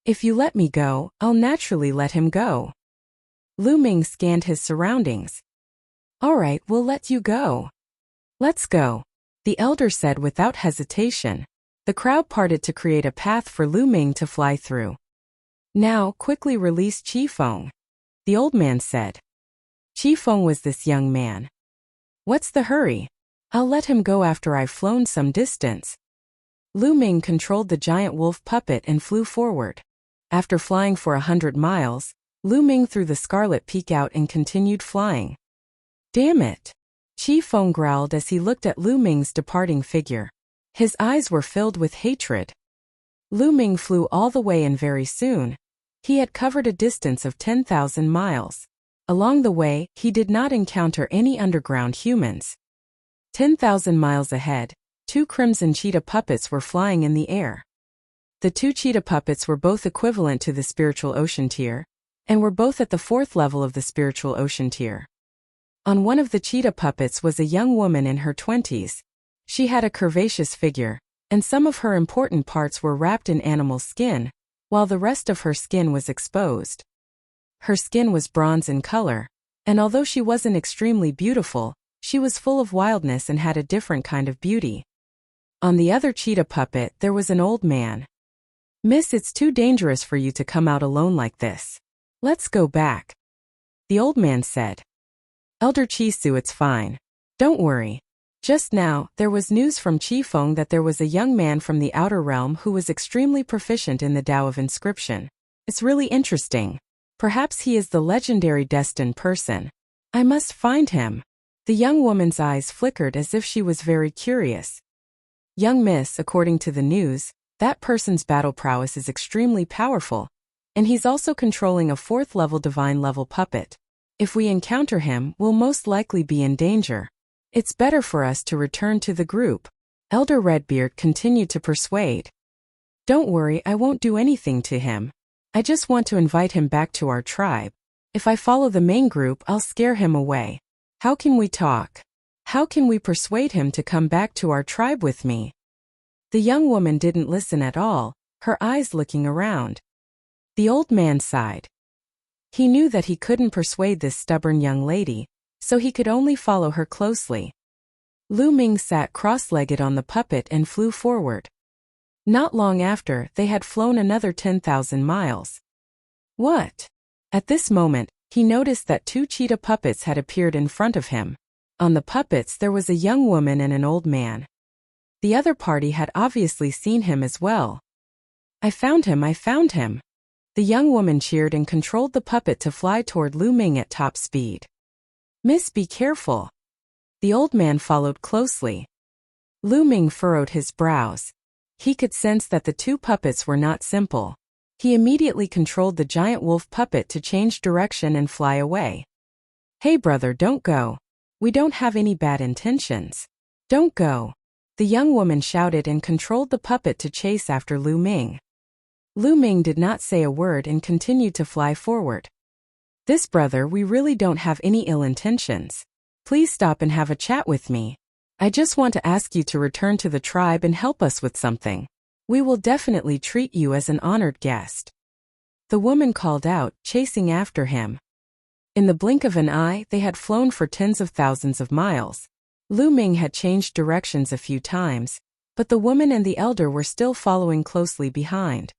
If you let me go, I'll naturally let him go. Lu Ming scanned his surroundings. All right, we'll let you go. Let's go, the elder said without hesitation. The crowd parted to create a path for Lu Ming to fly through. Now, quickly release Qifeng, the old man said. Qifeng was this young man. What's the hurry? I'll let him go after I've flown some distance. Lu Ming controlled the giant wolf puppet and flew forward. After flying for 100 miles, Lu Ming threw the scarlet peak out and continued flying. Damn it! Qifeng growled as he looked at Lu Ming's departing figure. His eyes were filled with hatred. Lu Ming flew all the way and very soon, he had covered a distance of 10,000 miles. Along the way, he did not encounter any underground humans. 10,000 miles ahead, 2 crimson cheetah puppets were flying in the air. The 2 cheetah puppets were both equivalent to the spiritual ocean tier, and were both at the 4th level of the spiritual ocean tier. On one of the cheetah puppets was a young woman in her 20s. She had a curvaceous figure, and some of her important parts were wrapped in animal skin, while the rest of her skin was exposed. Her skin was bronze in color, and although she wasn't extremely beautiful, she was full of wildness and had a different kind of beauty. On the other cheetah puppet there was an old man. Miss, it's too dangerous for you to come out alone like this. Let's go back, the old man said. Elder Chisu, it's fine. Don't worry. Just now, there was news from Qifeng that there was a young man from the outer realm who was extremely proficient in the Tao of Inscription. It's really interesting. Perhaps he is the legendary destined person. I must find him. The young woman's eyes flickered as if she was very curious. Young miss, according to the news, that person's battle prowess is extremely powerful, and he's also controlling a 4th level divine level puppet. If we encounter him, we'll most likely be in danger. It's better for us to return to the group. Elder Redbeard continued to persuade. Don't worry, I won't do anything to him. I just want to invite him back to our tribe. If I follow the main group, I'll scare him away. How can we talk? How can we persuade him to come back to our tribe with me? The young woman didn't listen at all, her eyes looking around. The old man sighed. He knew that he couldn't persuade this stubborn young lady, so he could only follow her closely. Lu Ming sat cross-legged on the puppet and flew forward. Not long after, they had flown another 10,000 miles. What? At this moment, he noticed that 2 cheetah puppets had appeared in front of him. On the puppets there was a young woman and an old man. The other party had obviously seen him as well. I found him, I found him. The young woman cheered and controlled the puppet to fly toward Lu Ming at top speed. Miss, be careful. The old man followed closely. Lu Ming furrowed his brows. He could sense that the 2 puppets were not simple. He immediately controlled the giant wolf puppet to change direction and fly away. Hey brother, don't go. We don't have any bad intentions. Don't go. The young woman shouted and controlled the puppet to chase after Lu Ming. Lu Ming did not say a word and continued to fly forward. This brother, we really don't have any ill intentions. Please stop and have a chat with me. I just want to ask you to return to the tribe and help us with something. We will definitely treat you as an honored guest. The woman called out, chasing after him. In the blink of an eye, they had flown for tens of thousands of miles. Lu Ming had changed directions a few times, but the woman and the elder were still following closely behind.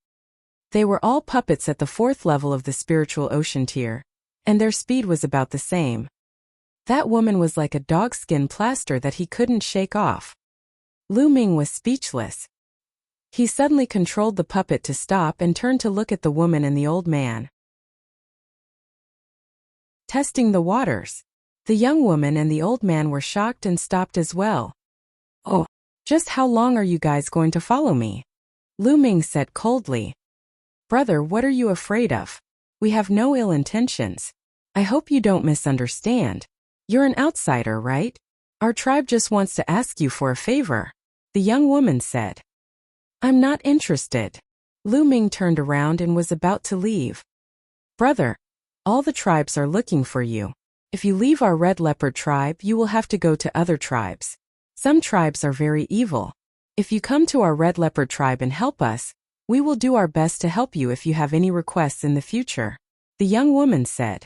They were all puppets at the 4th level of the spiritual ocean tier, and their speed was about the same. That woman was like a dogskin plaster that he couldn't shake off. Lu Ming was speechless. He suddenly controlled the puppet to stop and turned to look at the woman and the old man. Testing the waters. The young woman and the old man were shocked and stopped as well. Oh, just how long are you guys going to follow me? Lu Ming said coldly. Brother, what are you afraid of? We have no ill intentions. I hope you don't misunderstand. You're an outsider, right? Our tribe just wants to ask you for a favor, the young woman said. I'm not interested. Lu Ming turned around and was about to leave. Brother, all the tribes are looking for you. If you leave our red leopard tribe, you will have to go to other tribes. Some tribes are very evil. If you come to our red leopard tribe and help us, We will do our best to help you if you have any requests in the future, the young woman said.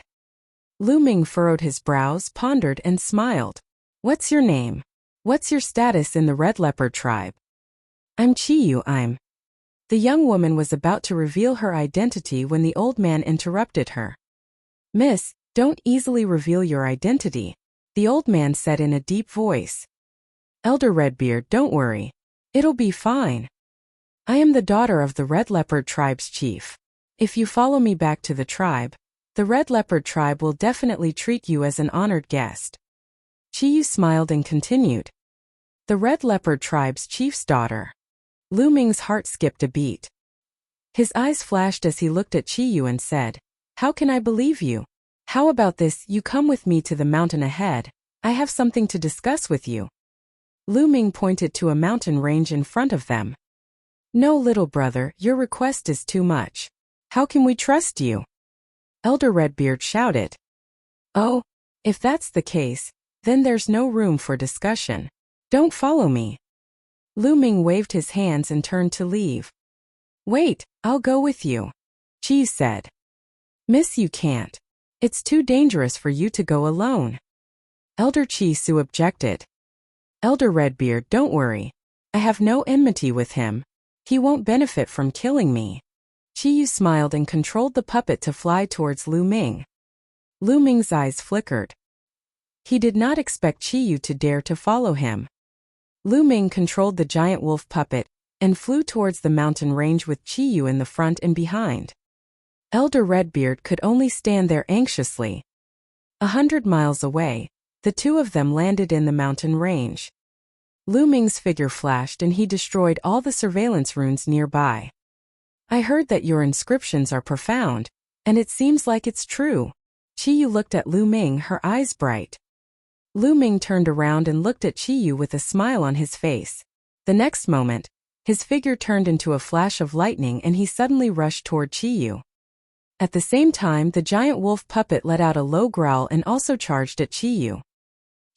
Lu Ming furrowed his brows, pondered, and smiled. What's your name? What's your status in the Red Leopard tribe? I'm Qiyu. The young woman was about to reveal her identity when the old man interrupted her. Miss, don't easily reveal your identity, the old man said in a deep voice. Elder Redbeard, don't worry. It'll be fine. I am the daughter of the Red Leopard tribe's chief. If you follow me back to the tribe, the Red Leopard tribe will definitely treat you as an honored guest. Qiyu smiled and continued. The Red Leopard tribe's chief's daughter. Lu Ming's heart skipped a beat. His eyes flashed as he looked at Qiyu and said, How can I believe you? How about this, you come with me to the mountain ahead. I have something to discuss with you. Lu Ming pointed to a mountain range in front of them. No, little brother, your request is too much. How can we trust you? Elder Redbeard shouted. Oh, if that's the case, then there's no room for discussion. Don't follow me. Lu Ming waved his hands and turned to leave. Wait, I'll go with you, Qi said. Miss, you can't. It's too dangerous for you to go alone. Elder Chi Su objected. Elder Redbeard, don't worry. I have no enmity with him. He won't benefit from killing me. Qiyu smiled and controlled the puppet to fly towards Lu Ming. Lu Ming's eyes flickered. He did not expect Qiyu to dare to follow him. Lu Ming controlled the giant wolf puppet and flew towards the mountain range with Qiyu in the front and behind. Elder Redbeard could only stand there anxiously. 100 miles away, the two of them landed in the mountain range. Lu Ming's figure flashed and he destroyed all the surveillance runes nearby. I heard that your inscriptions are profound, and it seems like it's true. Qiyu looked at Lu Ming, her eyes bright. Lu Ming turned around and looked at Qiyu with a smile on his face. The next moment, his figure turned into a flash of lightning and he suddenly rushed toward Qiyu. At the same time, the giant wolf puppet let out a low growl and also charged at Qiyu.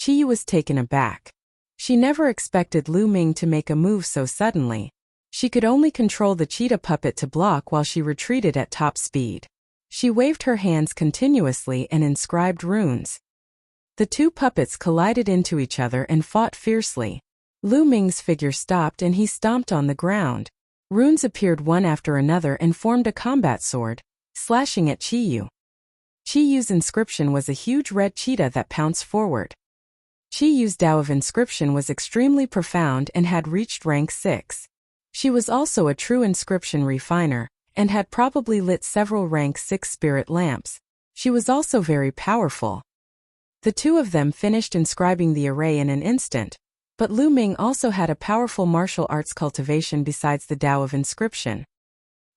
Qiyu was taken aback. She never expected Lu Ming to make a move so suddenly. She could only control the cheetah puppet to block while she retreated at top speed. She waved her hands continuously and inscribed runes. The two puppets collided into each other and fought fiercely. Lu Ming's figure stopped and he stomped on the ground. Runes appeared one after another and formed a combat sword, slashing at Qiyu. Qiyu's inscription was a huge red cheetah that pounced forward. Qiyu's Tao of inscription was extremely profound and had reached rank 6. She was also a true inscription refiner, and had probably lit several rank 6 spirit lamps. She was also very powerful. The two of them finished inscribing the array in an instant, but Lu Ming also had a powerful martial arts cultivation besides the Tao of inscription.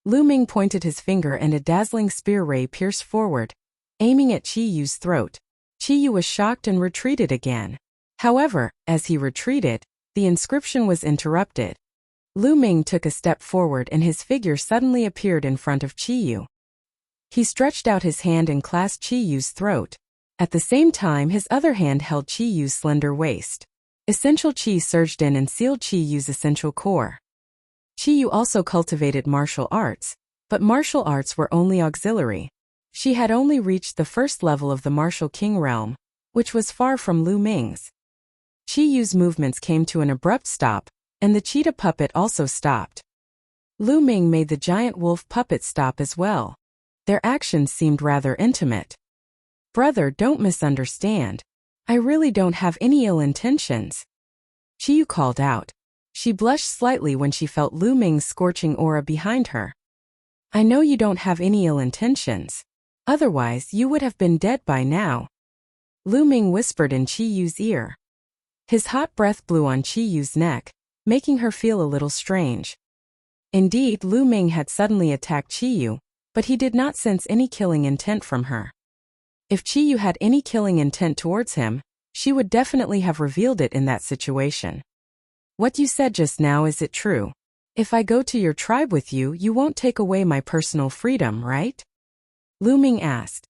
Lu Ming pointed his finger and a dazzling spear ray pierced forward, aiming at Qiyu's throat. Qiyu was shocked and retreated again. However, as he retreated, the inscription was interrupted. Lu Ming took a step forward and his figure suddenly appeared in front of Qiyu. He stretched out his hand and clasped Qiyu's throat. At the same time, his other hand held Qiyu's slender waist. Essential Qi surged in and sealed Qiyu's essential core. Qiyu also cultivated martial arts, but martial arts were only auxiliary. She had only reached the first level of the martial king realm, which was far from Lu Ming's. Qiyu's movements came to an abrupt stop, and the cheetah puppet also stopped. Lu Ming made the giant wolf puppet stop as well. Their actions seemed rather intimate. Brother, don't misunderstand. I really don't have any ill intentions. Qiyu called out. She blushed slightly when she felt Lu Ming's scorching aura behind her. I know you don't have any ill intentions. Otherwise, you would have been dead by now. Lu Ming whispered in Qiyu's ear. His hot breath blew on Qiyu's neck, making her feel a little strange. Indeed, Lu Ming had suddenly attacked Qiyu, but he did not sense any killing intent from her. If Qiyu had any killing intent towards him, she would definitely have revealed it in that situation. What you said just now, is it true? If I go to your tribe with you, you won't take away my personal freedom, right? Lu Ming asked.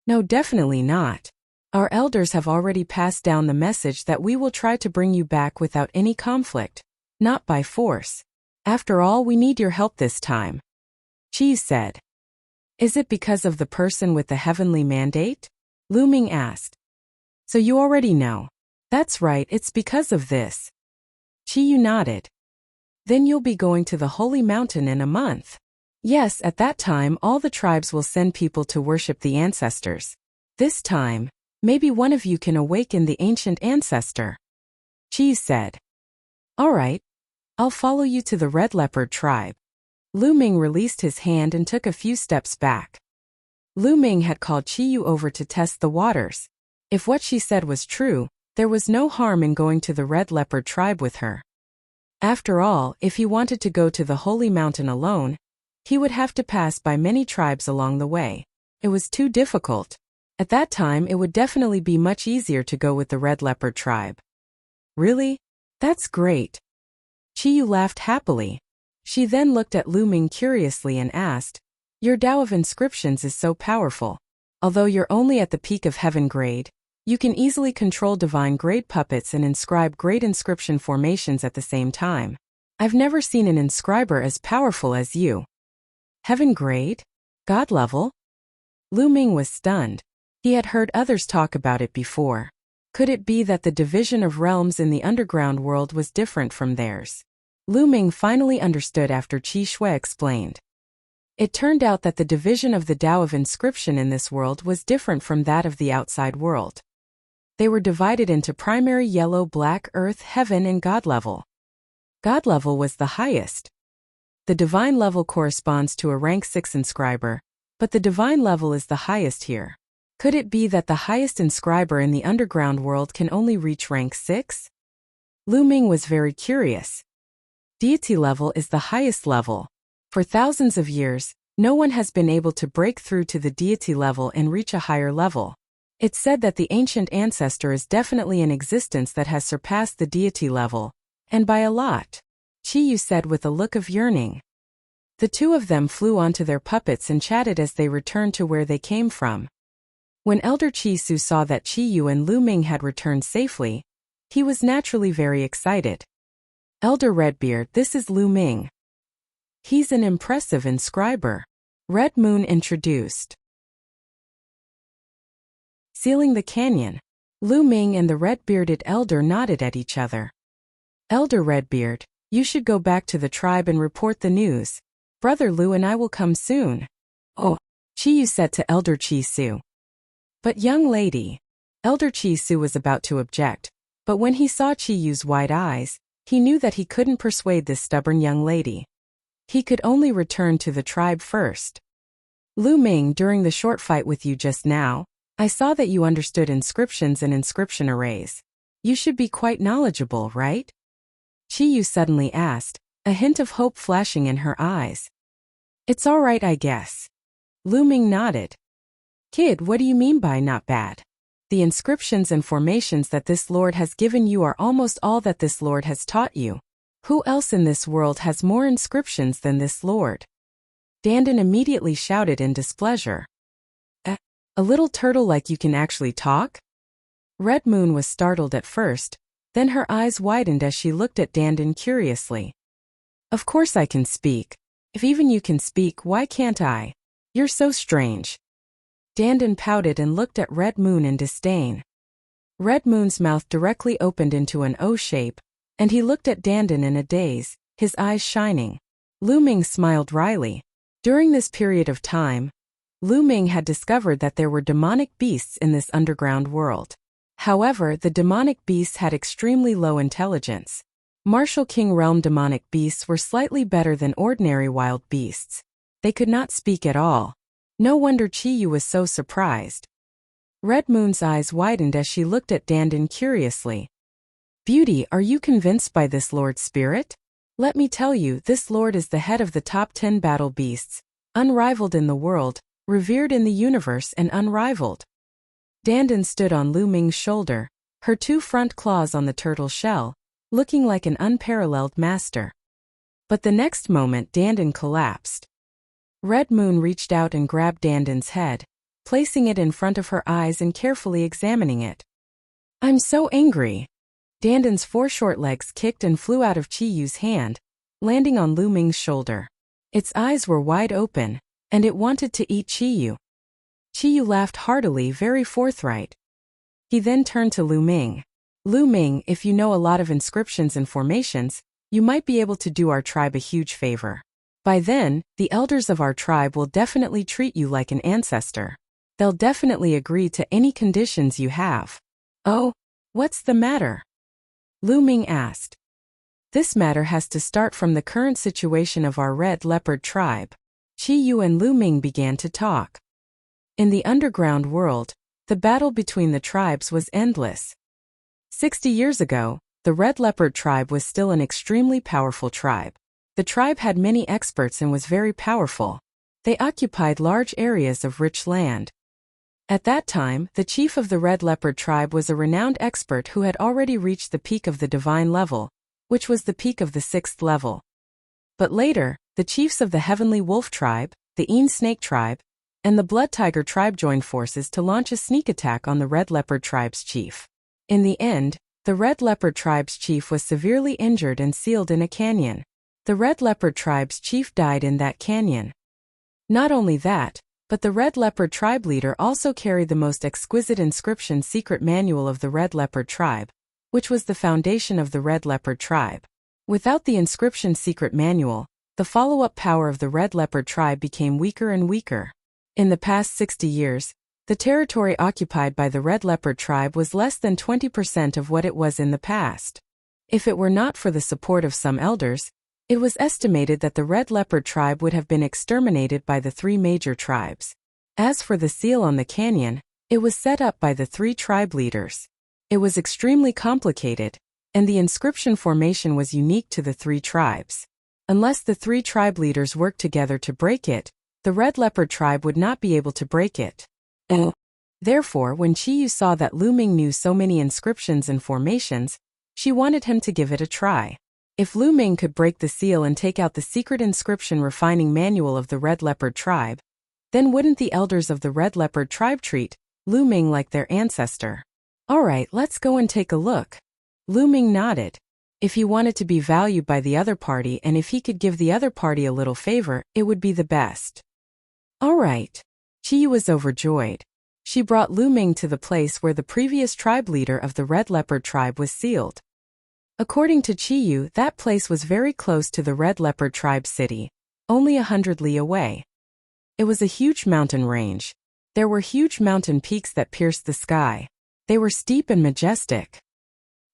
No, definitely not. Our elders have already passed down the message that we will try to bring you back without any conflict, not by force. After all, we need your help this time. Chi said. Is it because of the person with the heavenly mandate? Lu Ming asked. So you already know. That's right, it's because of this. Chi Yu nodded. Then you'll be going to the holy mountain in a month. Yes, at that time all the tribes will send people to worship the ancestors. This time, maybe one of you can awaken the ancient ancestor. Chi said. All right. I'll follow you to the Red Leopard tribe. Lu Ming released his hand and took a few steps back. Lu Ming had called Chi Yu over to test the waters. If what she said was true, there was no harm in going to the Red Leopard tribe with her. After all, if he wanted to go to the holy mountain alone, he would have to pass by many tribes along the way. It was too difficult. At that time, it would definitely be much easier to go with the Red Leopard tribe. Really? That's great. Chi Yu laughed happily. She then looked at Lu Ming curiously and asked, Your Tao of inscriptions is so powerful. Although you're only at the peak of heaven grade, you can easily control divine grade puppets and inscribe great inscription formations at the same time. I've never seen an inscriber as powerful as you. Heaven grade? God level? Lu Ming was stunned. He had heard others talk about it before. Could it be that the division of realms in the underground world was different from theirs? Lu Ming finally understood after Qi Shui explained. It turned out that the division of the Tao of inscription in this world was different from that of the outside world. They were divided into primary yellow, black, earth, heaven, and God level. God level was the highest. The divine level corresponds to a rank 6 inscriber, but the divine level is the highest here. Could it be that the highest inscriber in the underground world can only reach rank 6? Lu Ming was very curious. Deity level is the highest level. For thousands of years, no one has been able to break through to the deity level and reach a higher level. It's said that the ancient ancestor is definitely an existence that has surpassed the deity level, and by a lot. Chi Yu said with a look of yearning. The two of them flew onto their puppets and chatted as they returned to where they came from. When Elder Chi Su saw that Chi Yu and Lu Ming had returned safely, he was naturally very excited. Elder Redbeard, this is Lu Ming. He's an impressive inscriber. Red Moon introduced. Sealing the canyon, Lu Ming and the red-bearded elder nodded at each other. Elder Redbeard, you should go back to the tribe and report the news. Brother Lu and I will come soon. Oh, Chi Yu said to Elder Chi Su. But young lady, Elder Chi Su was about to object, but when he saw Chi Yu's wide eyes, he knew that he couldn't persuade this stubborn young lady. He could only return to the tribe first. Lu Ming, during the short fight with you just now, I saw that you understood inscriptions and inscription arrays. You should be quite knowledgeable, right? Chi Yu suddenly asked, a hint of hope flashing in her eyes. It's all right, I guess. Lu Ming nodded. Kid, what do you mean by not bad? The inscriptions and formations that this Lord has given you are almost all that this Lord has taught you. Who else in this world has more inscriptions than this Lord? Dandan immediately shouted in displeasure. A little turtle like you can actually talk? Red Moon was startled at first, then her eyes widened as she looked at Dandan curiously. Of course I can speak. If even you can speak, why can't I? You're so strange. Dandan pouted and looked at Red Moon in disdain. Red Moon's mouth directly opened into an O shape, and he looked at Dandan in a daze, his eyes shining. Lu Ming smiled wryly. During this period of time, Lu Ming had discovered that there were demonic beasts in this underground world. However, the demonic beasts had extremely low intelligence. Martial King Realm demonic beasts were slightly better than ordinary wild beasts. They could not speak at all. No wonder Chi Yu was so surprised. Red Moon's eyes widened as she looked at Dandan curiously. Beauty, are you convinced by this Lord's spirit? Let me tell you, this Lord is the head of the top 10 battle beasts, unrivaled in the world, revered in the universe and unrivaled. Dandan stood on Lu Ming's shoulder, her two front claws on the turtle shell, looking like an unparalleled master. But the next moment Dandan collapsed. Red Moon reached out and grabbed Dandan's head, placing it in front of her eyes and carefully examining it. I'm so angry. Dandan's 4 short legs kicked and flew out of Chi Yu's hand, landing on Lu Ming's shoulder. Its eyes were wide open, and it wanted to eat Qiyu. Qiyu laughed heartily, very forthright. He then turned to Lu Ming. Lu Ming, if you know a lot of inscriptions and formations, you might be able to do our tribe a huge favor. By then, the elders of our tribe will definitely treat you like an ancestor. They'll definitely agree to any conditions you have. Oh, what's the matter? Lu Ming asked. This matter has to start from the current situation of our red leopard tribe. Qiyu and Lu Ming began to talk. In the underground world, the battle between the tribes was endless. 60 years ago, the red leopard tribe was still an extremely powerful tribe. The tribe had many experts and was very powerful. They occupied large areas of rich land. At that time, the chief of the red leopard tribe was a renowned expert who had already reached the peak of the divine level, which was the peak of the 6th level. But later, the chiefs of the heavenly wolf tribe, the Een snake tribe, and the blood tiger tribe joined forces to launch a sneak attack on the red leopard tribe's chief. In the end, the red leopard tribe's chief was severely injured and sealed in a canyon. The red leopard tribe's chief died in that canyon. Not only that, but the red leopard tribe leader also carried the most exquisite inscription secret manual of the red leopard tribe, which was the foundation of the red leopard tribe. Without the inscription secret manual, the follow-up power of the red leopard tribe became weaker and weaker. In the past 60 years, the territory occupied by the red leopard tribe was less than 20% of what it was in the past. If it were not for the support of some elders, it was estimated that the red leopard tribe would have been exterminated by the 3 major tribes. As for the seal on the canyon, it was set up by the 3 tribe leaders. It was extremely complicated, and the inscription formation was unique to the 3 tribes. Unless the 3 tribe leaders worked together to break it, the red leopard tribe would not be able to break it. Therefore, when Qiyu saw that Lu Ming knew so many inscriptions and formations, she wanted him to give it a try. If Lu Ming could break the seal and take out the secret inscription refining manual of the red leopard tribe, then wouldn't the elders of the red leopard tribe treat Lu Ming like their ancestor? Alright, let's go and take a look. Lu Ming nodded. If he wanted to be valued by the other party and if he could give the other party a little favor, it would be the best. Alright. Qiyu was overjoyed. She brought Lu Ming to the place where the previous tribe leader of the red leopard tribe was sealed. According to Qiyu, that place was very close to the red leopard tribe city, only 100 li away. It was a huge mountain range. There were huge mountain peaks that pierced the sky. They were steep and majestic.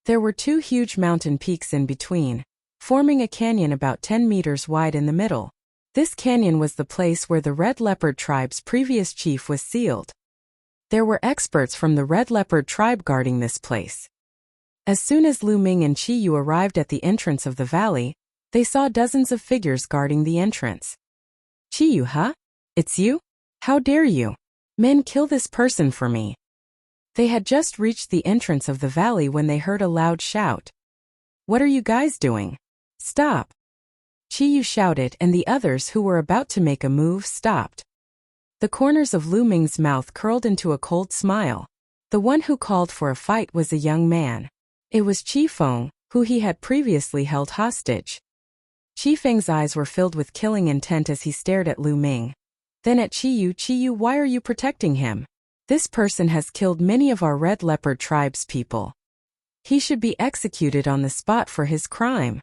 There were 2 huge mountain peaks in between, forming a canyon about 10 meters wide in the middle. This canyon was the place where the red leopard tribe's previous chief was sealed. There were experts from the red leopard tribe guarding this place. As soon as Lu Ming and Qiyu arrived at the entrance of the valley, they saw dozens of figures guarding the entrance. Qiyu, huh? It's you? How dare you? Men, kill this person for me. They had just reached the entrance of the valley when they heard a loud shout. What are you guys doing? Stop! Qiyu shouted, and the others who were about to make a move stopped. The corners of Lu Ming's mouth curled into a cold smile. The one who called for a fight was a young man. It was Qi Feng, who he had previously held hostage. Qi Feng's eyes were filled with killing intent as he stared at Lu Ming. Then at Qiyu. Qiyu, why are you protecting him? This person has killed many of our red leopard tribe's people. He should be executed on the spot for his crime.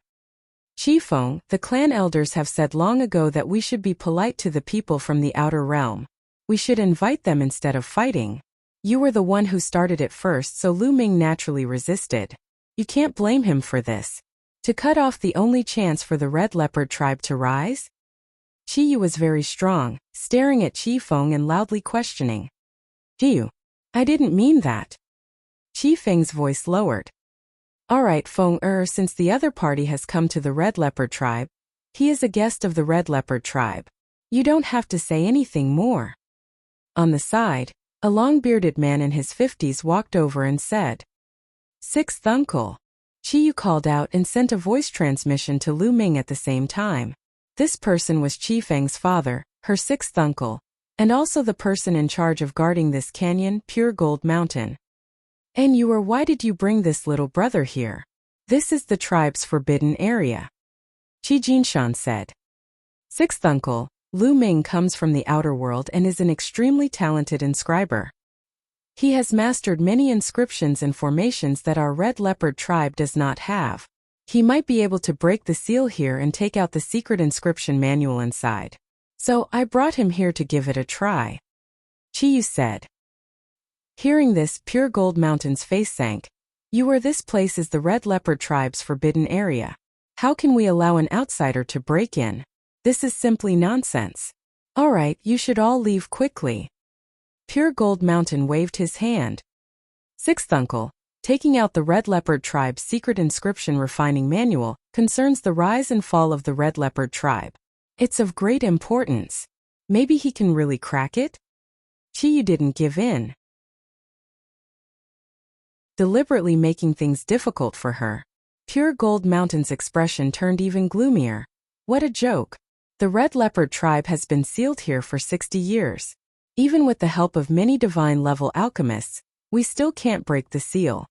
Qi Feng, the clan elders have said long ago that we should be polite to the people from the outer realm. We should invite them instead of fighting. You were the one who started it first, so Lu Ming naturally resisted. You can't blame him for this. To cut off the only chance for the red leopard tribe to rise? Qiyu was very strong, staring at Qi Feng and loudly questioning. Qiyu, I didn't mean that. Qi Feng's voice lowered. Alright Feng, since the other party has come to the red leopard tribe, he is a guest of the red leopard tribe. You don't have to say anything more. On the side, a long-bearded man in his 50s walked over and said, Sixth uncle. Qiyu called out and sent a voice transmission to Lu Ming at the same time. This person was Qi Feng's father, her 6th uncle, and also the person in charge of guarding this canyon, Pure Gold Mountain. And why did you bring this little brother here? This is the tribe's forbidden area. Qi Jinshan said. Sixth uncle, Lu Ming comes from the outer world and is an extremely talented inscriber. He has mastered many inscriptions and formations that our red leopard tribe does not have. He might be able to break the seal here and take out the secret inscription manual inside. So I brought him here to give it a try. Qiyu said. Hearing this, Pure Gold Mountain's face sank. This place is the red leopard tribe's forbidden area. How can we allow an outsider to break in? This is simply nonsense. Alright, you should all leave quickly. Pure Gold Mountain waved his hand. Sixth uncle, taking out the Red Leopard tribe's secret inscription refining manual concerns the rise and fall of the Red Leopard tribe. It's of great importance. Maybe he can really crack it? Qiyu didn't give in. Deliberately making things difficult for her. Pure Gold Mountain's expression turned even gloomier. What a joke. The Red Leopard tribe has been sealed here for 60 years. Even with the help of many divine-level alchemists, we still can't break the seal.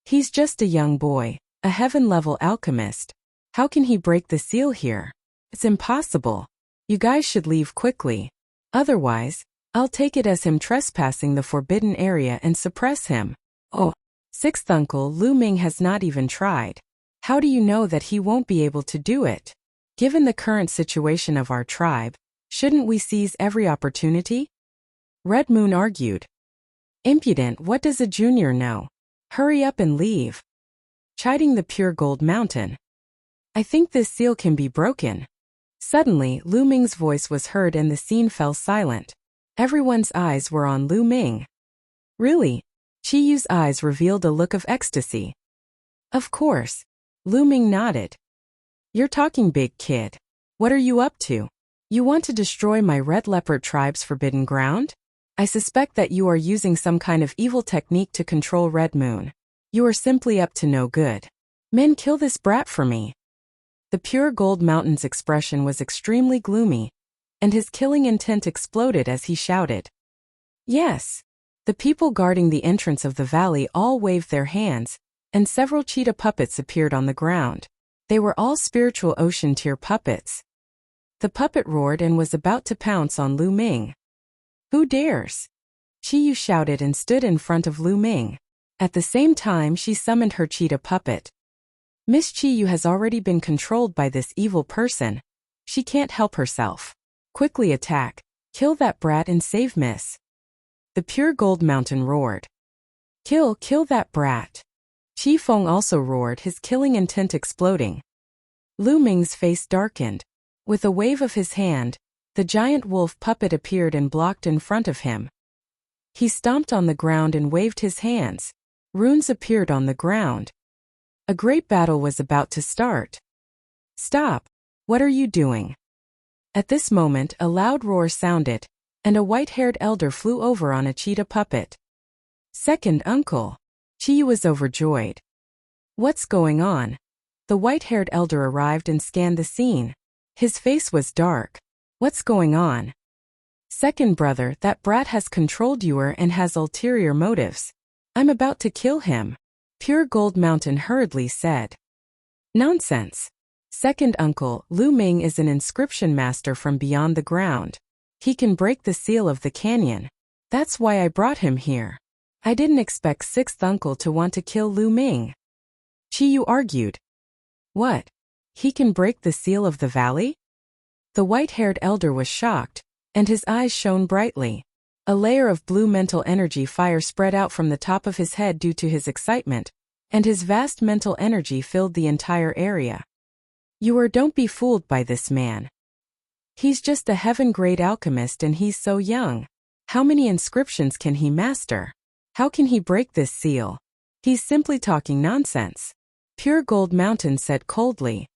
He's just a young boy, a heaven-level alchemist. How can he break the seal here? It's impossible. You guys should leave quickly. Otherwise, I'll take it as him trespassing the forbidden area and suppress him. Oh, sixth uncle Lu Ming has not even tried. How do you know that he won't be able to do it? Given the current situation of our tribe, shouldn't we seize every opportunity? Red Moon argued. Impudent, what does a junior know? Hurry up and leave. Chiding the Pure Gold Mountain. I think this seal can be broken. Suddenly, Lu Ming's voice was heard and the scene fell silent. Everyone's eyes were on Lu Ming. Really? Qiyu's eyes revealed a look of ecstasy. Of course. Lu Ming nodded. You're talking big, kid. What are you up to? You want to destroy my Red Leopard tribe's forbidden ground? I suspect that you are using some kind of evil technique to control Red Moon. You are simply up to no good. Men, kill this brat for me. The Pure Gold Mountain's expression was extremely gloomy, and his killing intent exploded as he shouted. Yes. The people guarding the entrance of the valley all waved their hands, and several cheetah puppets appeared on the ground. They were all spiritual ocean tier puppets. The puppet roared and was about to pounce on Lu Ming. Who dares? Qiyu shouted and stood in front of Lu Ming. At the same time, she summoned her cheetah puppet. Miss Qiyu has already been controlled by this evil person. She can't help herself. Quickly attack. Kill that brat and save Miss. The Pure Gold Mountain roared. Kill that brat. Qi Feng also roared, his killing intent exploding. Lu Ming's face darkened. With a wave of his hand, the giant wolf puppet appeared and blocked in front of him. He stomped on the ground and waved his hands. Runes appeared on the ground. A great battle was about to start. Stop! What are you doing? At this moment, a loud roar sounded, and a white-haired elder flew over on a cheetah puppet. Second uncle. Qiyu was overjoyed. What's going on? The white-haired elder arrived and scanned the scene. His face was dark. What's going on? Second brother, that brat has controlled you and has ulterior motives. I'm about to kill him. Pure Gold Mountain hurriedly said. Nonsense. Second uncle, Lu Ming is an inscription master from beyond the ground. He can break the seal of the canyon. That's why I brought him here. I didn't expect sixth uncle to want to kill Lu Ming. Qiyu argued. What? He can break the seal of the valley? The white-haired elder was shocked, and his eyes shone brightly. A layer of blue mental energy fire spread out from the top of his head due to his excitement, and his vast mental energy filled the entire area. Don't be fooled by this man. He's just a heaven-grade alchemist and he's so young. How many inscriptions can he master? How can he break this seal? He's simply talking nonsense. Pure Gold Mountain said coldly.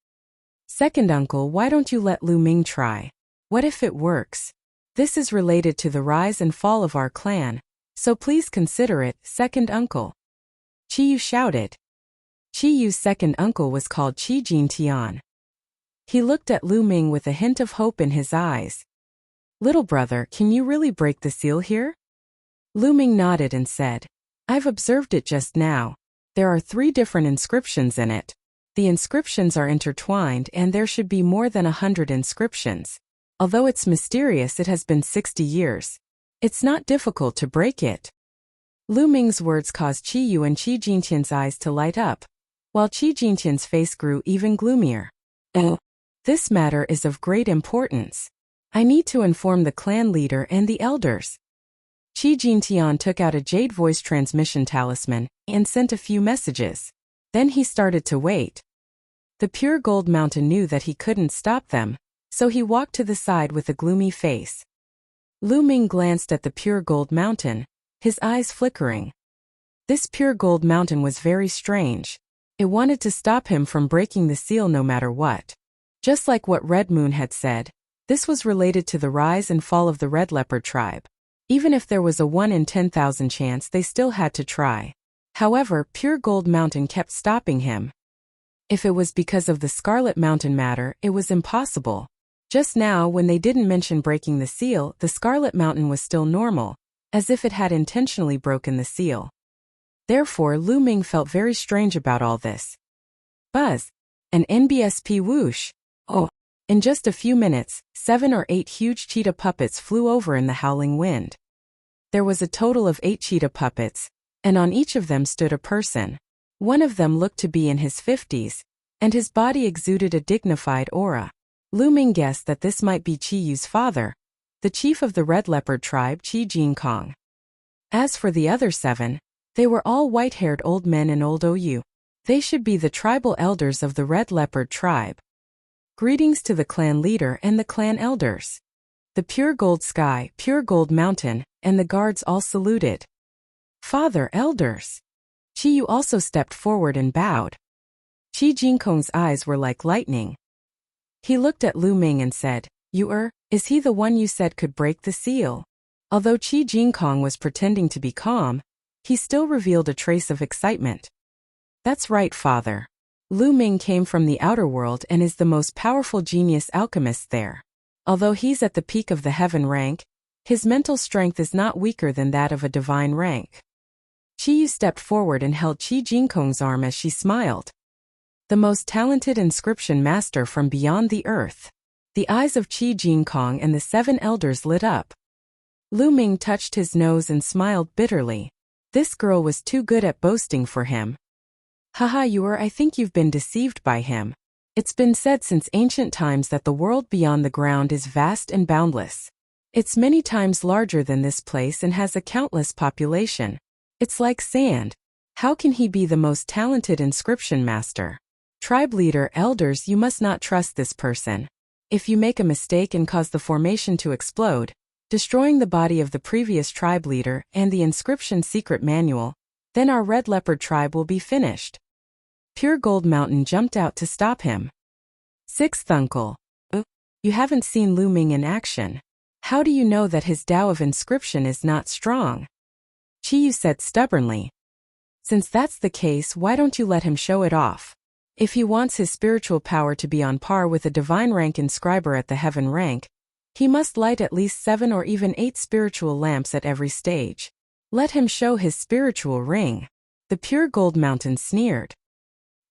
Second uncle, why don't you let Lu Ming try? What if it works? This is related to the rise and fall of our clan, so please consider it, second uncle. Qiyu shouted. Qiyu's second uncle was called Qi Jintian. He looked at Lu Ming with a hint of hope in his eyes. Little brother, can you really break the seal here? Lu Ming nodded and said, I've observed it just now. There are 3 different inscriptions in it. The inscriptions are intertwined and there should be more than 100 inscriptions. Although it's mysterious, it has been 60 years. It's not difficult to break it. Lu Ming's words caused Qi Yu and Qi Jintian's eyes to light up, while Qi Jintian's face grew even gloomier. This matter is of great importance. I need to inform the clan leader and the elders. Qi Jintian took out a jade voice transmission talisman and sent a few messages. Then he started to wait. The pure gold mountain knew that he couldn't stop them, so he walked to the side with a gloomy face. Lu Ming glanced at the pure gold mountain, his eyes flickering. This pure gold mountain was very strange. It wanted to stop him from breaking the seal no matter what. Just like what Red Moon had said, this was related to the rise and fall of the Red Leopard tribe. Even if there was a 1 in 10,000 chance, they still had to try. However, Pure Gold Mountain kept stopping him. If it was because of the Scarlet Mountain matter, it was impossible. Just now, when they didn't mention breaking the seal, the Scarlet Mountain was still normal, as if it had intentionally broken the seal. Therefore, Lu Ming felt very strange about all this. Buzz. An NBSP whoosh. Oh. In just a few minutes, 7 or 8 huge cheetah puppets flew over in the howling wind. There was a total of 8 cheetah puppets, and on each of them stood a person. One of them looked to be in his 50s, and his body exuded a dignified aura. Lu Ming guessed that this might be Qi Yu's father, the chief of the Red Leopard tribe, Qi Jinkong. As for the other 7, they were all white-haired old men and old OU. They should be the tribal elders of the Red Leopard tribe. Greetings to the clan leader and the clan elders. The Pure Gold Sky, Pure Gold Mountain, and the guards all saluted. Father, elders. Qi Yu also stepped forward and bowed. Qi Jinkong's eyes were like lightning. He looked at Lu Ming and said, is he the one you said could break the seal? Although Qi Jinkong was pretending to be calm, he still revealed a trace of excitement. That's right, father. Lu Ming came from the outer world and is the most powerful genius alchemist there. Although he's at the peak of the heaven rank, his mental strength is not weaker than that of a divine rank. Qi Yu stepped forward and held Qi Jinkong's arm as she smiled. The most talented inscription master from beyond the earth. The eyes of Qi Jinkong and the 7 elders lit up. Lu Ming touched his nose and smiled bitterly. This girl was too good at boasting for him. Haha, I think you've been deceived by him. It's been said since ancient times that the world beyond the ground is vast and boundless. It's many times larger than this place and has a countless population. It's like sand. How can he be the most talented inscription master? Tribe leader, elders, you must not trust this person. If you make a mistake and cause the formation to explode, destroying the body of the previous tribe leader and the inscription secret manual, then our Red Leopard tribe will be finished. Pure Gold Mountain jumped out to stop him. 6th uncle. You haven't seen Lu Ming in action. How do you know that his Tao of inscription is not strong? Qi Yu said stubbornly. Since that's the case, why don't you let him show it off? If he wants his spiritual power to be on par with a divine rank inscriber at the heaven rank, he must light at least 7 or even 8 spiritual lamps at every stage. Let him show his spiritual ring. The Pure Gold Mountain sneered.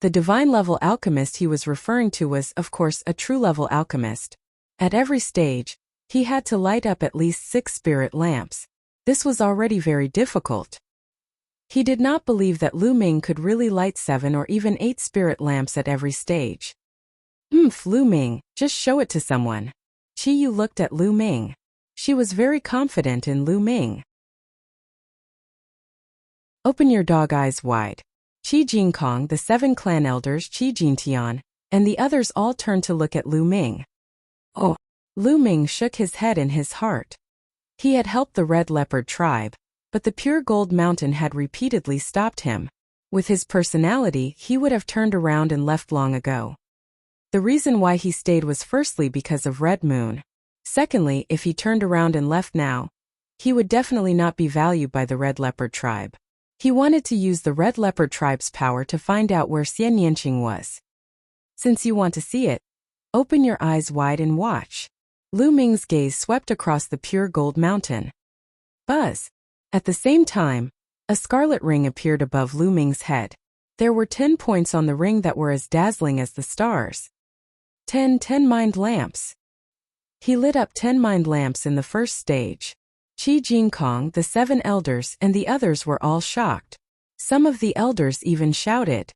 The divine-level alchemist he was referring to was, of course, a true-level alchemist. At every stage, he had to light up at least 6 spirit lamps. This was already very difficult. He did not believe that Lu Ming could really light 7 or even 8 spirit lamps at every stage. Lu Ming, just show it to someone. Qi Yu looked at Lu Ming. She was very confident in Lu Ming. Open your dog eyes wide. Qi Jinkong, the 7 clan elders, Qi Jintian, and the others all turned to look at Lu Ming. Lu Ming shook his head in his heart. He had helped the Red Leopard tribe, but the Pure Gold Mountain had repeatedly stopped him. With his personality, he would have turned around and left long ago. The reason why he stayed was firstly because of Red Moon. Secondly, if he turned around and left now, he would definitely not be valued by the Red Leopard tribe. He wanted to use the Red Leopard tribe's power to find out where Xian Yanqing was. Since you want to see it, open your eyes wide and watch. Lu Ming's gaze swept across the Pure Gold Mountain. Buzz. At the same time, a scarlet ring appeared above Lu Ming's head. There were 10 points on the ring that were as dazzling as the stars. 10 mind lamps. He lit up 10 mind lamps in the first stage. Qi Jinkong, the 7 elders, and the others were all shocked. Some of the elders even shouted.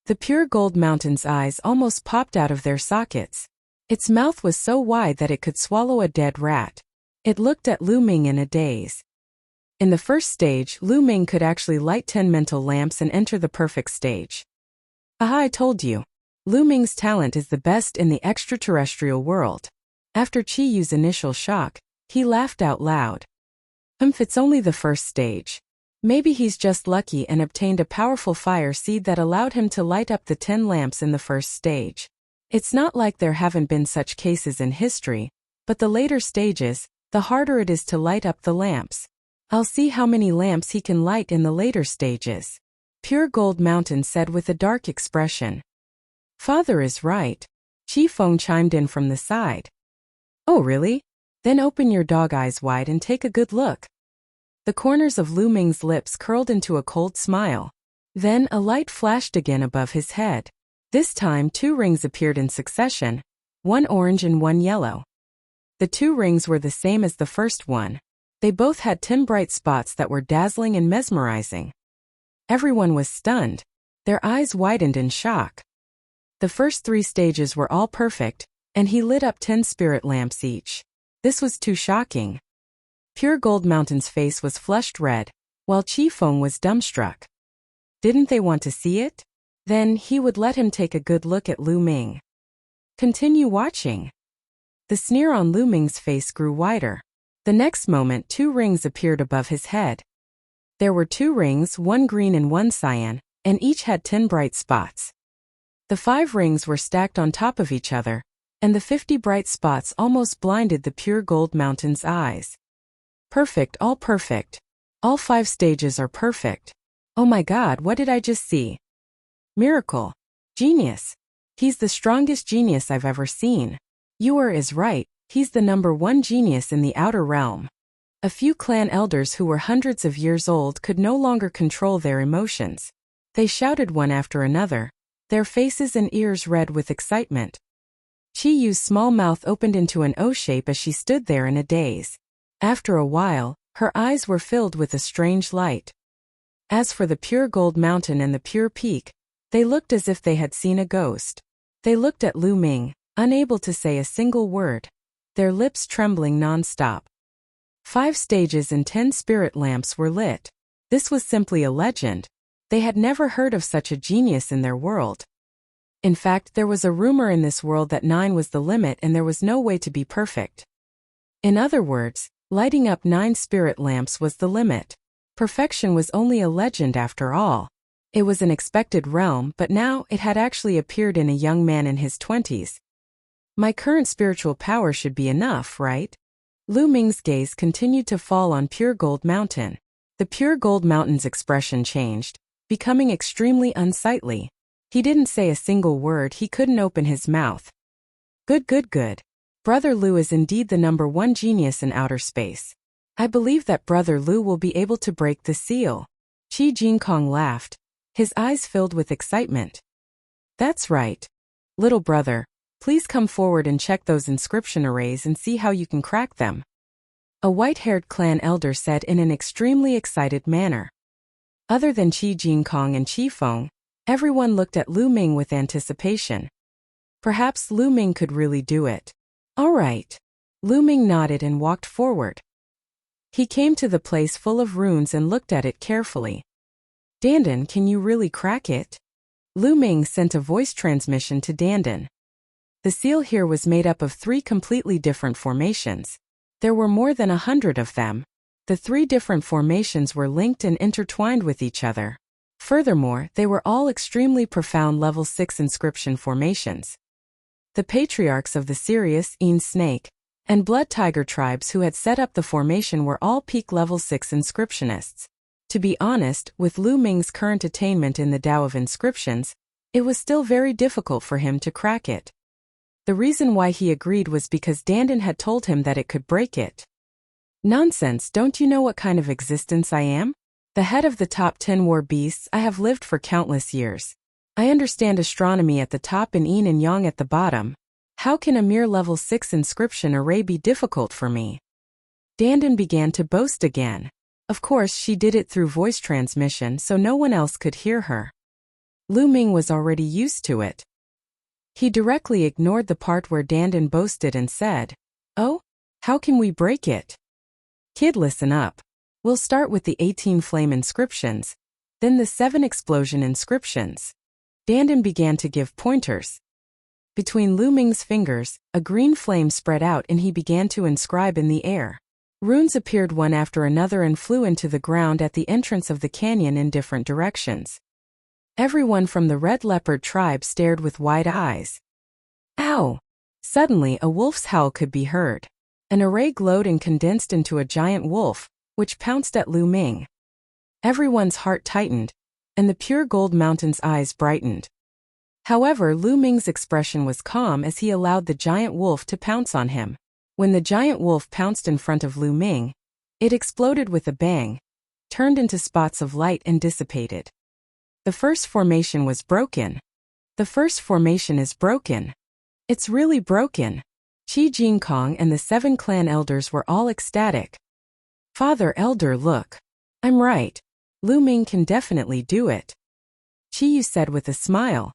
The pure gold mountain's eyes almost popped out of their sockets. Its mouth was so wide that it could swallow a dead rat. It looked at Lu Ming in a daze. In the first stage, Lu Ming could actually light 10 mental lamps and enter the perfect stage. Aha, I told you. Lu Ming's talent is the best in the extraterrestrial world. After Qi Yu's initial shock, he laughed out loud. It's only the first stage. Maybe he's just lucky and obtained a powerful fire seed that allowed him to light up the 10 lamps in the first stage. It's not like there haven't been such cases in history, but the later stages, the harder it is to light up the lamps. I'll see how many lamps he can light in the later stages. Pure Gold Mountain said with a dark expression. Father is right. Qi Feng chimed in from the side. Oh really? Then open your dog eyes wide and take a good look. The corners of Lu Ming's lips curled into a cold smile. Then a light flashed again above his head. This time 2 rings appeared in succession, 1 orange and 1 yellow. The 2 rings were the same as the first one. They both had 10 bright spots that were dazzling and mesmerizing. Everyone was stunned. Their eyes widened in shock. The first 3 stages were all perfect, and he lit up 10 spirit lamps each. This was too shocking. Pure Gold Mountain's face was flushed red, while Qi Feng was dumbstruck. Didn't they want to see it? Then he would let him take a good look at Lu Ming. Continue watching. The sneer on Lu Ming's face grew wider. The next moment 2 rings appeared above his head. There were 2 rings, 1 green and 1 cyan, and each had 10 bright spots. The 5 rings were stacked on top of each other, and the 50 bright spots almost blinded the Pure Gold Mountain's eyes. Perfect, all perfect. All 5 stages are perfect. Oh my God, what did I just see? Miracle. Genius. He's the strongest genius I've ever seen. Yuer is right, he's the #1 genius in the outer realm. A few clan elders who were hundreds of years old could no longer control their emotions. They shouted one after another, their faces and ears red with excitement. Qi Yu's small mouth opened into an O shape as she stood there in a daze. After a while, her eyes were filled with a strange light. As for the Pure Gold Mountain and the Pure Peak, they looked as if they had seen a ghost. They looked at Lu Ming, unable to say a single word, their lips trembling non-stop. 5 stages and 10 spirit lamps were lit. This was simply a legend. They had never heard of such a genius in their world. In fact, there was a rumor in this world that 9 was the limit and there was no way to be perfect. In other words, lighting up 9 spirit lamps was the limit. Perfection was only a legend after all. It was an expected realm, but now it had actually appeared in a young man in his 20s. My current spiritual power should be enough, right? Lu Ming's gaze continued to fall on Pure Gold Mountain. The Pure Gold Mountain's expression changed, becoming extremely unsightly. He didn't say a single word, he couldn't open his mouth. Good. Brother Lu is indeed the #1 genius in outer space. I believe that Brother Lu will be able to break the seal. Qi Jinkong laughed, his eyes filled with excitement. That's right. Little brother, please come forward and check those inscription arrays and see how you can crack them. A white-haired clan elder said in an extremely excited manner. Other than Qi Jinkong and Qi Feng, everyone looked at Lu Ming with anticipation. Perhaps Lu Ming could really do it. All right. Lu Ming nodded and walked forward. He came to the place full of runes and looked at it carefully. Dandan, can you really crack it? Lu Ming sent a voice transmission to Dandan. The seal here was made up of 3 completely different formations. There were more than 100 of them. The 3 different formations were linked and intertwined with each other. Furthermore, they were all extremely profound level 6 inscription formations. The patriarchs of the Sirius, Snake, and Blood Tiger tribes who had set up the formation were all peak level 6 inscriptionists. To be honest, with Lu Ming's current attainment in the Tao of inscriptions, it was still very difficult for him to crack it. The reason why he agreed was because Dandan had told him that it could break it. Nonsense, don't you know what kind of existence I am? The head of the top 10 war beasts. I have lived for countless years. I understand astronomy at the top and yin and yang at the bottom. How can a mere level 6 inscription array be difficult for me? Dandan began to boast again. Of course, she did it through voice transmission so no one else could hear her. Lu Ming was already used to it. He directly ignored the part where Dandan boasted and said, "Oh? How can we break it?" "Kid, listen up. We'll start with the 18 flame inscriptions, then the 7 explosion inscriptions." Dandan began to give pointers. Between Lu Ming's fingers, a green flame spread out and he began to inscribe in the air. Runes appeared one after another and flew into the ground at the entrance of the canyon in different directions. Everyone from the Red Leopard tribe stared with wide eyes. Ow! Suddenly a wolf's howl could be heard. An array glowed and condensed into a giant wolf, which pounced at Lu Ming. Everyone's heart tightened, and the pure gold mountain's eyes brightened. However, Lu Ming's expression was calm as he allowed the giant wolf to pounce on him. When the giant wolf pounced in front of Lu Ming, it exploded with a bang, turned into spots of light and dissipated. The first formation was broken. The first formation is broken. It's really broken. Qi Jingkong and the 7 clan elders were all ecstatic. "Father Elder, look. I'm right. Lu Ming can definitely do it." Qi Yu said with a smile.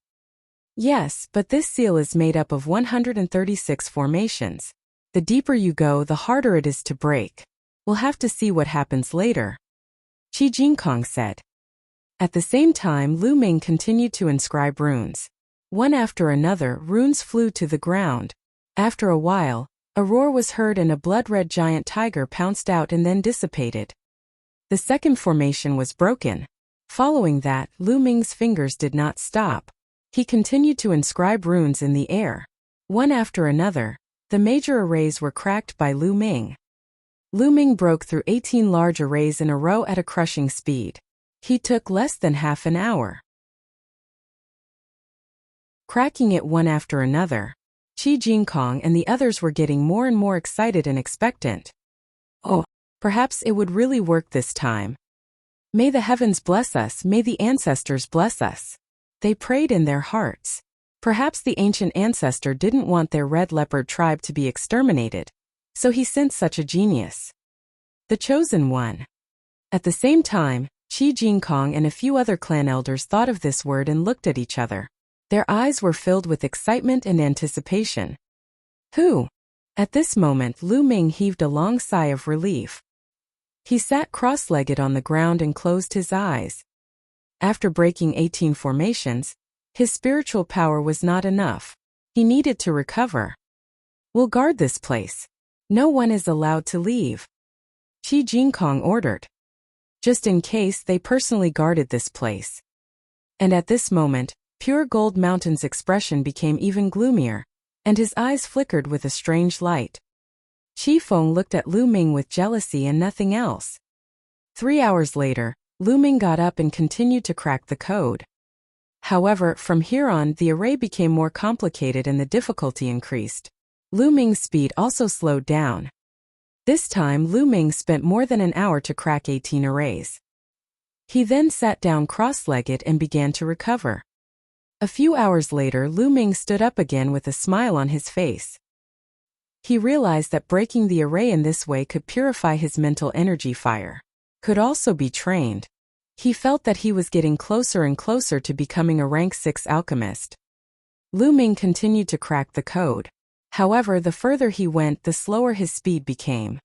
"Yes, but this seal is made up of 136 formations. The deeper you go, the harder it is to break. We'll have to see what happens later," Qi Jingkong said. At the same time, Lu Ming continued to inscribe runes. One after another, runes flew to the ground. After a while, a roar was heard and a blood-red giant tiger pounced out and then dissipated. The second formation was broken. Following that, Lu Ming's fingers did not stop. He continued to inscribe runes in the air. One after another, the major arrays were cracked by Lu Ming. Lu Ming broke through 18 large arrays in a row at a crushing speed. He took less than half an hour, cracking it one after another. Qi Jingkong and the others were getting more and more excited and expectant. Oh, perhaps it would really work this time. May the heavens bless us, may the ancestors bless us. They prayed in their hearts. Perhaps the ancient ancestor didn't want their Red Leopard tribe to be exterminated, so he sent such a genius. The chosen one. At the same time, Qi Jingkong and a few other clan elders thought of this word and looked at each other. Their eyes were filled with excitement and anticipation. Who? At this moment, Lu Ming heaved a long sigh of relief. He sat cross-legged on the ground and closed his eyes. After breaking 18 formations, his spiritual power was not enough. He needed to recover. "We'll guard this place. No one is allowed to leave," Qi Jingkong ordered. Just in case, they personally guarded this place. And at this moment, Pure Gold Mountain's expression became even gloomier, and his eyes flickered with a strange light. Qi Feng looked at Lu Ming with jealousy and nothing else. 3 hours later, Lu Ming got up and continued to crack the code. However, from here on, the array became more complicated and the difficulty increased. Lu Ming's speed also slowed down. This time, Lu Ming spent more than an hour to crack 18 arrays. He then sat down cross-legged and began to recover. A few hours later, Lu Ming stood up again with a smile on his face. He realized that breaking the array in this way could purify his mental energy fire. Could also be trained. He felt that he was getting closer and closer to becoming a rank 6 alchemist. Lu Ming continued to crack the code. However, the further he went, the slower his speed became.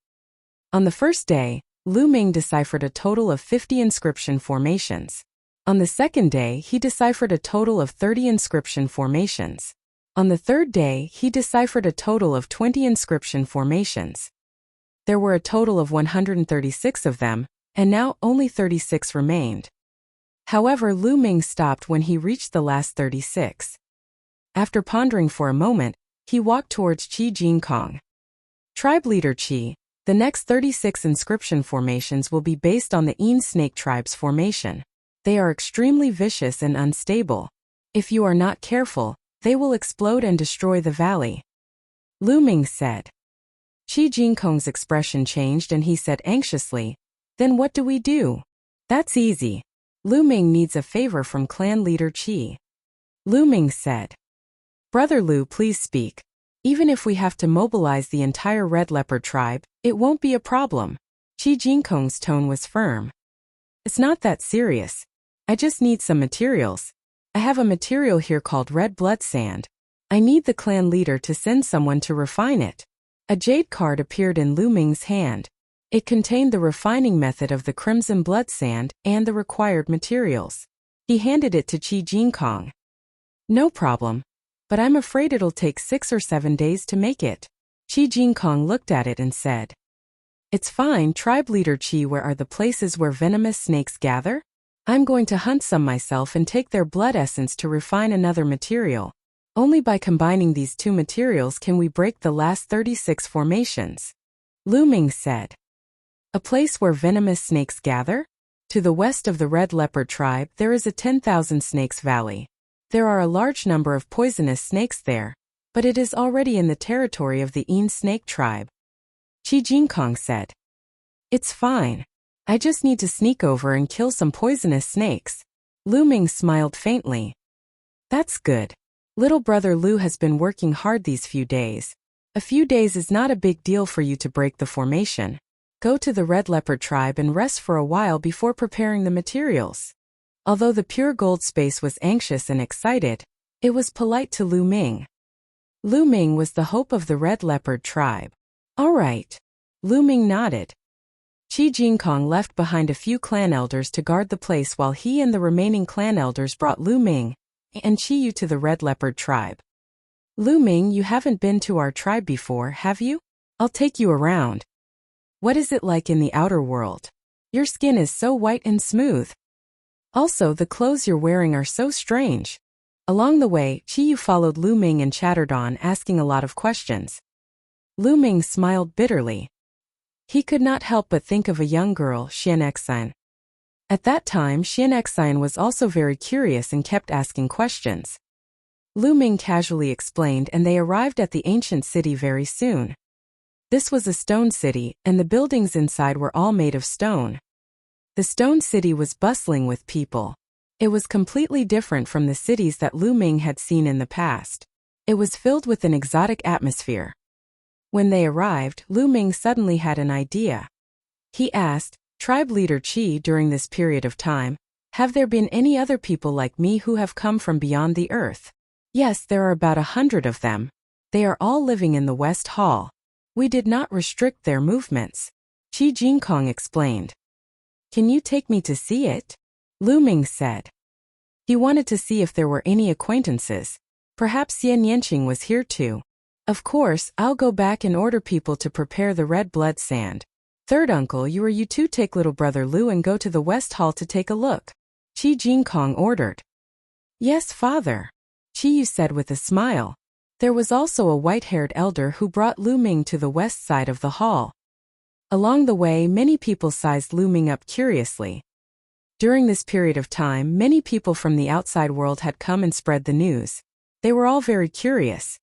On the first day, Lu Ming deciphered a total of 50 inscription formations. On the second day, he deciphered a total of 30 inscription formations. On the third day, he deciphered a total of 20 inscription formations. There were a total of 136 of them, and now only 36 remained. However, Lu Ming stopped when he reached the last 36. After pondering for a moment, he walked towards Qi Jingkong. Tribe leader Qi, the next 36 inscription formations will be based on the Yin Snake tribe's formation. They are extremely vicious and unstable. If you are not careful, they will explode and destroy the valley, Lu Ming said. Qi Jingkong's expression changed and he said anxiously, "Then what do we do?" That's easy. Lu Ming needs a favor from clan leader Qi. Lu Ming said. Brother Lu, please speak. Even if we have to mobilize the entire Red Leopard tribe, it won't be a problem. Qi Jinkong's tone was firm. It's not that serious. I just need some materials. I have a material here called red blood sand. I need the clan leader to send someone to refine it. A jade card appeared in Lu Ming's hand. It contained the refining method of the crimson blood sand and the required materials. He handed it to Qi Jinkong. No problem. But I'm afraid it'll take 6 or 7 days to make it. Qi Jinkong looked at it and said. It's fine, tribe leader Qi. Where are the places where venomous snakes gather? I'm going to hunt some myself and take their blood essence to refine another material. Only by combining these two materials can we break the last 36 formations. Lu Ming said. A place where venomous snakes gather? To the west of the Red Leopard tribe there is a 10,000 snakes valley. There are a large number of poisonous snakes there, but it is already in the territory of the Yin snake tribe. Qi Jinkong said. It's fine. I just need to sneak over and kill some poisonous snakes. Lu Ming smiled faintly. That's good. Little brother Lu has been working hard these few days. A few days is not a big deal for you to break the formation. Go to the Red Leopard tribe and rest for a while before preparing the materials. Although the pure gold space was anxious and excited, it was polite to Lu Ming. Lu Ming was the hope of the Red Leopard tribe. All right. Lu Ming nodded. Qi Jinkong left behind a few clan elders to guard the place while he and the remaining clan elders brought Lu Ming and Qi Yu to the Red Leopard tribe. Lu Ming, you haven't been to our tribe before, have you? I'll take you around. What is it like in the outer world? Your skin is so white and smooth. Also, the clothes you're wearing are so strange. Along the way, Qi Yu followed Lu Ming and chattered on, asking a lot of questions. Lu Ming smiled bitterly. He could not help but think of a young girl, Xian Exine. At that time, Xian Exine was also very curious and kept asking questions. Lu Ming casually explained, and they arrived at the ancient city very soon. This was a stone city, and the buildings inside were all made of stone. The stone city was bustling with people. It was completely different from the cities that Lu Ming had seen in the past. It was filled with an exotic atmosphere. When they arrived, Lu Ming suddenly had an idea. He asked, Tribe leader Qi, during this period of time, have there been any other people like me who have come from beyond the earth? Yes, there are about 100 of them. They are all living in the West Hall. We did not restrict their movements. Qi Jinkong explained. Can you take me to see it? Lu Ming said. He wanted to see if there were any acquaintances. Perhaps Yen Yanqing was here too. Of course, I'll go back and order people to prepare the red blood sand. Third uncle, you two take little brother Lu and go to the West Hall to take a look. Qi Jinkong ordered. Yes, father. Qi Yu said with a smile. There was also a white-haired elder who brought Lu Ming to the west side of the hall. Along the way, many people sized Lu Ming up curiously. During this period of time, many people from the outside world had come and spread the news. They were all very curious.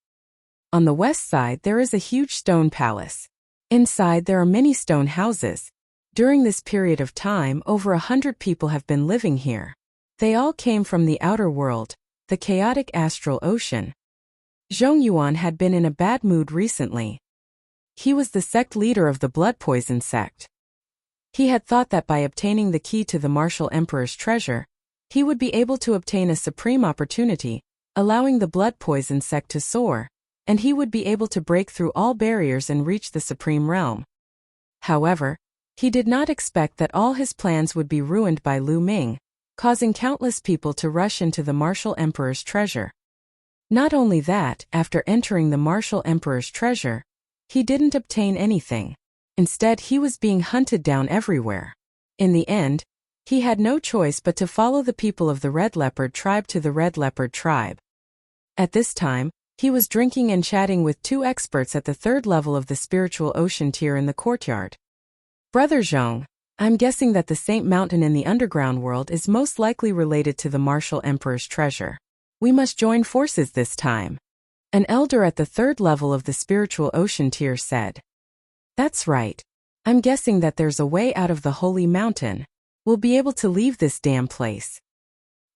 On the west side, there is a huge stone palace. Inside, there are many stone houses. During this period of time, over 100 people have been living here. They all came from the outer world, the chaotic astral ocean. Zhong Yuan had been in a bad mood recently. He was the sect leader of the blood poison sect. He had thought that by obtaining the key to the martial emperor's treasure, he would be able to obtain a supreme opportunity, allowing the blood poison sect to soar, and he would be able to break through all barriers and reach the supreme realm. However, he did not expect that all his plans would be ruined by Lu Ming, causing countless people to rush into the martial emperor's treasure. Not only that, after entering the martial emperor's treasure, he didn't obtain anything. Instead, he was being hunted down everywhere. In the end, he had no choice but to follow the people of the Red Leopard tribe to the Red Leopard tribe. At this time, he was drinking and chatting with two experts at the third level of the spiritual ocean tier in the courtyard. Brother Zhong, I'm guessing that the Saint Mountain in the underground world is most likely related to the martial emperor's treasure. We must join forces this time. An elder at the third level of the spiritual ocean tier said. That's right. I'm guessing that there's a way out of the holy mountain. We'll be able to leave this damn place.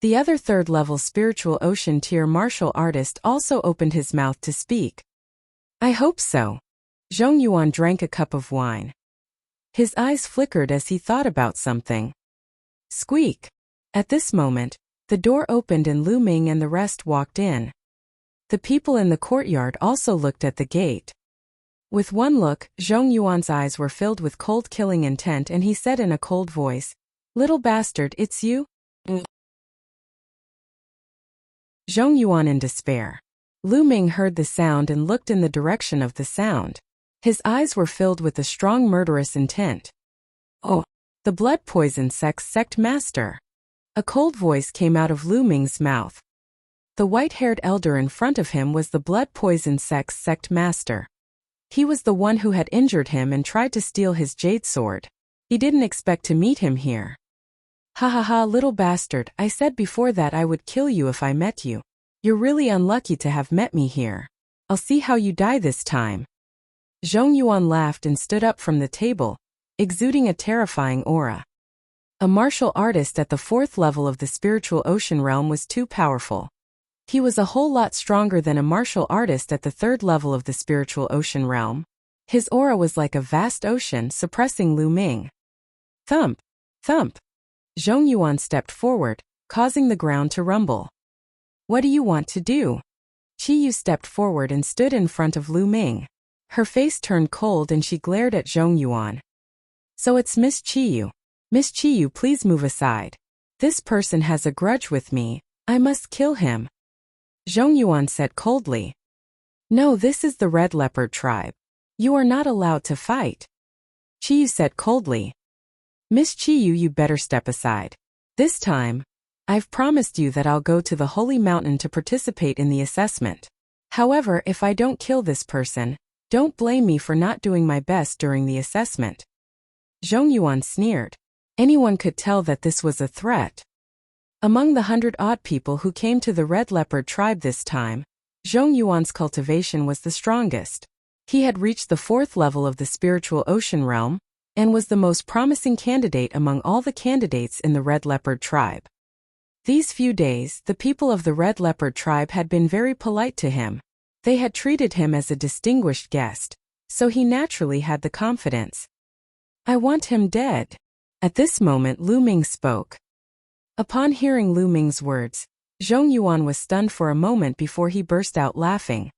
The other third-level spiritual ocean tier martial artist also opened his mouth to speak. I hope so. Zhong Yuan drank a cup of wine. His eyes flickered as he thought about something. Squeak! At this moment, the door opened and Lu Ming and the rest walked in. The people in the courtyard also looked at the gate. With one look, Zhong Yuan's eyes were filled with cold killing intent and he said in a cold voice, "Little bastard, it's you?" Zhong Yuan in despair. Lu Ming heard the sound and looked in the direction of the sound. His eyes were filled with a strong murderous intent. "Oh, the blood poison sect master." A cold voice came out of Lu Ming's mouth. The white-haired elder in front of him was the blood poison sect master. He was the one who had injured him and tried to steal his jade sword. He didn't expect to meet him here. "Ha ha ha, little bastard, I said before that I would kill you if I met you. You're really unlucky to have met me here. I'll see how you die this time." Zhong Yuan laughed and stood up from the table, exuding a terrifying aura. A martial artist at the 4th level of the spiritual ocean realm was too powerful. He was a whole lot stronger than a martial artist at the 3rd level of the spiritual ocean realm. His aura was like a vast ocean suppressing Lu Ming. Thump! Thump! Zhong Yuan stepped forward, causing the ground to rumble. "What do you want to do?" Chi Yu stepped forward and stood in front of Lu Ming. Her face turned cold and she glared at Zhong Yuan. "So it's Miss Chi Yu. Miss Chi Yu, please move aside. This person has a grudge with me. I must kill him." Zhong Yuan said coldly. "No, this is the Red Leopard tribe. You are not allowed to fight." Chi Yu said coldly. "Miss Chi Yu, you better step aside. This time, I've promised you that I'll go to the Holy Mountain to participate in the assessment. However, if I don't kill this person, don't blame me for not doing my best during the assessment." Zhong Yuan sneered. Anyone could tell that this was a threat. Among the 100-odd people who came to the Red Leopard tribe this time, Zhong Yuan's cultivation was the strongest. He had reached the 4th level of the spiritual ocean realm, and was the most promising candidate among all the candidates in the Red Leopard tribe. These few days, the people of the Red Leopard tribe had been very polite to him. They had treated him as a distinguished guest, so he naturally had the confidence. "I want him dead." At this moment Lu Ming spoke. Upon hearing Lu Ming's words, Zhong Yuan was stunned for a moment before he burst out laughing.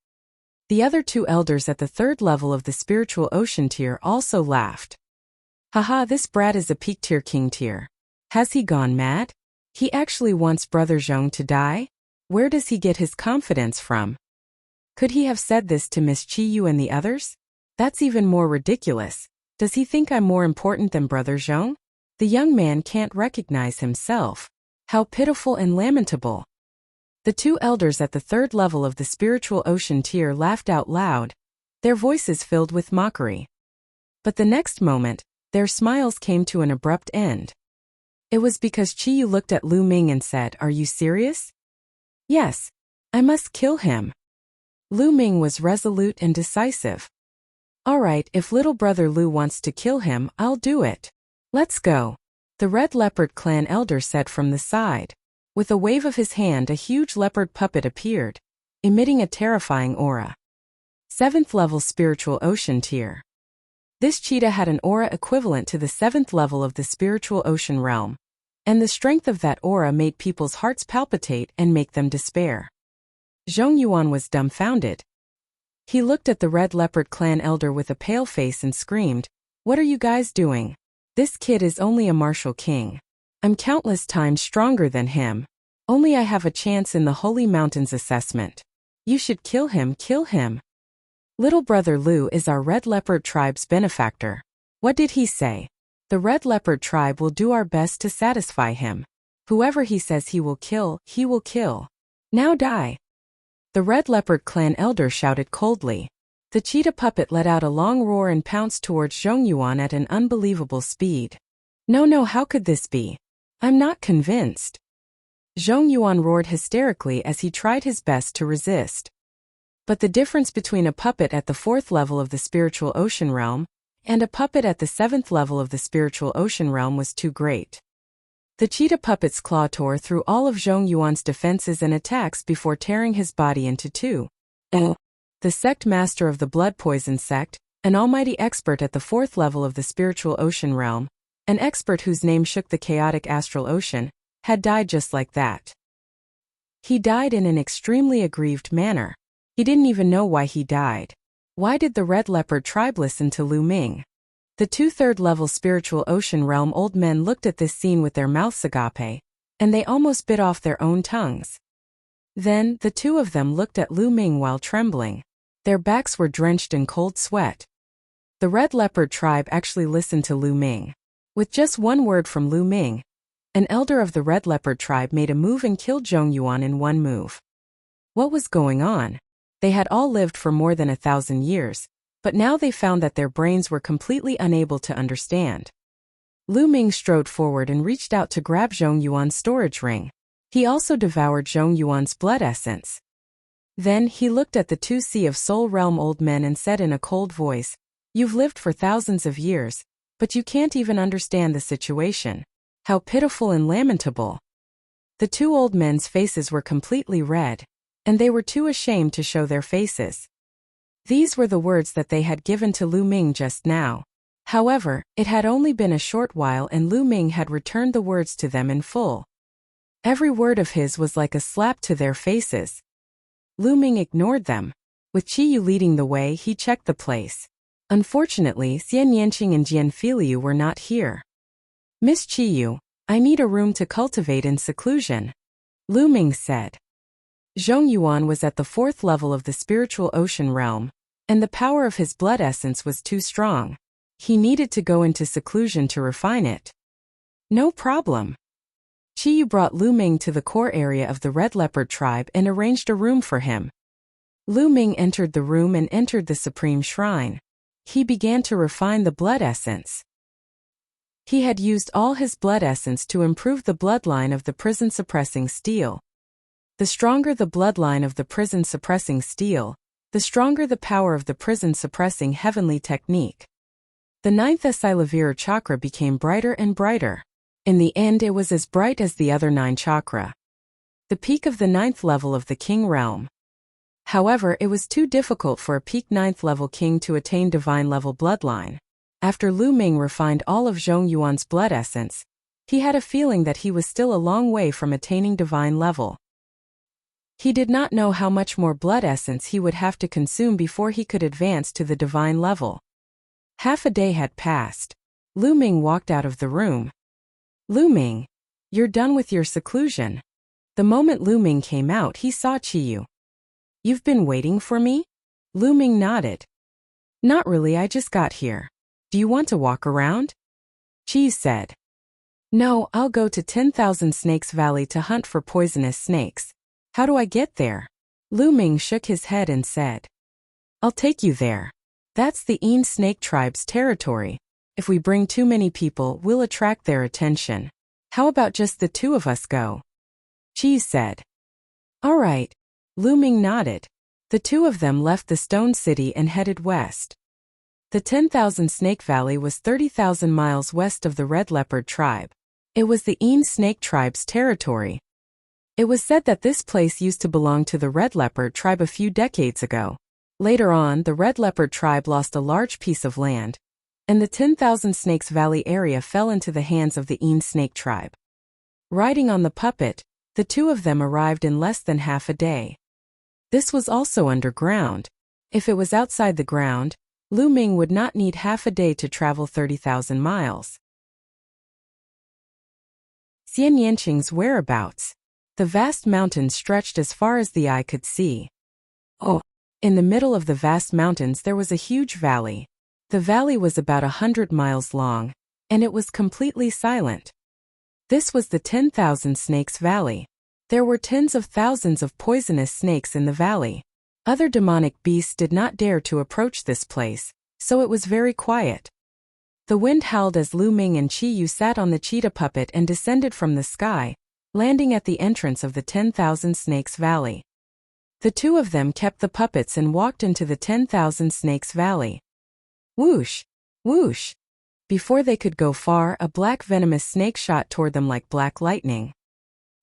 The other 2 elders at the 3rd level of the spiritual ocean tier also laughed. "Haha, this brat is a peak tier king tier. Has he gone mad? He actually wants Brother Zhong to die? Where does he get his confidence from? Could he have said this to Miss Chi Yu and the others? That's even more ridiculous. Does he think I'm more important than Brother Zhong? The young man can't recognize himself. How pitiful and lamentable." The 2 elders at the 3rd level of the spiritual ocean tier laughed out loud, their voices filled with mockery. But the next moment, their smiles came to an abrupt end. It was because Chi Yu looked at Lu Ming and said, "Are you serious?" "Yes. I must kill him." Lu Ming was resolute and decisive. "All right, if little brother Lu wants to kill him, I'll do it. Let's go," the Red Leopard clan elder said from the side. With a wave of his hand, a huge leopard puppet appeared, emitting a terrifying aura. 7th level spiritual ocean tier. This cheetah had an aura equivalent to the 7th level of the spiritual ocean realm, and the strength of that aura made people's hearts palpitate and make them despair. Zhong Yuan was dumbfounded. He looked at the Red Leopard clan elder with a pale face and screamed, "What are you guys doing? This kid is only a martial king. I'm countless times stronger than him. Only I have a chance in the Holy Mountains assessment. You should kill him, kill him. Little brother Lu is our Red Leopard tribe's benefactor. What did he say? The Red Leopard tribe will do our best to satisfy him. Whoever he says he will kill, he will kill. Now die." The Red Leopard clan elder shouted coldly. The cheetah puppet let out a long roar and pounced towards Zhong Yuan at an unbelievable speed. No, how could this be? I'm not convinced." Zhong Yuan roared hysterically as he tried his best to resist. But the difference between a puppet at the 4th level of the spiritual ocean realm and a puppet at the 7th level of the spiritual ocean realm was too great. The cheetah puppet's claw tore through all of Zhong Yuan's defenses and attacks before tearing his body into two. The sect master of the blood poison sect, an almighty expert at the 4th level of the spiritual ocean realm, an expert whose name shook the chaotic astral ocean, had died just like that. He died in an extremely aggrieved manner. He didn't even know why he died. Why did the Red Leopard tribe listen to Lu Ming? The 2 3rd-level spiritual ocean realm old men looked at this scene with their mouths agape, and they almost bit off their own tongues. Then, the two of them looked at Lu Ming while trembling. Their backs were drenched in cold sweat. The Red Leopard tribe actually listened to Lu Ming. With just one word from Lu Ming, an elder of the Red Leopard tribe made a move and killed Zhong Yuan in one move. What was going on? They had all lived for more than 1,000 years, but now they found that their brains were completely unable to understand. Lu Ming strode forward and reached out to grab Zhong Yuan's storage ring. He also devoured Zhong Yuan's blood essence. Then he looked at the 2 Sea of Soul realm old men and said in a cold voice, "You've lived for thousands of years, but you can't even understand the situation. How pitiful and lamentable." The 2 old men's faces were completely red, and they were too ashamed to show their faces. These were the words that they had given to Lu Ming just now. However, it had only been a short while and Lu Ming had returned the words to them in full. Every word of his was like a slap to their faces. Lu Ming ignored them. With Qi Yu leading the way, he checked the place. Unfortunately, Xian Yanqing and Jian Filiu were not here. "Miss Qi Yu, I need a room to cultivate in seclusion," Lu Ming said. Zhong Yuan was at the 4th level of the spiritual ocean realm, and the power of his blood essence was too strong. He needed to go into seclusion to refine it. No problem. Qi Yu brought Lu Ming to the core area of the Red Leopard tribe and arranged a room for him. Lu Ming entered the room and entered the supreme shrine. He began to refine the blood essence. He had used all his blood essence to improve the bloodline of the prison-suppressing steel. The stronger the bloodline of the prison-suppressing steel, the stronger the power of the prison-suppressing heavenly technique. The 9th Asilavira chakra became brighter and brighter. In the end, it was as bright as the other 9 chakra. The peak of the 9th level of the king realm. However, it was too difficult for a peak 9th level king to attain divine level bloodline. After Lu Ming refined all of Zhong Yuan's blood essence, he had a feeling that he was still a long way from attaining divine level. He did not know how much more blood essence he would have to consume before he could advance to the divine level. Half a day had passed. Lu Ming walked out of the room. "Lu Ming, you're done with your seclusion." The moment Lu Ming came out, he saw Qi Yu. "You've been waiting for me?" Lu Ming nodded. "Not really, I just got here. Do you want to walk around?" Qi said. "No, I'll go to 10,000 Snakes Valley to hunt for poisonous snakes. How do I get there?" Lu Ming shook his head and said. "I'll take you there. That's the Een Snake Tribe's territory. If we bring too many people, we'll attract their attention. How about just the 2 of us go?" Qi said. "All right." Lu Ming nodded. The 2 of them left the Stone City and headed west. The 10,000 Snake Valley was 30,000 miles west of the Red Leopard tribe. It was the Een Snake Tribe's territory. It was said that this place used to belong to the Red Leopard tribe a few decades ago. Later on, the Red Leopard tribe lost a large piece of land, and the 10,000 Snakes Valley area fell into the hands of the Een Snake tribe. Riding on the puppet, the 2 of them arrived in less than half a day. This was also underground. If it was outside the ground, Lu Ming would not need half a day to travel 30,000 miles. Xian Yanqing's whereabouts. The vast mountains stretched as far as the eye could see. In the middle of the vast mountains there was a huge valley. The valley was about 100 miles long, and it was completely silent. This was the 10,000 Snakes Valley. There were tens of thousands of poisonous snakes in the valley. Other demonic beasts did not dare to approach this place, so it was very quiet. The wind howled as Lu Ming and Qi Yu sat on the cheetah puppet and descended from the sky, landing at the entrance of the 10,000 Snakes Valley. The 2 of them kept the puppets and walked into the 10,000 Snakes Valley. Whoosh! Whoosh! Before they could go far, a black venomous snake shot toward them like black lightning.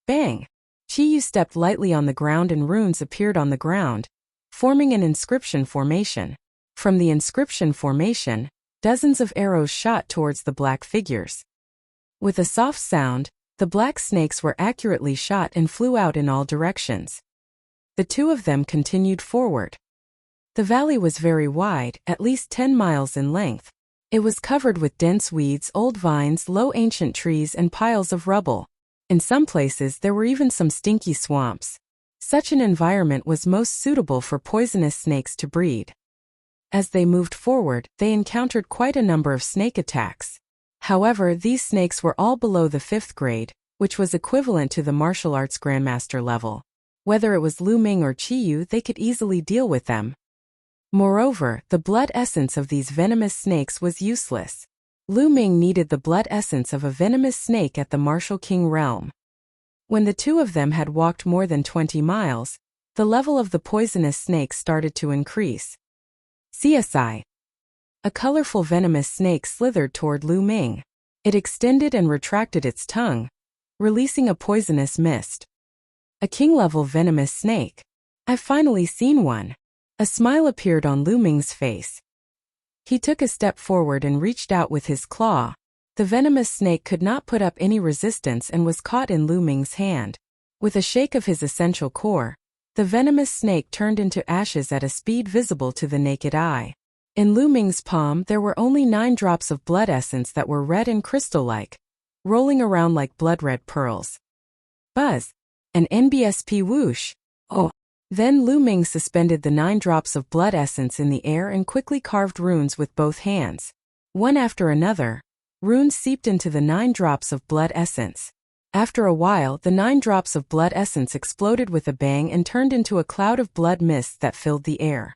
Bang! Chiyu stepped lightly on the ground and runes appeared on the ground, forming an inscription formation. From the inscription formation, dozens of arrows shot towards the black figures. With a soft sound, the black snakes were accurately shot and flew out in all directions. The two of them continued forward. The valley was very wide, at least 10 miles in length. It was covered with dense weeds, old vines, low ancient trees, and piles of rubble. In some places there were even some stinky swamps. Such an environment was most suitable for poisonous snakes to breed. As they moved forward, they encountered quite a number of snake attacks. However, these snakes were all below the 5th grade, which was equivalent to the martial arts grandmaster level. Whether it was Lu Ming or Chiyu, they could easily deal with them. Moreover, the blood essence of these venomous snakes was useless. Lu Ming needed the blood essence of a venomous snake at the Martial King realm. When the two of them had walked more than 20 miles, the level of the poisonous snake started to increase. CSI. A colorful venomous snake slithered toward Lu Ming. It extended and retracted its tongue, releasing a poisonous mist. A king-level venomous snake. I've finally seen one. A smile appeared on Lu Ming's face. He took a step forward and reached out with his claw. The venomous snake could not put up any resistance and was caught in Lu Ming's hand. With a shake of his essential core, the venomous snake turned into ashes at a speed visible to the naked eye. In Lu Ming's palm there were only 9 drops of blood essence that were red and crystal-like, rolling around like blood-red pearls. Buzz! An NBSP whoosh! Oh! Then Lu Ming suspended the 9 drops of blood essence in the air and quickly carved runes with both hands. One after another, runes seeped into the 9 drops of blood essence. After a while, the 9 drops of blood essence exploded with a bang and turned into a cloud of blood mist that filled the air.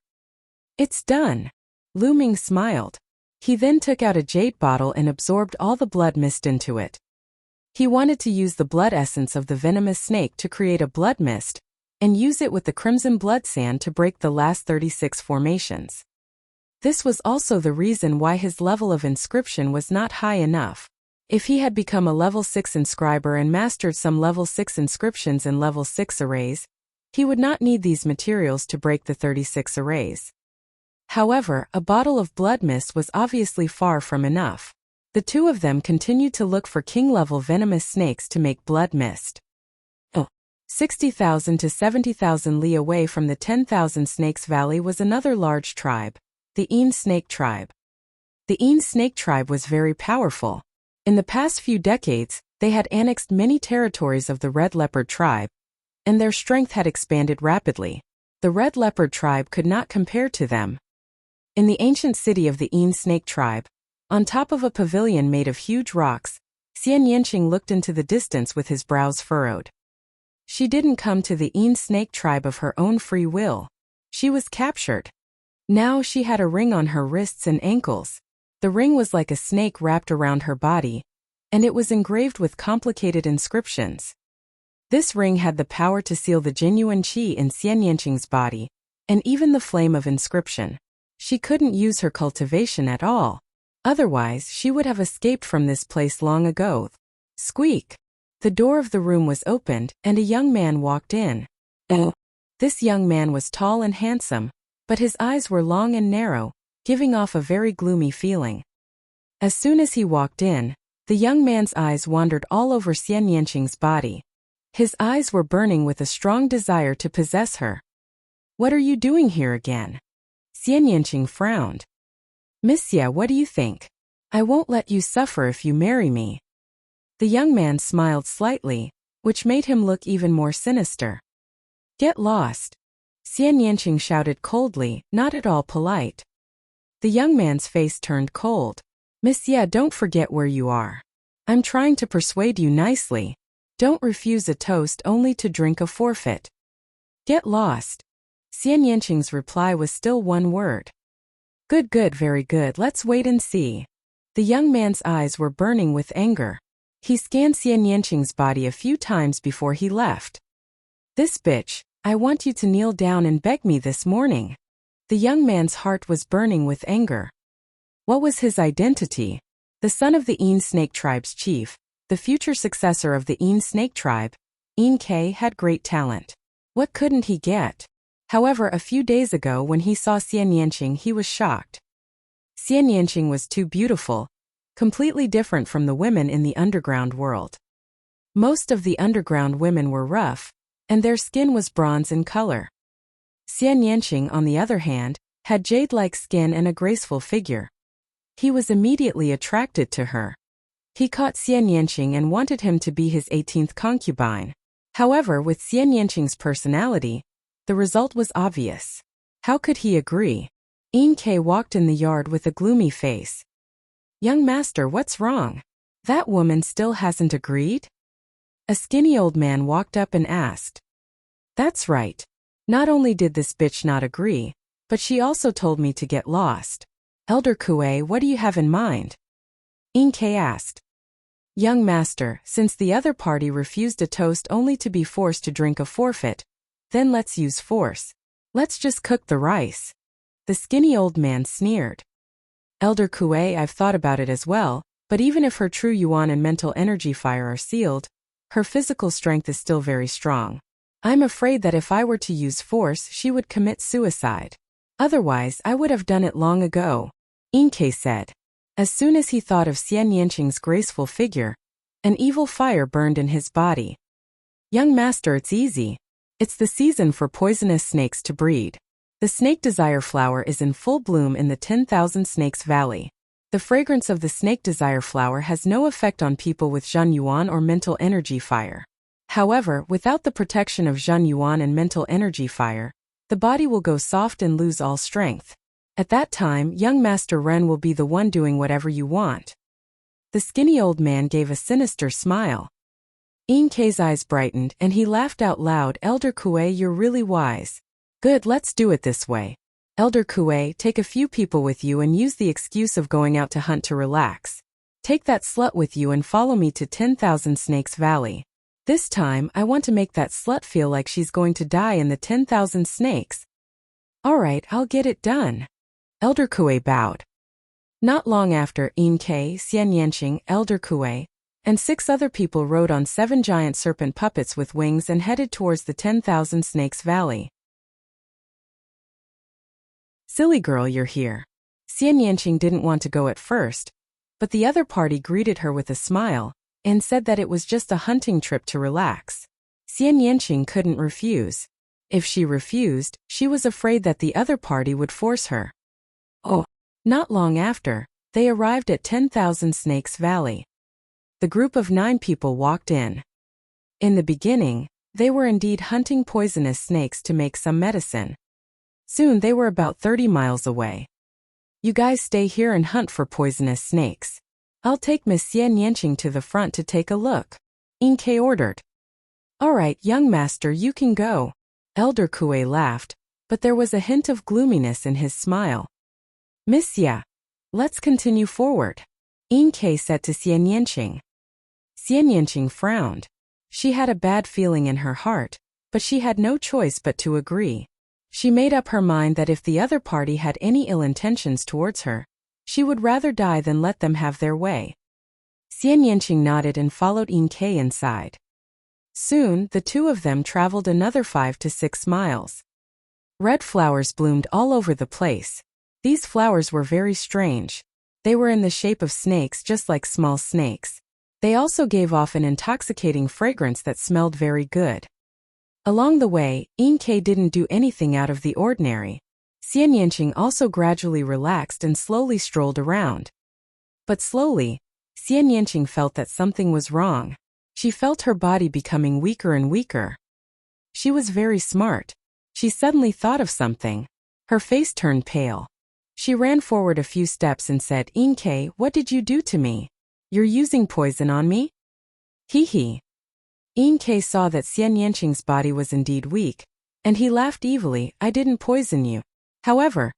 It's done! Lu Ming smiled. He then took out a jade bottle and absorbed all the blood mist into it. He wanted to use the blood essence of the venomous snake to create a blood mist, and use it with the crimson blood sand to break the last 36 formations. This was also the reason why his level of inscription was not high enough. If he had become a level 6 inscriber and mastered some level 6 inscriptions and level 6 arrays, he would not need these materials to break the 36 arrays. However, a bottle of blood mist was obviously far from enough. The two of them continued to look for king-level venomous snakes to make blood mist. 60,000 to 70,000 li away from the 10,000 Snakes Valley was another large tribe, the Een Snake Tribe. The Een Snake Tribe was very powerful. In the past few decades, they had annexed many territories of the Red Leopard Tribe, and their strength had expanded rapidly. The Red Leopard Tribe could not compare to them. In the ancient city of the Een Snake Tribe, on top of a pavilion made of huge rocks, Xian Yanqing looked into the distance with his brows furrowed. She didn't come to the Een Snake Tribe of her own free will. She was captured. Now she had a ring on her wrists and ankles. The ring was like a snake wrapped around her body, and it was engraved with complicated inscriptions. This ring had the power to seal the genuine qi in Xian Yanqing's body, and even the flame of inscription. She couldn't use her cultivation at all. Otherwise, she would have escaped from this place long ago. Squeak! The door of the room was opened, and a young man walked in. This young man was tall and handsome, but his eyes were long and narrow, giving off a very gloomy feeling. As soon as he walked in, the young man's eyes wandered all over Xian Yanqing's body. His eyes were burning with a strong desire to possess her. "What are you doing here again?" Xian Yanqing frowned. "Miss Xie, what do you think? I won't let you suffer if you marry me." The young man smiled slightly, which made him look even more sinister. "Get lost!" Xian Yanqing shouted coldly, not at all polite. The young man's face turned cold. "Miss Xie, don't forget where you are. I'm trying to persuade you nicely. Don't refuse a toast only to drink a forfeit. Get lost." Xian Yanqing's reply was still one word. Good, very good, let's wait and see." The young man's eyes were burning with anger. He scanned Xian Yanqing's body a few times before he left. "This bitch, I want you to kneel down and beg me this morning." The young man's heart was burning with anger. What was his identity? the son of the Een snake tribe's chief, the future successor of the Een snake tribe. Een K had great talent. What couldn't he get? However, a few days ago when he saw Xian Yanqing, he was shocked. Xian Yanqing was too beautiful, completely different from the women in the underground world. Most of the underground women were rough, and their skin was bronze in color. Xian Yanqing, on the other hand, had jade-like skin and a graceful figure. He was immediately attracted to her. He caught Xian Yanqing and wanted him to be his 18th concubine. However, with Xian Yanqing's personality, the result was obvious. How could he agree? Een K walked in the yard with a gloomy face. Young master, what's wrong? That woman still hasn't agreed? A skinny old man walked up and asked. That's right. Not only did this bitch not agree, but she also told me to get lost. Elder Kue, what do you have in mind? Een K asked. Young master, since the other party refused a toast only to be forced to drink a forfeit, then let's use force. Let's just cook the rice. The skinny old man sneered. Elder Kue, I've thought about it as well, but even if her true yuan and mental energy fire are sealed, her physical strength is still very strong. I'm afraid that if I were to use force, she would commit suicide. Otherwise, I would have done it long ago, Een K said. As soon as he thought of Xian Yanqing's graceful figure, an evil fire burned in his body. Young master, it's easy. It's the season for poisonous snakes to breed. The snake desire flower is in full bloom in the 10,000 Snakes Valley. The fragrance of the snake desire flower has no effect on people with Zhen Yuan or mental energy fire. However, without the protection of Zhen Yuan and mental energy fire, the body will go soft and lose all strength. At that time, young Master Ren will be the one doing whatever you want. The skinny old man gave a sinister smile. Een K's eyes brightened and he laughed out loud. Elder Kue, you're really wise. Good, let's do it this way. Elder Kue, take a few people with you and use the excuse of going out to hunt to relax. Take that slut with you and follow me to 10,000 Snakes Valley. This time, I want to make that slut feel like she's going to die in the 10,000 snakes. Alright, I'll get it done. Elder Kue bowed. Not long after, Een K, Xian Yanqing, Elder Kue, and 6 other people rode on 7 giant serpent puppets with wings and headed towards the 10,000 Snakes Valley. Silly girl, you're here. Xian Yanqing didn't want to go at first, but the other party greeted her with a smile and said that it was just a hunting trip to relax. Xian Yanqing couldn't refuse. If she refused, she was afraid that the other party would force her. Oh, not long after, they arrived at 10,000 Snakes Valley. The group of 9 people walked in. In the beginning, they were indeed hunting poisonous snakes to make some medicine. Soon they were about 30 miles away. You guys stay here and hunt for poisonous snakes. I'll take Miss Xian Yanqing to the front to take a look, Een K ordered. Alright, young master, you can go. Elder Kue laughed, but there was a hint of gloominess in his smile. Miss Ya, let's continue forward, Een K said to Xian Yanqing. Xian Yanqing frowned. She had a bad feeling in her heart, but she had no choice but to agree. She made up her mind that if the other party had any ill intentions towards her, she would rather die than let them have their way. Xian Yanqing nodded and followed Een K inside. Soon, the two of them traveled another 5 to 6 miles. Red flowers bloomed all over the place. These flowers were very strange. They were in the shape of snakes, just like small snakes. They also gave off an intoxicating fragrance that smelled very good. Along the way, Een K didn't do anything out of the ordinary. Xian Yanqing also gradually relaxed and slowly strolled around. But slowly, Xian Yanqing felt that something was wrong. She felt her body becoming weaker and weaker. She was very smart. She suddenly thought of something. Her face turned pale. She ran forward a few steps and said, Een K, what did you do to me? You're using poison on me? Hee hee. Een K saw that Xian Yanqing's body was indeed weak, and he laughed evilly. I didn't poison you. However,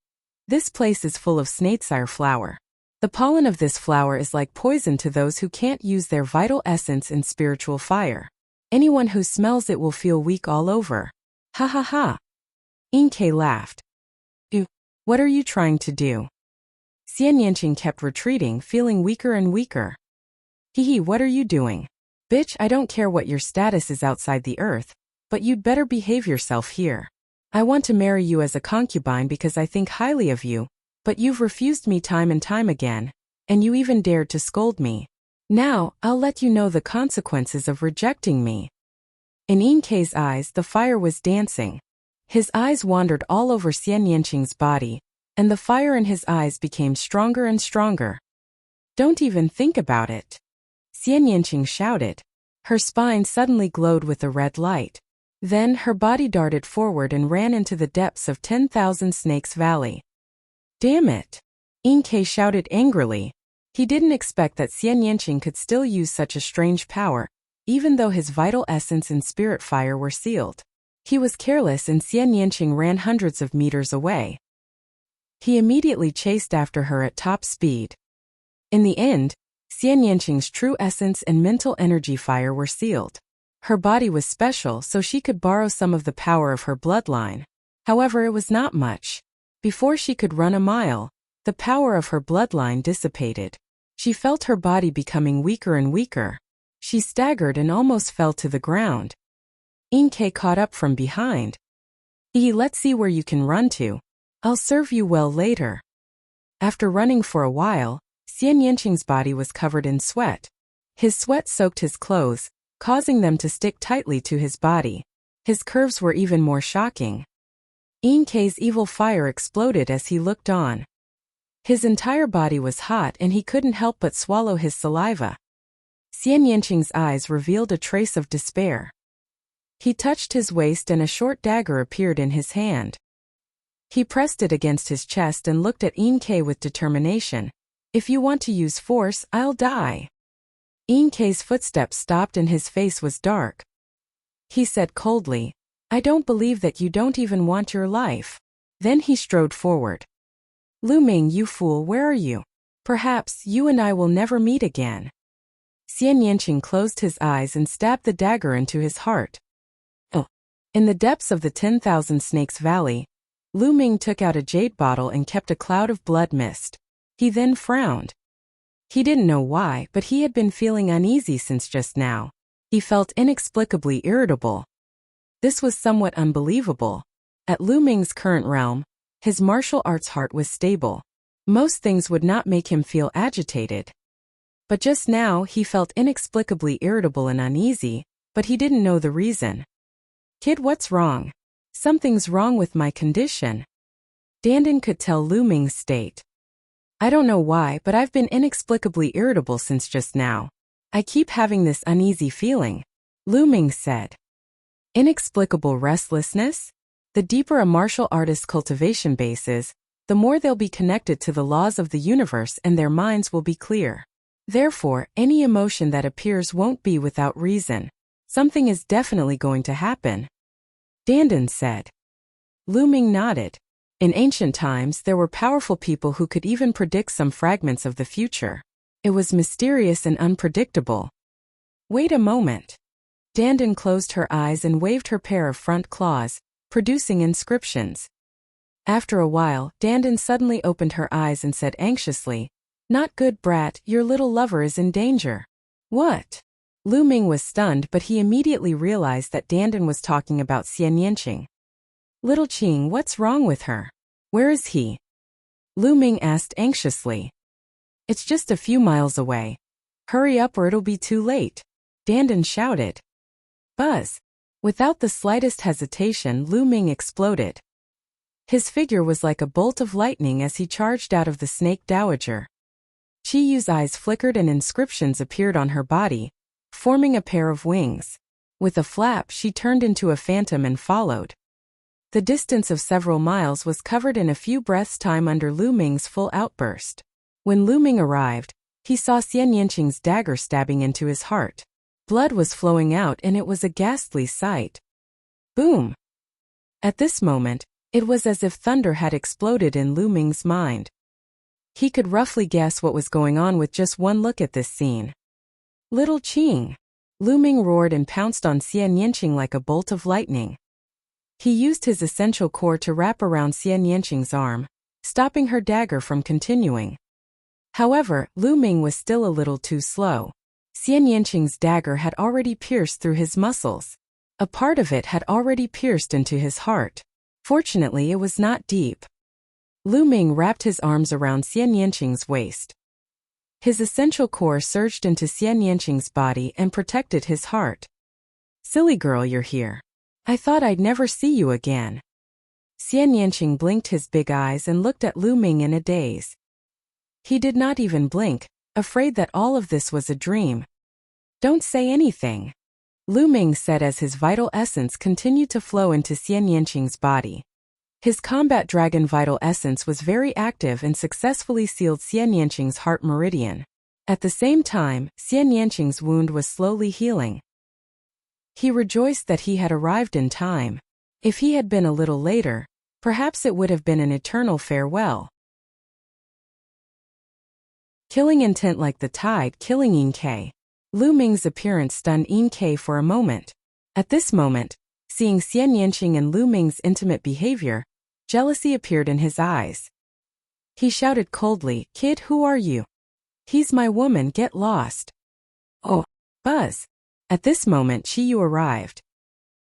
this place is full of snakesire flower. The pollen of this flower is like poison to those who can't use their vital essence in spiritual fire. Anyone who smells it will feel weak all over. Ha ha ha. Een K laughed. What are you trying to do? Xian Yanqing kept retreating, feeling weaker and weaker. Hee, what are you doing? Bitch, I don't care what your status is outside the earth, but you'd better behave yourself here. I want to marry you as a concubine because I think highly of you, but you've refused me time and time again, and you even dared to scold me. Now, I'll let you know the consequences of rejecting me. In Inkei's eyes, the fire was dancing. His eyes wandered all over Xian Yanqing's body, and the fire in his eyes became stronger and stronger. Don't even think about it. Xian Yanqing shouted. Her spine suddenly glowed with a red light. Then her body darted forward and ran into the depths of 10,000 Snakes Valley. Damn it! Inkei shouted angrily. He didn't expect that Xian Yanqing could still use such a strange power, even though his vital essence and spirit fire were sealed. He was careless and Xian Yanqing ran hundreds of meters away. He immediately chased after her at top speed. In the end, Xian Yanqing's true essence and mental energy fire were sealed. Her body was special, so she could borrow some of the power of her bloodline. However, it was not much. Before she could run a mile, the power of her bloodline dissipated. She felt her body becoming weaker and weaker. She staggered and almost fell to the ground. Inkei caught up from behind. Let's see where you can run to. I'll serve you well later. After running for a while, Xian Yanqing's body was covered in sweat. His sweat soaked his clothes, causing them to stick tightly to his body. His curves were even more shocking. Inkei's evil fire exploded as he looked on. His entire body was hot and he couldn't help but swallow his saliva. Xian Yanqing's eyes revealed a trace of despair. He touched his waist and a short dagger appeared in his hand. He pressed it against his chest and looked at Inkei with determination. If you want to use force, I'll die. Inkei's footsteps stopped and his face was dark. He said coldly, I don't believe that you don't even want your life. Then he strode forward. Lu Ming, you fool, where are you? Perhaps you and I will never meet again. Xian Yanqing closed his eyes and stabbed the dagger into his heart. Oh. In the depths of the 10,000 Snakes Valley, Lu Ming took out a jade bottle and kept a cloud of blood mist. He then frowned. He didn't know why, but he had been feeling uneasy since just now. He felt inexplicably irritable. This was somewhat unbelievable. At Lu Ming's current realm, his martial arts heart was stable. Most things would not make him feel agitated. But just now he felt inexplicably irritable and uneasy, but he didn't know the reason. Kid, what's wrong? Something's wrong with my condition. Dandan could tell Lu Ming's state. I don't know why, but I've been inexplicably irritable since just now. I keep having this uneasy feeling, Lu Ming said. Inexplicable restlessness? The deeper a martial artist's cultivation base is, the more they'll be connected to the laws of the universe and their minds will be clear. Therefore, any emotion that appears won't be without reason. Something is definitely going to happen. Dandan said. Lu Ming nodded. In ancient times, there were powerful people who could even predict some fragments of the future. It was mysterious and unpredictable. Wait a moment. Dandan closed her eyes and waved her pair of front claws, producing inscriptions. After a while, Dandan suddenly opened her eyes and said anxiously, Not good, brat, your little lover is in danger. What? Lu Ming was stunned, but he immediately realized that Dandan was talking about Xian Yanqing. Little Qing, what's wrong with her? Where is he? Lu Ming asked anxiously. It's just a few miles away. Hurry up or it'll be too late. Dandan shouted. Buzz. Without the slightest hesitation, Lu Ming exploded. His figure was like a bolt of lightning as he charged out of the snake dowager. Chi Yu's eyes flickered and inscriptions appeared on her body, forming a pair of wings. With a flap, she turned into a phantom and followed. The distance of several miles was covered in a few breaths' time under Lu Ming's full outburst. When Lu Ming arrived, he saw Xian Yanqing's dagger stabbing into his heart. Blood was flowing out and it was a ghastly sight. Boom! At this moment, it was as if thunder had exploded in Lu Ming's mind. He could roughly guess what was going on with just one look at this scene. Little Qing! Lu Ming roared and pounced on Xian Yanqing like a bolt of lightning. He used his essential core to wrap around Xian Yanqing's arm, stopping her dagger from continuing. However, Lu Ming was still a little too slow. Xian Yanqing's dagger had already pierced through his muscles. A part of it had already pierced into his heart. Fortunately, it was not deep. Lu Ming wrapped his arms around Xian Yanqing's waist. His essential core surged into Xian Yanqing's body and protected his heart. Silly girl, you're here. I thought I'd never see you again. Xian Yanqing blinked his big eyes and looked at Lu Ming in a daze. He did not even blink, afraid that all of this was a dream. Don't say anything, Lu Ming said as his vital essence continued to flow into Xian Yanqing's body. His combat dragon vital essence was very active and successfully sealed Xian Yanqing's heart meridian. At the same time, Xian Yanqing's wound was slowly healing. He rejoiced that he had arrived in time. If he had been a little later, perhaps it would have been an eternal farewell. Killing intent like the tide killing Yin Ke. Lu Ming's appearance stunned Yin Ke for a moment. At this moment, seeing Xian Yanqing and Lu Ming's intimate behavior, jealousy appeared in his eyes. He shouted coldly, "Kid, who are you? He's my woman, get lost." Oh, Buzz. At this moment Qiyu arrived.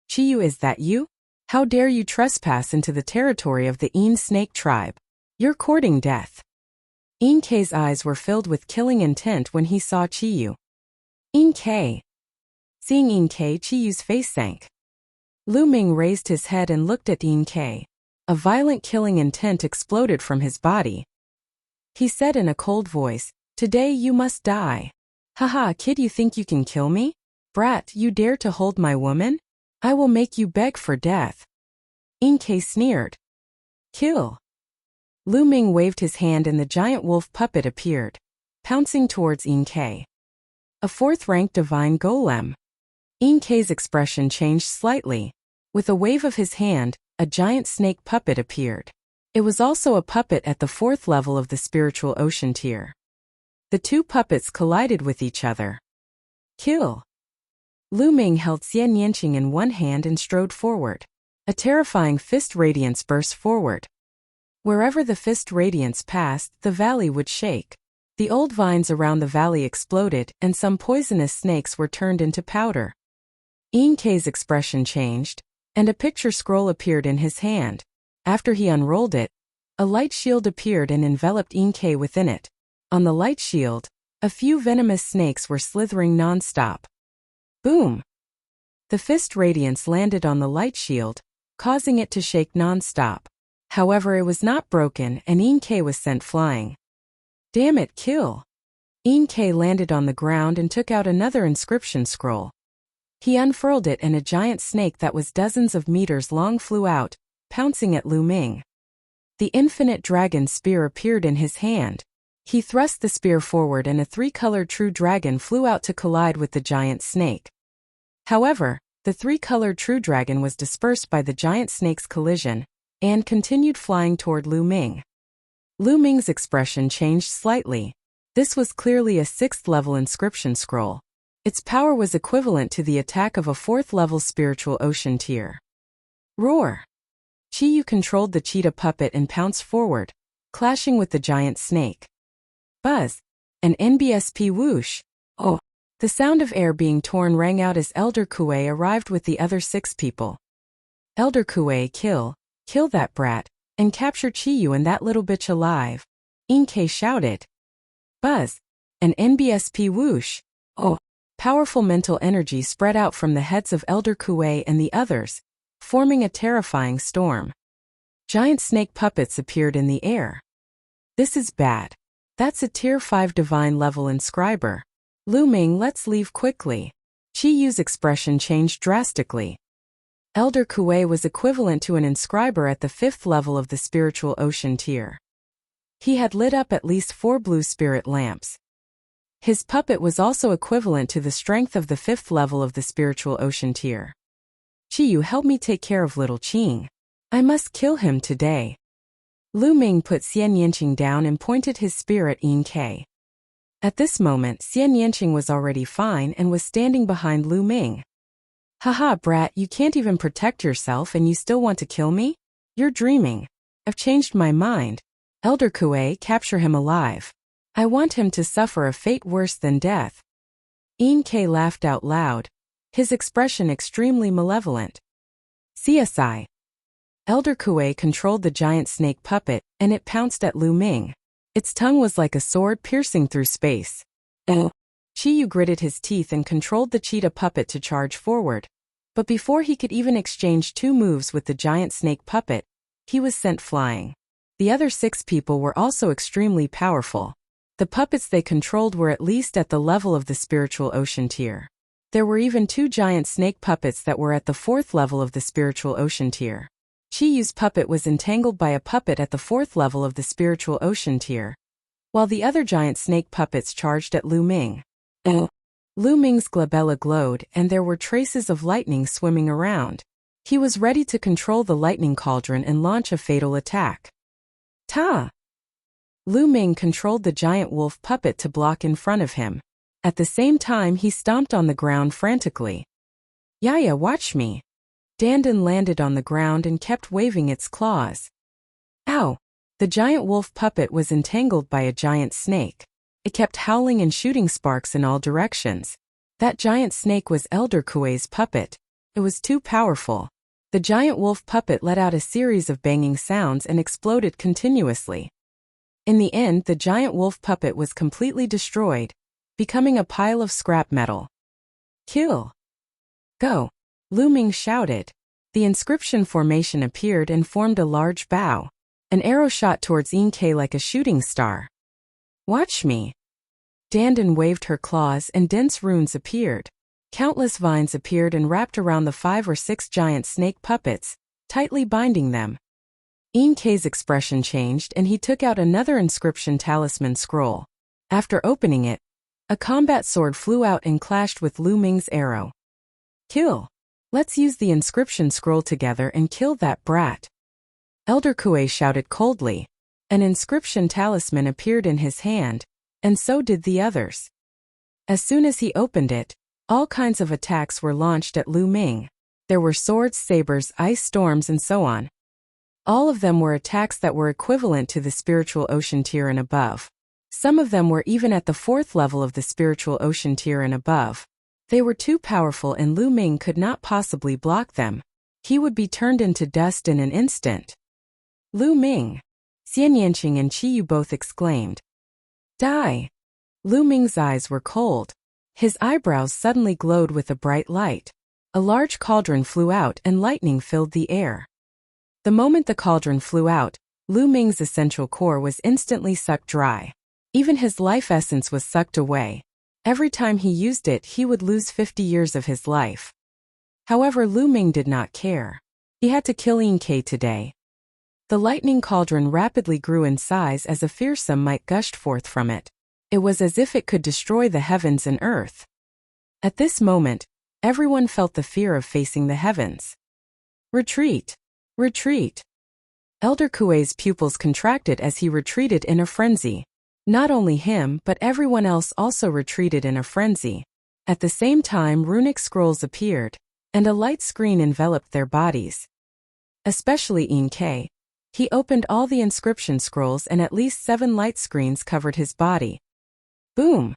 Qiyu, is that you? How dare you trespass into the territory of the Yin snake tribe? You're courting death. Yin Ke's eyes were filled with killing intent when he saw Qiyu. Yin Ke. Seeing Yin Ke, Qiyu's face sank. Lu Ming raised his head and looked at Yin Ke. A violent killing intent exploded from his body. He said in a cold voice, "Today you must die." "Haha, kid, you think you can kill me? Brat, you dare to hold my woman? I will make you beg for death." Yin Ke sneered. "Kill." Lu Ming waved his hand and the giant wolf puppet appeared, pouncing towards Yin Ke. A fourth-ranked divine golem. Yin Ke's expression changed slightly. With a wave of his hand, a giant snake puppet appeared. It was also a puppet at the 4th level of the spiritual ocean tier. The two puppets collided with each other. Kill. Lu Ming held Xian Yanqing in one hand and strode forward. A terrifying fist radiance burst forward. Wherever the fist radiance passed, the valley would shake. The old vines around the valley exploded, and some poisonous snakes were turned into powder. Yin Ke's expression changed, and a picture scroll appeared in his hand. After he unrolled it, a light shield appeared and enveloped Yin Ke within it. On the light shield, a few venomous snakes were slithering non-stop. Boom! The fist radiance landed on the light shield, causing it to shake non-stop. However, it was not broken and Yin Ke was sent flying. Damn it, kill! Yin Ke landed on the ground and took out another inscription scroll. He unfurled it and a giant snake that was dozens of meters long flew out, pouncing at Lu Ming. The infinite dragon spear appeared in his hand. He thrust the spear forward and a 3-colored true dragon flew out to collide with the giant snake. However, the 3-colored true dragon was dispersed by the giant snake's collision, and continued flying toward Lu Ming. Lu Ming's expression changed slightly. This was clearly a 6th-level inscription scroll. Its power was equivalent to the attack of a 4th-level spiritual ocean tier. Roar! Qiyu controlled the cheetah puppet and pounced forward, clashing with the giant snake. Buzz! An NBSP whoosh! Oh! The sound of air being torn rang out as Elder Kuei arrived with the other 6 people. Elder Kuei, kill that brat, and capture Qiyu and that little bitch alive. Yin Ke shouted. Buzz! An NBSP whoosh! Oh! Powerful mental energy spread out from the heads of Elder Kuei and the others, forming a terrifying storm. Giant snake puppets appeared in the air. This is bad. That's a Tier 5 divine level inscriber. Lu Ming, let's leave quickly. Qiyu's expression changed drastically. Elder Kuei was equivalent to an inscriber at the 5th level of the spiritual ocean tier. He had lit up at least 4 blue spirit lamps. His puppet was also equivalent to the strength of the 5th level of the spiritual ocean tier. Qiyu, help me take care of little Qing. I must kill him today. Lu Ming put Xian Yanqing down and pointed his spear at Yin Ke. At this moment, Xian Yanqing was already fine and was standing behind Lu Ming. Haha, brat, you can't even protect yourself and you still want to kill me? You're dreaming. I've changed my mind. Elder Kuei, capture him alive. I want him to suffer a fate worse than death. Inkei laughed out loud, his expression extremely malevolent. CSI. Elder Kuei controlled the giant snake puppet, and it pounced at Lu Ming. Its tongue was like a sword piercing through space. Chiyu gritted his teeth and controlled the cheetah puppet to charge forward. But before he could even exchange 2 moves with the giant snake puppet, he was sent flying. The other 6 people were also extremely powerful. The puppets they controlled were at least at the level of the spiritual ocean tier. There were even 2 giant snake puppets that were at the 4th level of the spiritual ocean tier. Chiyu's puppet was entangled by a puppet at the 4th level of the spiritual ocean tier, while the other giant snake puppets charged at Lu Ming. Lu Ming's glabella glowed and there were traces of lightning swimming around. He was ready to control the lightning cauldron and launch a fatal attack. Ta! Lu Ming controlled the giant wolf puppet to block in front of him. At the same time he stomped on the ground frantically. Yaya, watch me. Dandan landed on the ground and kept waving its claws. Ow! The giant wolf puppet was entangled by a giant snake. It kept howling and shooting sparks in all directions. That giant snake was Elder Kuei's puppet. It was too powerful. The giant wolf puppet let out a series of banging sounds and exploded continuously. In the end, the giant wolf puppet was completely destroyed, becoming a pile of scrap metal. Kill! Go! Lu Ming shouted. The inscription formation appeared and formed a large bow. An arrow shot towards Inkei like a shooting star. Watch me. Dandan waved her claws and dense runes appeared. Countless vines appeared and wrapped around the 5 or 6 giant snake puppets, tightly binding them. Inkei's expression changed and he took out another inscription talisman scroll. After opening it, a combat sword flew out and clashed with Lu Ming's arrow. Kill! Let's use the inscription scroll together and kill that brat. Elder Kuei shouted coldly. An inscription talisman appeared in his hand, and so did the others. As soon as he opened it, all kinds of attacks were launched at Lu Ming. There were swords, sabers, ice storms, and so on. All of them were attacks that were equivalent to the spiritual ocean tier and above. Some of them were even at the 4th level of the spiritual ocean tier and above. They were too powerful and Lu Ming could not possibly block them. He would be turned into dust in an instant. Lu Ming! Xian Yanqing and Chiyu both exclaimed. Die! Lu Ming's eyes were cold. His eyebrows suddenly glowed with a bright light. A large cauldron flew out and lightning filled the air. The moment the cauldron flew out, Lu Ming's essential core was instantly sucked dry. Even his life essence was sucked away. Every time he used it, he would lose 50 years of his life. However, Lu Ming did not care. He had to kill Inkei today. The lightning cauldron rapidly grew in size as a fearsome might gushed forth from it. It was as if it could destroy the heavens and earth. At this moment, everyone felt the fear of facing the heavens. Retreat! Retreat! Elder Kuei's pupils contracted as he retreated in a frenzy. Not only him but everyone else also retreated in a frenzy. At the same time runic scrolls appeared, and a light screen enveloped their bodies. Especially Inkei. He opened all the inscription scrolls and at least 7 light screens covered his body. Boom!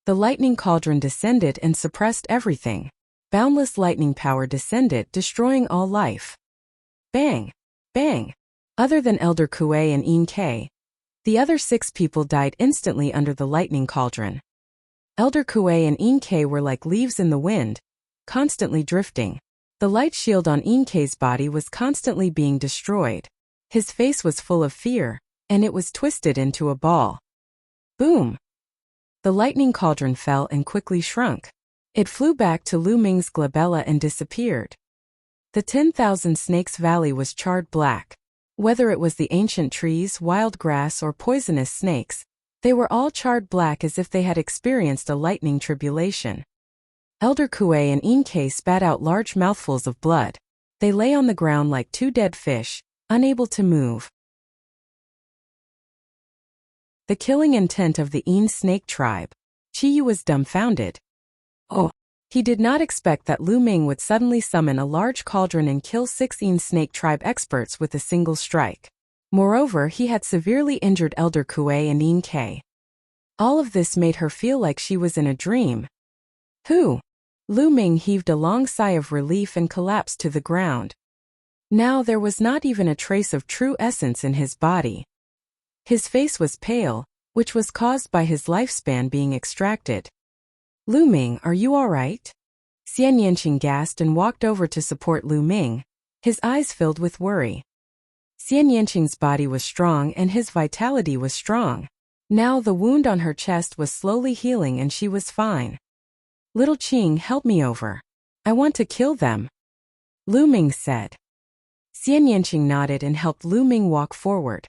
The lightning cauldron descended and suppressed everything. Boundless lightning power descended, destroying all life. Bang! Bang! Other than Elder Kuei and Inkei, the other 6 people died instantly under the lightning cauldron. Elder Kuei and Inkei were like leaves in the wind, constantly drifting. The light shield on Inkei's body was constantly being destroyed. His face was full of fear, and it was twisted into a ball. Boom! The lightning cauldron fell and quickly shrunk. It flew back to Lu Ming's glabella and disappeared. The 10,000 Snakes Valley was charred black. Whether it was the ancient trees, wild grass, or poisonous snakes, they were all charred black as if they had experienced a lightning tribulation. Elder Kuei and Inkei spat out large mouthfuls of blood. They lay on the ground like 2 dead fish, unable to move. The killing intent of the Een snake tribe. Chiyu was dumbfounded. Oh! He did not expect that Lu Ming would suddenly summon a large cauldron and kill 6 Een snake tribe experts with a single strike. Moreover, he had severely injured Elder Kuei and Inkei. All of this made her feel like she was in a dream. Who? Lu Ming heaved a long sigh of relief and collapsed to the ground. Now there was not even a trace of true essence in his body. His face was pale, which was caused by his lifespan being extracted. Lu Ming, are you all right? Xian Yanqing gasped and walked over to support Lu Ming, his eyes filled with worry. Xian Yanqing's body was strong and his vitality was strong. Now the wound on her chest was slowly healing and she was fine. Little Qing, help me over. I want to kill them, Lu Ming said. Xian Yanqing nodded and helped Lu Ming walk forward.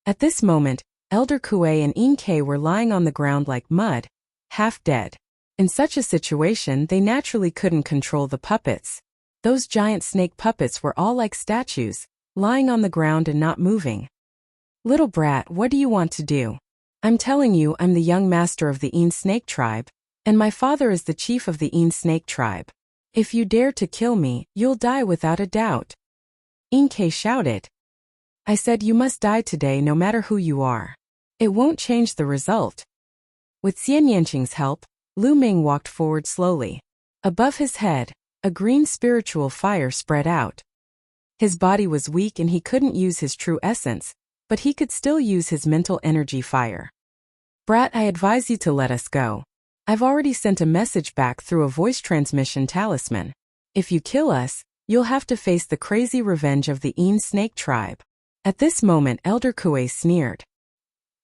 At this moment, Elder Kuei and Yin Kei were lying on the ground like mud, half dead. In such a situation, they naturally couldn't control the puppets. Those giant snake puppets were all like statues, lying on the ground and not moving. Little brat, what do you want to do? I'm telling you, I'm the young master of the Yin snake tribe, and my father is the chief of the Yin snake tribe. If you dare to kill me, you'll die without a doubt. Yin Kei shouted. I said you must die today no matter who you are. It won't change the result. With Xian Yanqing's help, Lu Ming walked forward slowly. Above his head, a green spiritual fire spread out. His body was weak and he couldn't use his true essence, but he could still use his mental energy fire. Brat, I advise you to let us go. I've already sent a message back through a voice transmission talisman. If you kill us, you'll have to face the crazy revenge of the Yin snake tribe. At this moment, Elder Kuei sneered.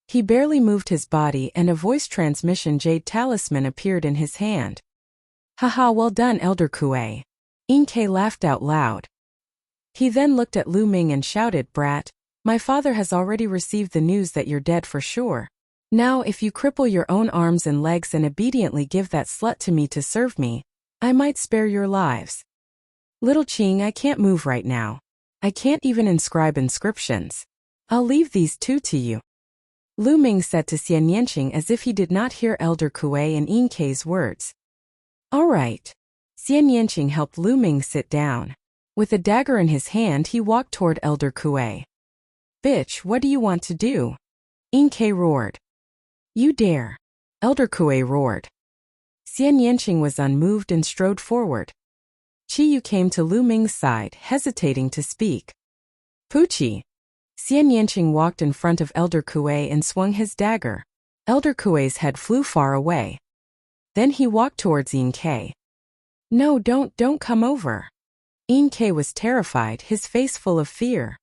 He barely moved his body and a voice transmission jade talisman appeared in his hand. Haha, well done, Elder Kuei. Yin Kei laughed out loud. He then looked at Lu Ming and shouted, Brat, my father has already received the news that you're dead for sure. Now if you cripple your own arms and legs and obediently give that slut to me to serve me, I might spare your lives. Little Qing, I can't move right now. I can't even inscribe inscriptions. I'll leave these two to you. Lu Ming said to Xian Yanqing as if he did not hear Elder Kuei and Yin Kei's words. All right. Xian Yanqing helped Lu Ming sit down. With a dagger in his hand, he walked toward Elder Kuei. Bitch, what do you want to do? Yin Kei roared. You dare. Elder Kuei roared. Xian Yanqing was unmoved and strode forward. Qi Yu came to Lu Ming's side, hesitating to speak. Poochie. Xian Yanqing walked in front of Elder Kuei and swung his dagger. Elder Kuei's head flew far away. Then he walked towards Yin Kei. No, don't come over. Yin Kei was terrified, his face full of fear.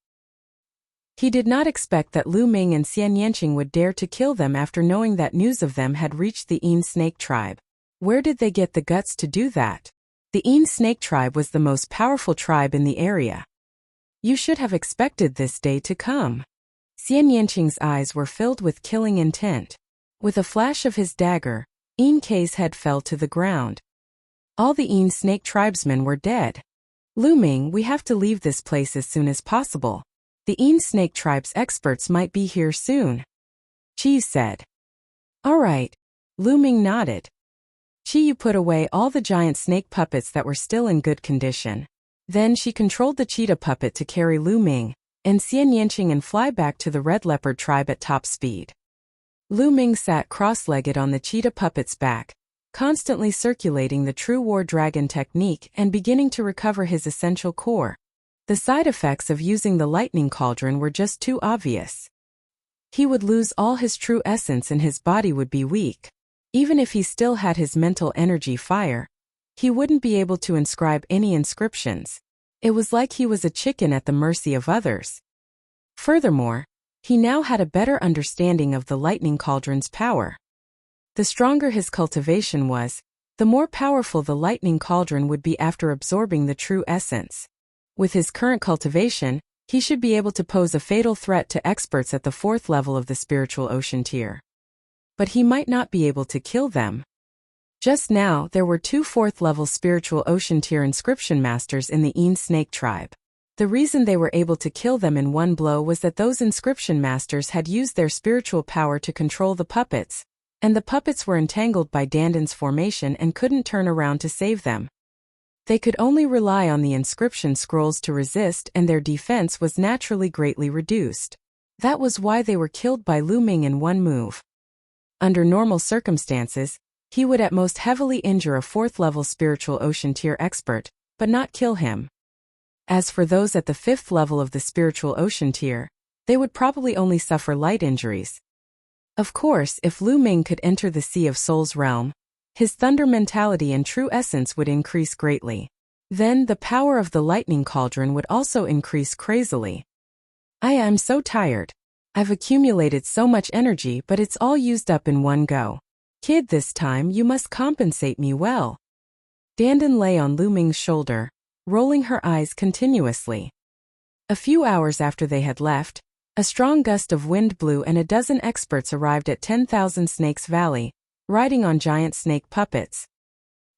He did not expect that Lu Ming and Xian Yanqing would dare to kill them after knowing that news of them had reached the Yin snake tribe. Where did they get the guts to do that? The Yin snake tribe was the most powerful tribe in the area. You should have expected this day to come. Xian Yanqing's eyes were filled with killing intent. With a flash of his dagger, Yin Kei's head fell to the ground. All the Yin snake tribesmen were dead. Lu Ming, we have to leave this place as soon as possible. The Yin snake tribe's experts might be here soon. Qi said. All right. Lu Ming nodded. Qi Yu put away all the giant snake puppets that were still in good condition. Then she controlled the cheetah puppet to carry Lu Ming and Xian Yanqing and fly back to the red leopard tribe at top speed. Lu Ming sat cross-legged on the cheetah puppet's back, constantly circulating the true war dragon technique and beginning to recover his essential core. The side effects of using the lightning cauldron were just too obvious. He would lose all his true essence and his body would be weak. Even if he still had his mental energy fire, he wouldn't be able to inscribe any inscriptions. It was like he was a chicken at the mercy of others. Furthermore, he now had a better understanding of the lightning cauldron's power. The stronger his cultivation was, the more powerful the lightning cauldron would be after absorbing the true essence. With his current cultivation, he should be able to pose a fatal threat to experts at the 4th level of the spiritual ocean tier. But he might not be able to kill them. Just now, there were 2 4th-level spiritual ocean tier inscription masters in the Yin snake tribe. The reason they were able to kill them in one blow was that those inscription masters had used their spiritual power to control the puppets, and the puppets were entangled by Dandan's formation and couldn't turn around to save them. They could only rely on the inscription scrolls to resist, and their defense was naturally greatly reduced. That was why they were killed by Lu Ming in one move. Under normal circumstances, he would at most heavily injure a 4th-level spiritual ocean tier expert, but not kill him. As for those at the 5th level of the spiritual ocean tier, they would probably only suffer light injuries. Of course, if Lu Ming could enter the Sea of Souls realm, his thunder mentality and true essence would increase greatly. Then the power of the lightning cauldron would also increase crazily. I am so tired. I've accumulated so much energy, but it's all used up in one go. Kid, this time you must compensate me well. Dandan lay on Lu Ming's shoulder, rolling her eyes continuously. A few hours after they had left, a strong gust of wind blew and a dozen experts arrived at 10,000 Snakes Valley, riding on giant snake puppets.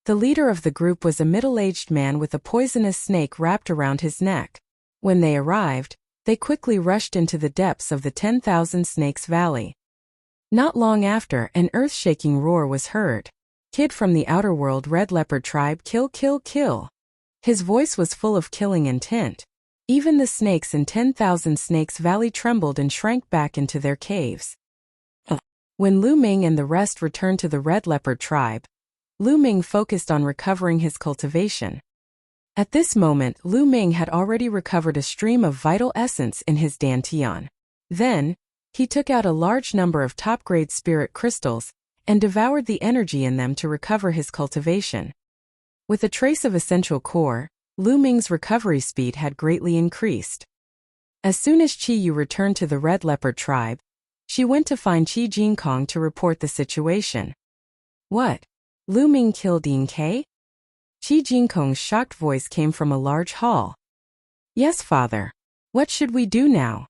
The leader of the group was a middle-aged man with a poisonous snake wrapped around his neck. When they arrived, they quickly rushed into the depths of the 10,000 Snakes Valley. Not long after, an earth-shaking roar was heard. Kid from the outer world, Red Leopard tribe, kill, kill, kill. His voice was full of killing intent. Even the snakes in 10,000 Snakes Valley trembled and shrank back into their caves. When Lu Ming and the rest returned to the Red Leopard tribe, Lu Ming focused on recovering his cultivation. At this moment, Lu Ming had already recovered a stream of vital essence in his dantian. Then, he took out a large number of top-grade spirit crystals and devoured the energy in them to recover his cultivation. With a trace of essential core, Lu Ming's recovery speed had greatly increased. As soon as Qi Yu returned to the Red Leopard tribe, she went to find Qi Jinkong to report the situation. What? Lu Ming killed Yin Ke? Qi Jinkong's shocked voice came from a large hall. Yes, father. What should we do now?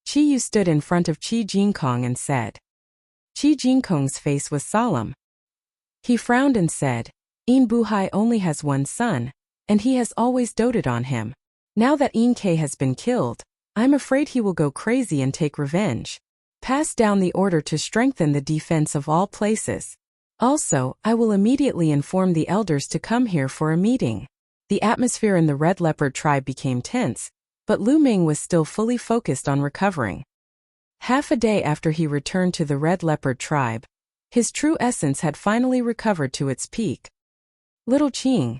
Qi Yu stood in front of Qi Jinkong and said. Qi Jinkong's face was solemn. He frowned and said, Yin Buhai only has one son, and he has always doted on him. Now that Yin Ke has been killed, I'm afraid he will go crazy and take revenge. Pass down the order to strengthen the defense of all places. Also, I will immediately inform the elders to come here for a meeting. The atmosphere in the Red Leopard tribe became tense, but Lu Ming was still fully focused on recovering. Half a day after he returned to the Red Leopard tribe, his true essence had finally recovered to its peak. Little Qing,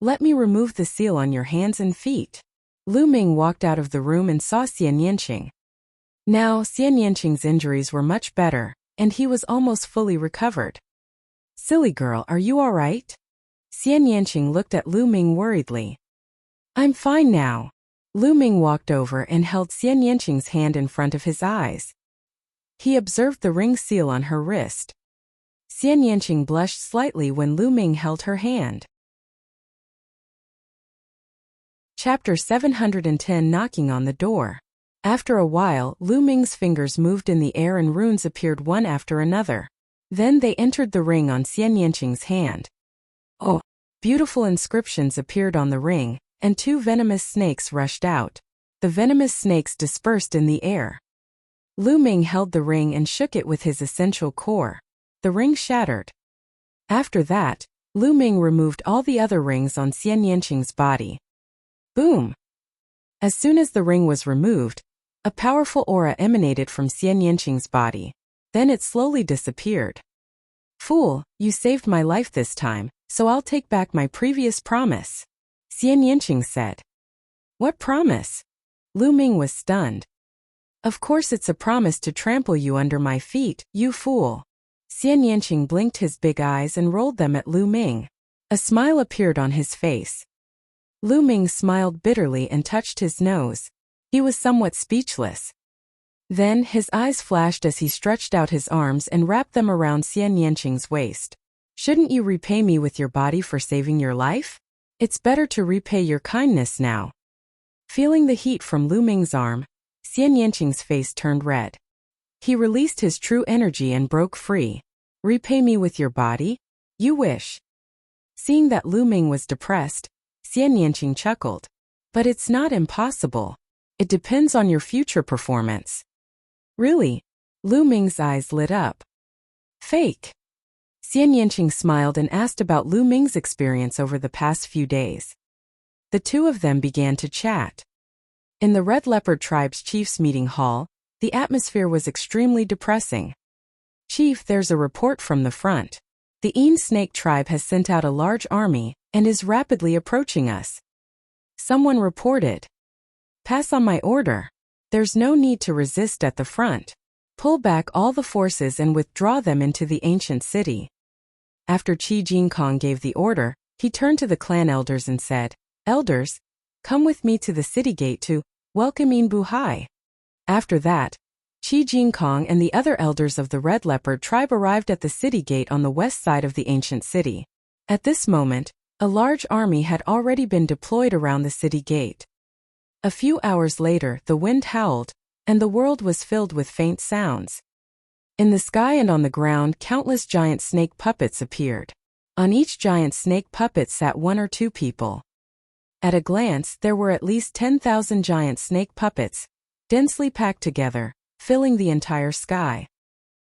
let me remove the seal on your hands and feet. Lu Ming walked out of the room and saw Xian Yanqing. Now, Xian Yanqing's injuries were much better, and he was almost fully recovered. Silly girl, are you all right? Xian Yanqing looked at Lu Ming worriedly. I'm fine now. Lu Ming walked over and held Xian Yanqing's hand in front of his eyes. He observed the ring seal on her wrist. Xian Yanqing blushed slightly when Lu Ming held her hand. Chapter 710, Knocking on the Door. After a while, Lu Ming's fingers moved in the air and runes appeared one after another. Then they entered the ring on Xian Yanqing's hand. Oh! Beautiful inscriptions appeared on the ring, and 2 venomous snakes rushed out. The venomous snakes dispersed in the air. Lu Ming held the ring and shook it with his essential core. The ring shattered. After that, Lu Ming removed all the other rings on Xian Yanqing's body. Boom! As soon as the ring was removed, a powerful aura emanated from Xian Yanqing's body. Then it slowly disappeared. Fool, you saved my life this time, so I'll take back my previous promise. Xian Yanqing said. What promise? Lu Ming was stunned. Of course it's a promise to trample you under my feet, you fool. Xian Yanqing blinked his big eyes and rolled them at Lu Ming. A smile appeared on his face. Lu Ming smiled bitterly and touched his nose. He was somewhat speechless. Then his eyes flashed as he stretched out his arms and wrapped them around Xian Yanqing's waist. Shouldn't you repay me with your body for saving your life? It's better to repay your kindness now. Feeling the heat from Lu Ming's arm, Xian Yanqing's face turned red. He released his true energy and broke free. Repay me with your body? You wish. Seeing that Lu Ming was depressed, Xian Yanqing chuckled. But it's not impossible. It depends on your future performance. Really? Lu Ming's eyes lit up. Fake. Xian Yanqing smiled and asked about Lu Ming's experience over the past few days. The two of them began to chat. In the Red Leopard tribe's chief's meeting hall, the atmosphere was extremely depressing. Chief, there's a report from the front. The Snake tribe has sent out a large army and is rapidly approaching us. Someone reported. Pass on my order. There's no need to resist at the front. Pull back all the forces and withdraw them into the ancient city. After Qi Jinkong gave the order, he turned to the clan elders and said, Elders, come with me to the city gate to welcome Buhai. After that, Qi Jinkong and the other elders of the Red Leopard tribe arrived at the city gate on the west side of the ancient city. At this moment, a large army had already been deployed around the city gate. A few hours later, the wind howled, and the world was filled with faint sounds. In the sky and on the ground, countless giant snake puppets appeared. On each giant snake puppet sat one or two people. At a glance, there were at least 10,000 giant snake puppets, densely packed together, filling the entire sky.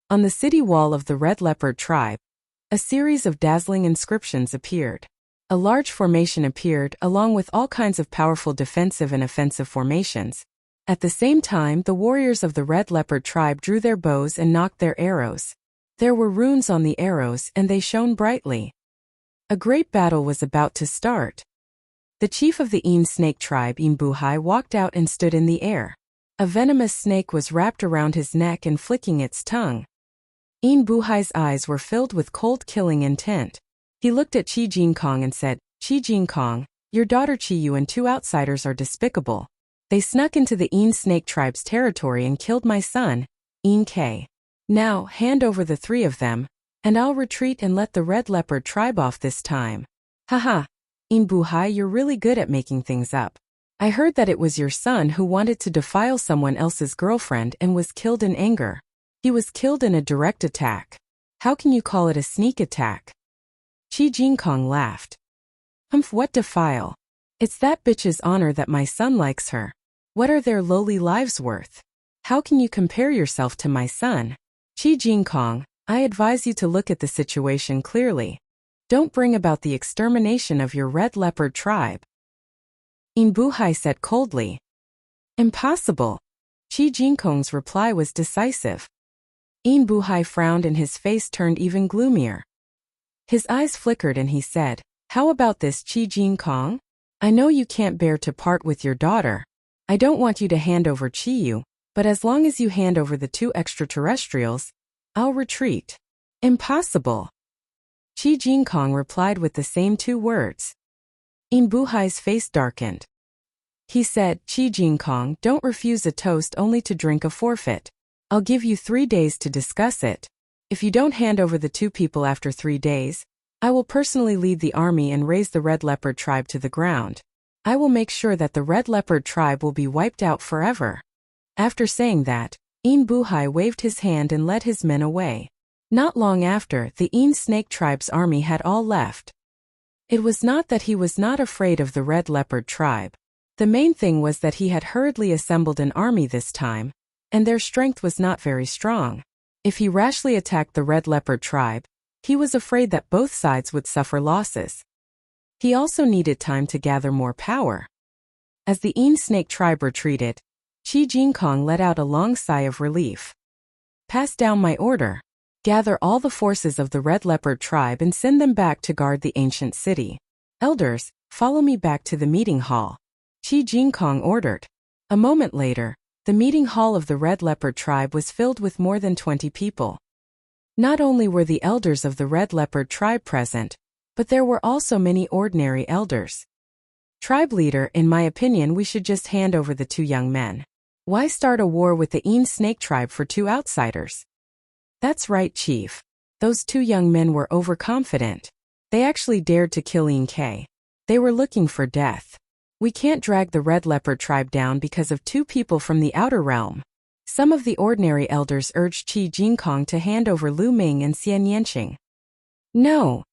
On the city wall of the Red Leopard tribe, a series of dazzling inscriptions appeared. A large formation appeared along with all kinds of powerful defensive and offensive formations. At the same time, the warriors of the Red Leopard tribe drew their bows and nocked their arrows. There were runes on the arrows and they shone brightly. A great battle was about to start. The chief of the Snake tribe, Buhai, walked out and stood in the air. A venomous snake was wrapped around his neck and flicking its tongue. Buhai's eyes were filled with cold killing intent. He looked at Qi Jinkong and said, Qi Jinkong, your daughter Qi Yu and two outsiders are despicable. They snuck into the Snake tribe's territory and killed my son, K. Now, hand over the three of them, and I'll retreat and let the Red Leopard tribe off this time. Haha, Buhai, you're really good at making things up. I heard that it was your son who wanted to defile someone else's girlfriend and was killed in anger. He was killed in a direct attack. How can you call it a sneak attack? Qi Jinkong laughed. What defile? It's that bitch's honor that my son likes her. What are their lowly lives worth? How can you compare yourself to my son? Qi Jinkong, I advise you to look at the situation clearly. Don't bring about the extermination of your Red Leopard tribe. Buhai said coldly. Impossible. Qi Jinkong's reply was decisive. Buhai frowned and his face turned even gloomier. His eyes flickered and he said, How about this, Qi Jinkong? I know you can't bear to part with your daughter. I don't want you to hand over Qi Yu, but as long as you hand over the two extraterrestrials, I'll retreat. Impossible. Qi Jinkong replied with the same two words. Buhai's face darkened. He said, Qi Jinkong, don't refuse a toast only to drink a forfeit. I'll give you 3 days to discuss it. If you don't hand over the two people after 3 days, I will personally lead the army and raze the Red Leopard tribe to the ground. I will make sure that the Red Leopard tribe will be wiped out forever. After saying that, Buhai waved his hand and led his men away. Not long after, the Snake tribe's army had all left. It was not that he was not afraid of the Red Leopard tribe. The main thing was that he had hurriedly assembled an army this time, and their strength was not very strong. If he rashly attacked the Red Leopard tribe, he was afraid that both sides would suffer losses. He also needed time to gather more power. As the Snake tribe retreated, Qi Jinkong let out a long sigh of relief. Pass down my order. Gather all the forces of the Red Leopard tribe and send them back to guard the ancient city. Elders, follow me back to the meeting hall. Qi Jinkong ordered. A moment later, the meeting hall of the Red Leopard tribe was filled with more than 20 people. Not only were the elders of the Red Leopard tribe present, but there were also many ordinary elders. Tribe leader, in my opinion, we should just hand over the two young men. Why start a war with the Snake tribe for two outsiders? That's right, Chief. Those two young men were overconfident. They actually dared to kill K. They were looking for death. We can't drag the Red Leopard tribe down because of two people from the outer realm. Some of the ordinary elders urged Qi Jinkong to hand over Lu Ming and Xian Yanqing. No.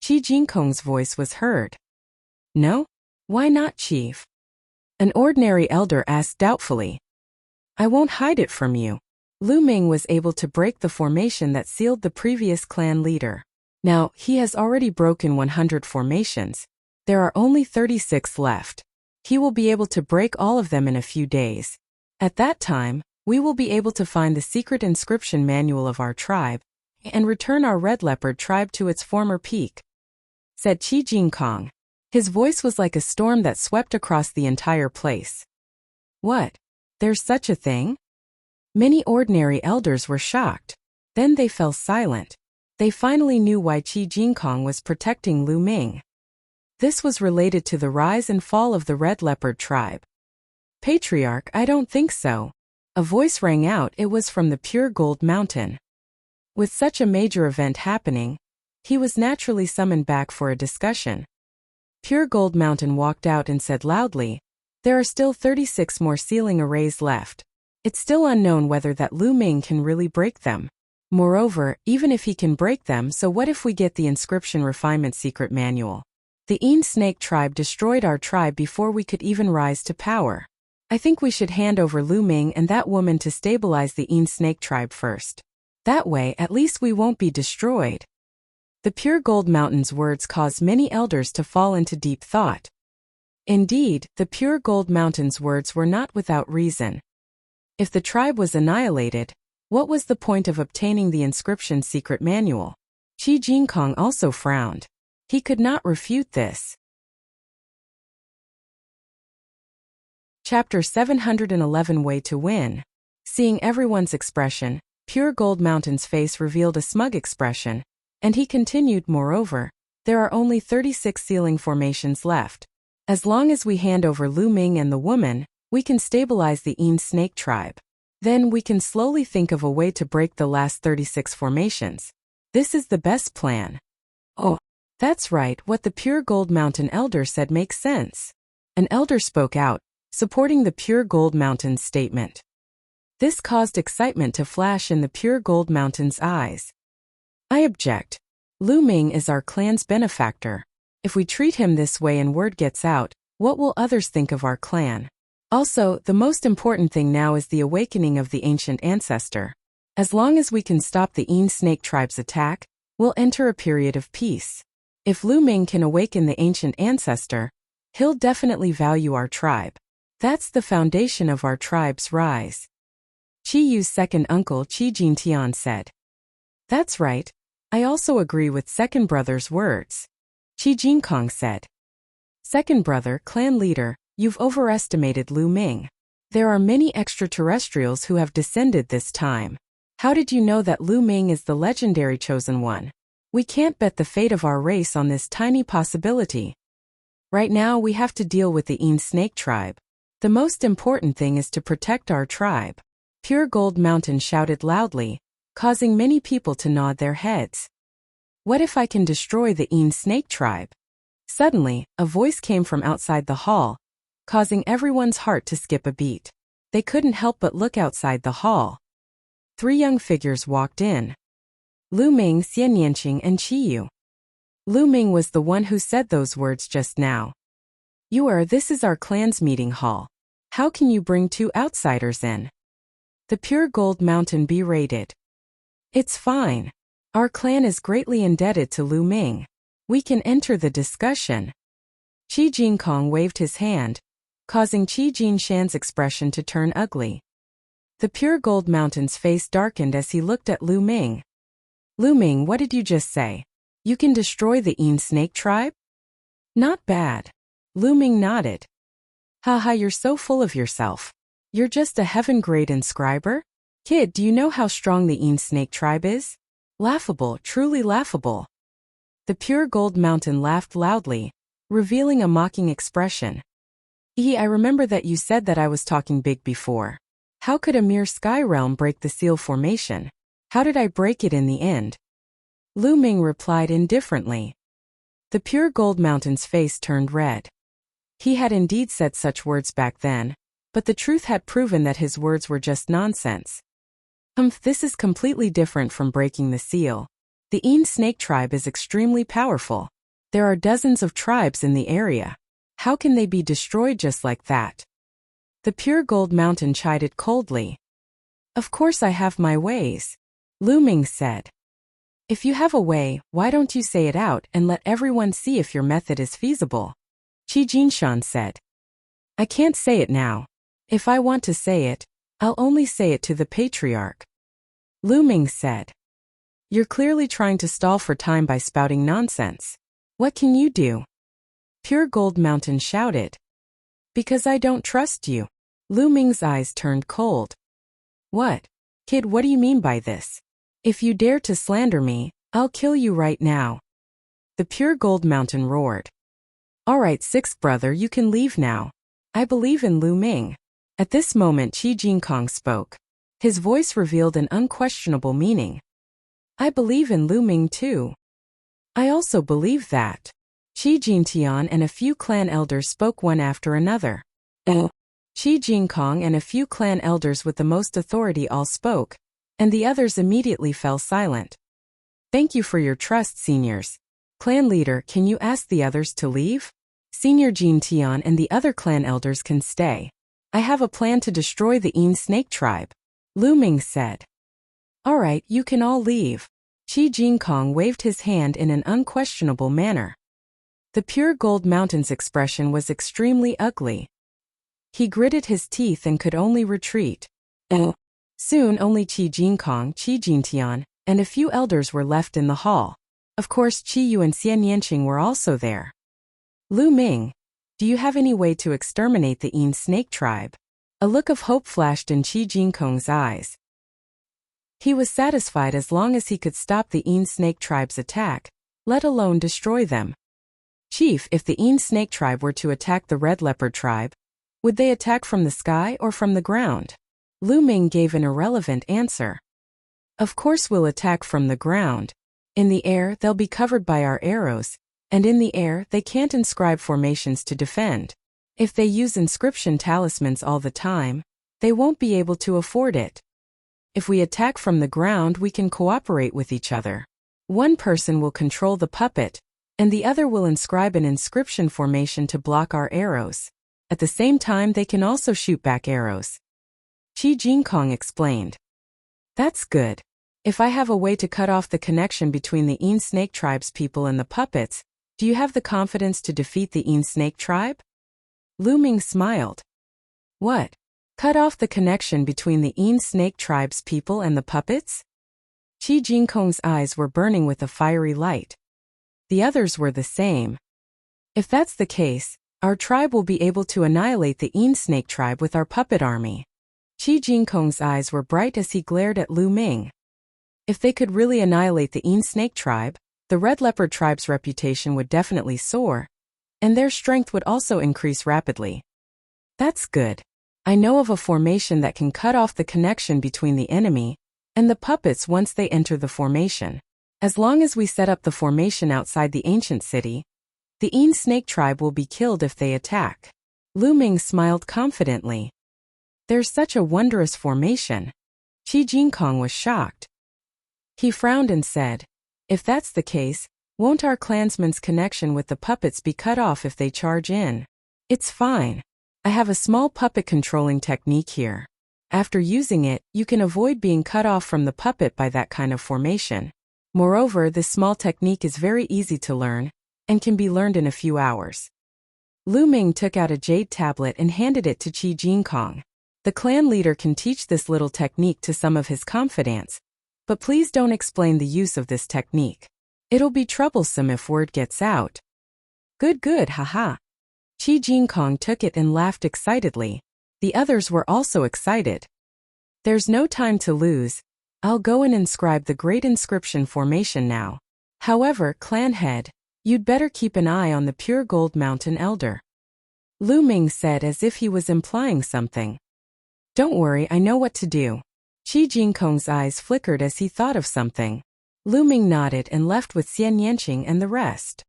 Qi Jinkong's voice was heard. No? Why not, Chief? An ordinary elder asked doubtfully. I won't hide it from you. Lu Ming was able to break the formation that sealed the previous clan leader. Now, he has already broken 100 formations. There are only 36 left. He will be able to break all of them in a few days. At that time, we will be able to find the secret inscription manual of our tribe and return our red leopard tribe to its former peak," said Qi Jinkong. His voice was like a storm that swept across the entire place. "What? There's such a thing?" Many ordinary elders were shocked. Then they fell silent. They finally knew why Qi Jinkong was protecting Lu Ming. This was related to the rise and fall of the red leopard tribe. "Patriarch, I don't think so." A voice rang out. It was from the Pure Gold Mountain. With such a major event happening, he was naturally summoned back for a discussion. Pure Gold Mountain walked out and said loudly, "There are still 36 more sealing arrays left. It's still unknown whether that Lu Ming can really break them. Moreover, even if he can break them, so what if we get the inscription refinement secret manual? The Een Snake tribe destroyed our tribe before we could even rise to power. I think we should hand over Lu Ming and that woman to stabilize the Een Snake tribe first. That way, at least we won't be destroyed." The Pure Gold Mountain's words caused many elders to fall into deep thought. Indeed, the Pure Gold Mountain's words were not without reason. If the tribe was annihilated, what was the point of obtaining the inscription secret manual? Qi Jinkong also frowned. He could not refute this. Chapter 711 Way to Win. Seeing everyone's expression, Pure Gold Mountain's face revealed a smug expression, and he continued, "Moreover, there are only 36 sealing formations left. As long as we hand over Lu Ming and the woman, we can stabilize the Een Snake tribe. Then we can slowly think of a way to break the last 36 formations. This is the best plan." "Oh, that's right, what the Pure Gold Mountain elder said makes sense." An elder spoke out, supporting the Pure Gold Mountain's statement. This caused excitement to flash in the Pure Gold Mountain's eyes. "I object. Lu Ming is our clan's benefactor. If we treat him this way and word gets out, what will others think of our clan? Also, the most important thing now is the awakening of the ancient ancestor. As long as we can stop the Een Snake tribe's attack, we'll enter a period of peace. If Lu Ming can awaken the ancient ancestor, he'll definitely value our tribe. That's the foundation of our tribe's rise." Qi Yu's second uncle Qi Jintian said. "That's right. I also agree with second brother's words," Qi Jinkong said. "Second brother, clan leader, you've overestimated Lu Ming. There are many extraterrestrials who have descended this time. How did you know that Lu Ming is the legendary chosen one? We can't bet the fate of our race on this tiny possibility. Right now we have to deal with the Een Snake tribe. The most important thing is to protect our tribe." Pure Gold Mountain shouted loudly, causing many people to nod their heads. "What if I can destroy the Een Snake tribe?" Suddenly, a voice came from outside the hall, causing everyone's heart to skip a beat. They couldn't help but look outside the hall. 3 young figures walked in. Lu Ming, Xian Yanqing, and Qi Yu. Lu Ming was the one who said those words just now. This is our clan's meeting hall. How can you bring 2 outsiders in?" The Pure Gold Mountain berated. "It's fine. Our clan is greatly indebted to Lu Ming. We can enter the discussion." Qi Jinkong waved his hand, causing Qi Jinshan's expression to turn ugly. The Pure Gold Mountain's face darkened as he looked at Lu Ming. "Lu Ming, what did you just say? You can destroy the Een Snake tribe?" "Not bad." Lu Ming nodded. "Haha, you're so full of yourself. You're just a heaven-grade inscriber? Kid, do you know how strong the Een Snake tribe is? Laughable, truly laughable." The Pure Gold Mountain laughed loudly, revealing a mocking expression. I remember that you said that I was talking big before. How could a mere sky realm break the seal formation? How did I break it in the end?" Lu Ming replied indifferently. The Pure Gold Mountain's face turned red. He had indeed said such words back then, but the truth had proven that his words were just nonsense. This is completely different from breaking the seal. The Een Snake tribe is extremely powerful. There are dozens of tribes in the area. How can they be destroyed just like that?" The Pure Gold Mountain chided coldly. "Of course I have my ways," Lu Ming said. "If you have a way, why don't you say it out and let everyone see if your method is feasible?" Qi Jinshan said. "I can't say it now. If I want to say it, I'll only say it to the patriarch. Lu Ming said. You're clearly trying to stall for time by spouting nonsense. What can you do? Pure Gold Mountain shouted. Because I don't trust you. Lu Ming's eyes turned cold. What? Kid, what do you mean by this? If you dare to slander me, I'll kill you right now. The Pure Gold Mountain roared. All right, sixth brother, you can leave now. I believe in Lu Ming. At this moment Qi Jinkong spoke. His voice revealed an unquestionable meaning. I believe in Lu Ming too. I also believe that. Qi Jintian and a few clan elders spoke one after another. Qi Jinkong and a few clan elders with the most authority all spoke, and the others immediately fell silent. Thank you for your trust, seniors. Clan leader, can you ask the others to leave? Senior Jintian and the other clan elders can stay. I have a plan to destroy the Yin Snake tribe. Lu Ming said. All right, you can all leave. Qi Jinkong waved his hand in an unquestionable manner. The Pure Gold Mountain's expression was extremely ugly. He gritted his teeth and could only retreat. Soon only Qi Jinkong, Qi Jintian, and a few elders were left in the hall. Of course Qi Yu and Xian Yanqing were also there. Lu Ming, do you have any way to exterminate the Yin Snake tribe? A look of hope flashed in Qi Jinkong's eyes. He was satisfied as long as he could stop the Yin Snake tribe's attack, let alone destroy them. Chief, if the Yin Snake tribe were to attack the Red Leopard tribe, would they attack from the sky or from the ground? Lu Ming gave an irrelevant answer. Of course we'll attack from the ground. In the air they'll be covered by our arrows, and in the air they can't inscribe formations to defend. If they use inscription talismans all the time, they won't be able to afford it. If we attack from the ground we can cooperate with each other. One person will control the puppet, and the other will inscribe an inscription formation to block our arrows. At the same time they can also shoot back arrows. Qi Jinkong explained. That's good. If I have a way to cut off the connection between the Yin Snake tribe's people and the puppets, do you have the confidence to defeat the Yin Snake tribe? Lu Ming smiled. What? Cut off the connection between the Yin Snake tribe's people and the puppets? Qi Jinkong's eyes were burning with a fiery light. The others were the same. If that's the case, our tribe will be able to annihilate the Yin Snake tribe with our puppet army. Qi Jinkong's eyes were bright as he glared at Lu Ming. If they could really annihilate the Yin Snake tribe, the Red Leopard tribe's reputation would definitely soar, and their strength would also increase rapidly. That's good. I know of a formation that can cut off the connection between the enemy and the puppets once they enter the formation. As long as we set up the formation outside the ancient city, the Yin Snake tribe will be killed if they attack. Lu Ming smiled confidently. There's such a wondrous formation. Qi Jinkong was shocked. He frowned and said, if that's the case, won't our clansmen's connection with the puppets be cut off if they charge in? It's fine. I have a small puppet controlling technique here. After using it, you can avoid being cut off from the puppet by that kind of formation. Moreover, this small technique is very easy to learn, and can be learned in a few hours. Lu Ming took out a jade tablet and handed it to Qi Jinkong. The clan leader can teach this little technique to some of his confidants, but please don't explain the use of this technique. It'll be troublesome if word gets out. Good, haha. Qi Jinkong took it and laughed excitedly. The others were also excited. There's no time to lose. I'll go and inscribe the great inscription formation now. However, clan head, you'd better keep an eye on the Pure Gold Mountain elder. Lu Ming said as if he was implying something. Don't worry, I know what to do. Qi Jinkong's eyes flickered as he thought of something. Lu Ming nodded and left with Xian Yanqing and the rest.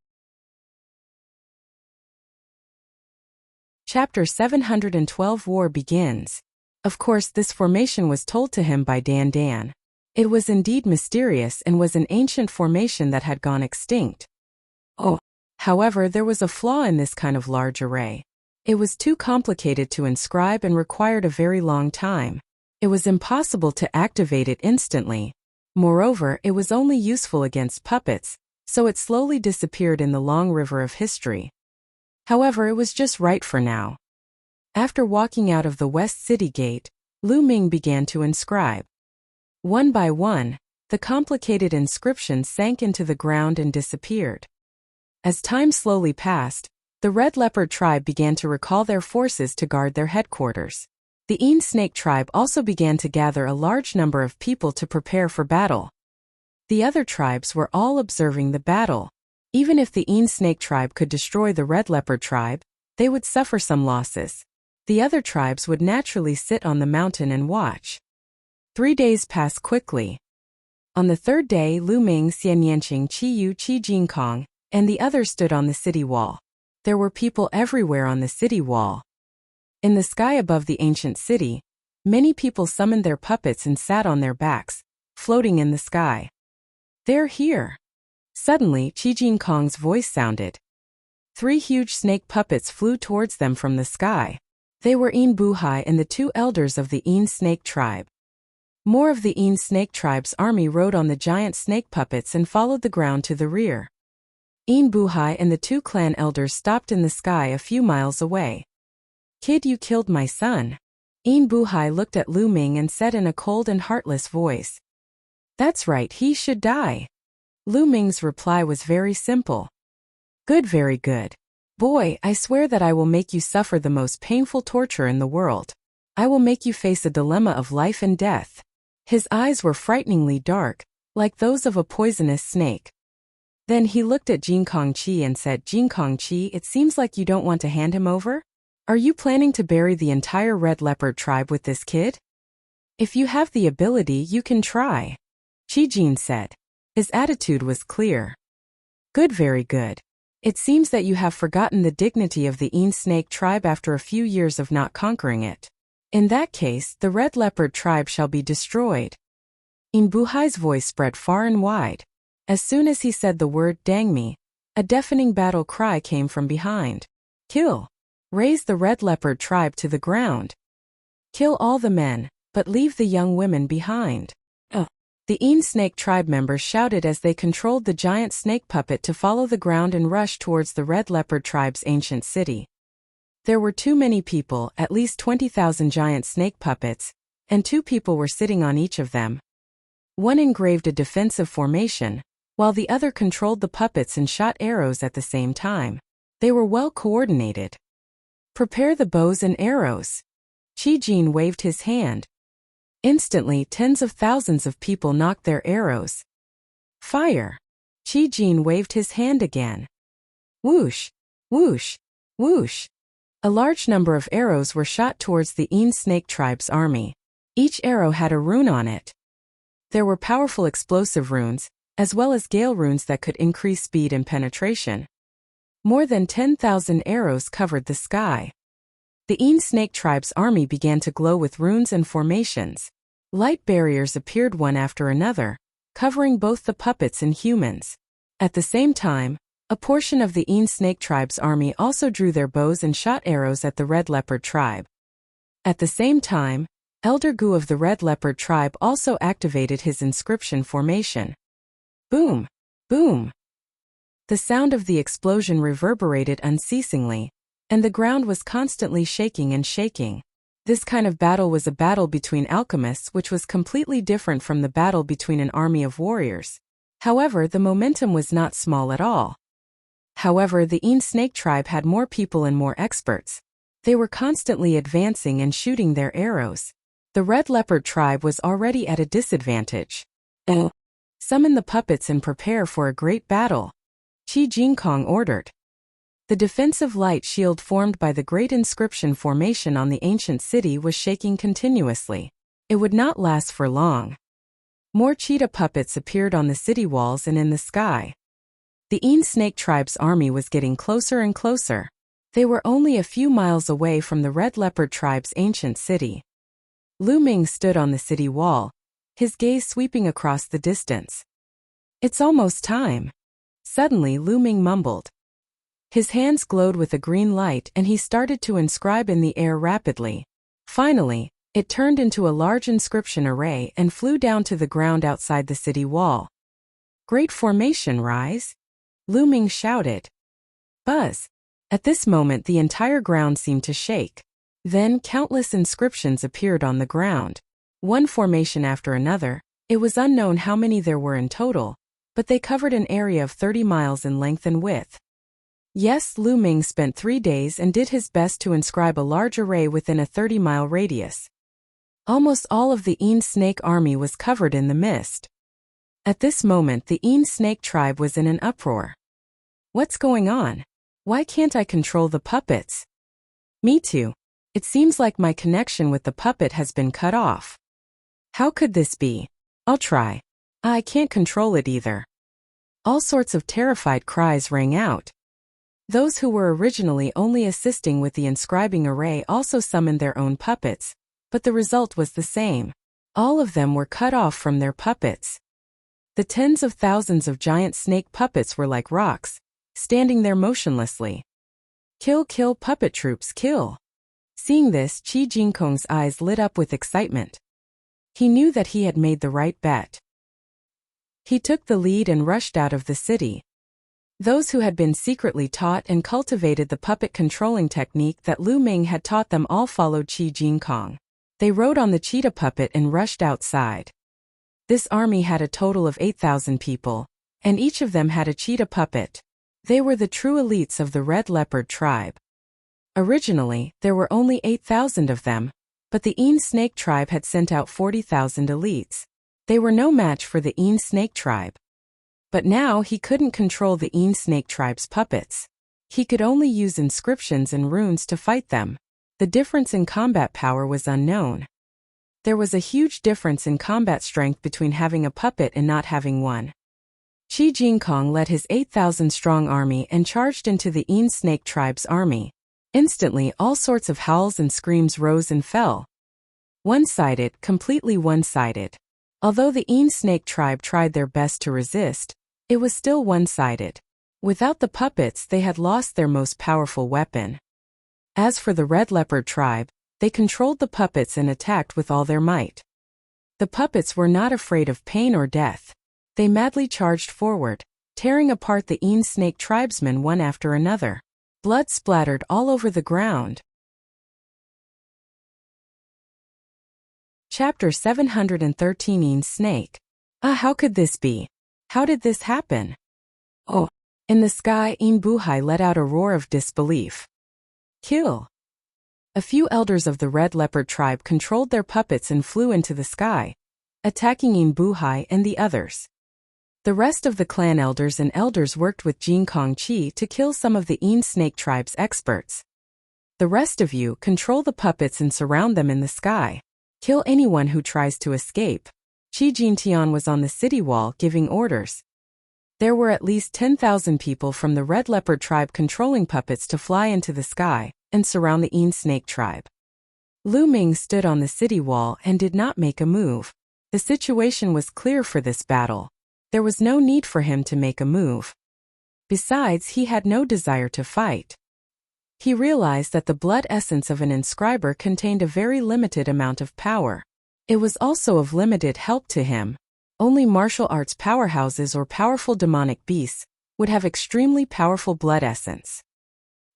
Chapter 712 War begins. Of course, this formation was told to him by Dan Dan. It was indeed mysterious and was an ancient formation that had gone extinct. However, there was a flaw in this kind of large array. It was too complicated to inscribe and required a very long time. It was impossible to activate it instantly. Moreover, it was only useful against puppets, so it slowly disappeared in the long river of history. However, it was just right for now. After walking out of the West City Gate, Lu Ming began to inscribe. One by one, the complicated inscriptions sank into the ground and disappeared. As time slowly passed, the Red Leopard tribe began to recall their forces to guard their headquarters. The Een Snake tribe also began to gather a large number of people to prepare for battle. The other tribes were all observing the battle. Even if the Een Snake tribe could destroy the Red Leopard tribe, they would suffer some losses. The other tribes would naturally sit on the mountain and watch. 3 days passed quickly. On the third day, Lu Ming, Xian Yanqing, Qi Yu, Qi Jinkong, and the others stood on the city wall. There were people everywhere on the city wall. In the sky above the ancient city, many people summoned their puppets and sat on their backs, floating in the sky. They're here. Suddenly, Qi Jinkong's voice sounded. 3 huge snake puppets flew towards them from the sky. They were Een Buhai and the 2 elders of the Een Snake tribe. More of the Een Snake tribe's army rode on the giant snake puppets and followed the ground to the rear. Een Buhai and the 2 clan elders stopped in the sky a few miles away. Kid, you killed my son. Een Buhai looked at Lu Ming and said in a cold and heartless voice. That's right, he should die. Lu Ming's reply was very simple. Good, very good. Boy, I swear that I will make you suffer the most painful torture in the world. I will make you face a dilemma of life and death. His eyes were frighteningly dark, like those of a poisonous snake. Then he looked at Jinkong Qi and said, Jinkong Qi, it seems like you don't want to hand him over? Are you planning to bury the entire Red Leopard tribe with this kid? If you have the ability, you can try. Qi Jin said. His attitude was clear. Good, very good. It seems that you have forgotten the dignity of the Een Snake tribe after a few years of not conquering it. In that case, the Red Leopard tribe shall be destroyed. Een Buhai's voice spread far and wide. As soon as he said the word dang me, a deafening battle cry came from behind. Kill! Raise the Red Leopard tribe to the ground. Kill all the men, but leave the young women behind. The Een Snake tribe members shouted as they controlled the giant snake puppet to follow the ground and rush towards the Red Leopard tribe's ancient city. There were too many people, at least 20,000 giant snake puppets, and 2 people were sitting on each of them. One engraved a defensive formation, while the other controlled the puppets and shot arrows at the same time. They were well coordinated. Prepare the bows and arrows. Qi Jin waved his hand. Instantly, tens of thousands of people knocked their arrows. Fire! Qi Jin waved his hand again. Whoosh! Whoosh! Whoosh! A large number of arrows were shot towards the Een Snake tribe's army. Each arrow had a rune on it. There were powerful explosive runes, as well as gale runes that could increase speed and penetration. More than 10,000 arrows covered the sky. The Een Snake tribe's army began to glow with runes and formations. Light barriers appeared one after another, covering both the puppets and humans. At the same time, a portion of the Een Snake tribe's army also drew their bows and shot arrows at the Red Leopard tribe. At the same time, Elder Gu of the Red Leopard tribe also activated his inscription formation. Boom! Boom! The sound of the explosion reverberated unceasingly, and the ground was constantly shaking and shaking. This kind of battle was a battle between alchemists, which was completely different from the battle between an army of warriors. However, the momentum was not small at all. However, the Een Snake tribe had more people and more experts. They were constantly advancing and shooting their arrows. The Red Leopard tribe was already at a disadvantage. Summon the puppets and prepare for a great battle. Qi Jinkong ordered. The defensive light shield formed by the great inscription formation on the ancient city was shaking continuously. It would not last for long. More cheetah puppets appeared on the city walls and in the sky. The Een Snake tribe's army was getting closer and closer. They were only a few miles away from the Red Leopard tribe's ancient city. Lu Ming stood on the city wall, his gaze sweeping across the distance. It's almost time. Suddenly Lu Ming mumbled. His hands glowed with a green light and he started to inscribe in the air rapidly. Finally, it turned into a large inscription array and flew down to the ground outside the city wall. Great formation, rise! Lu Ming shouted. Buzz! At this moment the entire ground seemed to shake. Then countless inscriptions appeared on the ground. One formation after another. It was unknown how many there were in total, but they covered an area of 30 miles in length and width. Yes, Lu Ming spent 3 days and did his best to inscribe a large array within a 30-mile radius. Almost all of the Een Snake army was covered in the mist. At this moment the Een Snake tribe was in an uproar. What's going on? Why can't I control the puppets? Me too. It seems like my connection with the puppet has been cut off. How could this be? I'll try. I can't control it either. All sorts of terrified cries rang out. Those who were originally only assisting with the inscribing array also summoned their own puppets, but the result was the same. All of them were cut off from their puppets. The tens of thousands of giant snake puppets were like rocks, standing there motionlessly. Kill, kill, puppet troops, kill! Seeing this, Qi Jinkong's eyes lit up with excitement. He knew that he had made the right bet. He took the lead and rushed out of the city. Those who had been secretly taught and cultivated the puppet controlling technique that Lu Ming had taught them all followed Qi Jinkong. They rode on the cheetah puppet and rushed outside. This army had a total of 8,000 people, and each of them had a cheetah puppet. They were the true elites of the Red Leopard tribe. Originally, there were only 8,000 of them, but the Een Snake tribe had sent out 40,000 elites. They were no match for the Een Snake tribe. But now he couldn't control the Een Snake tribe's puppets. He could only use inscriptions and runes to fight them. The difference in combat power was unknown. There was a huge difference in combat strength between having a puppet and not having one. Qi Jinkong led his 8,000-strong army and charged into the Een Snake tribe's army. Instantly, all sorts of howls and screams rose and fell. One-sided, completely one-sided. Although the Een Snake tribe tried their best to resist, it was still one-sided. Without the puppets, they had lost their most powerful weapon. As for the Red Leopard tribe, they controlled the puppets and attacked with all their might. The puppets were not afraid of pain or death. They madly charged forward, tearing apart the Een Snake tribesmen one after another. Blood splattered all over the ground. Chapter 713 Een Snake. How could this be? How did this happen? Oh! In the sky, Een Buhai let out a roar of disbelief. Kill! A few elders of the Red Leopard tribe controlled their puppets and flew into the sky, attacking Een Buhai and the others. The rest of the clan elders and elders worked with Jinkong Qi to kill some of the Een Snake tribe's experts. The rest of you control the puppets and surround them in the sky. Kill anyone who tries to escape. Qi Jintian was on the city wall giving orders. There were at least 10,000 people from the Red Leopard tribe controlling puppets to fly into the sky and surround the Een Snake tribe. Lu Ming stood on the city wall and did not make a move. The situation was clear for this battle. There was no need for him to make a move. Besides, he had no desire to fight. He realized that the blood essence of an inscriber contained a very limited amount of power. It was also of limited help to him. Only martial arts powerhouses or powerful demonic beasts would have extremely powerful blood essence.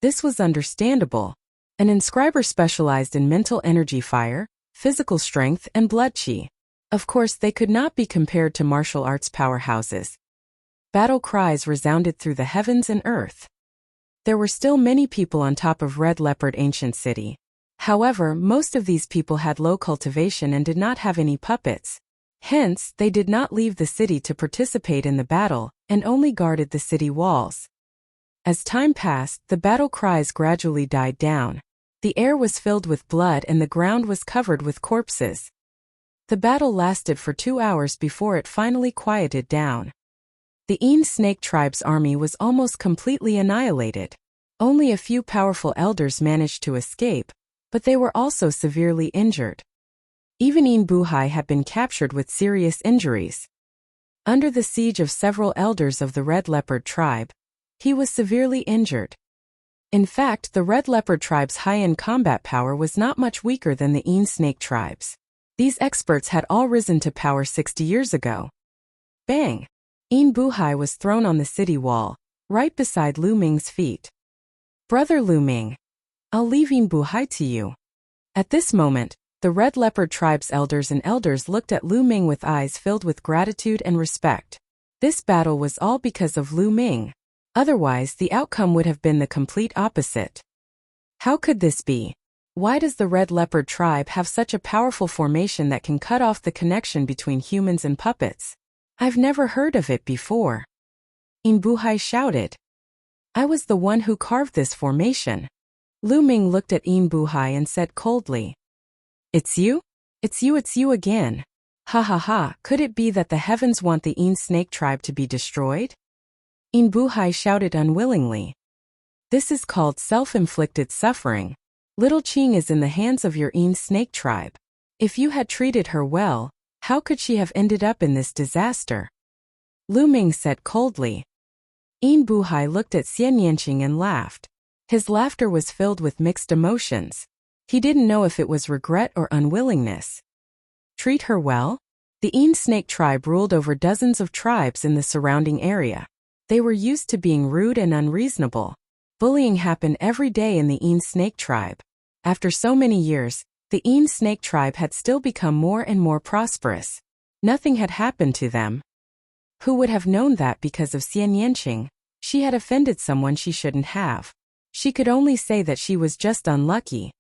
This was understandable. An inscriber specialized in mental energy fire, physical strength, and blood qi. Of course, they could not be compared to martial arts powerhouses. Battle cries resounded through the heavens and earth. There were still many people on top of Red Leopard Ancient City. However, most of these people had low cultivation and did not have any puppets. Hence, they did not leave the city to participate in the battle, and only guarded the city walls. As time passed, the battle cries gradually died down. The air was filled with blood and the ground was covered with corpses. The battle lasted for 2 hours before it finally quieted down. The Een Snake tribe's army was almost completely annihilated. Only a few powerful elders managed to escape, but they were also severely injured. Even Een Buhai had been captured with serious injuries. Under the siege of several elders of the Red Leopard tribe, he was severely injured. In fact, the Red Leopard tribe's high-end combat power was not much weaker than the Een Snake tribes. These experts had all risen to power 60 years ago. Bang! Een Buhai was thrown on the city wall, right beside Lu Ming's feet. Brother Lu Ming, I'll leave Een Buhai to you. At this moment, the Red Leopard tribe's elders and elders looked at Lu Ming with eyes filled with gratitude and respect. This battle was all because of Lu Ming. Otherwise, the outcome would have been the complete opposite. How could this be? Why does the Red Leopard tribe have such a powerful formation that can cut off the connection between humans and puppets? I've never heard of it before. Inbuhai shouted. I was the one who carved this formation. Lu Ming looked at Inbuhai and said coldly. It's you? It's you again. Ha ha ha, could it be that the heavens want the snake tribe to be destroyed? Inbuhai shouted unwillingly. This is called self-inflicted suffering. Little Qing is in the hands of your snake tribe. If you had treated her well, how could she have ended up in this disaster? Lu Ming said coldly. Inbuhai looked at Xian Yanqing and laughed. His laughter was filled with mixed emotions. He didn't know if it was regret or unwillingness. Treat her well? The snake tribe ruled over dozens of tribes in the surrounding area. They were used to being rude and unreasonable. Bullying happened every day in the snake tribe. After so many years, the snake tribe had still become more and more prosperous. Nothing had happened to them. Who would have known that because of Xian Yanqing, she had offended someone she shouldn't have? She could only say that she was just unlucky.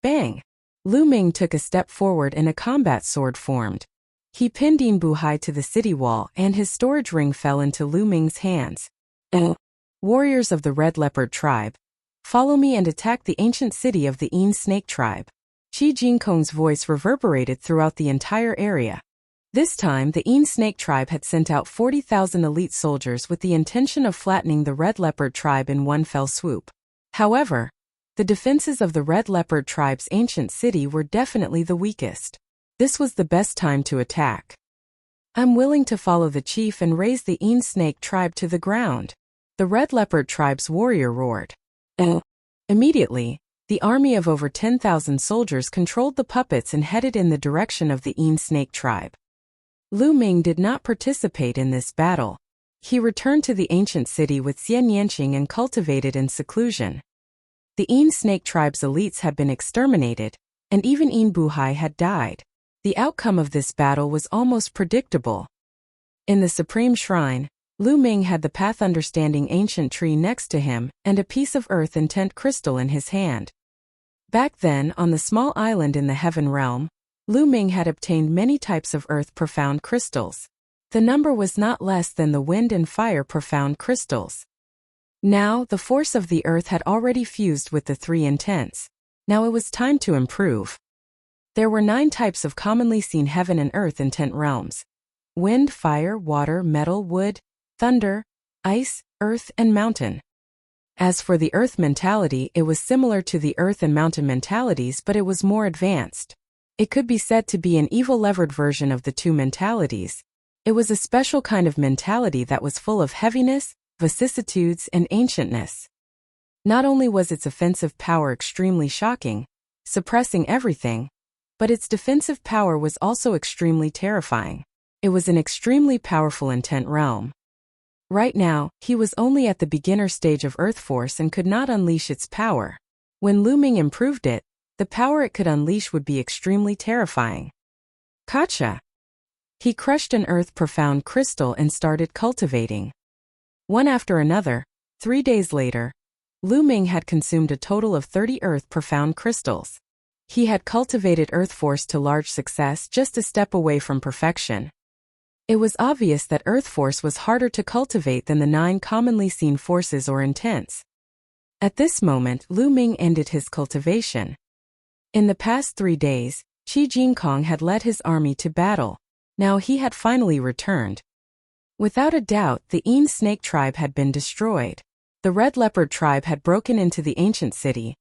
Bang! Lu Ming took a step forward and a combat sword formed. He pinned Inbuhai to the city wall and his storage ring fell into Lu Ming's hands. Warriors of the Red Leopard tribe, follow me and attack the ancient city of the snake tribe. Qi Jingkong's voice reverberated throughout the entire area. This time the snake tribe had sent out 40,000 elite soldiers with the intention of flattening the Red Leopard tribe in one fell swoop. However, the defenses of the Red Leopard tribe's ancient city were definitely the weakest. This was the best time to attack. I'm willing to follow the chief and raise the snake tribe to the ground. The Red Leopard tribe's warrior roared. Immediately, the army of over 10,000 soldiers controlled the puppets and headed in the direction of the snake tribe. Lu Ming did not participate in this battle. He returned to the ancient city with Xian Yanqing and cultivated in seclusion. The snake tribe's elites had been exterminated, and even Inbuhai had died. The outcome of this battle was almost predictable. In the Supreme Shrine, Lu Ming had the path understanding ancient tree next to him and a piece of earth intent crystal in his hand. Back then, on the small island in the Heaven Realm, Lu Ming had obtained many types of earth profound crystals. The number was not less than the wind and fire profound crystals. Now, the force of the earth had already fused with the three intents. Now it was time to improve. There were 9 types of commonly seen heaven and earth intent realms: wind, fire, water, metal, wood, thunder, ice, earth, and mountain. As for the earth mentality, it was similar to the earth and mountain mentalities, but it was more advanced. It could be said to be an evil-levered version of the two mentalities. It was a special kind of mentality that was full of heaviness, vicissitudes, and ancientness. Not only was its offensive power extremely shocking, suppressing everything, but its defensive power was also extremely terrifying. It was an extremely powerful intent realm. Right now, he was only at the beginner stage of Earth Force and could not unleash its power. When Lu Ming improved it, the power it could unleash would be extremely terrifying. Gotcha! He crushed an earth profound crystal and started cultivating. One after another, 3 days later, Lu Ming had consumed a total of 30 earth profound crystals. He had cultivated Earth Force to large success, just a step away from perfection. It was obvious that Earth Force was harder to cultivate than the 9 commonly seen forces or intents. At this moment, Lu Ming ended his cultivation. In the past 3 days, Qi Jingkong had led his army to battle. Now he had finally returned. Without a doubt, the snake tribe had been destroyed. The Red Leopard tribe had broken into the ancient city,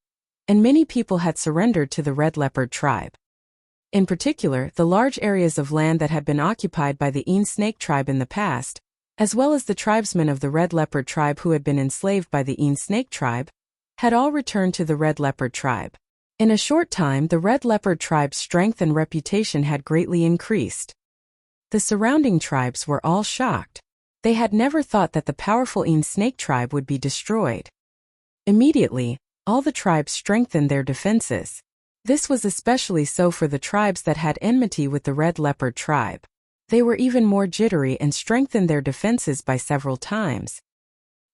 and many people had surrendered to the Red Leopard tribe. In particular, the large areas of land that had been occupied by the snake tribe in the past, as well as the tribesmen of the Red Leopard tribe who had been enslaved by the snake tribe, had all returned to the Red Leopard tribe. In a short time, the Red Leopard tribe's strength and reputation had greatly increased. The surrounding tribes were all shocked. They had never thought that the powerful snake tribe would be destroyed. Immediately, all the tribes strengthened their defenses. This was especially so for the tribes that had enmity with the red leopard tribe. They were even more jittery and strengthened their defenses by several times.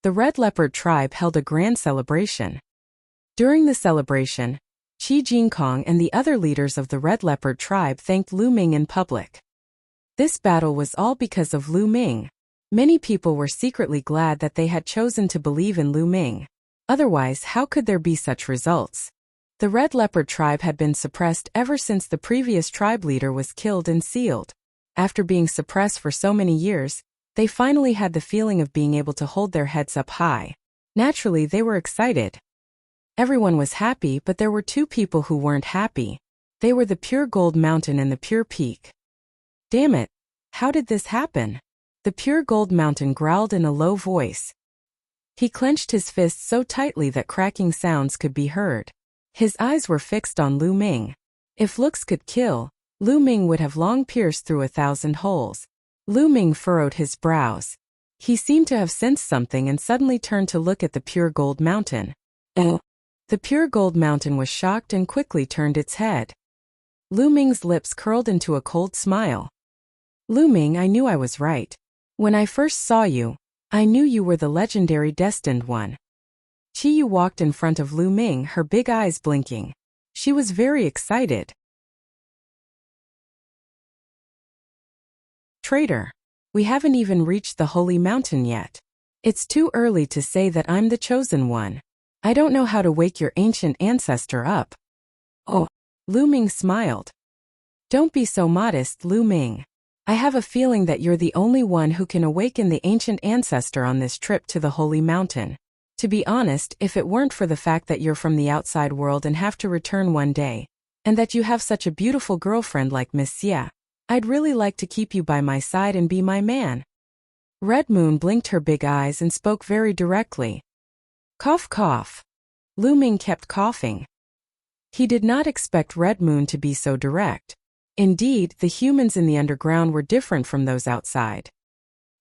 The red leopard tribe held a grand celebration. During the celebration, Qi Jinkong and the other leaders of the red leopard tribe thanked Lu Ming in public. This battle was all because of Lu Ming. Many people were secretly glad that they had chosen to believe in Lu Ming. Otherwise, how could there be such results? The red leopard tribe had been suppressed ever since the previous tribe leader was killed and sealed. After being suppressed for so many years, they finally had the feeling of being able to hold their heads up high. Naturally, they were excited. Everyone was happy, but there were two people who weren't happy. They were the Pure Gold Mountain and the Pure Peak. Damn it! How did this happen? The Pure Gold Mountain growled in a low voice. He clenched his fists so tightly that cracking sounds could be heard. His eyes were fixed on Lu Ming. If looks could kill, Lu Ming would have long pierced through 1,000 holes. Lu Ming furrowed his brows. He seemed to have sensed something and suddenly turned to look at the Pure Gold Mountain. The Pure Gold Mountain was shocked and quickly turned its head. Lu Ming's lips curled into a cold smile. Lu Ming, I knew I was right. When I first saw you, I knew you were the legendary destined one. Qi Yu walked in front of Lu Ming, her big eyes blinking. She was very excited. Traitor. We haven't even reached the Holy Mountain yet. It's too early to say that I'm the chosen one. I don't know how to wake your ancient ancestor up. Oh. Lu Ming smiled. Don't be so modest, Lu Ming. I have a feeling that you're the only one who can awaken the ancient ancestor on this trip to the Holy Mountain. To be honest, if it weren't for the fact that you're from the outside world and have to return one day, and that you have such a beautiful girlfriend like Miss Xia, I'd really like to keep you by my side and be my man. Red Moon blinked her big eyes and spoke very directly. Cough cough. Lu Ming kept coughing. He did not expect Red Moon to be so direct. Indeed, the humans in the underground were different from those outside.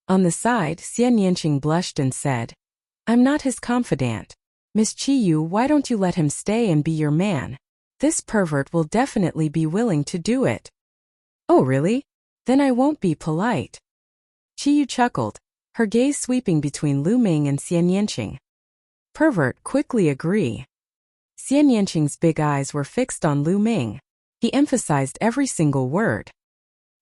On the side, Xian Yanqing blushed and said, I'm not his confidant. Miss Qi Yu, why don't you let him stay and be your man? This pervert will definitely be willing to do it. Oh really? Then I won't be polite. Qi Yu chuckled, her gaze sweeping between Lu Ming and Xian Yanqing. Pervert, quickly agree. Xian Yanqing's big eyes were fixed on Lu Ming. He emphasized every single word.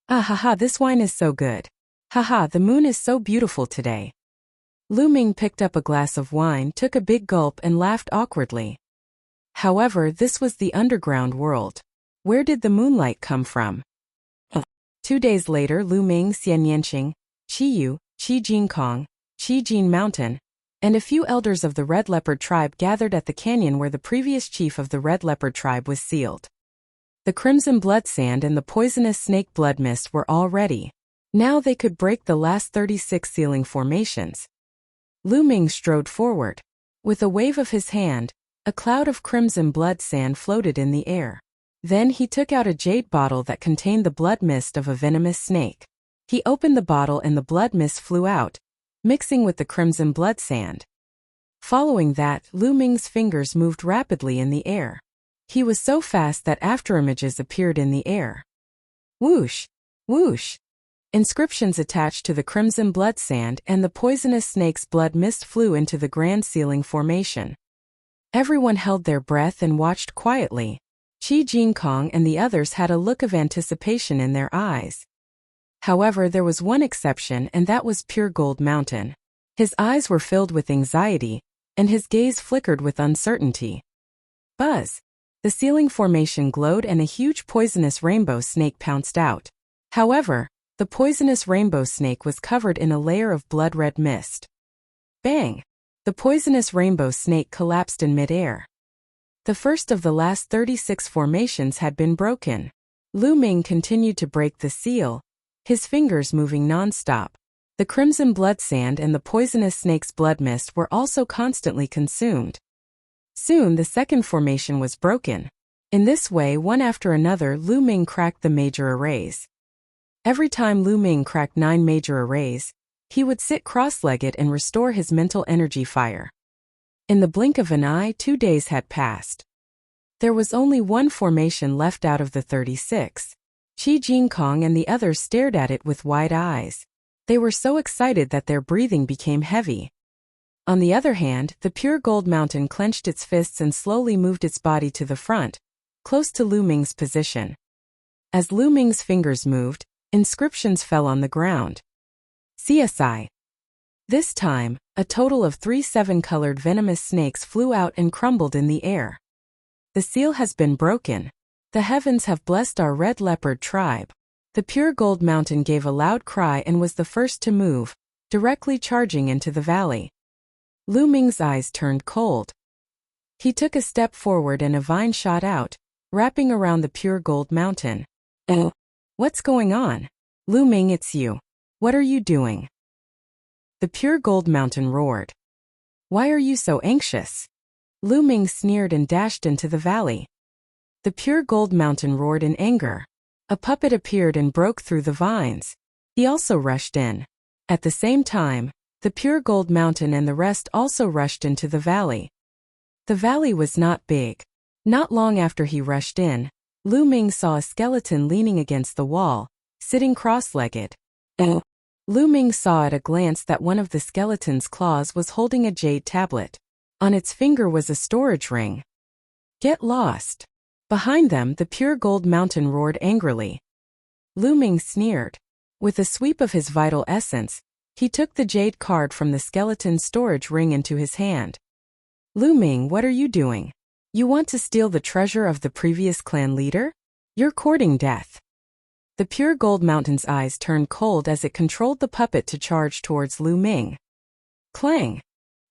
Ah ha ha, this wine is so good. Ha ha, the moon is so beautiful today. Lu Ming picked up a glass of wine, took a big gulp and laughed awkwardly. However, this was the underground world. Where did the moonlight come from? 2 days later, Lu Ming, Xian Yanqing, Qi Yu, Qi Jinkong, Qi Jin Mountain, and a few elders of the Red Leopard tribe gathered at the canyon where the previous chief of the Red Leopard tribe was sealed. The crimson blood sand and the poisonous snake blood mist were all ready. Now they could break the last 36 sealing formations. Lu Ming strode forward. With a wave of his hand, a cloud of crimson blood sand floated in the air. Then he took out a jade bottle that contained the blood mist of a venomous snake. He opened the bottle and the blood mist flew out, mixing with the crimson blood sand. Following that, Lu Ming's fingers moved rapidly in the air. He was so fast that afterimages appeared in the air. Whoosh! Whoosh! Inscriptions attached to the crimson blood sand and the poisonous snake's blood mist flew into the grand sealing formation. Everyone held their breath and watched quietly. Qi Jinkong and the others had a look of anticipation in their eyes. However, there was one exception, and that was Pure Gold Mountain. His eyes were filled with anxiety, and his gaze flickered with uncertainty. Buzz! The sealing formation glowed and a huge poisonous rainbow snake pounced out. However, the poisonous rainbow snake was covered in a layer of blood-red mist. Bang! The poisonous rainbow snake collapsed in midair. The first of the last 36 formations had been broken. Lu Ming continued to break the seal, his fingers moving non-stop. The crimson blood sand and the poisonous snake's blood mist were also constantly consumed. Soon the second formation was broken. In this way, one after another, Lu Ming cracked the major arrays. Every time Lu Ming cracked 9 major arrays, he would sit cross-legged and restore his mental energy fire. In the blink of an eye, 2 days had passed. There was only one formation left out of the 36. Qi Jingkong and the others stared at it with wide eyes. They were so excited that their breathing became heavy. On the other hand, the pure gold mountain clenched its fists and slowly moved its body to the front, close to Lu Ming's position. As Lu Ming's fingers moved, inscriptions fell on the ground. CSI. This time, a total of 3 7-colored venomous snakes flew out and crumbled in the air. The seal has been broken. The heavens have blessed our red leopard tribe. The pure gold mountain gave a loud cry and was the first to move, directly charging into the valley. Lu Ming's eyes turned cold. He took a step forward and a vine shot out, wrapping around the pure gold mountain. Oh, what's going on? Lu Ming, it's you. What are you doing? The pure gold mountain roared. Why are you so anxious? Lu Ming sneered and dashed into the valley. The pure gold mountain roared in anger. A puppet appeared and broke through the vines. He also rushed in. At the same time, the pure gold mountain and the rest also rushed into the valley. The valley was not big. Not long after he rushed in, Lu Ming saw a skeleton leaning against the wall, sitting cross-legged. Oh. Lu Ming saw at a glance that one of the skeleton's claws was holding a jade tablet. On its finger was a storage ring. Get lost. Behind them, the pure gold mountain roared angrily. Lu Ming sneered. With a sweep of his vital essence, he took the jade card from the skeleton's storage ring into his hand. Lu Ming, what are you doing? You want to steal the treasure of the previous clan leader? You're courting death. The pure gold mountain's eyes turned cold as it controlled the puppet to charge towards Lu Ming. Clang!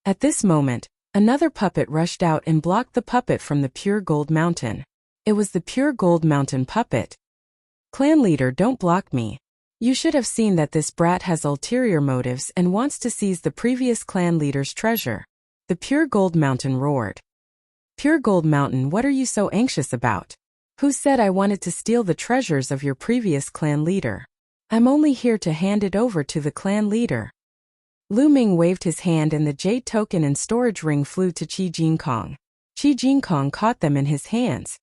At this moment, another puppet rushed out and blocked the puppet from the pure gold mountain. It was the pure gold mountain puppet. Clan leader, don't block me. You should have seen that this brat has ulterior motives and wants to seize the previous clan leader's treasure. The pure gold mountain roared. Pure gold mountain, what are you so anxious about? Who said I wanted to steal the treasures of your previous clan leader? I'm only here to hand it over to the clan leader. Lu Ming waved his hand and the jade token and storage ring flew to Qi Jingkong. Qi Jingkong caught them in his hands.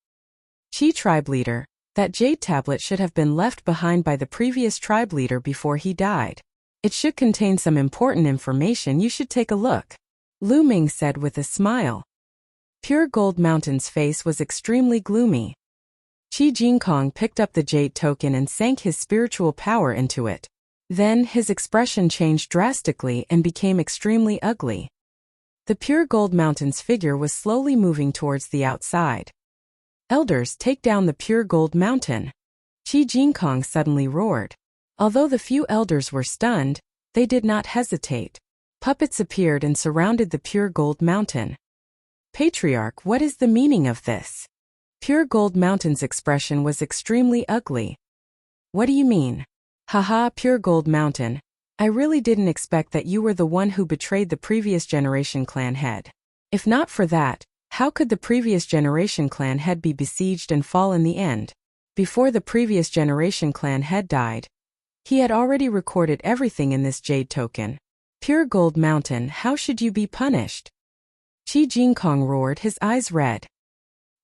Qi tribe leader, that jade tablet should have been left behind by the previous tribe leader before he died. It should contain some important information, you should take a look. Lu Ming said with a smile. Pure gold mountain's face was extremely gloomy. Qi Jingkong picked up the jade token and sank his spiritual power into it. Then his expression changed drastically and became extremely ugly. The pure gold mountain's figure was slowly moving towards the outside. Elders, take down the pure gold mountain. Qi Jingkong suddenly roared. Although the few elders were stunned, they did not hesitate. Puppets appeared and surrounded the pure gold mountain. Patriarch, what is the meaning of this? Pure gold mountain's expression was extremely ugly. What do you mean? Haha, pure gold mountain. I really didn't expect that you were the one who betrayed the previous generation clan head. If not for that, how could the previous generation clan head be besieged and fall in the end? Before the previous generation clan head died, he had already recorded everything in this jade token. Pure gold mountain, how should you be punished? Qi Jingkong roared, his eyes red.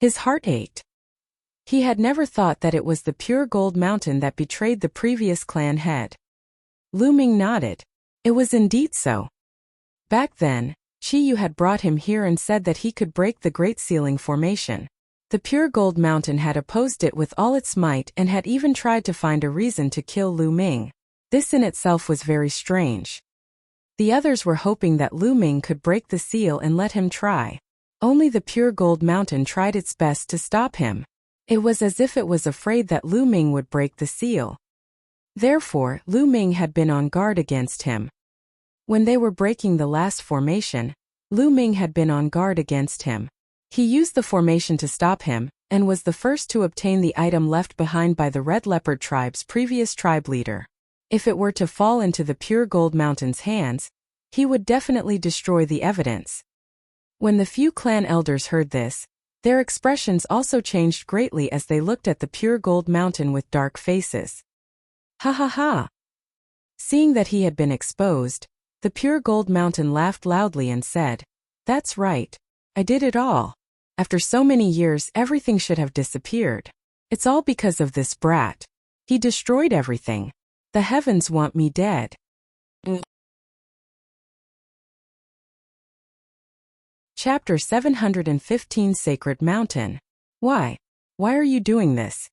His heart ached. He had never thought that it was the pure gold mountain that betrayed the previous clan head. Lu Ming nodded. It was indeed so. Back then, Qi Yu had brought him here and said that he could break the Great Sealing Formation. The pure gold mountain had opposed it with all its might and had even tried to find a reason to kill Lu Ming. This in itself was very strange. The others were hoping that Lu Ming could break the seal and let him try. Only the pure gold mountain tried its best to stop him. It was as if it was afraid that Lu Ming would break the seal. Therefore, Lu Ming had been on guard against him. When they were breaking the last formation, Lu Ming had been on guard against him. He used the formation to stop him, and was the first to obtain the item left behind by the Red Leopard tribe's previous tribe leader. If it were to fall into the pure gold mountain's hands, he would definitely destroy the evidence. When the few clan elders heard this, their expressions also changed greatly as they looked at the pure gold mountain with dark faces. Ha ha ha! Seeing that he had been exposed, the pure gold mountain laughed loudly and said, "That's right. I did it all. After so many years, everything should have disappeared. It's all because of this brat. He destroyed everything. The heavens want me dead. Chapter 715 Sacred Mountain. Why? Why are you doing this?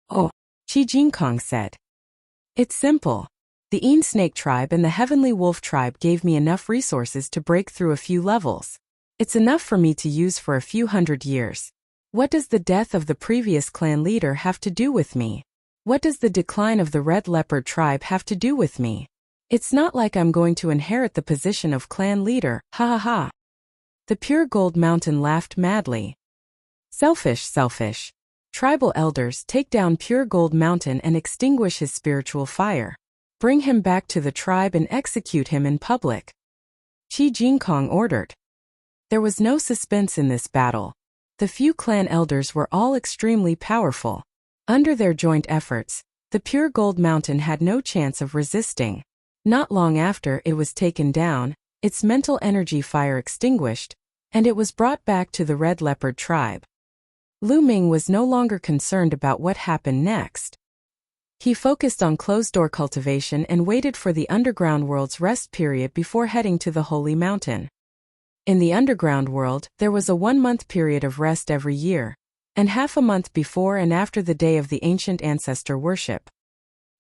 Oh, Qi Jinkong said. It's simple. The Een Snake tribe and the Heavenly Wolf tribe gave me enough resources to break through a few levels. It's enough for me to use for a few hundred years. What does the death of the previous clan leader have to do with me? What does the decline of the Red Leopard tribe have to do with me? It's not like I'm going to inherit the position of clan leader, ha ha ha. The Pure Gold Mountain laughed madly. Selfish, selfish. Tribal elders, take down Pure Gold Mountain and extinguish his spiritual fire. Bring him back to the tribe and execute him in public. Qi Jinkong ordered. There was no suspense in this battle. The few clan elders were all extremely powerful. Under their joint efforts, the Pure Gold Mountain had no chance of resisting. Not long after it was taken down, its mental energy fire extinguished, and it was brought back to the Red Leopard tribe. Lu Ming was no longer concerned about what happened next. He focused on closed-door cultivation and waited for the underground world's rest period before heading to the Holy Mountain. In the underground world, there was a 1-month period of rest every year, and half a month before and after the day of the ancient ancestor worship.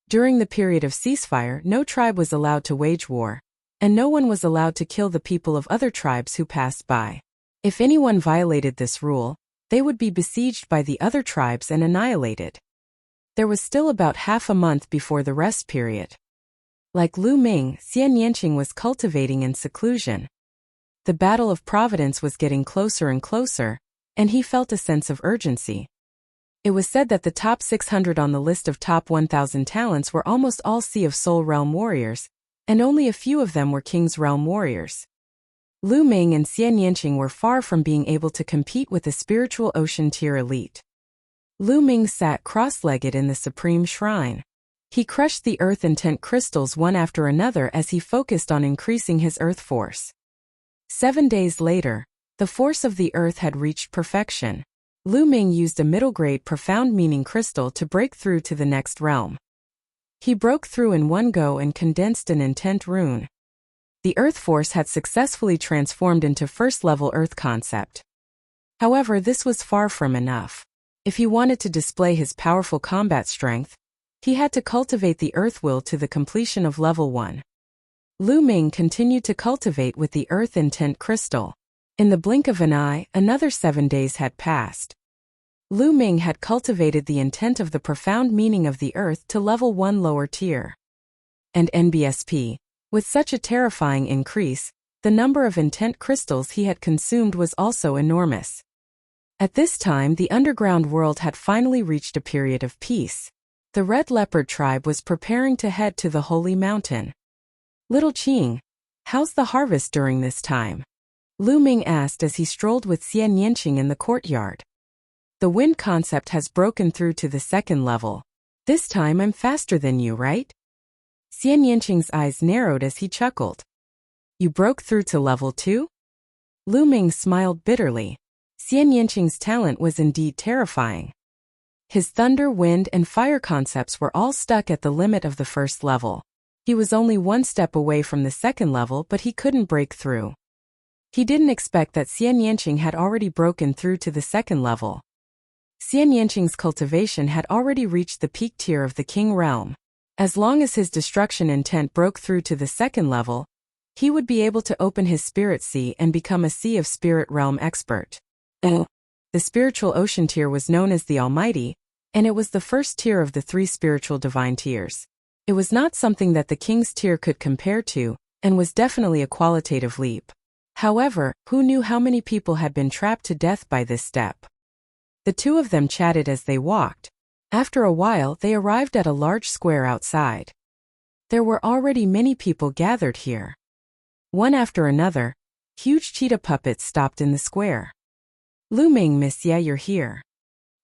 During the period of ceasefire, no tribe was allowed to wage war, and no one was allowed to kill the people of other tribes who passed by. If anyone violated this rule, they would be besieged by the other tribes and annihilated. There was still about half a month before the rest period. Like Lu Ming, Xian Yanqing was cultivating in seclusion. The battle of Providence was getting closer and closer, and he felt a sense of urgency. It was said that the top 600 on the list of top 1,000 talents were almost all Sea of Soul Realm warriors, and only a few of them were King's Realm warriors. Lu Ming and Xian Yanqing were far from being able to compete with the spiritual ocean tier elite. Lu Ming sat cross-legged in the Supreme Shrine. He crushed the earth intent crystals one after another as he focused on increasing his earth force. 7 days later, the force of the earth had reached perfection. Lu Ming used a middle-grade profound meaning crystal to break through to the next realm. He broke through in one go and condensed an intent rune. The earth force had successfully transformed into first-level earth concept. However, this was far from enough. If he wanted to display his powerful combat strength, he had to cultivate the earth will to the completion of level 1. Lu Ming continued to cultivate with the earth intent crystal. In the blink of an eye, another 7 days had passed. Lu Ming had cultivated the intent of the profound meaning of the earth to level 1 lower tier. And NBSP. With such a terrifying increase, the number of intent crystals he had consumed was also enormous. At this time, the underground world had finally reached a period of peace. The Red Leopard tribe was preparing to head to the Holy Mountain. Little Qing, how's the harvest during this time? Lu Ming asked as he strolled with Xian Yanqing in the courtyard. The wind concept has broken through to the 2nd level. This time I'm faster than you, right? Xian Yanqing's eyes narrowed as he chuckled. You broke through to level 2? Lu Ming smiled bitterly. Xian Yanqing's talent was indeed terrifying. His thunder, wind, and fire concepts were all stuck at the limit of the 1st level. He was only 1 step away from the 2nd level, but he couldn't break through. He didn't expect that Xian Yanqing had already broken through to the 2nd level. Xian Yanqing's cultivation had already reached the peak tier of the King Realm. As long as his destruction intent broke through to the 2nd level, he would be able to open his spirit sea and become a Sea of Spirit Realm expert. The spiritual ocean tier was known as the Almighty, and it was the 1st tier of the 3 spiritual divine tiers. It was not something that the King's tier could compare to, and was definitely a qualitative leap. However, who knew how many people had been trapped to death by this step? The two of them chatted as they walked. After a while, they arrived at a large square outside. There were already many people gathered here. One after another, huge cheetah puppets stopped in the square. Lu Ming, Miss Ye, you're here.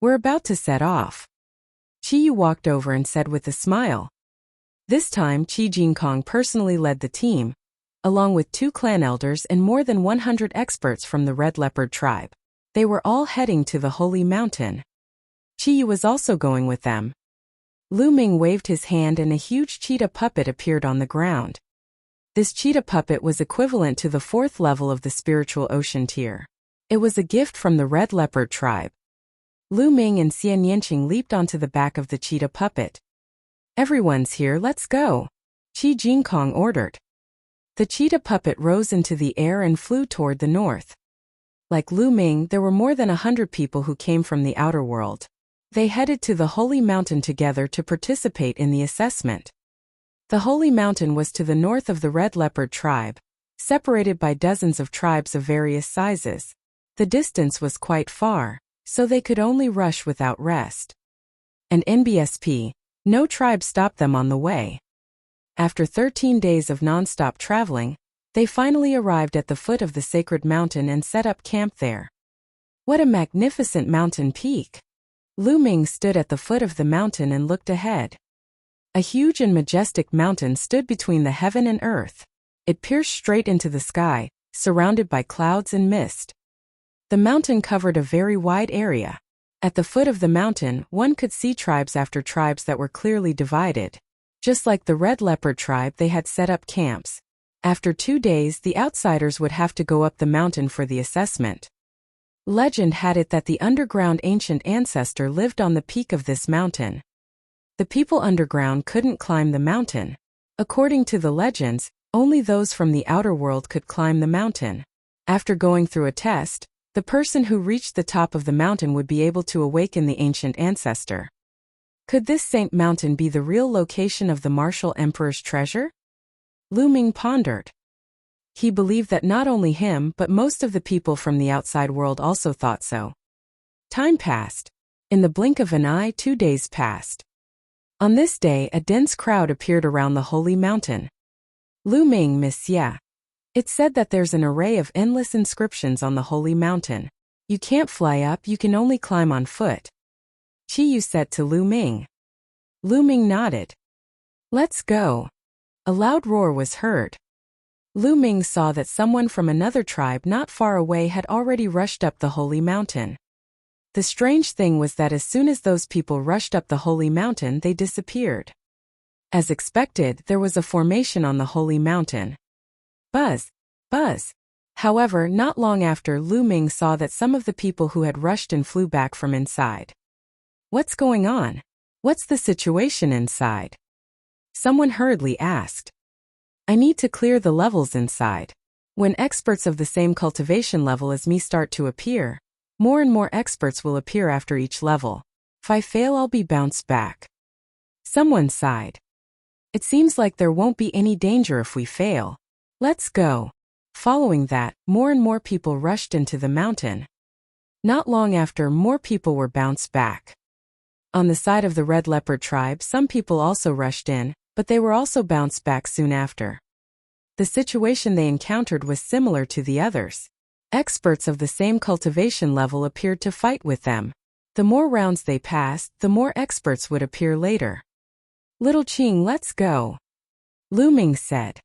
We're about to set off. Qi Yu walked over and said with a smile. This time, Qi Jinkong personally led the team, along with 2 clan elders and more than 100 experts from the Red Leopard tribe. They were all heading to the holy mountain. Qiyu was also going with them. Lu Ming waved his hand and a huge cheetah puppet appeared on the ground. This cheetah puppet was equivalent to the 4th level of the spiritual ocean tier. It was a gift from the Red Leopard tribe. Lu Ming and Xian Yanqing leaped onto the back of the cheetah puppet. "Everyone's here, let's go," Qi Jingkong ordered. The cheetah puppet rose into the air and flew toward the north. Like Lu Ming, there were more than 100 people who came from the outer world. They headed to the holy mountain together to participate in the assessment. The holy mountain was to the north of the Red Leopard tribe, separated by dozens of tribes of various sizes. The distance was quite far, so they could only rush without rest. And NBSP, no tribe stopped them on the way. After 13 days of non-stop traveling, they finally arrived at the foot of the sacred mountain and set up camp there. What a magnificent mountain peak! Lu Ming stood at the foot of the mountain and looked ahead. A huge and majestic mountain stood between the heaven and earth. It pierced straight into the sky, surrounded by clouds and mist. The mountain covered a very wide area. At the foot of the mountain, one could see tribes after tribes that were clearly divided. Just like the Red Leopard tribe, they had set up camps. After 2 days, the outsiders would have to go up the mountain for the assessment. Legend had it that the underground ancient ancestor lived on the peak of this mountain. The people underground couldn't climb the mountain. According to the legends, only those from the outer world could climb the mountain. After going through a test, the person who reached the top of the mountain would be able to awaken the ancient ancestor. Could this Saint Mountain be the real location of the Martial Emperor's treasure? Lu Ming pondered. He believed that not only him but most of the people from the outside world also thought so. Time passed. In the blink of an eye, 2 days passed. On this day, a dense crowd appeared around the holy mountain. Lu Ming, Miss Xia. It's said that there's an array of endless inscriptions on the holy mountain. You can't fly up, you can only climb on foot. Qiyu said to Lu Ming. Lu Ming nodded. Let's go. A loud roar was heard. Lu Ming saw that someone from another tribe not far away had already rushed up the holy mountain. The strange thing was that as soon as those people rushed up the holy mountain, they disappeared. As expected, there was a formation on the holy mountain. Buzz, buzz. However, not long after, Lu Ming saw that some of the people who had rushed in flew back from inside. What's going on? What's the situation inside? Someone hurriedly asked. I need to clear the levels inside. When experts of the same cultivation level as me start to appear, more and more experts will appear after each level. If I fail, I'll be bounced back. Someone sighed. It seems like there won't be any danger if we fail. Let's go. Following that, more and more people rushed into the mountain. Not long after, more people were bounced back. On the side of the Red Leopard tribe, some people also rushed in, but they were also bounced back soon after. The situation they encountered was similar to the others. Experts of the same cultivation level appeared to fight with them. The more rounds they passed, the more experts would appear later. Little Qing, let's go. Lu Ming said.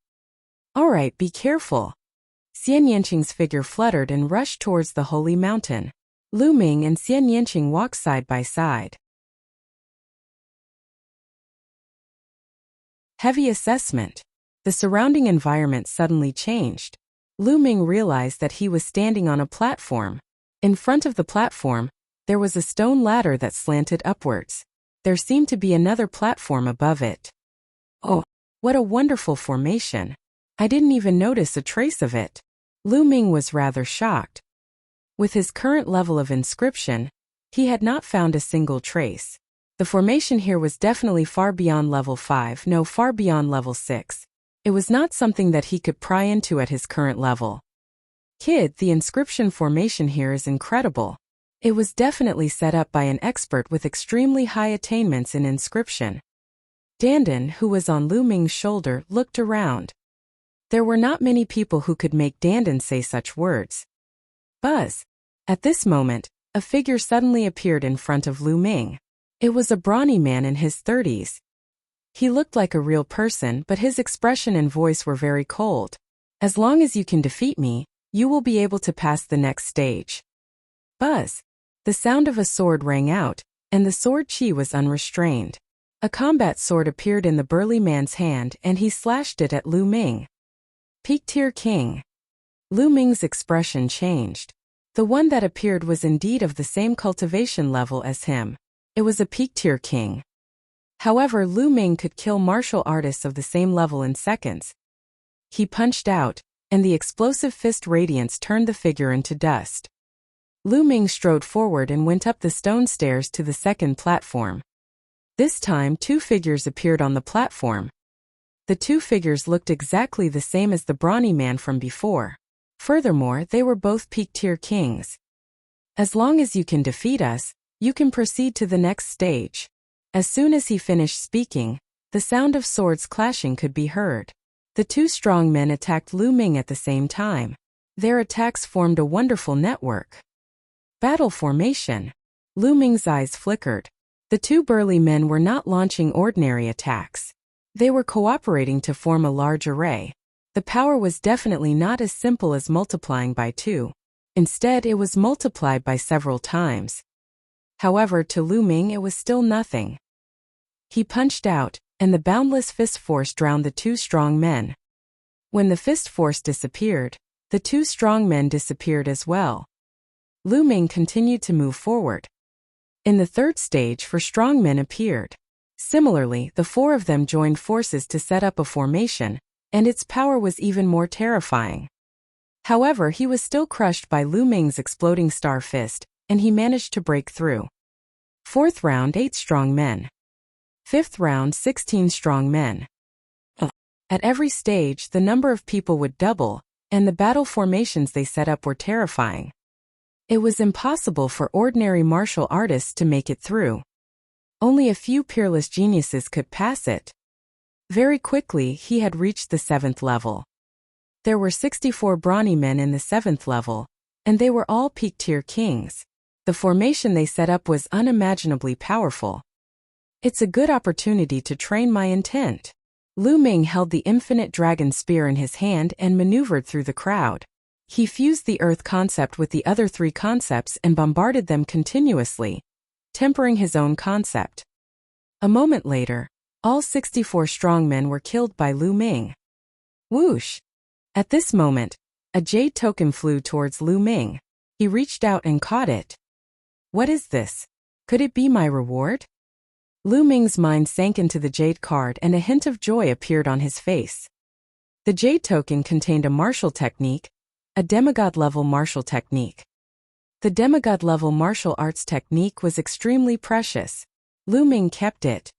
All right, be careful. Xian Yanqing's figure fluttered and rushed towards the holy mountain. Lu Ming and Xian Yanqing walked side by side. Heavy assessment. The surrounding environment suddenly changed. Lu Ming realized that he was standing on a platform. In front of the platform, there was a stone ladder that slanted upwards. There seemed to be another platform above it. Oh, what a wonderful formation. I didn't even notice a trace of it. Lu Ming was rather shocked. With his current level of inscription, he had not found a single trace. The formation here was definitely far beyond level 5, no, far beyond level 6. It was not something that he could pry into at his current level. Kid, the inscription formation here is incredible. It was definitely set up by an expert with extremely high attainments in inscription. Dandan, who was on Lu Ming's shoulder, looked around. There were not many people who could make Dandan say such words. Buzz. At this moment, a figure suddenly appeared in front of Lu Ming. It was a brawny man in his 30s. He looked like a real person, but his expression and voice were very cold. As long as you can defeat me, you will be able to pass the next stage. Buzz! The sound of a sword rang out, and the sword chi was unrestrained. A combat sword appeared in the burly man's hand and he slashed it at Lu Ming. Peak Tier King. Lu Ming's expression changed. The one that appeared was indeed of the same cultivation level as him. It was a Peak Tier King. However, Lu Ming could kill martial artists of the same level in seconds. He punched out, and the explosive fist radiance turned the figure into dust. Lu Ming strode forward and went up the stone stairs to the second platform. This time 2 figures appeared on the platform. The 2 figures looked exactly the same as the brawny man from before. Furthermore, they were both Peak Tier Kings. As long as you can defeat us, you can proceed to the next stage. As soon as he finished speaking, the sound of swords clashing could be heard. The 2 strong men attacked Lu Ming at the same time. Their attacks formed a wonderful network. Battle formation. Lu Ming's eyes flickered. The 2 burly men were not launching ordinary attacks. They were cooperating to form a large array. The power was definitely not as simple as multiplying by 2. Instead, it was multiplied by several times. However, to Lu Ming it was still nothing. He punched out, and the boundless fist force drowned the 2 strong men. When the fist force disappeared, the 2 strong men disappeared as well. Lu Ming continued to move forward. In the third stage, 4 strong men appeared. Similarly, the 4 of them joined forces to set up a formation, and its power was even more terrifying. However, he was still crushed by Lu Ming's exploding star fist, and he managed to break through. 4th round, 8 strong men. 5th round, 16 strong men. At every stage, the number of people would double, and the battle formations they set up were terrifying. It was impossible for ordinary martial artists to make it through. Only a few peerless geniuses could pass it. Very quickly, he had reached the 7th level. There were 64 brawny men in the 7th level, and they were all Peak Tier Kings. The formation they set up was unimaginably powerful. It's a good opportunity to train my intent. Lu Ming held the infinite dragon spear in his hand and maneuvered through the crowd. He fused the earth concept with the other 3 concepts and bombarded them continuously, tempering his own concept. A moment later, all 64 strong men were killed by Lu Ming. Whoosh! At this moment, a jade token flew towards Lu Ming. He reached out and caught it. What is this? Could it be my reward? Lu Ming's mind sank into the jade card and a hint of joy appeared on his face. The jade token contained a martial technique, a demigod-level martial technique. The demigod-level martial arts technique was extremely precious. Lu Ming kept it.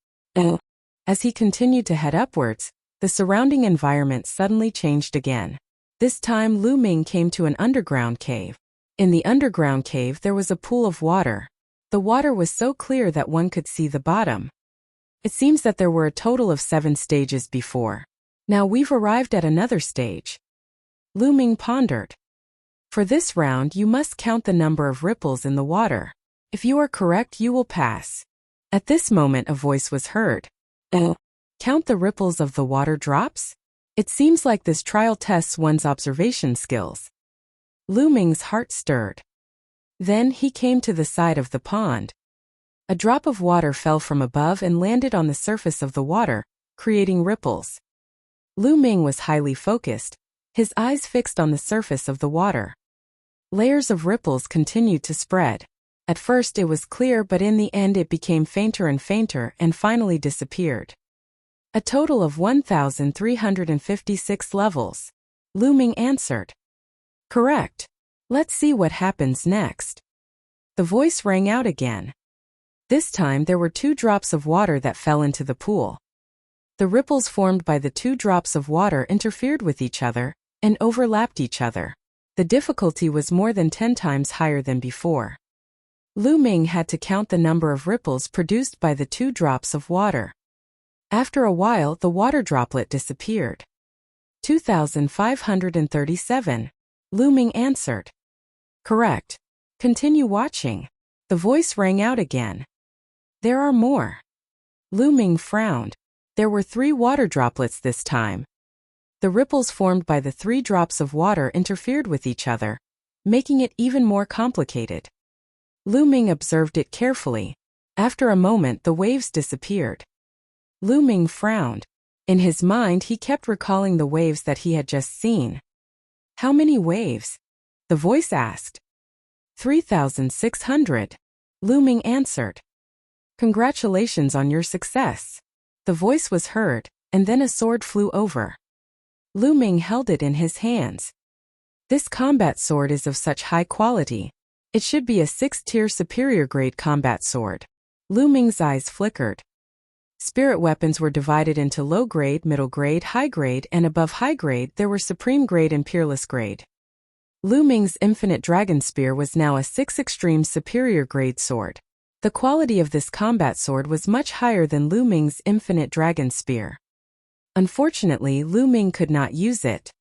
As he continued to head upwards, the surrounding environment suddenly changed again. This time Lu Ming came to an underground cave. In the underground cave there was a pool of water. The water was so clear that one could see the bottom. It seems that there were a total of 7 stages before. Now we've arrived at another stage. Lu Ming pondered. For this round you must count the number of ripples in the water. If you are correct you will pass. At this moment a voice was heard. Count the ripples of the water drops? It seems like this trial tests one's observation skills. Lu Ming's heart stirred. Then he came to the side of the pond. A drop of water fell from above and landed on the surface of the water, creating ripples. Lu Ming was highly focused, his eyes fixed on the surface of the water. Layers of ripples continued to spread. At first it was clear, but in the end it became fainter and fainter and finally disappeared. A total of 1,356 levels. Lu Ming answered. Correct. Let's see what happens next. The voice rang out again. This time there were 2 drops of water that fell into the pool. The ripples formed by the 2 drops of water interfered with each other and overlapped each other. The difficulty was more than 10 times higher than before. Lu Ming had to count the number of ripples produced by the 2 drops of water. After a while, the water droplet disappeared. 2,537. Lu Ming answered. Correct. Continue watching. The voice rang out again. There are more. Lu Ming frowned. There were 3 water droplets this time. The ripples formed by the 3 drops of water interfered with each other, making it even more complicated. Lu Ming observed it carefully. After a moment the waves disappeared. Lu Ming frowned. In his mind he kept recalling the waves that he had just seen. How many waves? The voice asked. 3,600. Lu Ming answered. Congratulations on your success. The voice was heard, and then a sword flew over. Lu Ming held it in his hands. This combat sword is of such high quality. It should be a 6th-tier superior grade combat sword. Lu Ming's eyes flickered. Spirit weapons were divided into low grade, middle grade, high grade, and above high grade there were supreme grade and peerless grade. Lu Ming's infinite dragon spear was now a 6 extreme superior grade sword. The quality of this combat sword was much higher than Lu Ming's infinite dragon spear. Unfortunately, Lu Ming could not use it.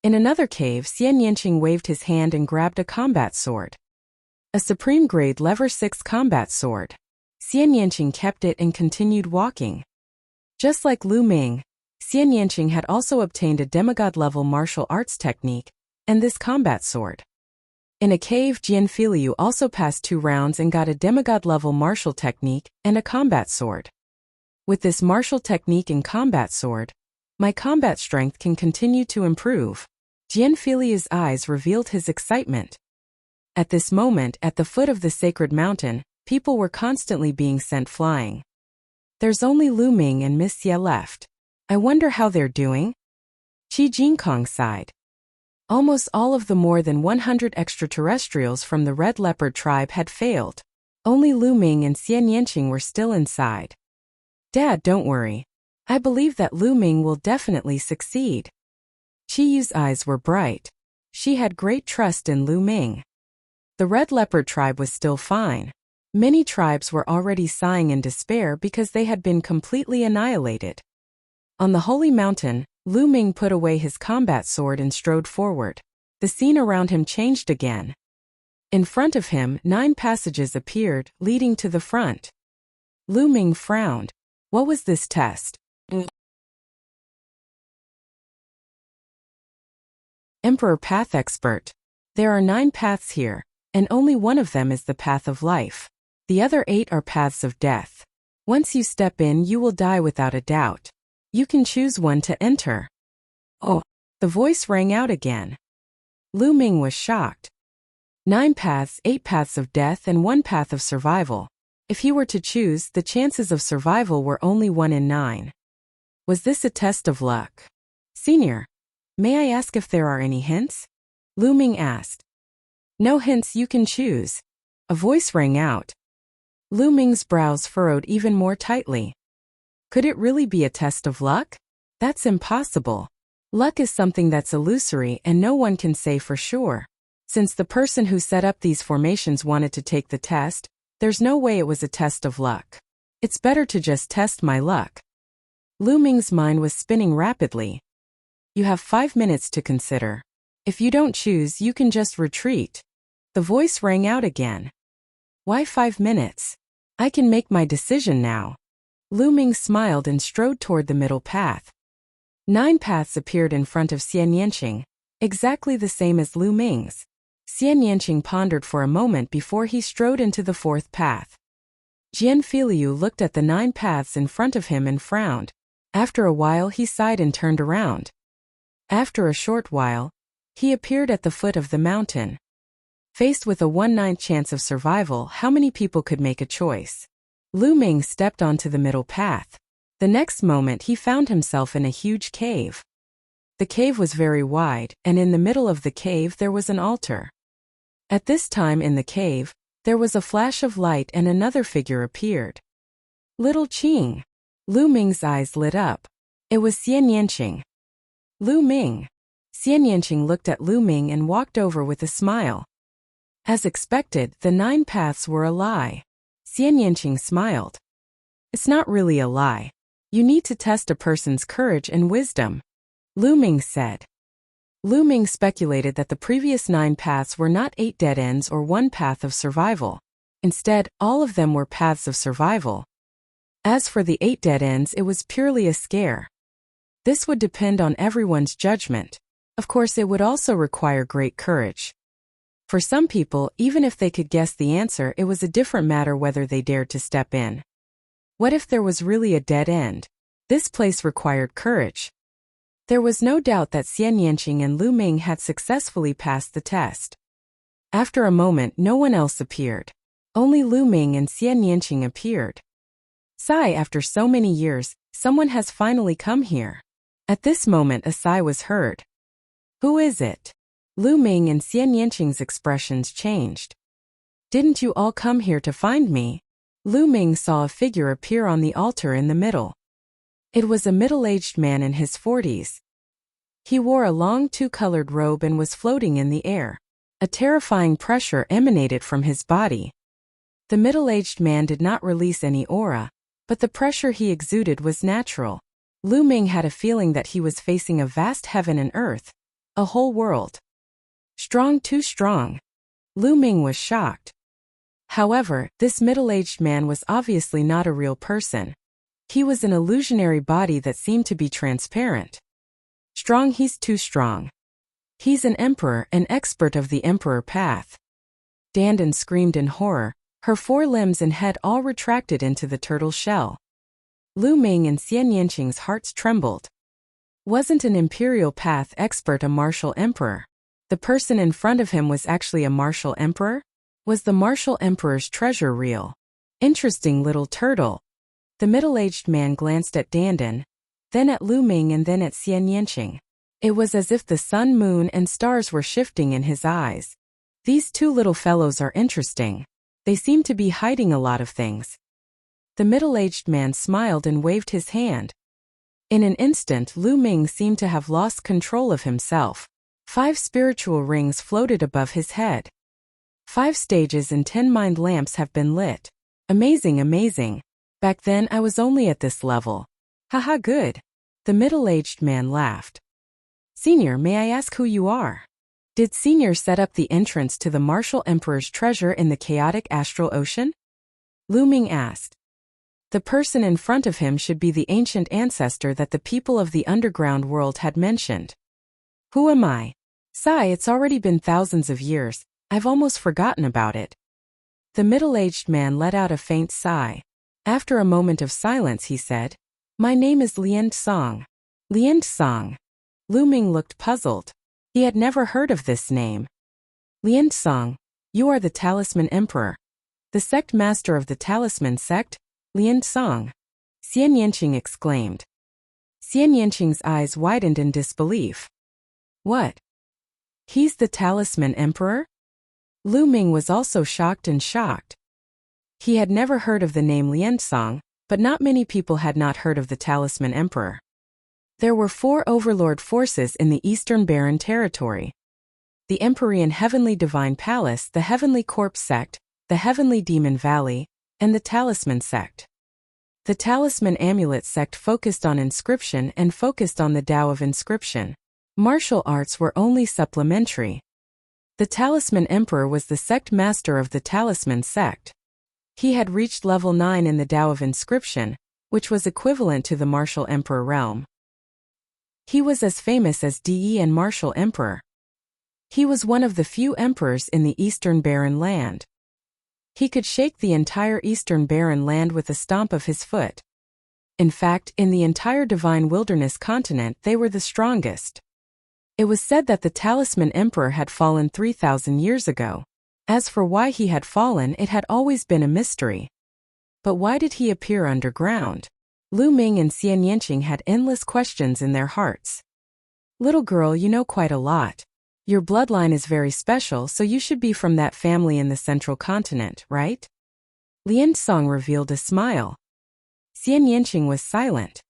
In another cave, Xian Yanqing waved his hand and grabbed a combat sword. A supreme grade lever 6 combat sword. Xian Yanqing kept it and continued walking. Just like Lu Ming, Xian Yanqing had also obtained a demigod-level martial arts technique, and this combat sword. In a cave, Jian Filiu also passed 2 rounds and got a demigod-level martial technique and a combat sword. With this martial technique and combat sword, my combat strength can continue to improve. Jian Filiu's eyes revealed his excitement. At this moment, at the foot of the sacred mountain, people were constantly being sent flying. There's only Lu Ming and Miss Ye left. I wonder how they're doing? Qi Jingkong sighed. Almost all of the more than 100 extraterrestrials from the Red Leopard tribe had failed. Only Lu Ming and Xian Yanqing were still inside. Dad, don't worry. I believe that Lu Ming will definitely succeed. Qi Yu's eyes were bright. She had great trust in Lu Ming. The Red Leopard tribe was still fine. Many tribes were already sighing in despair because they had been completely annihilated. On the holy mountain, Lu Ming put away his combat sword and strode forward. The scene around him changed again. In front of him, 9 passages appeared, leading to the front. Lu Ming frowned. What was this test? Emperor Path Expert. There are 9 paths here, and only one of them is the path of life. The other 8 are paths of death. Once you step in, you will die without a doubt. You can choose one to enter. Oh, the voice rang out again. Lu Ming was shocked. 9 paths, 8 paths of death and 1 path of survival. If he were to choose, the chances of survival were only 1 in 9. Was this a test of luck? Senior, may I ask if there are any hints? Lu Ming asked. No hints, you can choose. A voice rang out. Lu Ming's brows furrowed even more tightly. Could it really be a test of luck? That's impossible. Luck is something that's illusory and no one can say for sure. Since the person who set up these formations wanted to take the test, there's no way it was a test of luck. It's better to just test my luck. Lu Ming's mind was spinning rapidly. You have 5 minutes to consider. If you don't choose, you can just retreat. The voice rang out again. Why 5 minutes? I can make my decision now. Lu Ming smiled and strode toward the middle path. 9 paths appeared in front of Xian Yanqing, exactly the same as Lu Ming's. Xian Yanqing pondered for a moment before he strode into the 4th path. Jian Filiu looked at the 9 paths in front of him and frowned. After a while he sighed and turned around. After a short while, he appeared at the foot of the mountain. Faced with a 1/9 chance of survival, how many people could make a choice? Lu Ming stepped onto the middle path. The next moment he found himself in a huge cave. The cave was very wide, and in the middle of the cave there was an altar. At this time in the cave, there was a flash of light and another figure appeared. Little Qing. Lu Ming's eyes lit up. It was Xian Yanqing. Lu Ming. Xian Yanqing looked at Lu Ming and walked over with a smile. As expected, the 9 paths were a lie. Xian Yanqing smiled. It's not really a lie. You need to test a person's courage and wisdom. Lu Ming said. Lu Ming speculated that the previous 9 paths were not 8 dead ends or 1 path of survival. Instead, all of them were paths of survival. As for the 8 dead ends, it was purely a scare. This would depend on everyone's judgment. Of course, it would also require great courage. For some people, even if they could guess the answer, it was a different matter whether they dared to step in. What if there was really a dead end? This place required courage. There was no doubt that Xian Yanqing and Lu Ming had successfully passed the test. After a moment, no one else appeared. Only Lu Ming and Xian Yanqing appeared. Sigh, after so many years, someone has finally come here. At this moment, a sigh was heard. Who is it? Lu Ming and Xian Yanqing's expressions changed. Didn't you all come here to find me? Lu Ming saw a figure appear on the altar in the middle. It was a middle-aged man in his 40s. He wore a long two-colored robe and was floating in the air. A terrifying pressure emanated from his body. The middle-aged man did not release any aura, but the pressure he exuded was natural. Lu Ming had a feeling that he was facing a vast heaven and earth, a whole world. Strong, too strong. Lu Ming was shocked. However, this middle-aged man was obviously not a real person. He was an illusionary body that seemed to be transparent. Strong, he's too strong. He's an emperor, an expert of the emperor path. Dandan screamed in horror, her 4 limbs and head all retracted into the turtle shell. Lu Ming and Xian Yanqing's hearts trembled. Wasn't an imperial path expert a martial emperor? The person in front of him was actually a martial emperor? Was the martial emperor's treasure real? Interesting little turtle. The middle-aged man glanced at Dandan, then at Lu Ming and then at Xian Yanqing. It was as if the sun, moon, and stars were shifting in his eyes. These 2 little fellows are interesting. They seem to be hiding a lot of things. The middle-aged man smiled and waved his hand. In an instant, Lu Ming seemed to have lost control of himself. 5 spiritual rings floated above his head. 5 stages and 10 mind lamps have been lit. Amazing, amazing. Back then I was only at this level. Haha, good. The middle-aged man laughed. Senior, may I ask who you are? Did Senior set up the entrance to the martial emperor's treasure in the chaotic astral ocean? Lu Ming asked. The person in front of him should be the ancient ancestor that the people of the underground world had mentioned. Who am I? Sigh, it's already been thousands of years. I've almost forgotten about it. The middle-aged man let out a faint sigh. After a moment of silence, he said, My name is Lian Song. Lian Song. Lu Ming looked puzzled. He had never heard of this name. Lian Song, you are the Talisman Emperor. The sect master of the Talisman sect, Lian Song. Xian Yanqing exclaimed. Xian Yanqing's eyes widened in disbelief. What? He's the Talisman Emperor? Lu Ming was also shocked and shocked. He had never heard of the name Liansong, but not many people had not heard of the Talisman Emperor. There were 4 overlord forces in the Eastern Barren Territory. The Empyrean Heavenly Divine Palace, the Heavenly Corpse Sect, the Heavenly Demon Valley, and the Talisman Sect. The Talisman Amulet Sect focused on inscription and focused on the Tao of inscription. Martial arts were only supplementary. The Talisman Emperor was the sect master of the Talisman sect. He had reached level 9 in the Tao of Inscription, which was equivalent to the Martial Emperor realm. He was as famous as De and Martial Emperor. He was one of the few emperors in the Eastern Barren Land. He could shake the entire Eastern Barren Land with a stomp of his foot. In fact, in the entire Divine Wilderness continent they were the strongest. It was said that the Talisman Emperor had fallen 3,000 years ago. As for why he had fallen, it had always been a mystery. But why did he appear underground? Lu Ming and Xian Yanqing had endless questions in their hearts. Little girl, you know quite a lot. Your bloodline is very special, so you should be from that family in the central continent, right? Lian Song revealed a smile. Xian Yanqing was silent.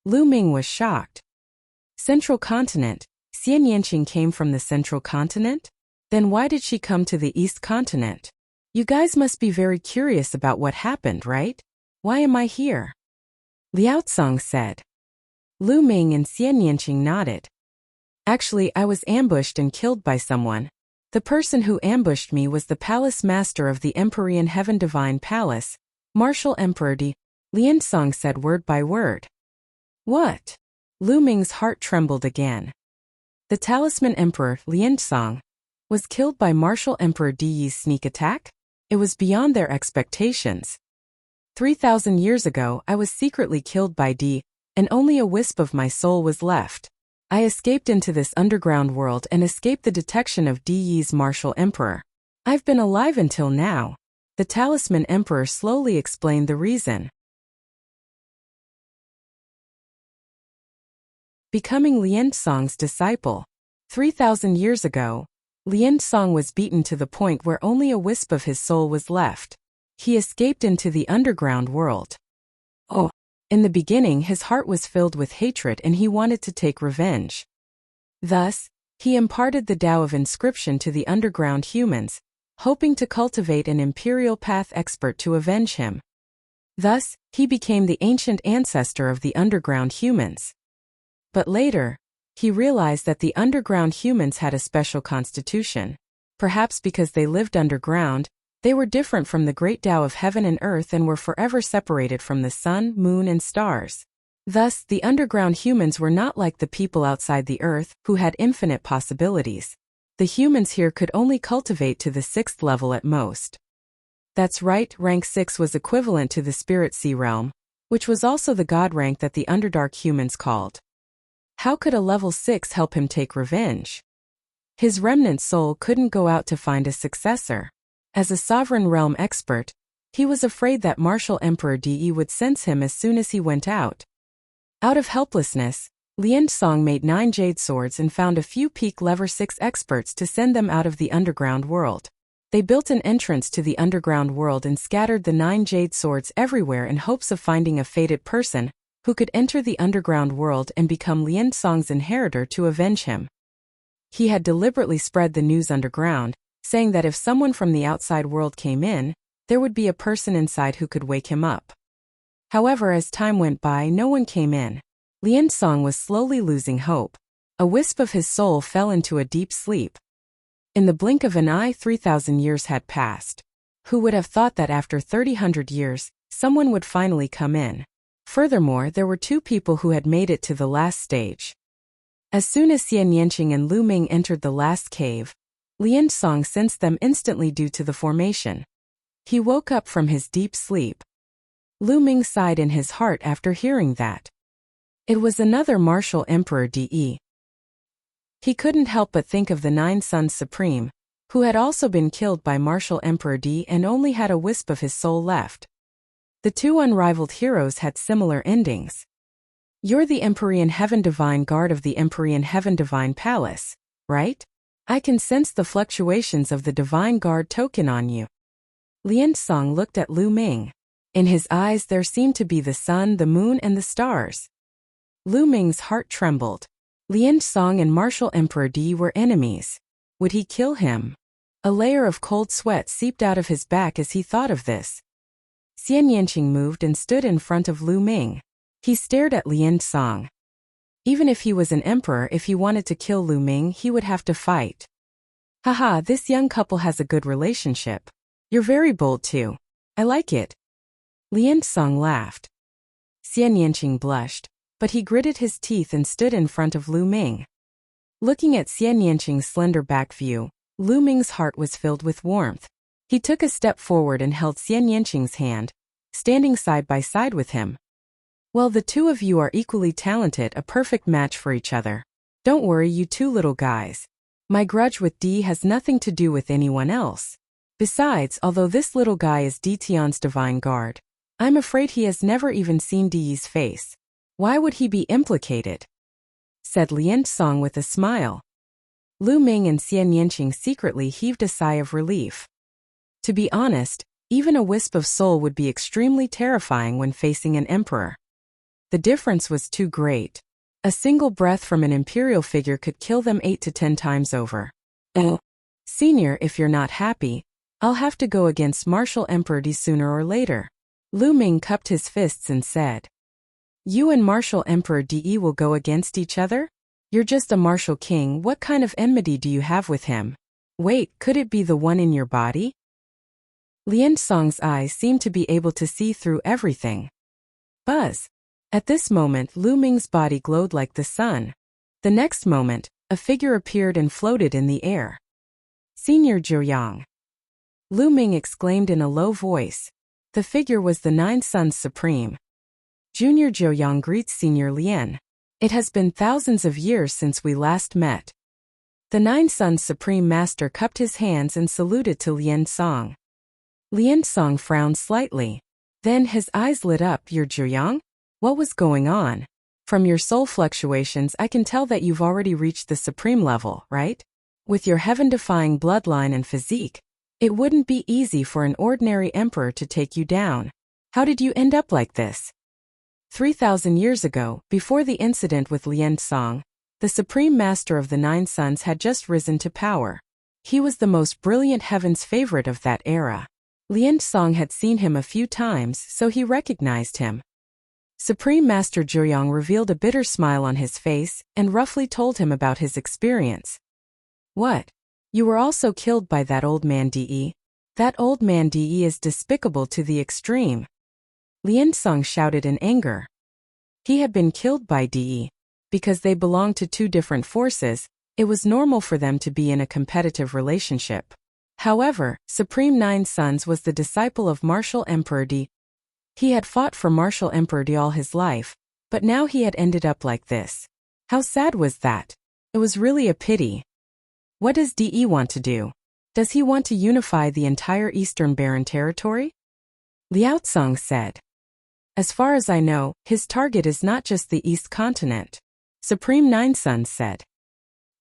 Lu Ming was shocked. Central continent? Xian Yanqing came from the central continent? Then why did she come to the east continent? You guys must be very curious about what happened, right? Why am I here? Liao Tsong said. Lu Ming and Xian Yanqing nodded. Actually, I was ambushed and killed by someone. The person who ambushed me was the palace master of the Empyrean Heaven Divine Palace, Martial Emperor Di. Lian Song said word by word. What? Lu Ming's heart trembled again. The Talisman Emperor, Lian Song, was killed by Martial Emperor Di's sneak attack? It was beyond their expectations. 3,000 years ago, I was secretly killed by Di, and only a wisp of my soul was left. I escaped into this underground world and escaped the detection of Di's Martial Emperor. I've been alive until now. The Talisman Emperor slowly explained the reason. Becoming Liansong's disciple. 3,000 years ago, Liansong was beaten to the point where only a wisp of his soul was left. He escaped into the underground world. In the beginning, his heart was filled with hatred and he wanted to take revenge. Thus, he imparted the Tao of Inscription to the underground humans, hoping to cultivate an imperial path expert to avenge him. Thus, he became the ancient ancestor of the underground humans. But later, he realized that the underground humans had a special constitution. Perhaps because they lived underground, they were different from the great Tao of heaven and earth and were forever separated from the sun, moon, and stars. Thus, the underground humans were not like the people outside the earth, who had infinite possibilities. The humans here could only cultivate to the 6th level at most. That's right, rank 6 was equivalent to the Spirit Sea realm, which was also the god rank that the Underdark humans called. How could a level 6 help him take revenge? His remnant soul couldn't go out to find a successor. As a sovereign realm expert, he was afraid that Martial Emperor Di would sense him as soon as he went out. Out of helplessness, Liansong made 9 jade swords and found a few peak level 6 experts to send them out of the underground world. They built an entrance to the underground world and scattered the 9 jade swords everywhere in hopes of finding a fated person who could enter the underground world and become Liansong's inheritor to avenge him. He had deliberately spread the news underground, saying that if someone from the outside world came in, there would be a person inside who could wake him up. However, as time went by, no one came in. Liansong was slowly losing hope. A wisp of his soul fell into a deep sleep. In the blink of an eye, 3,000 years had passed. Who would have thought that after 3,000 years, someone would finally come in? Furthermore, there were 2 people who had made it to the last stage. As soon as Xian Yanqing and Lu Ming entered the last cave, Liansong sensed them instantly due to the formation. He woke up from his deep sleep. Lu Ming sighed in his heart after hearing that. It was another Martial Emperor Di. He couldn't help but think of the 9 Sons Supreme, who had also been killed by Martial Emperor Di and only had a wisp of his soul left. The 2 unrivaled heroes had similar endings. You're the Empyrean Heaven Divine Guard of the Empyrean Heaven Divine Palace, right? I can sense the fluctuations of the Divine Guard token on you. Liansong looked at Lu Ming. In his eyes there seemed to be the sun, the moon, and the stars. Lu Ming's heart trembled. Liansong and Martial Emperor Di were enemies. Would he kill him? A layer of cold sweat seeped out of his back as he thought of this. Xian Yanqing moved and stood in front of Lu Ming. He stared at Liansong. Even if he was an emperor, if he wanted to kill Lu Ming, he would have to fight. Haha, this young couple has a good relationship. You're very bold too. I like it. Liansong laughed. Xian Yanqing blushed, but he gritted his teeth and stood in front of Lu Ming. Looking at Xian Yanqing's slender back view, Lu Ming's heart was filled with warmth. He took a step forward and held Xian Yanqing's hand, standing side by side with him. Well, the 2 of you are equally talented, a perfect match for each other. Don't worry, you 2 little guys. My grudge with Di has nothing to do with anyone else. Besides, although this little guy is Di Tian's divine guard, I'm afraid he has never even seen Di's face. Why would he be implicated? Said Liansong with a smile. Lu Ming and Xian Yanqing secretly heaved a sigh of relief. To be honest, even a wisp of soul would be extremely terrifying when facing an emperor. The difference was too great. A single breath from an imperial figure could kill them 8 to 10 times over. Senior, if you're not happy, I'll have to go against Martial Emperor Di sooner or later. Lu Ming cupped his fists and said. You and Martial Emperor Di will go against each other? You're just a martial king, what kind of enmity do you have with him? Wait, could it be the one in your body? Liansong's eyes seemed to be able to see through everything. Buzz. At this moment, Lu Ming's body glowed like the sun. The next moment, a figure appeared and floated in the air. Senior Zhouyang. Lu Ming exclaimed in a low voice. The figure was the Nine Sons Supreme. Junior Zhouyang greets Senior Lian. It has been thousands of years since we last met. The Nine Sons Supreme Master cupped his hands and saluted to Lian Song. Lian Song frowned slightly. Then his eyes lit up. Your Zhouyang? What was going on? From your soul fluctuations I can tell that you've already reached the supreme level, right? With your heaven-defying bloodline and physique, it wouldn't be easy for an ordinary emperor to take you down. How did you end up like this? 3,000 years ago, before the incident with Lian Song, the Supreme Master of the Nine Sons had just risen to power. He was the most brilliant heaven's favorite of that era. Lian Song had seen him a few times, so he recognized him. Supreme Master Zhouyang revealed a bitter smile on his face and roughly told him about his experience. What? You were also killed by that old man De? That old man De is despicable to the extreme. Lian Song shouted in anger. He had been killed by De. Because they belonged to two different forces, it was normal for them to be in a competitive relationship. However, Supreme Nine Sons was the disciple of Martial Emperor De. He had fought for Martial Emperor De all his life, but now he had ended up like this. How sad was that? It was really a pity. What does De want to do? Does he want to unify the entire Eastern Barren territory? Liao Tsong said. As far as I know, his target is not just the East continent. Supreme Nine Sons said.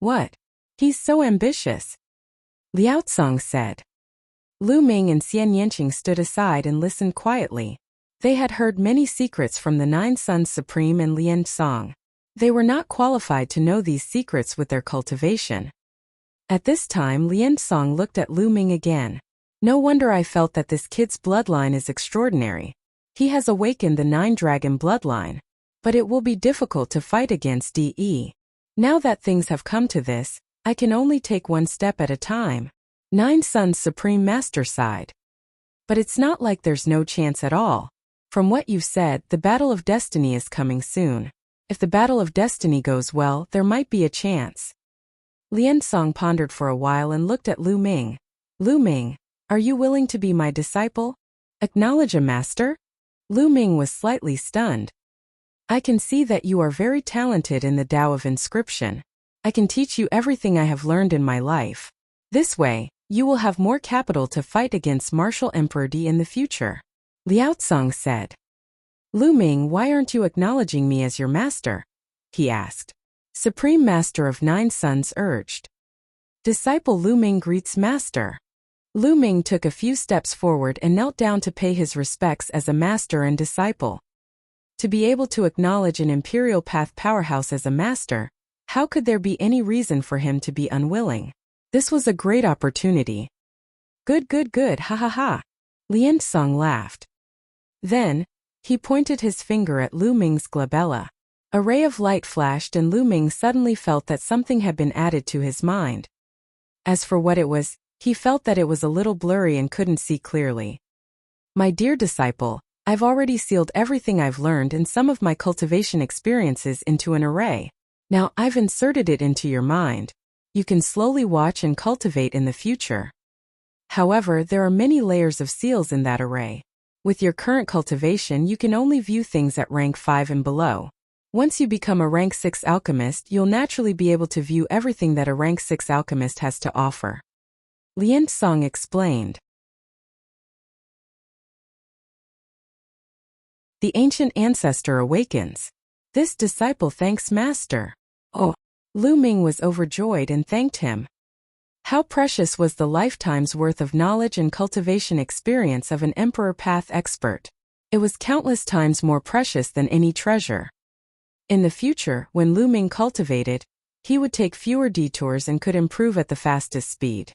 What? He's so ambitious. Liao Tsong said. Lu Ming and Xian Yanqing stood aside and listened quietly. They had heard many secrets from the Nine Sons Supreme and Lian Song. They were not qualified to know these secrets with their cultivation. At this time Lian Song looked at Lu Ming again. No wonder I felt that this kid's bloodline is extraordinary. He has awakened the Nine-Dragon bloodline. But it will be difficult to fight against De. Now that things have come to this, I can only take one step at a time. Nine Sons Supreme Master sighed. But it's not like there's no chance at all. From what you've said, the Battle of Destiny is coming soon. If the Battle of Destiny goes well, there might be a chance. Lian Song pondered for a while and looked at Lu Ming. Lu Ming, are you willing to be my disciple? Acknowledge a master? Lu Ming was slightly stunned. I can see that you are very talented in the Tao of Inscription. I can teach you everything I have learned in my life. This way, you will have more capital to fight against Martial Emperor De in the future. Liao Tsong said. Lu Ming, why aren't you acknowledging me as your master? He asked. Supreme Master of Nine Sons urged. Disciple Lu Ming greets Master. Lu Ming took a few steps forward and knelt down to pay his respects as a master and disciple. To be able to acknowledge an Imperial Path powerhouse as a master, how could there be any reason for him to be unwilling? This was a great opportunity. Good, ha ha ha. Lian Song laughed. Then, he pointed his finger at Lu Ming's glabella. A ray of light flashed and Lu Ming suddenly felt that something had been added to his mind. As for what it was, he felt that it was a little blurry and couldn't see clearly. My dear disciple, I've already sealed everything I've learned and some of my cultivation experiences into an array. Now I've inserted it into your mind. You can slowly watch and cultivate in the future. However, there are many layers of seals in that array. With your current cultivation, you can only view things at rank 5 and below. Once you become a rank 6 alchemist, you'll naturally be able to view everything that a rank 6 alchemist has to offer. Lian Song explained. The ancient ancestor awakens. This disciple thanks Master. Oh! Lu Ming was overjoyed and thanked him. How precious was the lifetime's worth of knowledge and cultivation experience of an Emperor Path expert. It was countless times more precious than any treasure. In the future, when Lu Ming cultivated, he would take fewer detours and could improve at the fastest speed.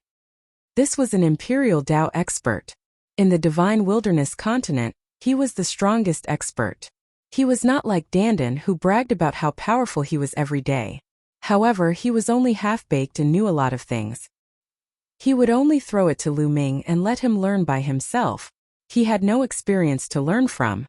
This was an Imperial Tao expert. In the Divine Wilderness continent, he was the strongest expert. He was not like Dandan, who bragged about how powerful he was every day. However, he was only half-baked and knew a lot of things. He would only throw it to Lu Ming and let him learn by himself. He had no experience to learn from.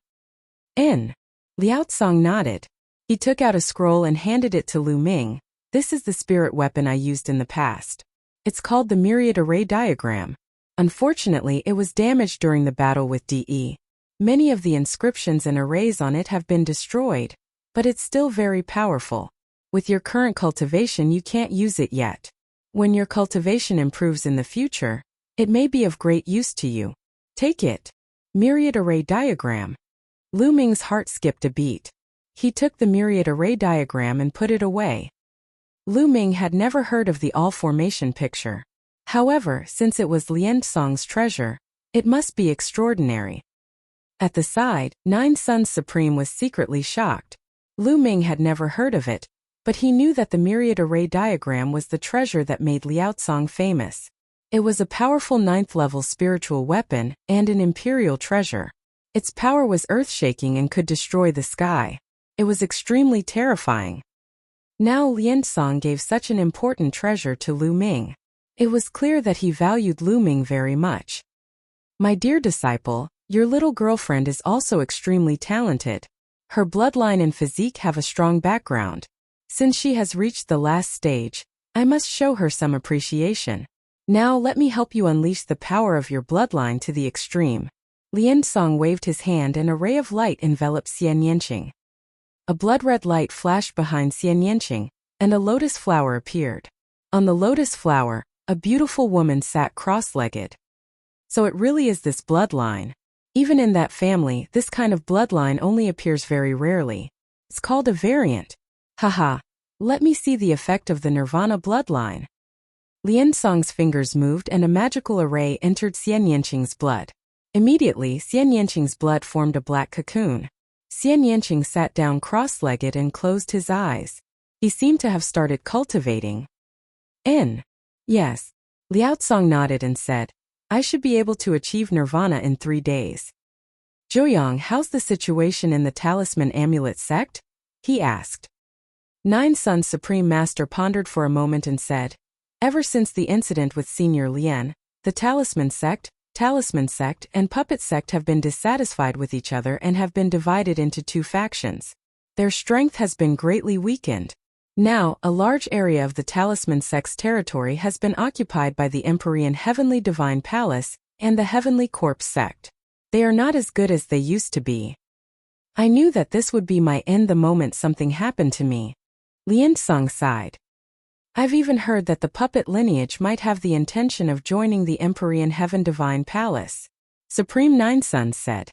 Liao Tsong nodded. He took out a scroll and handed it to Lu Ming. This is the spirit weapon I used in the past. It's called the myriad array diagram. Unfortunately, it was damaged during the battle with DE. Many of the inscriptions and arrays on it have been destroyed, but it's still very powerful. With your current cultivation, you can't use it yet. When your cultivation improves in the future, it may be of great use to you. Take it. Myriad array diagram. Lu Ming's heart skipped a beat. He took the myriad array diagram and put it away. Lu Ming had never heard of the all-formation picture. However, since it was Lien Song's treasure, it must be extraordinary. At the side, Nine Suns Supreme was secretly shocked. Lu Ming had never heard of it, but he knew that the myriad array diagram was the treasure that made Liaocang famous. It was a powerful 9th-level spiritual weapon and an imperial treasure. Its power was earth-shaking and could destroy the sky. It was extremely terrifying. Now Liaocang gave such an important treasure to Lu Ming. It was clear that he valued Lu Ming very much. My dear disciple, your little girlfriend is also extremely talented. Her bloodline and physique have a strong background. Since she has reached the last stage, I must show her some appreciation. Now let me help you unleash the power of your bloodline to the extreme. Liaocang waved his hand and a ray of light enveloped Xian Yanqing. A blood-red light flashed behind Xian Yanqing, and a lotus flower appeared. On the lotus flower, a beautiful woman sat cross-legged. So it really is this bloodline. Even in that family, this kind of bloodline only appears very rarely. It's called a variant. Haha. Let me see the effect of the Nirvana bloodline. Liaocang's fingers moved and a magical array entered Xian Yanqing's blood. Immediately, Xian Yanqing's blood formed a black cocoon. Xian Yanqing sat down cross-legged and closed his eyes. He seemed to have started cultivating. Yes. Liaocang nodded and said, I should be able to achieve nirvana in 3 days. Joyang, how's the situation in the Talisman Amulet sect? He asked. Nine Suns Supreme Master pondered for a moment and said, ever since the incident with Senior Lien, the Talisman sect, and Puppet sect have been dissatisfied with each other and have been divided into 2 factions. Their strength has been greatly weakened. Now, a large area of the Talisman sect's territory has been occupied by the Empyrean Heavenly Divine Palace and the Heavenly Corpse sect. They are not as good as they used to be. I knew that this would be my end the moment something happened to me. Liaocang sighed. I've even heard that the puppet lineage might have the intention of joining the Empyrean Heaven Divine Palace. Supreme Nine Suns said.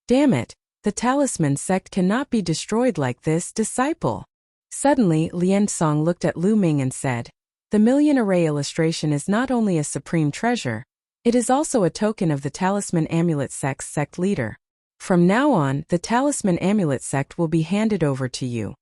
Damn it, the Talisman sect cannot be destroyed like this, disciple. Suddenly, Liaocang looked at Lu Ming and said, the Million Array illustration is not only a supreme treasure, it is also a token of the Talisman Amulet sect's sect leader. From now on, the Talisman Amulet sect will be handed over to you.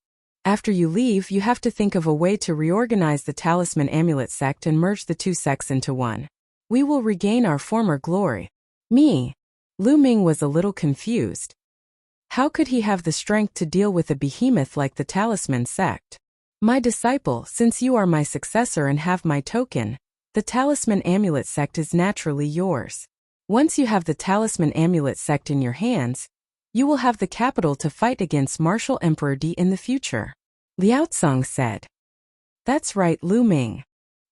After you leave, you have to think of a way to reorganize the Talisman Amulet sect and merge the 2 sects into one. We will regain our former glory. Me. Lu Ming was a little confused. How could he have the strength to deal with a behemoth like the Talisman sect? My disciple, since you are my successor and have my token, the Talisman Amulet sect is naturally yours. Once you have the Talisman Amulet sect in your hands, you will have the capital to fight against Martial Emperor Di in the future. Liaocang said. That's right, Lu Ming.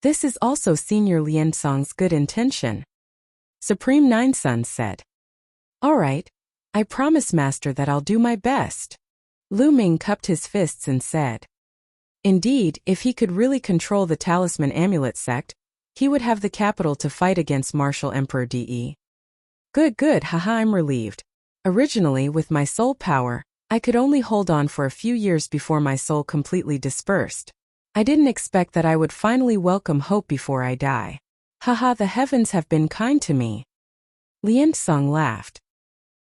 This is also Senior Liaocang's good intention. Supreme Nine Suns said. All right. I promise, Master, that I'll do my best. Lu Ming cupped his fists and said. Indeed, if he could really control the Talisman Amulet sect, he would have the capital to fight against Martial Emperor Di. Good, haha, I'm relieved. Originally, with my soul power, I could only hold on for a few years before my soul completely dispersed. I didn't expect that I would finally welcome hope before I die. Haha, the heavens have been kind to me. Liaocang laughed.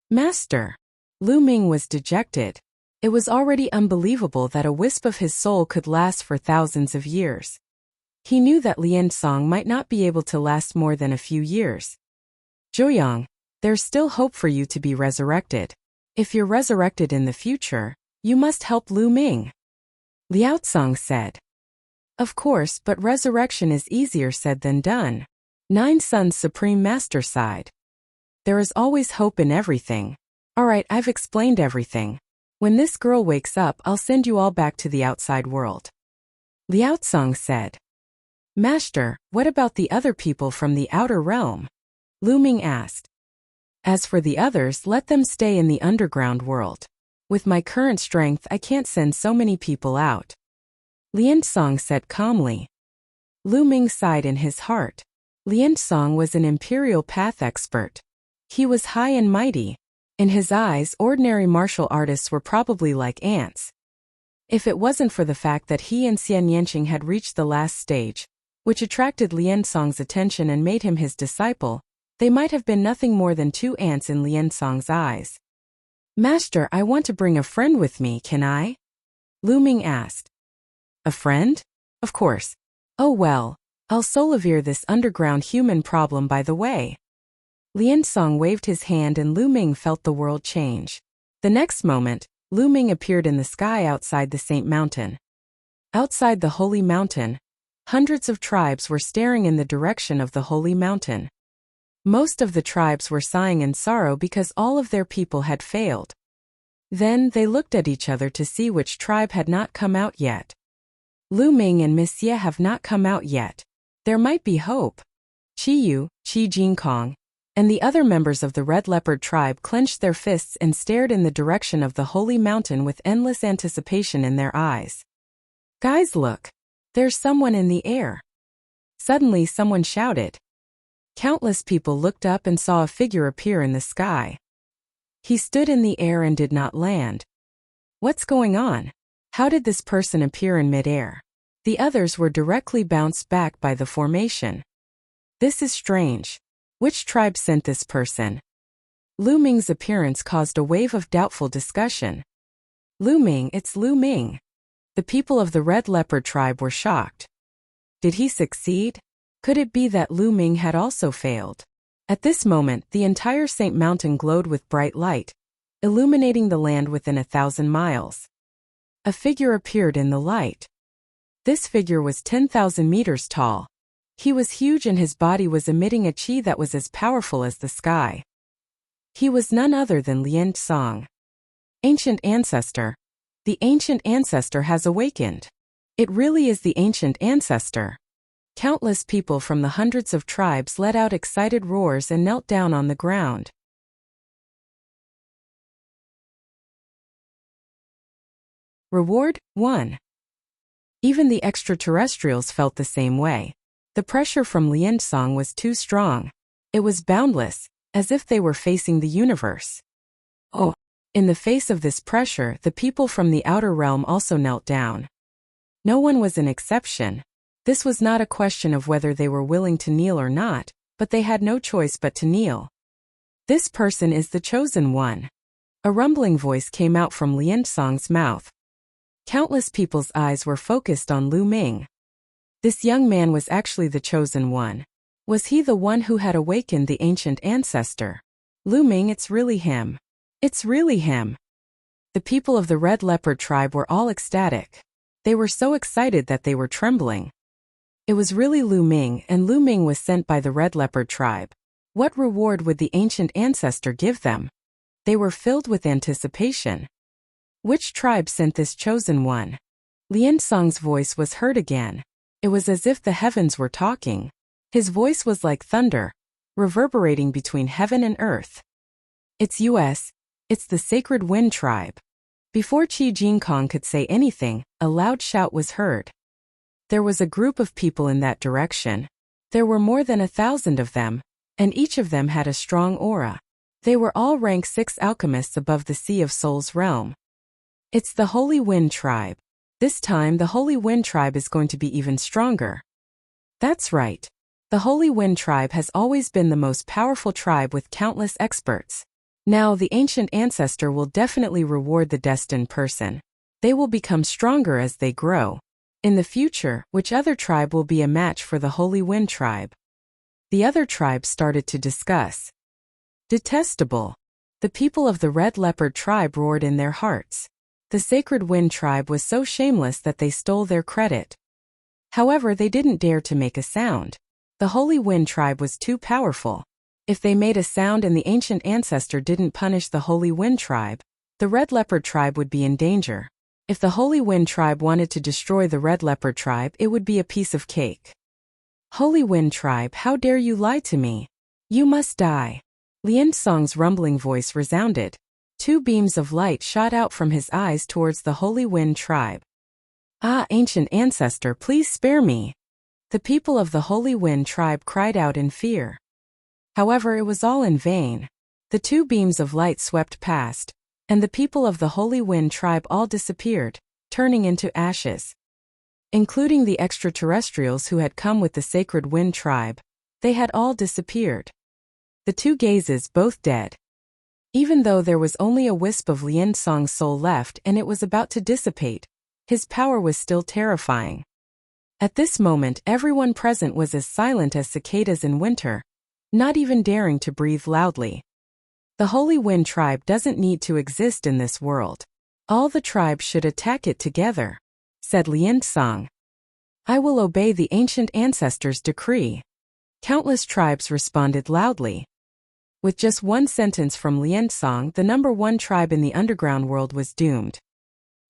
Master. Lu Ming was dejected. It was already unbelievable that a wisp of his soul could last for thousands of years. He knew that Liaocang might not be able to last more than a few years. Joyang, there's still hope for you to be resurrected. If you're resurrected in the future, you must help Lu Ming. Liaocang said. Of course, but resurrection is easier said than done. Nine Suns Supreme Master sighed. There is always hope in everything. Alright, I've explained everything. When this girl wakes up, I'll send you all back to the outside world. Liaocang said. Master, what about the other people from the outer realm? Lu Ming asked. As for the others, let them stay in the underground world. With my current strength, I can't send so many people out. Liansong said calmly. Lu Ming sighed in his heart. Liansong was an imperial path expert. He was high and mighty. In his eyes, ordinary martial artists were probably like ants. If it wasn't for the fact that he and Xian Yanqing had reached the last stage, which attracted Liansong's attention and made him his disciple, they might have been nothing more than two ants in Liansong's eyes. Master, I want to bring a friend with me, can I? Lu Ming asked. A friend? Of course. Oh well, I'll solve this underground human problem by the way. Liansong waved his hand and Lu Ming felt the world change. The next moment, Lu Ming appeared in the sky outside the Saint Mountain. Outside the Holy Mountain, hundreds of tribes were staring in the direction of the Holy Mountain. Most of the tribes were sighing in sorrow because all of their people had failed. Then they looked at each other to see which tribe had not come out yet. Lu Ming and Miss Ye have not come out yet. There might be hope. Qi Yu, Qi Jinkong, and the other members of the Red Leopard tribe clenched their fists and stared in the direction of the Holy Mountain with endless anticipation in their eyes. Guys, look! There's someone in the air. Suddenly someone shouted. Countless people looked up and saw a figure appear in the sky. He stood in the air and did not land. What's going on? How did this person appear in midair? The others were directly bounced back by the formation. This is strange. Which tribe sent this person? Lu Ming's appearance caused a wave of doubtful discussion. Lu Ming, it's Lu Ming. The people of the Red Leopard tribe were shocked. Did he succeed? Could it be that Lu Ming had also failed? At this moment, the entire Saint Mountain glowed with bright light, illuminating the land within 1,000 miles. A figure appeared in the light. This figure was 10,000 meters tall. He was huge and his body was emitting a qi that was as powerful as the sky. He was none other than Liansong. Ancient Ancestor. The Ancient Ancestor has awakened. It really is the Ancient Ancestor. Countless people from the hundreds of tribes let out excited roars and knelt down on the ground. Reward 1. Even the extraterrestrials felt the same way. The pressure from Liansong was too strong. It was boundless, as if they were facing the universe. Oh! In the face of this pressure, the people from the outer realm also knelt down. No one was an exception. This was not a question of whether they were willing to kneel or not, but they had no choice but to kneel. This person is the chosen one. A rumbling voice came out from Liansong's mouth. Countless people's eyes were focused on Lu Ming. This young man was actually the chosen one. Was he the one who had awakened the Ancient Ancestor? Lu Ming, it's really him. It's really him. The people of the Red Leopard tribe were all ecstatic. They were so excited that they were trembling. It was really Lu Ming, and Lu Ming was sent by the Red Leopard tribe. What reward would the Ancient Ancestor give them? They were filled with anticipation. Which tribe sent this chosen one? Liansong's voice was heard again. It was as if the heavens were talking. His voice was like thunder, reverberating between heaven and earth. It's us. It's the Sacred Wind tribe. Before Qi Jinkong could say anything, a loud shout was heard. There was a group of people in that direction. There were more than 1,000 of them, and each of them had a strong aura. They were all rank 6 alchemists above the Sea of Souls realm. It's the Holy Wind tribe. This time the Holy Wind tribe is going to be even stronger. That's right. The Holy Wind tribe has always been the most powerful tribe with countless experts. Now the Ancient Ancestor will definitely reward the destined person. They will become stronger as they grow. In the future, which other tribe will be a match for the Holy Wind tribe? The other tribes started to discuss. Detestable. The people of the Red Leopard tribe roared in their hearts. The Sacred Wind tribe was so shameless that they stole their credit. However, they didn't dare to make a sound. The Holy Wind tribe was too powerful. If they made a sound and the Ancient Ancestor didn't punish the Holy Wind tribe, the Red Leopard tribe would be in danger. If the Holy Wind tribe wanted to destroy the Red Leopard tribe, it would be a piece of cake. Holy Wind Tribe, how dare you lie to me? You must die. Lian Song's rumbling voice resounded. 2 beams of light shot out from his eyes towards the Holy Wind Tribe. Ah, ancient ancestor, please spare me. The people of the Holy Wind Tribe cried out in fear. However, it was all in vain. The 2 beams of light swept past, and the people of the Holy Wind Tribe all disappeared, turning into ashes. Including the extraterrestrials who had come with the Sacred Wind Tribe, they had all disappeared. The 2 gazes both dead. Even though there was only a wisp of Lian Song's soul left and it was about to dissipate, his power was still terrifying. At this moment, everyone present was as silent as cicadas in winter, not even daring to breathe loudly. The Holy Wind Tribe doesn't need to exist in this world. All the tribes should attack it together, said Lian Song. I will obey the ancient ancestors' decree. Countless tribes responded loudly. With just one sentence from Lian Song, the number 1 tribe in the underground world was doomed.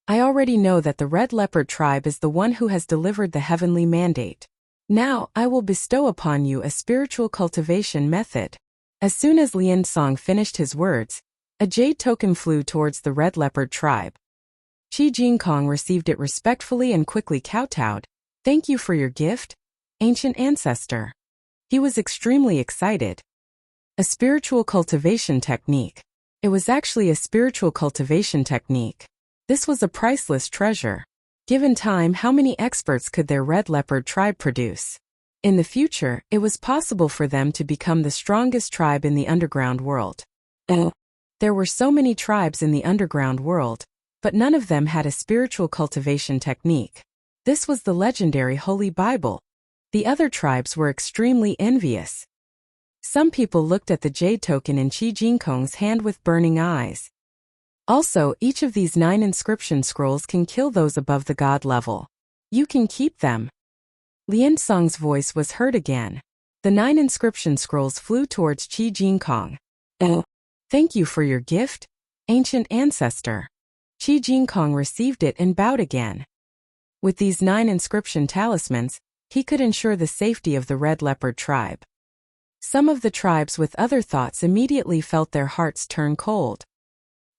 I already know that the Red Leopard tribe is the one who has delivered the heavenly mandate. Now, I will bestow upon you a spiritual cultivation method. As soon as Lian Song finished his words, a jade token flew towards the Red Leopard tribe. Qi Jingkong received it respectfully and quickly kowtowed. Thank you for your gift, ancient ancestor. He was extremely excited. A spiritual cultivation technique. It was actually a spiritual cultivation technique. This was a priceless treasure. Given time, how many experts could their Red Leopard tribe produce? In the future, it was possible for them to become the strongest tribe in the underground world. There were so many tribes in the underground world, but none of them had a spiritual cultivation technique. This was the legendary Holy Bible. The other tribes were extremely envious. Some people looked at the jade token in Qi Jingkong's hand with burning eyes. Also, each of these 9 inscription scrolls can kill those above the god level. You can keep them. Lian Song's voice was heard again. The 9 inscription scrolls flew towards Qi Jingkong. Thank you for your gift, ancient ancestor. Qi Jingkong received it and bowed again. With these 9 inscription talismans, he could ensure the safety of the Red Leopard tribe. Some of the tribes with other thoughts immediately felt their hearts turn cold.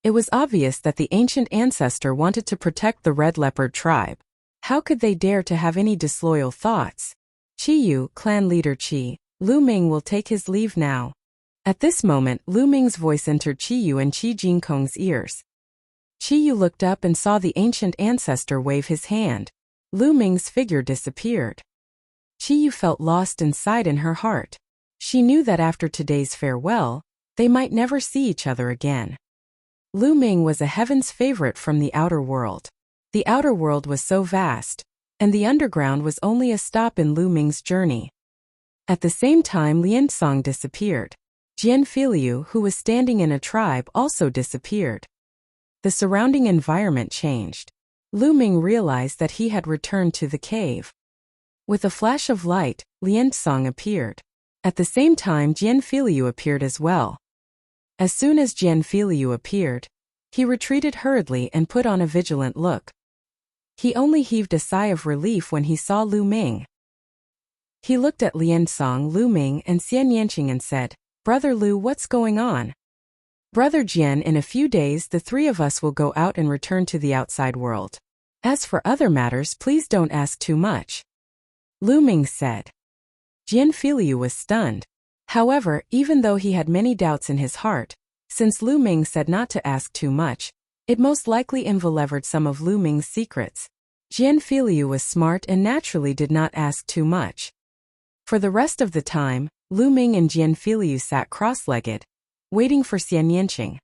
It was obvious that the ancient ancestor wanted to protect the Red Leopard tribe. How could they dare to have any disloyal thoughts? Qi Yu, clan leader Qi, Lu Ming will take his leave now. At this moment, Lu Ming's voice entered Qi Yu and Qi Jingkong's ears. Qi Yu looked up and saw the ancient ancestor wave his hand. Lu Ming's figure disappeared. Qi Yu felt lost inside in her heart. She knew that after today's farewell, they might never see each other again. Lu Ming was a heaven's favorite from the outer world. The outer world was so vast, and the underground was only a stop in Lu Ming's journey. At the same time, Lian Song disappeared. Jian Filiu, who was standing in a tribe, also disappeared. The surrounding environment changed. Lu Ming realized that he had returned to the cave. With a flash of light, Lian Song appeared. At the same time, Jian Filiu appeared as well. As soon as Jian Filiu appeared, he retreated hurriedly and put on a vigilant look. He only heaved a sigh of relief when he saw Lu Ming. He looked at Lian Song, Lu Ming, and Xian Yanqing and said, "Brother Lu, what's going on?" "Brother Jian, in a few days the 3 of us will go out and return to the outside world. As for other matters, please don't ask too much," Lu Ming said. Jian Filiu was stunned. However, even though he had many doubts in his heart, since Lu Ming said not to ask too much, it most likely involved some of Lu Ming's secrets. Jian Filiu was smart and naturally did not ask too much. For the rest of the time, Lu Ming and Jian Filiu sat cross-legged, waiting for Xian Yanqing.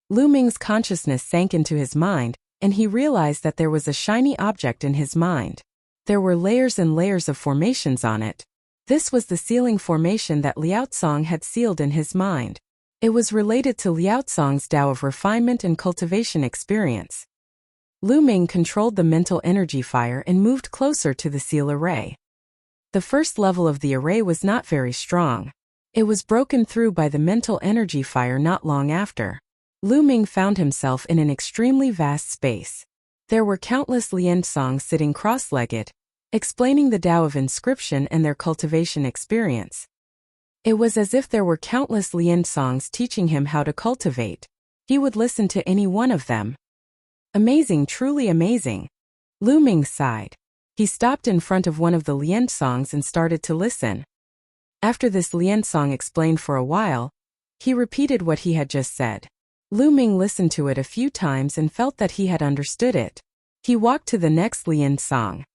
Lu Ming's consciousness sank into his mind, and he realized that there was a shiny object in his mind. There were layers and layers of formations on it. This was the sealing formation that Liao Tsong had sealed in his mind. It was related to Liao Tsong's Tao of refinement and cultivation experience. Lu Ming controlled the mental energy fire and moved closer to the seal array. The first level of the array was not very strong. It was broken through by the mental energy fire not long after. Lu Ming found himself in an extremely vast space. There were countless Lian Songs sitting cross-legged, explaining the Tao of inscription and their cultivation experience. It was as if there were countless Lian songs teaching him how to cultivate. He would listen to any one of them. Amazing, truly amazing. Lu Ming sighed. He stopped in front of one of the Lian songs and started to listen. After this Lian song explained for a while, he repeated what he had just said. Lu Ming listened to it a few times and felt that he had understood it. He walked to the next Lian song.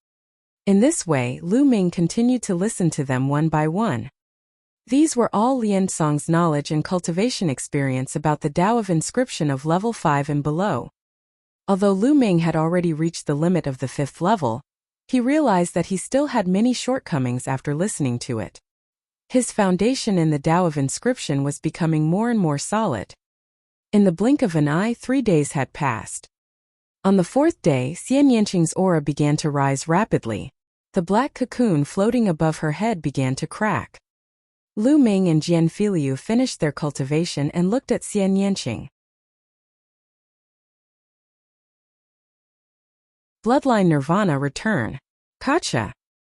In this way, Lu Ming continued to listen to them one by one. These were all Lian Song's knowledge and cultivation experience about the Tao of inscription of level 5 and below. Although Lu Ming had already reached the limit of the 5th level, he realized that he still had many shortcomings after listening to it. His foundation in the Tao of inscription was becoming more and more solid. In the blink of an eye, 3 days had passed. On the 4th day, Xian Yanqing's aura began to rise rapidly. The black cocoon floating above her head began to crack. Lu Ming and Jian Filiu finished their cultivation and looked at Xian Yanqing. Bloodline Nirvana return. Kacha.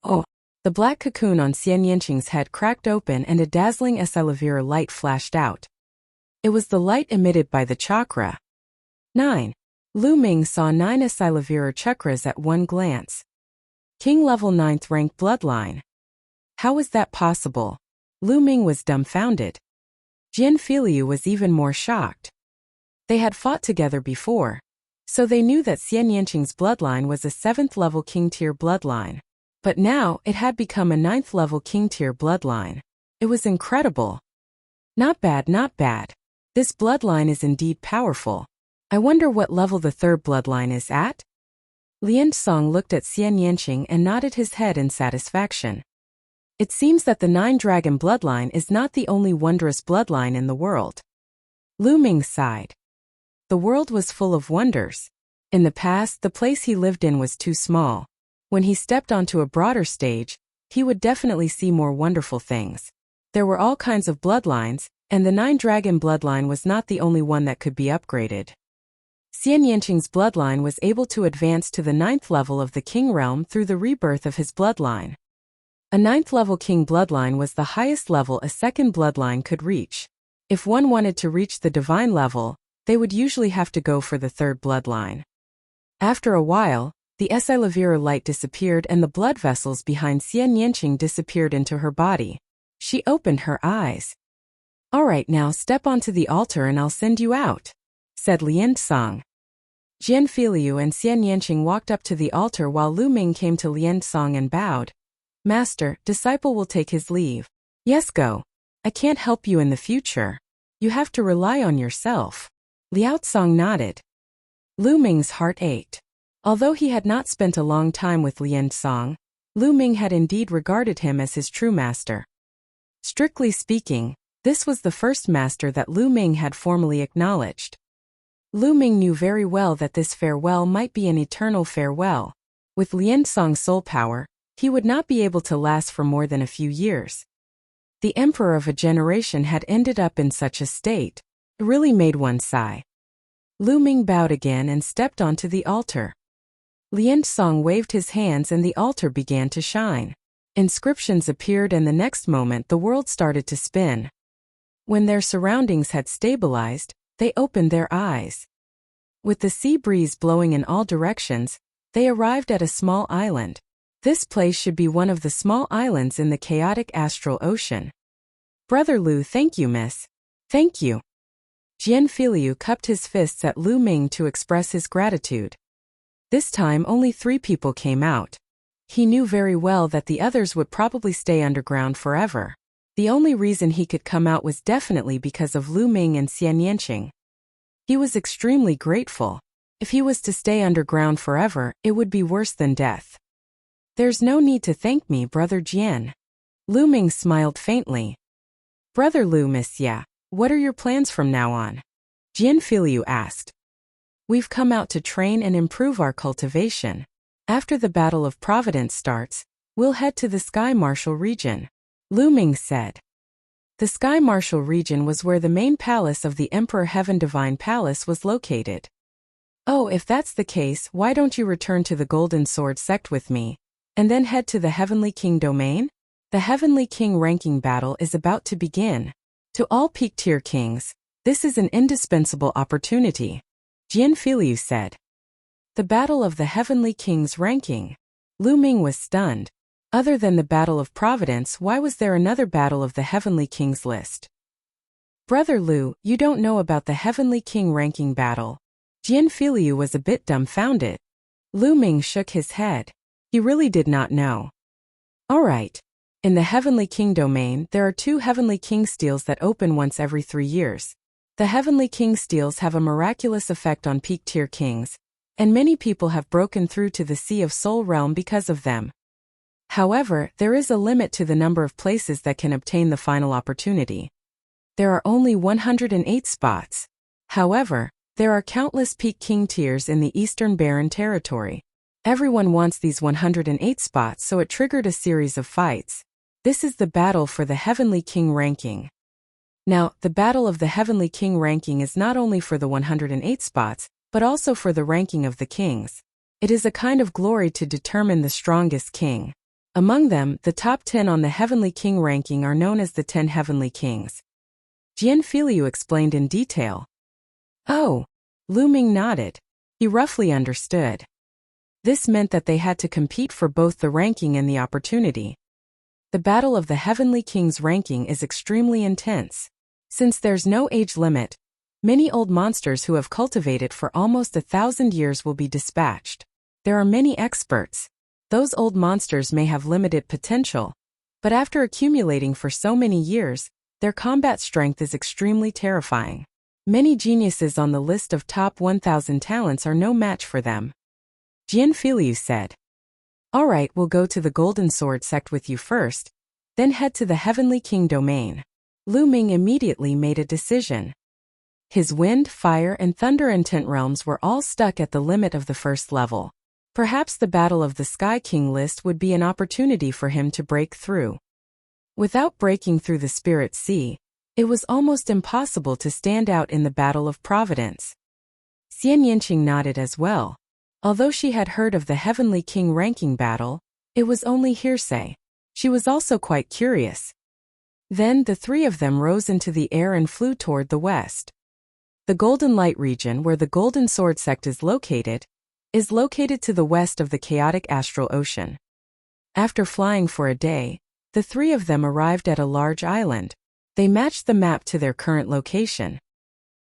Oh. The black cocoon on Xian Yanqing's head cracked open and a dazzling Esilavira light flashed out. It was the light emitted by the chakra. 9. Lu Ming saw 9 Esilavira chakras at one glance. King level 9th rank bloodline. How was that possible? Lu Ming was dumbfounded. Jian Filiu was even more shocked. They had fought together before, so they knew that Xian Yanqing's bloodline was a 7th level king tier bloodline. But now, it had become a 9th level king tier bloodline. It was incredible. Not bad, not bad. This bloodline is indeed powerful. I wonder what level the 3rd bloodline is at? Lian Song looked at Xian Yanqing and nodded his head in satisfaction. It seems that the 9-dragon bloodline is not the only wondrous bloodline in the world. Lu Ming sighed. The world was full of wonders. In the past, the place he lived in was too small. When he stepped onto a broader stage, he would definitely see more wonderful things. There were all kinds of bloodlines, and the 9-dragon bloodline was not the only one that could be upgraded. Xian Yanqing's bloodline was able to advance to the 9th level of the king realm through the rebirth of his bloodline. A 9th level king bloodline was the highest level a 2nd bloodline could reach. If one wanted to reach the divine level, they would usually have to go for the 3rd bloodline. After a while, the Esilavira light disappeared and the blood vessels behind Xian Yanqing disappeared into her body. She opened her eyes. Alright, now step onto the altar and I'll send you out, said Lian Song. Jian Filiu and Xian Yanqing walked up to the altar while Lu Ming came to Lian Song and bowed. Master, disciple will take his leave. Yes, go. I can't help you in the future. You have to rely on yourself. Liao Song nodded. Lu Ming's heart ached. Although he had not spent a long time with Lian Song, Lu Ming had indeed regarded him as his true master. Strictly speaking, this was the first master that Lu Ming had formally acknowledged. Lu Ming knew very well that this farewell might be an eternal farewell. With Lian Song's soul power, he would not be able to last for more than a few years. The emperor of a generation had ended up in such a state. It really made one sigh. Lu Ming bowed again and stepped onto the altar. Lian Song waved his hands and the altar began to shine. Inscriptions appeared and the next moment the world started to spin. When their surroundings had stabilized, they opened their eyes. With the sea breeze blowing in all directions, they arrived at a small island. This place should be one of the small islands in the chaotic astral ocean. Brother Lu, thank you, miss. Thank you. Jian Filiu cupped his fists at Lu Ming to express his gratitude. This time only 3 people came out. He knew very well that the others would probably stay underground forever. The only reason he could come out was definitely because of Lu Ming and Xian Yanqing. He was extremely grateful. If he was to stay underground forever, it would be worse than death. There's no need to thank me, Brother Jian. Lu Ming smiled faintly. Brother Lu, Miss Ya, what are your plans from now on? Jian Filiu asked. We've come out to train and improve our cultivation. After the Battle of Providence starts, we'll head to the Sky Marshal region. Lu Ming said. The Sky Marshal region was where the main palace of the Emperor Heaven Divine Palace was located. Oh, if that's the case, why don't you return to the Golden Sword sect with me? and then head to the Heavenly King domain? The Heavenly King ranking battle is about to begin. To all peak-tier kings, this is an indispensable opportunity, Jian Filiu said. The Battle of the Heavenly Kings ranking. Lu Ming was stunned. Other than the Battle of Providence, why was there another Battle of the Heavenly Kings list? Brother Lu, you don't know about the Heavenly King ranking battle. Jian Filiu was a bit dumbfounded. Lu Ming shook his head. He really did not know. Alright. In the Heavenly King domain, there are 2 Heavenly King steels that open once every 3 years. The Heavenly King steels have a miraculous effect on peak-tier kings, and many people have broken through to the Sea of Soul realm because of them. However, there is a limit to the number of places that can obtain the final opportunity. There are only 108 spots. However, there are countless peak king tiers in the Eastern Barren territory. Everyone wants these 108 spots, so it triggered a series of fights. This is the battle for the Heavenly King ranking. Now, the Battle of the Heavenly King ranking is not only for the 108 spots, but also for the ranking of the kings. It is a kind of glory to determine the strongest king. Among them, the top 10 on the Heavenly King ranking are known as the 10 Heavenly Kings. Jian Filiu explained in detail. Oh. Lu Ming nodded. He roughly understood. This meant that they had to compete for both the ranking and the opportunity. The Battle of the Heavenly Kings ranking is extremely intense. Since there's no age limit, many old monsters who have cultivated for almost 1,000 years will be dispatched. There are many experts. Those old monsters may have limited potential, but after accumulating for so many years, their combat strength is extremely terrifying. Many geniuses on the list of top 1,000 talents are no match for them. Jian Filiu said. Alright, we'll go to the Golden Sword sect with you first, then head to the Heavenly King domain. Lu Ming immediately made a decision. His wind, fire, and thunder intent realms were all stuck at the limit of the first level. Perhaps the Battle of the Sky King list would be an opportunity for him to break through. Without breaking through the Spirit Sea, it was almost impossible to stand out in the Battle of Providence. Xian Yinqing nodded as well. Although she had heard of the Heavenly King ranking battle, it was only hearsay. She was also quite curious. Then the 3 of them rose into the air and flew toward the west. The Golden Light region, where the Golden Sword sect is located to the west of the chaotic astral ocean. After flying for a day, the 3 of them arrived at a large island. They matched the map to their current location.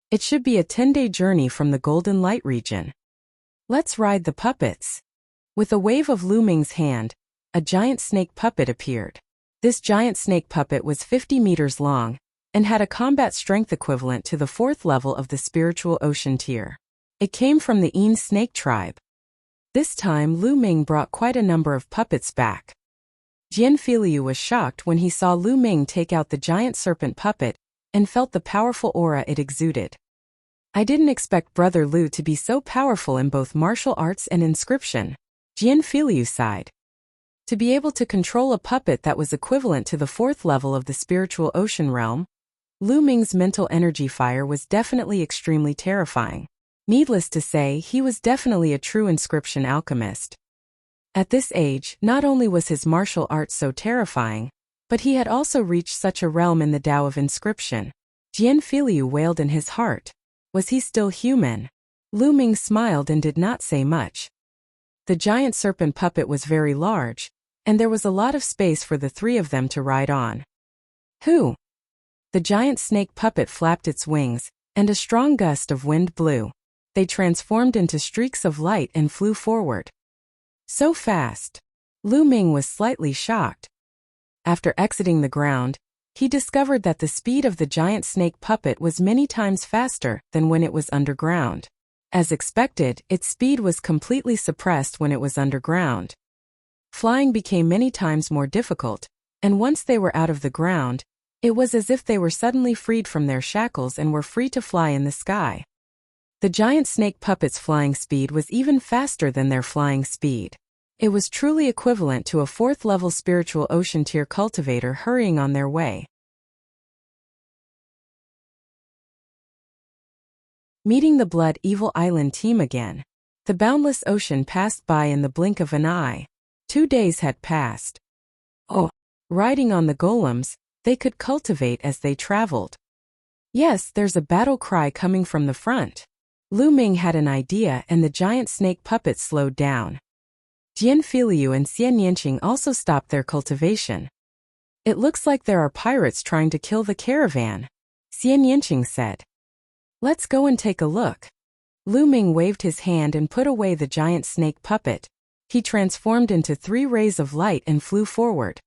It should be a 10-day journey from the Golden Light region. Let's ride the puppets. With a wave of Lu Ming's hand, a giant snake puppet appeared. This giant snake puppet was 50 meters long and had a combat strength equivalent to the 4th level of the spiritual ocean tier. It came from the Een snake tribe. This time Lu Ming brought quite a number of puppets back. Jian Filiu was shocked when he saw Lu Ming take out the giant serpent puppet and felt the powerful aura it exuded. I didn't expect Brother Lu to be so powerful in both martial arts and inscription. Jian Filiu sighed. To be able to control a puppet that was equivalent to the 4th level of the spiritual ocean realm, Lu Ming's mental energy fire was definitely extremely terrifying. Needless to say, he was definitely a true inscription alchemist. At this age, not only was his martial arts so terrifying, but he had also reached such a realm in the Tao of inscription. Jian Filiu wailed in his heart. Was he still human? Lu Ming smiled and did not say much. The giant serpent puppet was very large, and there was a lot of space for the 3 of them to ride on. Who? The giant snake puppet flapped its wings, and a strong gust of wind blew. They transformed into streaks of light and flew forward. So fast. Lu Ming was slightly shocked. After exiting the ground, he discovered that the speed of the giant snake puppet was many times faster than when it was underground. As expected, its speed was completely suppressed when it was underground. Flying became many times more difficult, and once they were out of the ground, it was as if they were suddenly freed from their shackles and were free to fly in the sky. The giant snake puppet's flying speed was even faster than their flying speed. It was truly equivalent to a 4th-level spiritual ocean tier cultivator hurrying on their way. Meeting the Blood Evil Island team again. The boundless ocean passed by in the blink of an eye. 2 days had passed. Oh, riding on the golems, they could cultivate as they traveled. Yes, there's a battle cry coming from the front. Lu Ming had an idea and the giant snake puppet slowed down. Jian Filiu and Xian Yanqing also stopped their cultivation. It looks like there are pirates trying to kill the caravan, Xian Yanqing said. Let's go and take a look. Lu Ming waved his hand and put away the giant snake puppet. He transformed into 3 rays of light and flew forward.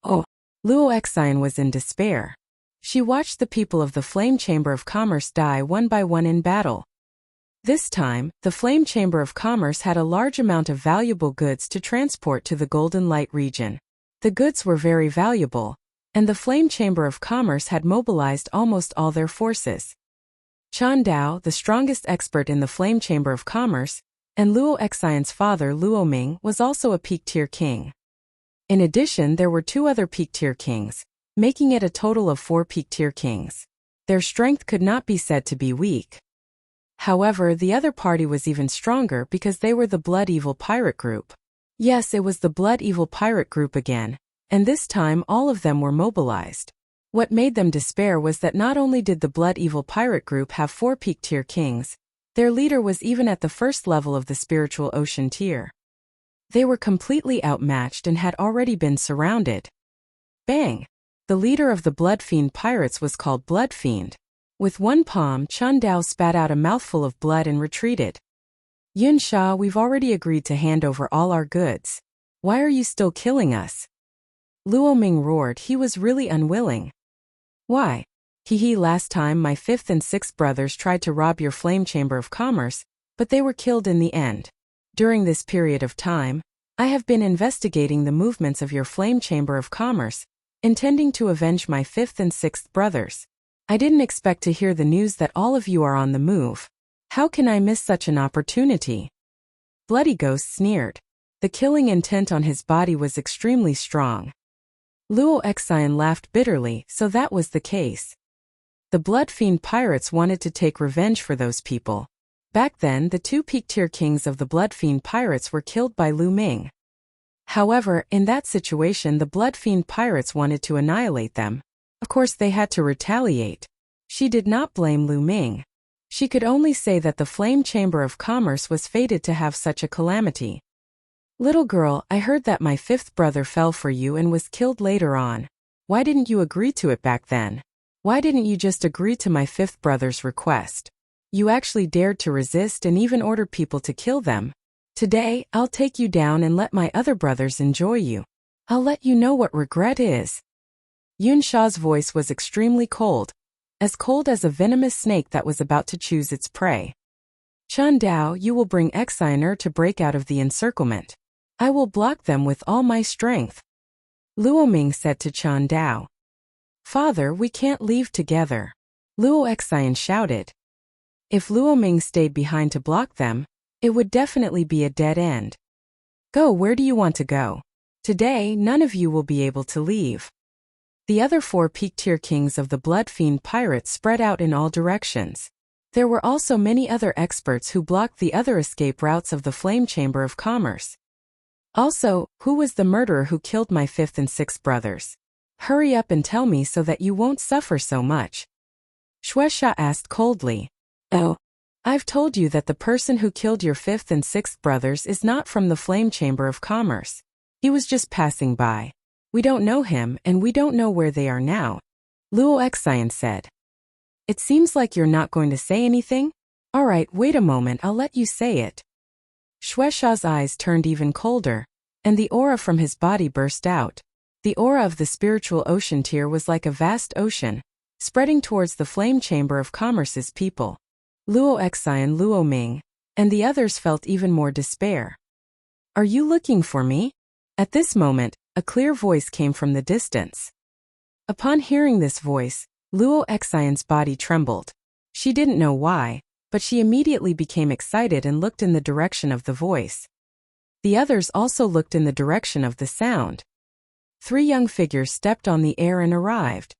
Oh, Luo Exine was in despair. She watched the people of the Flame Chamber of Commerce die one by one in battle. This time, the Flame Chamber of Commerce had a large amount of valuable goods to transport to the Golden Light region. The goods were very valuable, and the Flame Chamber of Commerce had mobilized almost all their forces. Chan Dao, the strongest expert in the Flame Chamber of Commerce, and Luo Exine's father Luo Ming was also a peak-tier king. In addition, there were 2 other peak-tier kings, making it a total of 4 peak-tier kings. Their strength could not be said to be weak. However, the other party was even stronger because they were the Blood Evil Pirate Group. Yes, it was the Blood Evil Pirate Group again, and this time all of them were mobilized. What made them despair was that not only did the Blood Evil Pirate Group have 4 peak-tier kings, their leader was even at the first level of the Spiritual Ocean tier. They were completely outmatched and had already been surrounded. Bang! The leader of the Blood Fiend Pirates was called Blood Fiend. With one palm, Chan Dao spat out a mouthful of blood and retreated. Yun Sha, we've already agreed to hand over all our goods. Why are you still killing us? Luo Ming roared. He was really unwilling. Why? Last time my 5th and 6th brothers tried to rob your Flame Chamber of Commerce, but they were killed in the end. During this period of time, I have been investigating the movements of your Flame Chamber of Commerce, intending to avenge my 5th and 6th brothers. I didn't expect to hear the news that all of you are on the move. How can I miss such an opportunity? Bloody Ghost sneered. The killing intent on his body was extremely strong. Luo Exine laughed bitterly, so that was the case. The Blood Fiend Pirates wanted to take revenge for those people. Back then, the 2 peak-tier kings of the Blood Fiend Pirates were killed by Lu Ming. However, in that situation the Blood Fiend Pirates wanted to annihilate them. Of course they had to retaliate. She did not blame Lu Ming. She could only say that the Flame Chamber of Commerce was fated to have such a calamity. Little girl, I heard that my 5th brother fell for you and was killed later on. Why didn't you agree to it back then? Why didn't you just agree to my 5th brother's request? You actually dared to resist and even ordered people to kill them. Today, I'll take you down and let my other brothers enjoy you. I'll let you know what regret is. Yun Sha's voice was extremely cold as a venomous snake that was about to choose its prey. Chan Dao, you will bring Exiner to break out of the encirclement. I will block them with all my strength. Luo Ming said to Chan Dao. Father, we can't leave together. Luo Exine shouted. If Luo Ming stayed behind to block them, it would definitely be a dead end. Go, where do you want to go? Today, none of you will be able to leave. The other 4 peak-tier kings of the Blood Fiend Pirates spread out in all directions. There were also many other experts who blocked the other escape routes of the Flame Chamber of Commerce. Also, who was the murderer who killed my 5th and 6th brothers? Hurry up and tell me so that you won't suffer so much. Shueisha asked coldly. Oh, I've told you that the person who killed your 5th and 6th brothers is not from the Flame Chamber of Commerce. He was just passing by. We don't know him and we don't know where they are now, Luo Exine said. It seems like you're not going to say anything? Alright, wait a moment, I'll let you say it. Shueisha's eyes turned even colder, and the aura from his body burst out. The aura of the Spiritual Ocean tier was like a vast ocean, spreading towards the Flame Chamber of Commerce's people. Luo Exine, Luo Ming, and the others felt even more despair. Are you looking for me? At this moment, a clear voice came from the distance. Upon hearing this voice, Luo Exine's body trembled. She didn't know why, but she immediately became excited and looked in the direction of the voice. The others also looked in the direction of the sound. 3 young figures stepped on the air and arrived.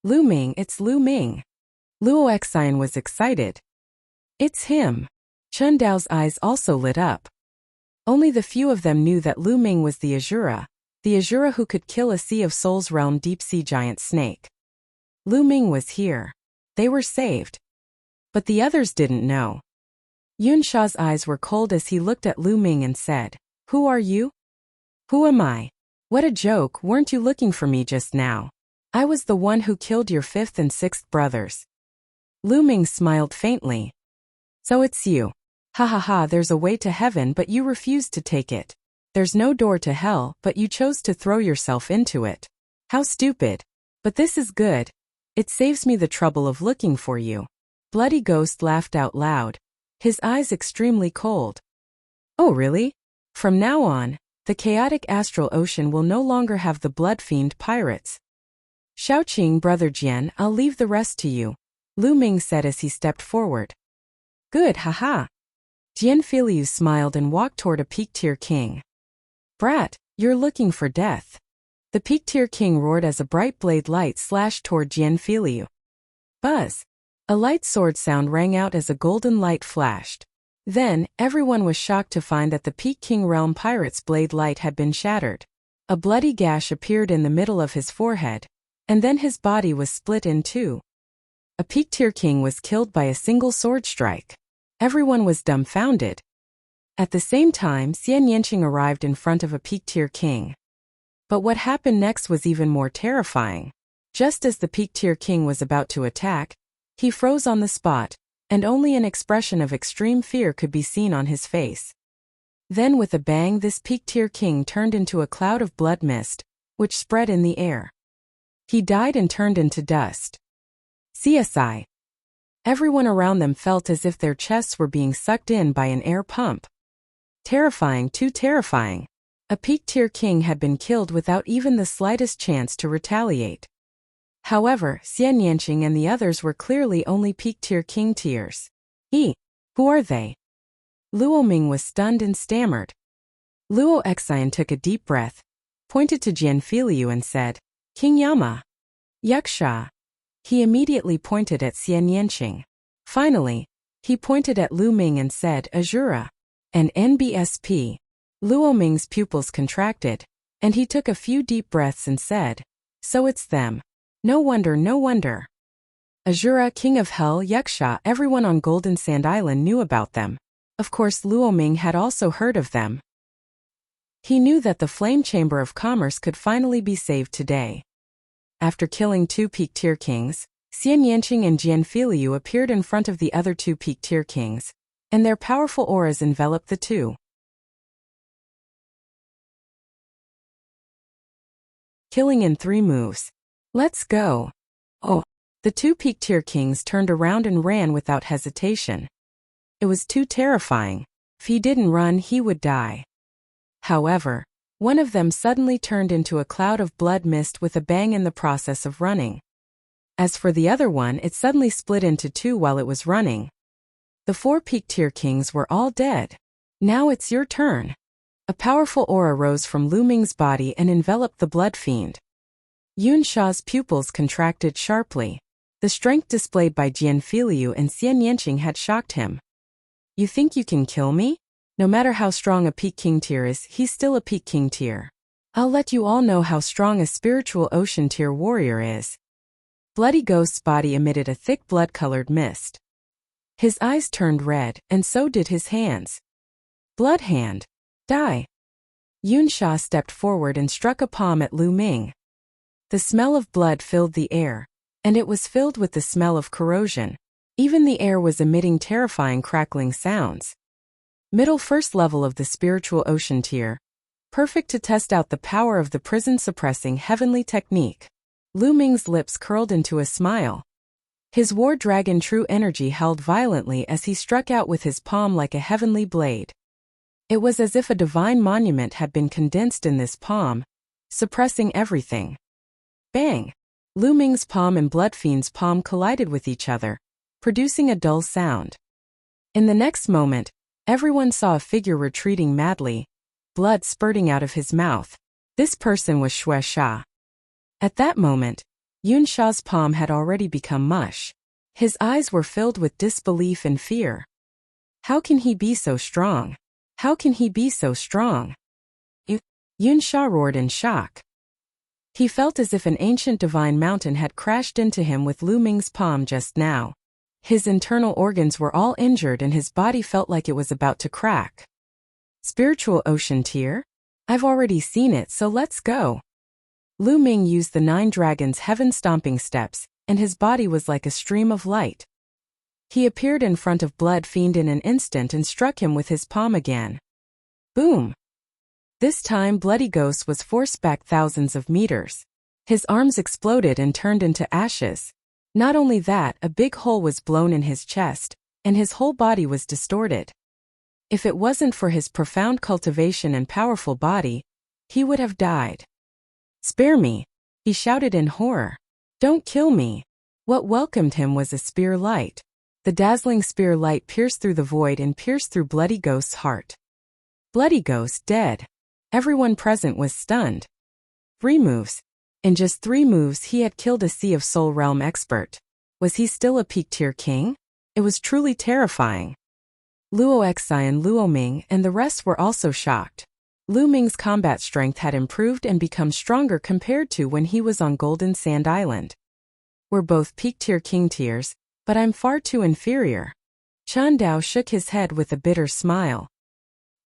Lu Ming, it's Lu Ming. Luo Exine was excited. It's him. Chun Dao's eyes also lit up. Only the few of them knew that Lu Ming was the Azura who could kill a Sea of Souls realm deep-sea giant snake. Lu Ming was here. They were saved. But the others didn't know. Yunsha's eyes were cold as he looked at Lu Ming and said, "Who are you?" "Who am I? What a joke, weren't you looking for me just now? I was the one who killed your fifth and sixth brothers." Lu Ming smiled faintly. "So it's you. Ha ha ha, there's a way to heaven but you refused to take it. There's no door to hell but you chose to throw yourself into it. How stupid. But this is good. It saves me the trouble of looking for you." Bloody Ghost laughed out loud, his eyes extremely cold. "Oh really? From now on, the chaotic astral ocean will no longer have the blood fiend pirates. Shaoqing, brother Jian, I'll leave the rest to you," Lu Ming said as he stepped forward. "Good, haha." Jian Filiu smiled and walked toward a peak-tier king. "Brat, you're looking for death." The peak-tier king roared as a bright blade light slashed toward Jian Filiu. Buzz! A light sword sound rang out as a golden light flashed. Then, everyone was shocked to find that the Peak King Realm Pirate's blade light had been shattered. A bloody gash appeared in the middle of his forehead, and then his body was split in two. A Peak-tier king was killed by a single sword strike. Everyone was dumbfounded. At the same time, Xian Yanqing arrived in front of a Peak-tier king. But what happened next was even more terrifying. Just as the Peak-tier king was about to attack, he froze on the spot, and only an expression of extreme fear could be seen on his face. Then with a bang this Peak-tier king turned into a cloud of blood mist, which spread in the air. He died and turned into dust. CSI. Everyone around them felt as if their chests were being sucked in by an air pump. Terrifying, too terrifying. A Peak-tier king had been killed without even the slightest chance to retaliate. However, Xian Yanqing and the others were clearly only Peak-tier king tiers. Who are they? Luo Ming was stunned and stammered. Luo Xian took a deep breath, pointed to Jian Filiu and said, "King Yama." "Yaksha." He immediately pointed at Xian Yanqing. Finally, he pointed at Lu Ming and said, "Azura." And NBSP. Luo Ming's pupils contracted, and he took a few deep breaths and said, "So it's them. No wonder, no wonder." Azura, King of Hell, Yaksha, everyone on Golden Sand Island knew about them. Of course Luo Ming had also heard of them. He knew that the Flame Chamber of Commerce could finally be saved today. After killing two Peak-tier kings, Xian Yanqing and Jian Filiu appeared in front of the other two Peak-tier kings, and their powerful auras enveloped the two. Killing in 3 moves. Let's go. Oh. The two Peak-tier kings turned around and ran without hesitation. It was too terrifying. If he didn't run, he would die. However, one of them suddenly turned into a cloud of blood mist with a bang in the process of running. As for the other one, it suddenly split into 2 while it was running. The 4 Peak-tier kings were all dead. Now it's your turn. A powerful aura rose from Lu Ming's body and enveloped the blood fiend. Yun Sha's pupils contracted sharply. The strength displayed by Jian Filiu and Xian Yanqing had shocked him. "You think you can kill me? No matter how strong a Peak King tier is, he's still a Peak King tier. I'll let you all know how strong a spiritual ocean tier warrior is." Bloody Ghost's body emitted a thick blood-colored mist. His eyes turned red, and so did his hands. "Blood hand. Die." Yun Sha stepped forward and struck a palm at Lu Ming. The smell of blood filled the air, and it was filled with the smell of corrosion. Even the air was emitting terrifying crackling sounds. Middle first level of the spiritual ocean tier. Perfect to test out the power of the prison-suppressing heavenly technique. Lu Ming's lips curled into a smile. His war dragon true energy held violently as he struck out with his palm like a heavenly blade. It was as if a divine monument had been condensed in this palm, suppressing everything. Bang! Lu Ming's palm and Blood Fiend's palm collided with each other, producing a dull sound. In the next moment, everyone saw a figure retreating madly, blood spurting out of his mouth. This person was Xue Sha. At that moment, Yun Sha's palm had already become mush. His eyes were filled with disbelief and fear. How can he be so strong? How can he be so strong? Yunsha roared in shock. He felt as if an ancient divine mountain had crashed into him with Lu Ming's palm just now. His internal organs were all injured and his body felt like it was about to crack. Spiritual ocean tier? I've already seen it, so let's go. Lu Ming used the 9 dragons' heaven-stomping steps, and his body was like a stream of light. He appeared in front of Blood Fiend in an instant and struck him with his palm again. Boom! This time Bloody Ghost was forced back thousands of meters. His arms exploded and turned into ashes. Not only that, a big hole was blown in his chest, and his whole body was distorted. If it wasn't for his profound cultivation and powerful body, he would have died. Spare me! He shouted in horror. Don't kill me! What welcomed him was a spear light. The dazzling spear light pierced through the void and pierced through Bloody Ghost's heart. Bloody Ghost dead. Everyone present was stunned. 3 moves. In just 3 moves he had killed a Sea of Soul Realm expert. Was he still a peak tier king? It was truly terrifying. Luo Xi and Luo Ming and the rest were also shocked. Lu Ming's combat strength had improved and become stronger compared to when he was on Golden Sand Island. We're both peak tier king tiers, but I'm far too inferior. Chan Dao shook his head with a bitter smile.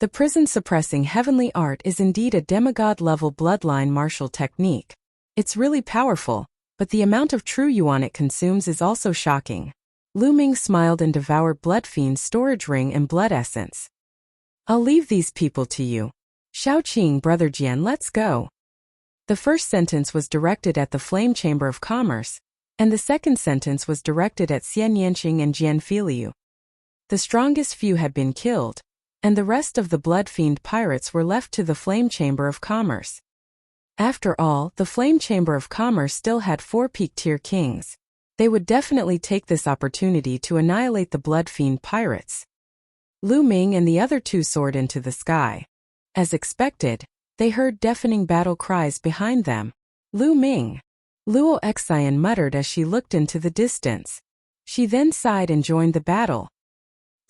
The prison-suppressing heavenly art is indeed a demigod-level bloodline martial technique. It's really powerful, but the amount of true yuan it consumes is also shocking. Lu Ming smiled and devoured Blood Fiend's storage ring and blood essence. I'll leave these people to you. Shaoqing, Brother Jian, let's go. The first sentence was directed at the Flame Chamber of Commerce, and the second sentence was directed at Xian Yanqing and Jian Filiu. The strongest few had been killed, and the rest of the Blood Fiend pirates were left to the Flame Chamber of Commerce. After all, the Flame Chamber of Commerce still had 4 peak-tier kings. They would definitely take this opportunity to annihilate the Blood Fiend pirates. Lu Ming and the other 2 soared into the sky. As expected, they heard deafening battle cries behind them. Lu Ming! Luo Xian muttered as she looked into the distance. She then sighed and joined the battle.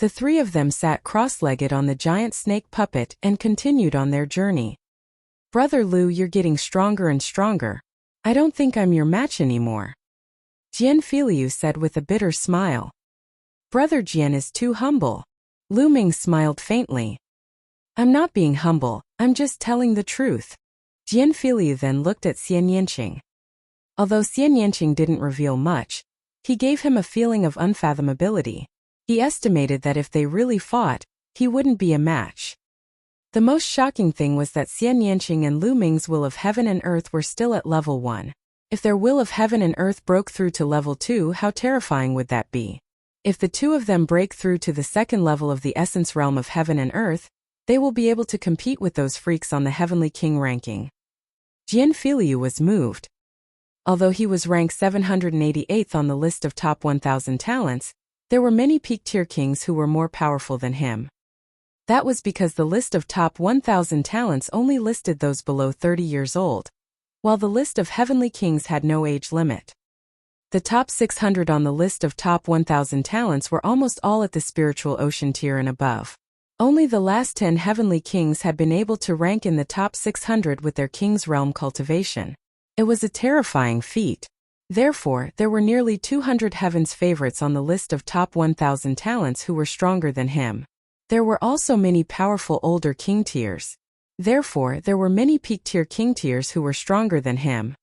The 3 of them sat cross-legged on the giant snake puppet and continued on their journey. Brother Lu, you're getting stronger and stronger. I don't think I'm your match anymore. Jian Filiu said with a bitter smile. Brother Jian is too humble. Lu Ming smiled faintly. I'm not being humble, I'm just telling the truth. Jian Filiu then looked at Xian Yanqing. Although Xian Yanqing didn't reveal much, he gave him a feeling of unfathomability. He estimated that if they really fought, he wouldn't be a match. The most shocking thing was that Xian Yanqing and Lu Ming's will of heaven and earth were still at level 1. If their will of heaven and earth broke through to level 2, how terrifying would that be? If the 2 of them break through to the second level of the essence realm of heaven and earth, they will be able to compete with those freaks on the Heavenly King ranking. Jian Filiu was moved. Although he was ranked 788th on the list of top 1,000 talents, there were many peak-tier kings who were more powerful than him. That was because the list of top 1,000 talents only listed those below 30 years old, while the list of heavenly kings had no age limit. The top 600 on the list of top 1,000 talents were almost all at the spiritual ocean tier and above. Only the last 10 heavenly kings had been able to rank in the top 600 with their king's realm cultivation. It was a terrifying feat. Therefore, there were nearly 200 heaven's favorites on the list of top 1,000 talents who were stronger than him. There were also many powerful older king tiers. Therefore, there were many peak-tier king tiers who were stronger than him.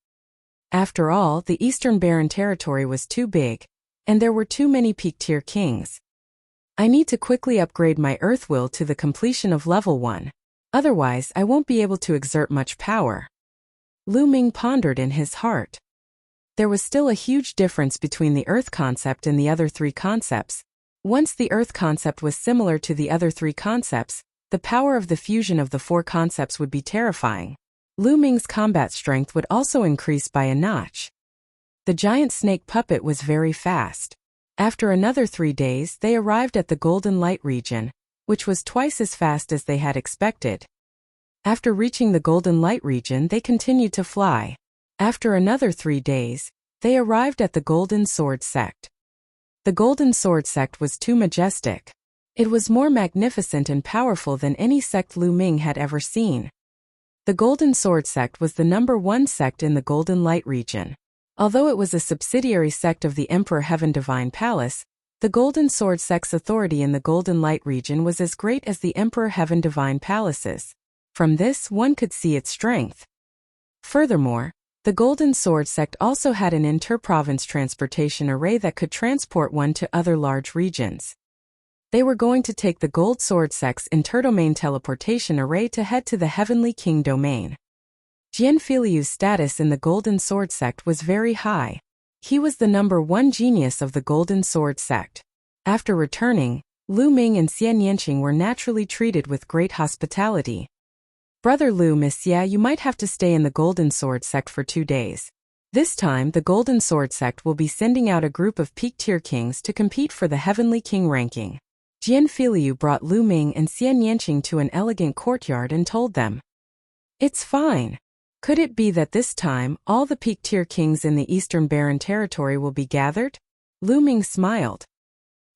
After all, the Eastern Barren territory was too big, and there were too many peak-tier kings. I need to quickly upgrade my Earth Will to the completion of level 1. Otherwise, I won't be able to exert much power. Lu Ming pondered in his heart. There was still a huge difference between the Earth concept and the other 3 concepts. Once the Earth concept was similar to the other 3 concepts, the power of the fusion of the 4 concepts would be terrifying. Lu Ming's combat strength would also increase by a notch. The giant snake puppet was very fast. After another 3 days, they arrived at the Golden Light region, which was twice as fast as they had expected. After reaching the Golden Light region, they continued to fly. After another 3 days, they arrived at the Golden Sword Sect. The Golden Sword Sect was too majestic. It was more magnificent and powerful than any sect Lu Ming had ever seen. The Golden Sword sect was the #1 sect in the Golden Light region. Although it was a subsidiary sect of the Emperor Heaven Divine Palace, the Golden Sword sect's authority in the Golden Light region was as great as the Emperor Heaven Divine Palace's. From this, one could see its strength. Furthermore, the Golden Sword sect also had an inter-province transportation array that could transport one to other large regions. They were going to take the Gold Sword sect's interdomain teleportation array to head to the Heavenly King domain. Jianfiliu's status in the Golden Sword sect was very high. He was the #1 genius of the Golden Sword sect. After returning, Lu Ming and Xian Yanqing were naturally treated with great hospitality. Brother Lu, Monsieur, you might have to stay in the Golden Sword sect for 2 days. This time, the Golden Sword sect will be sending out a group of peak-tier kings to compete for the Heavenly King ranking. Jianfiliu brought Lu Ming and Xian Yanqing to an elegant courtyard and told them, "It's fine. Could it be that this time, all the peak-tier kings in the Eastern Barren Territory will be gathered?" Lu Ming smiled.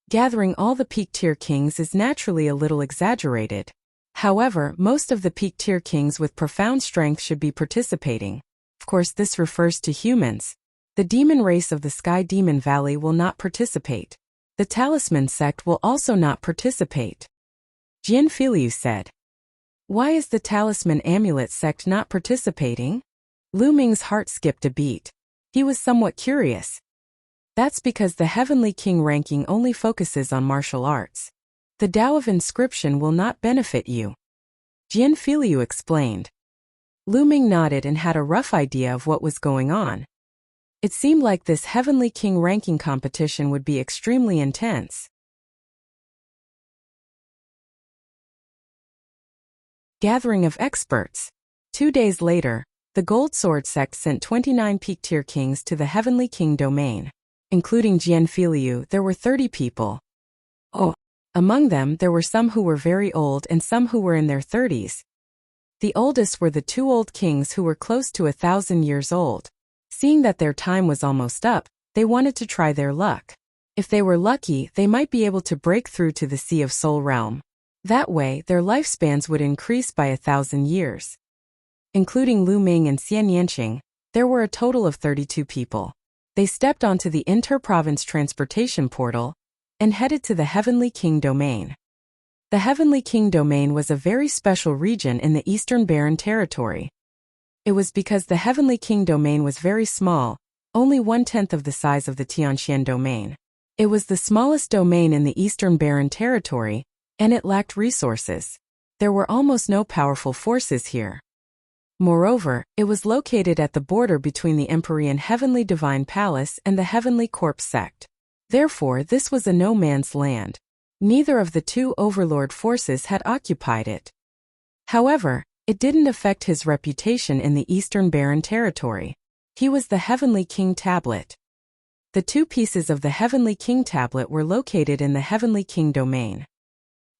Gathering all the peak-tier kings is naturally a little exaggerated. However, most of the peak-tier kings with profound strength should be participating. Of course, this refers to humans. The demon race of the Sky Demon Valley will not participate. The Talisman sect will also not participate. Jianfiliu said. Why is the Talisman Amulet sect not participating? Lu Ming's heart skipped a beat. He was somewhat curious. That's because the Heavenly King ranking only focuses on martial arts. The Tao of Inscription will not benefit you. Jianfiliu explained. Lu Ming nodded and had a rough idea of what was going on. It seemed like this Heavenly King ranking competition would be extremely intense. Gathering of experts. 2 days later, the Gold Sword sect sent 29 peak-tier kings to the Heavenly King domain. Including Jianfiliu, there were 30 people. Among them, there were some who were very old and some who were in their 30s. The oldest were the 2 old kings who were close to 1,000 years old. Seeing that their time was almost up, they wanted to try their luck. If they were lucky, they might be able to break through to the Sea of Soul realm. That way, their lifespans would increase by 1,000 years. Including Lu Ming and Xian Yanqing, there were a total of 32 people. They stepped onto the inter-province transportation portal and headed to the Heavenly King domain. The Heavenly King domain was a very special region in the Eastern Barren Territory. It was because the Heavenly King domain was very small, only 1/10 of the size of the Tianxian domain. It was the smallest domain in the Eastern Barren Territory, and it lacked resources. There were almost no powerful forces here. Moreover, it was located at the border between the Empyrean Heavenly Divine Palace and the Heavenly Corpse sect. Therefore, this was a no-man's land. Neither of the 2 overlord forces had occupied it. However, it didn't affect his reputation in the Eastern Barren Territory. He was the Heavenly King Tablet. The 2 pieces of the Heavenly King Tablet were located in the Heavenly King domain.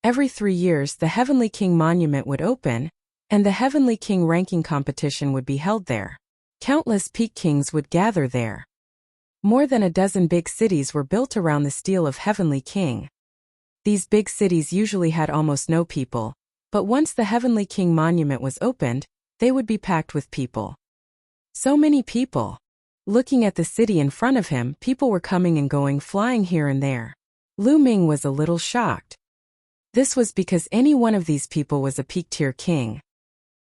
Every 3 years, the Heavenly King Monument would open, and the Heavenly King ranking competition would be held there. Countless peak kings would gather there. More than a dozen big cities were built around the stele of Heavenly King. These big cities usually had almost no people, but once the Heavenly King Monument was opened, they would be packed with people. So many people. Looking at the city in front of him, people were coming and going, flying here and there. Lu Ming was a little shocked. This was because any one of these people was a peak-tier king.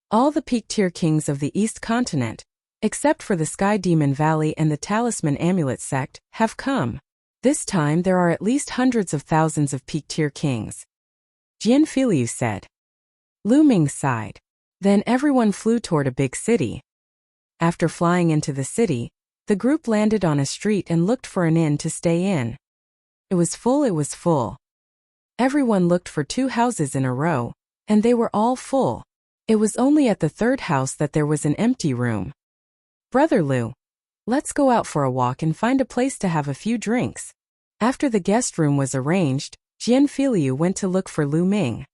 All the peak-tier kings of the East Continent, except for the Sky Demon Valley and the Talisman Amulet sect, have come. This time there are at least hundreds of thousands of peak-tier kings. Jianfiliu said. Lu Ming sighed. Then everyone flew toward a big city. After flying into the city, the group landed on a street and looked for an inn to stay in. It was full. Everyone looked for 2 houses in a row, and they were all full. It was only at the 3rd house that there was an empty room. Brother Lu, let's go out for a walk and find a place to have a few drinks. After the guest room was arranged, Jianfiliu went to look for Lu Ming.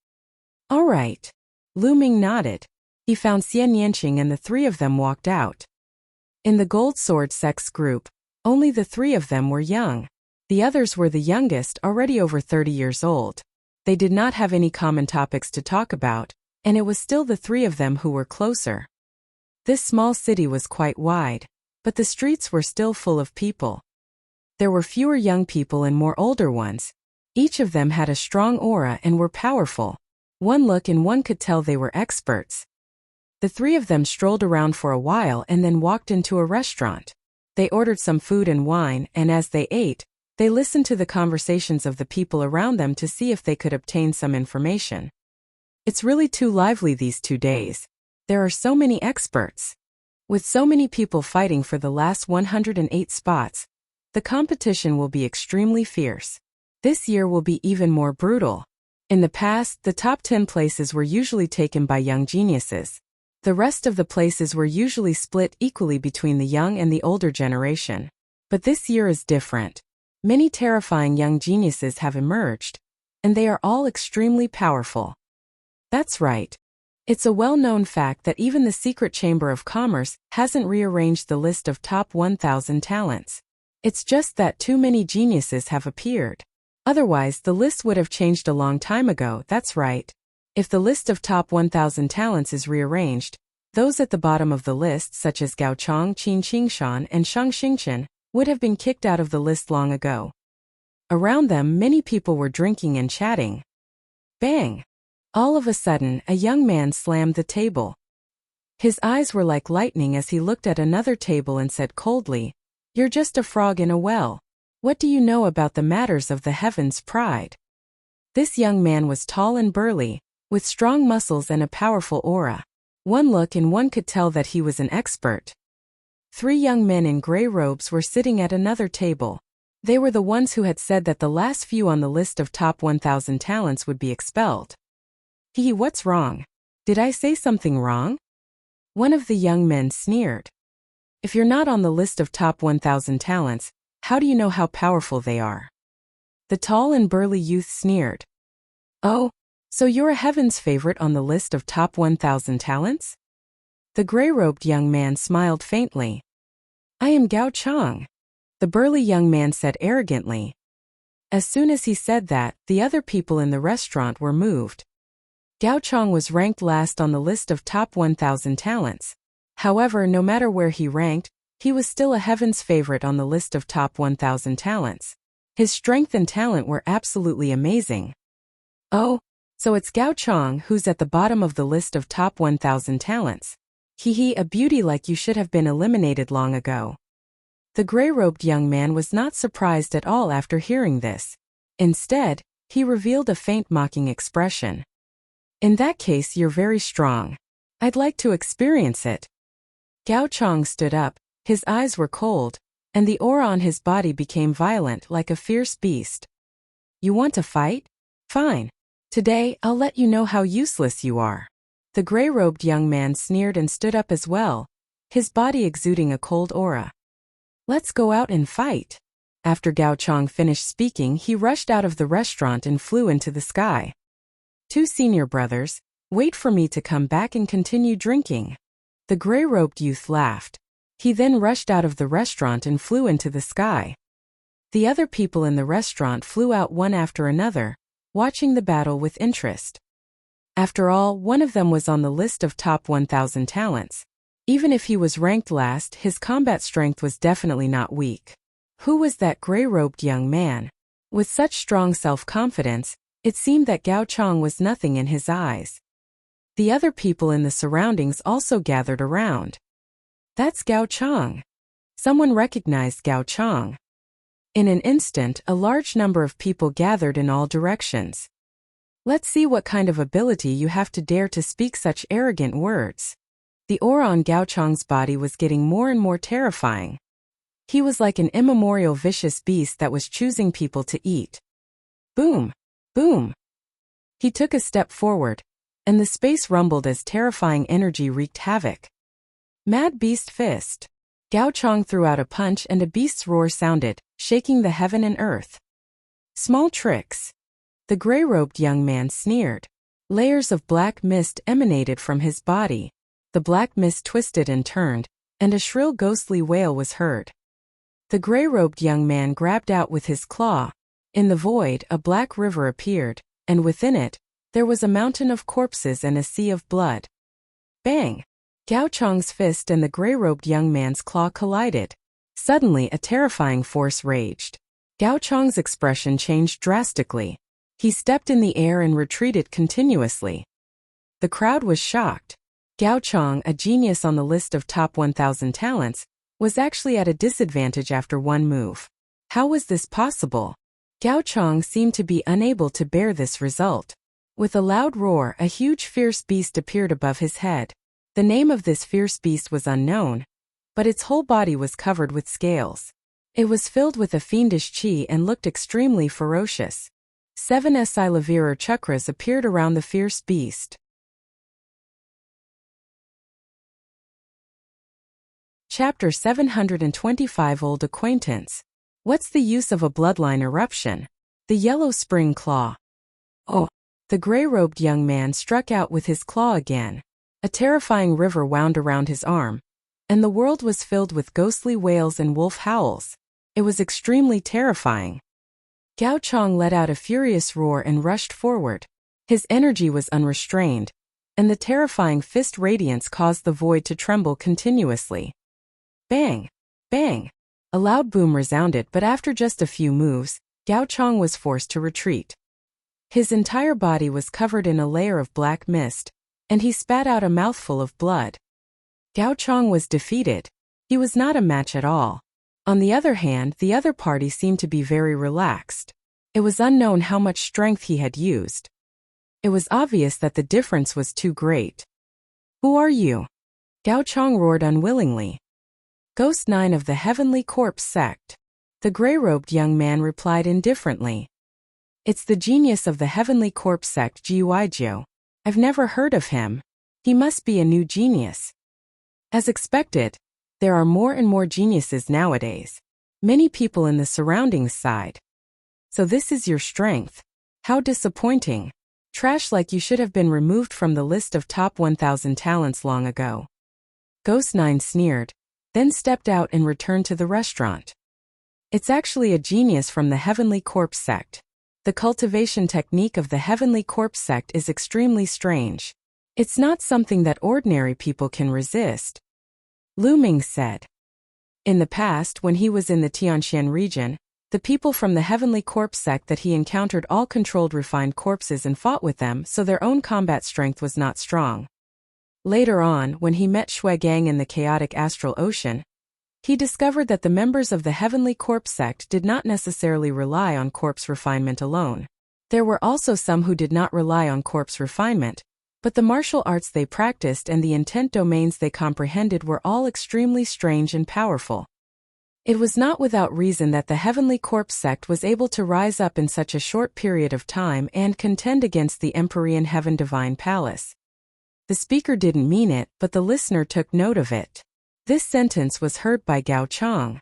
All right. Lu Ming nodded. He found Xian Yanqing and the 3 of them walked out. In the Gold Sword sect's group, only the 3 of them were young. The others were the youngest, already over 30 years old. They did not have any common topics to talk about, and it was still the three of them who were closer. This small city was quite wide, but the streets were still full of people. There were fewer young people and more older ones. Each of them had a strong aura and were powerful. One look and one could tell they were experts. The three of them strolled around for a while and then walked into a restaurant. They ordered some food and wine, and as they ate, they listened to the conversations of the people around them to see if they could obtain some information. It's really too lively these 2 days. There are so many experts. With so many people fighting for the last 108 spots, the competition will be extremely fierce. This year will be even more brutal. In the past, the top 10 places were usually taken by young geniuses. The rest of the places were usually split equally between the young and the older generation. But this year is different. Many terrifying young geniuses have emerged, and they are all extremely powerful. That's right. It's a well-known fact that even the secret Chamber of Commerce hasn't rearranged the list of top 1,000 talents. It's just that too many geniuses have appeared. Otherwise, the list would have changed a long time ago, that's right. If the list of top 1,000 talents is rearranged, those at the bottom of the list such as Gao Chong, Qin Qingshan, and Shang Xingchen would have been kicked out of the list long ago. Around them, many people were drinking and chatting. Bang! All of a sudden, a young man slammed the table. His eyes were like lightning as he looked at another table and said coldly, "You're just a frog in a well. What do you know about the matters of the heavens' pride?" This young man was tall and burly, with strong muscles and a powerful aura. One look and one could tell that he was an expert. 3 young men in gray robes were sitting at another table. They were the ones who had said that the last few on the list of top 1,000 talents would be expelled. What's wrong? Did I say something wrong? One of the young men sneered. If you're not on the list of top 1,000 talents, how do you know how powerful they are? The tall and burly youth sneered. Oh, so you're a heaven's favorite on the list of top 1,000 talents? The gray-robed young man smiled faintly. I am Gao Chong, the burly young man said arrogantly. As soon as he said that, the other people in the restaurant were moved. Gao Chong was ranked last on the list of top 1,000 talents. However, no matter where he ranked, he was still a heaven's favorite on the list of top 1,000 talents. His strength and talent were absolutely amazing. Oh, so it's Gao Chong who's at the bottom of the list of top 1,000 talents. A beauty like you should have been eliminated long ago. The gray-robed young man was not surprised at all after hearing this. Instead, he revealed a faint mocking expression. In that case, you're very strong. I'd like to experience it. Gao Chong stood up, his eyes were cold, and the aura on his body became violent like a fierce beast. You want to fight? Fine. Today, I'll let you know how useless you are. The gray-robed young man sneered and stood up as well, his body exuding a cold aura. Let's go out and fight. After Gao Chong finished speaking, he rushed out of the restaurant and flew into the sky. 2 senior brothers, wait for me to come back and continue drinking. The gray-robed youth laughed. He then rushed out of the restaurant and flew into the sky. The other people in the restaurant flew out one after another, watching the battle with interest. After all, one of them was on the list of top 1,000 talents. Even if he was ranked last, his combat strength was definitely not weak. Who was that gray-robed young man? With such strong self-confidence, it seemed that Gao Chong was nothing in his eyes. The other people in the surroundings also gathered around. That's Gao Chong. Someone recognized Gao Chong. In an instant, a large number of people gathered in all directions. Let's see what kind of ability you have to dare to speak such arrogant words. The aura on Gao Chong's body was getting more and more terrifying. He was like an immemorial vicious beast that was choosing people to eat. Boom! Boom! He took a step forward, and the space rumbled as terrifying energy wreaked havoc. Mad Beast Fist. Gao Chong threw out a punch and a beast's roar sounded, shaking the heaven and earth. Small tricks. The gray-robed young man sneered. Layers of black mist emanated from his body. The black mist twisted and turned, and a shrill ghostly wail was heard. The gray-robed young man grabbed out with his claw. In the void, a black river appeared, and within it, there was a mountain of corpses and a sea of blood. Bang! Gao Chong's fist and the gray-robed young man's claw collided. Suddenly, a terrifying force raged. Gao Chong's expression changed drastically. He stepped in the air and retreated continuously. The crowd was shocked. Gao Chong, a genius on the list of top 1,000 talents, was actually at a disadvantage after one move. How was this possible? Gao Chong seemed to be unable to bear this result. With a loud roar, a huge fierce beast appeared above his head. The name of this fierce beast was unknown, but its whole body was covered with scales. It was filled with a fiendish chi and looked extremely ferocious. 7 Silavirar chakras appeared around the fierce beast. Chapter 725 Old Acquaintance. What's the use of a bloodline eruption? The Yellow Spring Claw. Oh! The gray-robed young man struck out with his claw again. A terrifying river wound around his arm, and the world was filled with ghostly wails and wolf howls. It was extremely terrifying. Gao Chong let out a furious roar and rushed forward. His energy was unrestrained, and the terrifying fist radiance caused the void to tremble continuously. Bang! Bang! A loud boom resounded, but after just a few moves, Gao Chong was forced to retreat. His entire body was covered in a layer of black mist, and he spat out a mouthful of blood. Gao Chong was defeated. He was not a match at all. On the other hand, the other party seemed to be very relaxed. It was unknown how much strength he had used. It was obvious that the difference was too great. Who are you? Gao Chong roared unwillingly. Ghost 9 of the Heavenly Corpse Sect. The gray-robed young man replied indifferently. It's the genius of the Heavenly Corpse Sect, Jiuaijio. I've never heard of him. He must be a new genius. As expected, there are more and more geniuses nowadays. Many people in the surroundings sighed. So this is your strength. How disappointing. Trash, like you should have been removed from the list of top 1,000 talents long ago. Ghost 9 sneered, then stepped out and returned to the restaurant. It's actually a genius from the Heavenly Corpse Sect. The cultivation technique of the Heavenly Corpse Sect is extremely strange. It's not something that ordinary people can resist. Lu Ming said. In the past, when he was in the Tianxian region, the people from the Heavenly Corpse Sect that he encountered all controlled refined corpses and fought with them, so their own combat strength was not strong. Later on, when he met Shuigang in the chaotic astral ocean, he discovered that the members of the Heavenly Corpse Sect did not necessarily rely on corpse refinement alone. There were also some who did not rely on corpse refinement, but the martial arts they practiced and the intent domains they comprehended were all extremely strange and powerful. It was not without reason that the Heavenly Corpse Sect was able to rise up in such a short period of time and contend against the Empyrean Heaven Divine Palace. The speaker didn't mean it, but the listener took note of it. This sentence was heard by Gao Chong.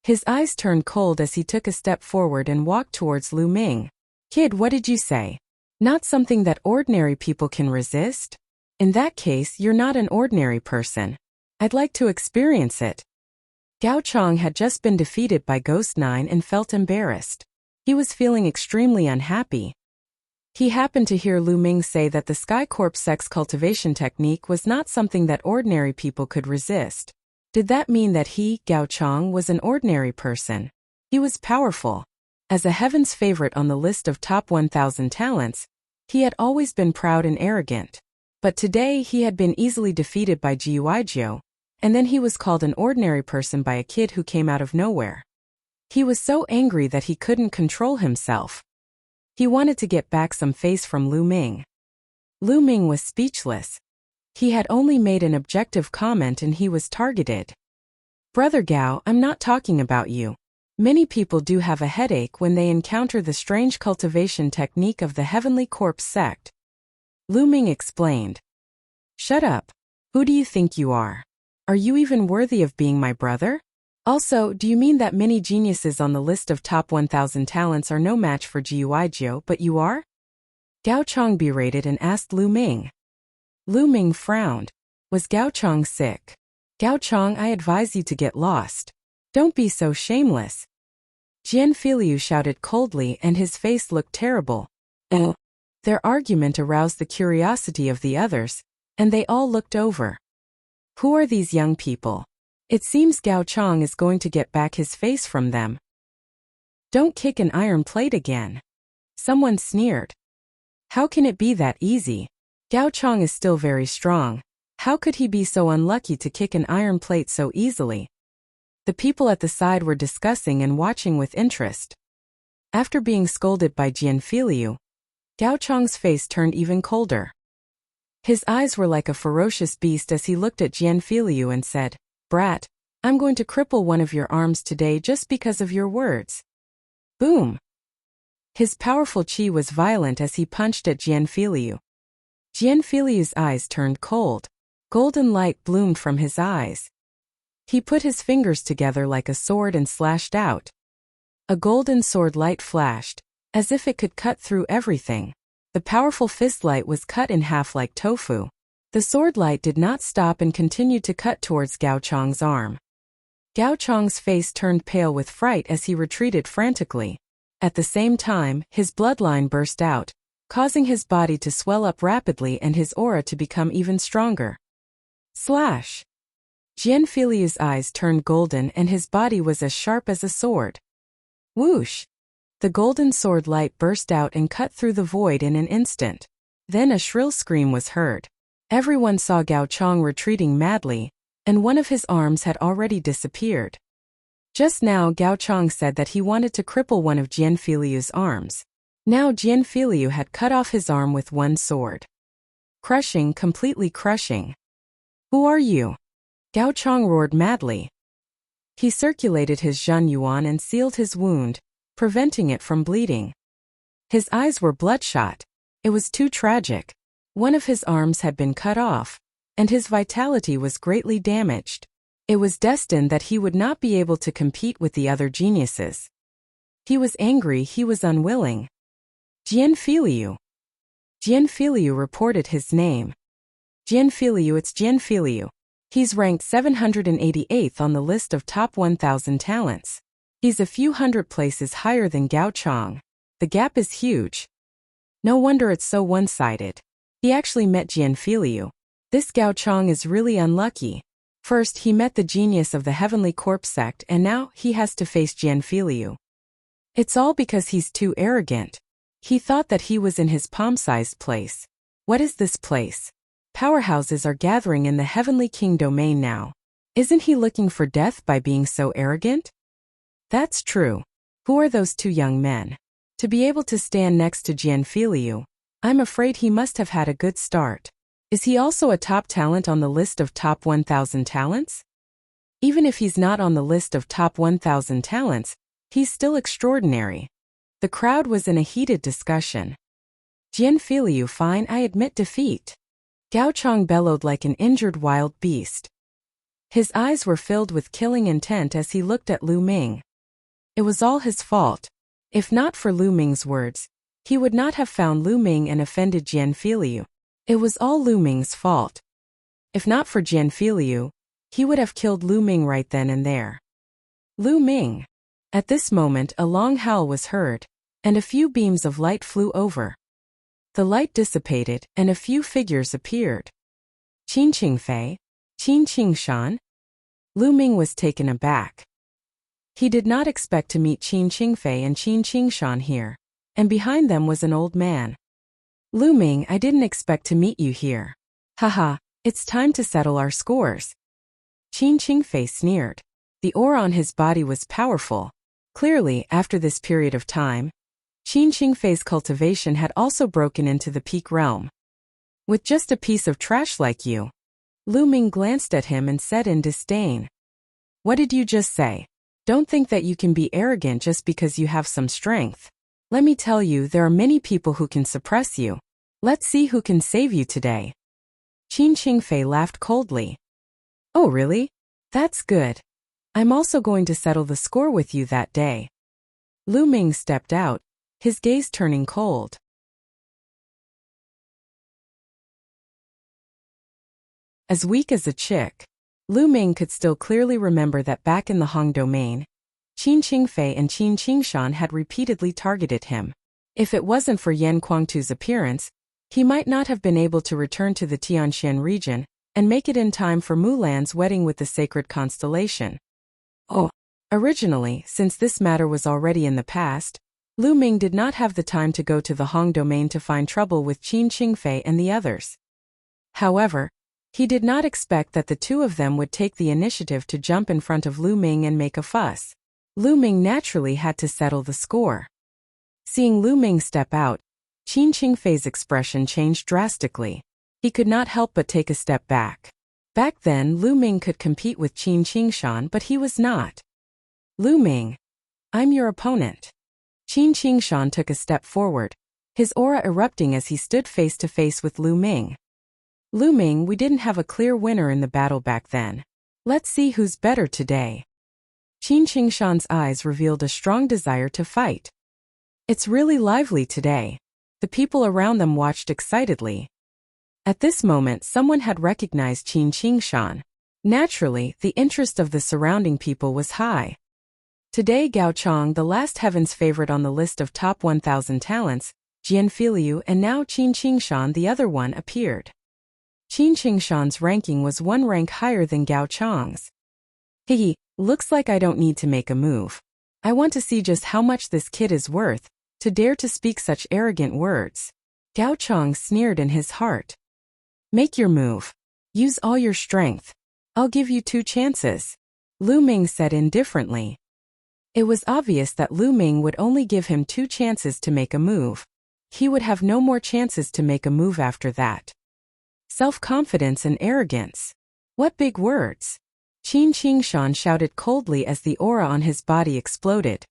His eyes turned cold as he took a step forward and walked towards Lu Ming. Kid, what did you say? Not something that ordinary people can resist? In that case, you're not an ordinary person. I'd like to experience it. Gao Chong had just been defeated by Ghost 9 and felt embarrassed. He was feeling extremely unhappy. He happened to hear Lu Ming say that the Sky Corpse Sect's cultivation technique was not something that ordinary people could resist. Did that mean that he, Gao Chong, was an ordinary person? He was powerful. As a heaven's favorite on the list of top 1,000 talents, he had always been proud and arrogant. But today he had been easily defeated by Jiuaijio, and then he was called an ordinary person by a kid who came out of nowhere. He was so angry that he couldn't control himself. He wanted to get back some face from Lu Ming. Lu Ming was speechless. He had only made an objective comment and he was targeted. Brother Gao, I'm not talking about you. Many people do have a headache when they encounter the strange cultivation technique of the Heavenly Corpse Sect. Lu Ming explained. Shut up. Who do you think you are? Are you even worthy of being my brother? Also, do you mean that many geniuses on the list of top 1,000 talents are no match for Jiuaijio, but you are? Gao Chong berated and asked Lu Ming. Lu Ming frowned. Was Gao Chong sick? Gao Chong, I advise you to get lost. Don't be so shameless. Jian Filiu shouted coldly and his face looked terrible. Their argument aroused the curiosity of the others, and they all looked over. Who are these young people? It seems Gao Chong is going to get back his face from them. Don't kick an iron plate again. Someone sneered. How can it be that easy? Gao Chong is still very strong. How could he be so unlucky to kick an iron plate so easily? The people at the side were discussing and watching with interest. After being scolded by Jian Filiu, Gao Chong's face turned even colder. His eyes were like a ferocious beast as he looked at Jian Filiu and said, "Brat, I'm going to cripple one of your arms today just because of your words." Boom! His powerful chi was violent as he punched at Jian Filiu. Jian Filiu's eyes turned cold. Golden light bloomed from his eyes. He put his fingers together like a sword and slashed out. A golden sword light flashed, as if it could cut through everything. The powerful fist light was cut in half like tofu. The sword light did not stop and continued to cut towards Gao Chong's arm. Gao Chong's face turned pale with fright as he retreated frantically. At the same time, his bloodline burst out, causing his body to swell up rapidly and his aura to become even stronger. Slash! Jian Filiu's eyes turned golden and his body was as sharp as a sword. Whoosh! The golden sword light burst out and cut through the void in an instant. Then a shrill scream was heard. Everyone saw Gao Chong retreating madly, and one of his arms had already disappeared. Just now Gao Chong said that he wanted to cripple one of Jian Filiu's arms. Now Jian Filiu had cut off his arm with one sword. Crushing, completely crushing. Who are you? Gao Chong roared madly. He circulated his Zhen Yuan and sealed his wound, preventing it from bleeding. His eyes were bloodshot. It was too tragic. One of his arms had been cut off, and his vitality was greatly damaged. It was destined that he would not be able to compete with the other geniuses. He was angry, he was unwilling. Jian Filiu. Jian Filiu reported his name. Jian Filiu, it's Jian Filiu. He's ranked 788th on the list of top 1,000 talents. He's a few hundred places higher than Gao Chong. The gap is huge. No wonder it's so one-sided. He actually met Jian Filiu. This Gao Chong is really unlucky. First he met the genius of the Heavenly Corpse sect and now he has to face Jian Filiu. It's all because he's too arrogant. He thought that he was in his palm-sized place. What is this place? Powerhouses are gathering in the Heavenly King domain now. Isn't he looking for death by being so arrogant? That's true. Who are those two young men? To be able to stand next to Jian Filiu, I'm afraid he must have had a good start. Is he also a top talent on the list of top 1,000 talents? Even if he's not on the list of top 1,000 talents, he's still extraordinary. The crowd was in a heated discussion. Jian Filiu, fine, I admit defeat. Gao Chong bellowed like an injured wild beast. His eyes were filled with killing intent as he looked at Lu Ming. It was all his fault. If not for Lu Ming's words, he would not have found Lu Ming and offended Jian Filiu. It was all Lu Ming's fault. If not for Jian Filiu, he would have killed Lu Ming right then and there. Lu Ming. At this moment a long howl was heard, and a few beams of light flew over. The light dissipated, and a few figures appeared. Qin Qingfei? Qin Qingshan? Lu Ming was taken aback. He did not expect to meet Qin Qingfei and Qin Qingshan here, and behind them was an old man. Lu Ming, I didn't expect to meet you here. Haha, it's time to settle our scores. Qin Qingfei sneered. The aura on his body was powerful. Clearly, after this period of time, Qin Qingfei's cultivation had also broken into the peak realm. With just a piece of trash like you. Lu Ming glanced at him and said in disdain. What did you just say? Don't think that you can be arrogant just because you have some strength. Let me tell you, there are many people who can suppress you. Let's see who can save you today. Qin Qingfei laughed coldly. Oh really? That's good. I'm also going to settle the score with you that day. Lu Ming stepped out, his gaze turning cold. As weak as a chick, Lu Ming could still clearly remember that back in the Hong domain, Qin Qingfei and Qin Qingshan had repeatedly targeted him. If it wasn't for Yan Kuangtu's appearance, he might not have been able to return to the Tianxian region and make it in time for Mulan's wedding with the sacred constellation. Oh, originally, since this matter was already in the past, Lu Ming did not have the time to go to the Hong domain to find trouble with Qin Qingfei and the others. However, he did not expect that the two of them would take the initiative to jump in front of Lu Ming and make a fuss. Lu Ming naturally had to settle the score. Seeing Lu Ming step out, Qin Qingfei's expression changed drastically. He could not help but take a step back. Back then, Lu Ming could compete with Qin Qingshan, but he was not. Lu Ming, I'm your opponent. Qin Qingshan took a step forward, his aura erupting as he stood face to face with Lu Ming. Lu Ming, we didn't have a clear winner in the battle back then. Let's see who's better today. Qin Qingshan's eyes revealed a strong desire to fight. It's really lively today. The people around them watched excitedly. At this moment, someone had recognized Qin Qingshan. Naturally, the interest of the surrounding people was high. Today, Gao Chong, the last heaven's favorite on the list of top 1,000 talents, Jian Filiu, and now Qin Qingshan, the other one, appeared. Qin Qingshan's ranking was one rank higher than Gao Chong's. Hehe, looks like I don't need to make a move. I want to see just how much this kid is worth, to dare to speak such arrogant words. Gao Chong sneered in his heart. Make your move. Use all your strength. I'll give you 2 chances. Lu Ming said indifferently. It was obvious that Lu Ming would only give him 2 chances to make a move. He would have no more chances to make a move after that. Self-confidence and arrogance. What big words. Qin Qingshan shouted coldly as the aura on his body exploded.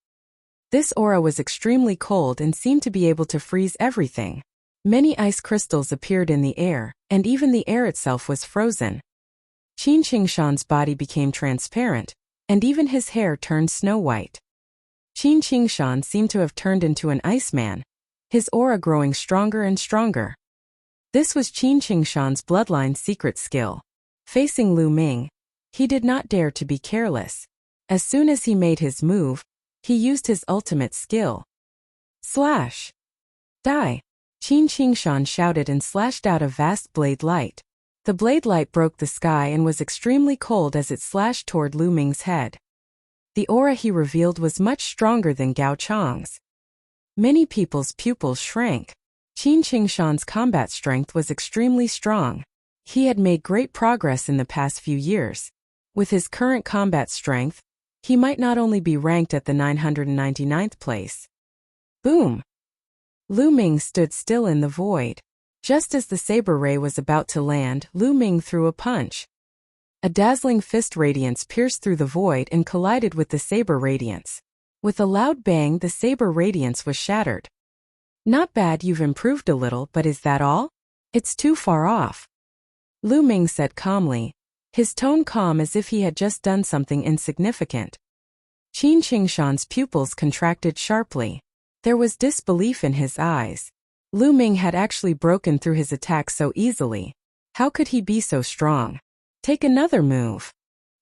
This aura was extremely cold and seemed to be able to freeze everything. Many ice crystals appeared in the air, and even the air itself was frozen. Qin Qingshan's body became transparent, and even his hair turned snow-white. Qin Qingshan seemed to have turned into an iceman, his aura growing stronger and stronger. This was Qin Qingshan's bloodline secret skill. Facing Lu Ming, he did not dare to be careless. As soon as he made his move, he used his ultimate skill. Slash! Die! Qin Qingshan shouted and slashed out a vast blade light. The blade light broke the sky and was extremely cold as it slashed toward Lu Ming's head. The aura he revealed was much stronger than Gao Chong's. Many people's pupils shrank. Qin Qingshan's combat strength was extremely strong. He had made great progress in the past few years. With his current combat strength, he might not only be ranked at the 999th place. Boom! Lu Ming stood still in the void. Just as the saber ray was about to land, Lu Ming threw a punch. A dazzling fist radiance pierced through the void and collided with the saber radiance. With a loud bang, the saber radiance was shattered. Not bad, you've improved a little, but is that all? It's too far off. Lu Ming said calmly, his tone calm as if he had just done something insignificant. Qin Qingshan's pupils contracted sharply. There was disbelief in his eyes. Lu Ming had actually broken through his attack so easily. How could he be so strong? Take another move.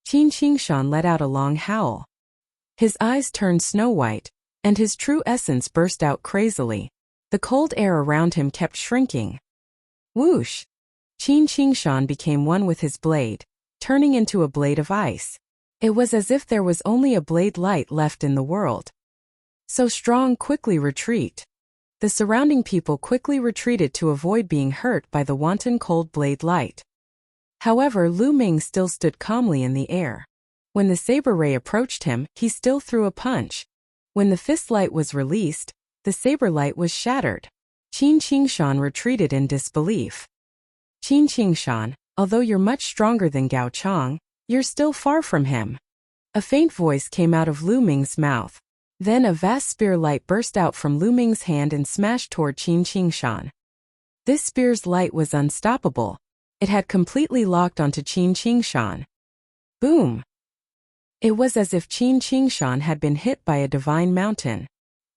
Qin Qingshan let out a long howl. His eyes turned snow-white, and his true essence burst out crazily. The cold air around him kept shrinking. Whoosh! Qin Qingshan became one with his blade, turning into a blade of ice. It was as if there was only a blade light left in the world. So strong, quickly retreat. The surrounding people quickly retreated to avoid being hurt by the wanton cold blade light. However, Lu Ming still stood calmly in the air. When the saber ray approached him, he still threw a punch. When the fist light was released, the saber light was shattered. Qin Qingshan retreated in disbelief. Qin Qingshan, although you're much stronger than Gao Chong, you're still far from him. A faint voice came out of Lu Ming's mouth. Then a vast spear light burst out from Lu Ming's hand and smashed toward Qin Qingshan. This spear's light was unstoppable. It had completely locked onto Qin Qingshan. Boom! It was as if Qin Qingshan had been hit by a divine mountain.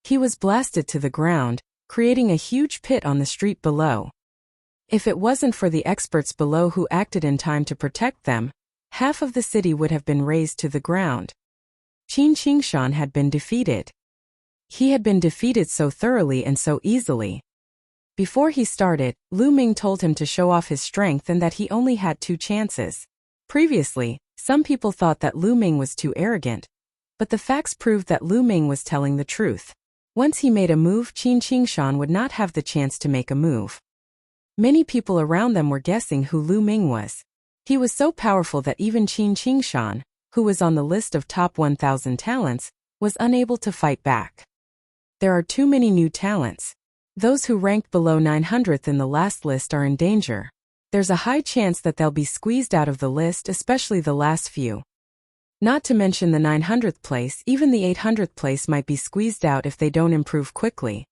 He was blasted to the ground, creating a huge pit on the street below. If it wasn't for the experts below who acted in time to protect them, half of the city would have been razed to the ground. Qin Qingshan had been defeated. He had been defeated so thoroughly and so easily. Before he started, Lu Ming told him to show off his strength and that he only had 2 chances. Previously, some people thought that Lu Ming was too arrogant, but the facts proved that Lu Ming was telling the truth. Once he made a move, Qin Qingshan would not have the chance to make a move. Many people around them were guessing who Lu Ming was. He was so powerful that even Qin Qingshan, who was on the list of top 1,000 talents, was unable to fight back. There are too many new talents. Those who ranked below 900th in the last list are in danger. There's a high chance that they'll be squeezed out of the list, especially the last few. Not to mention the 900th place, even the 800th place might be squeezed out if they don't improve quickly.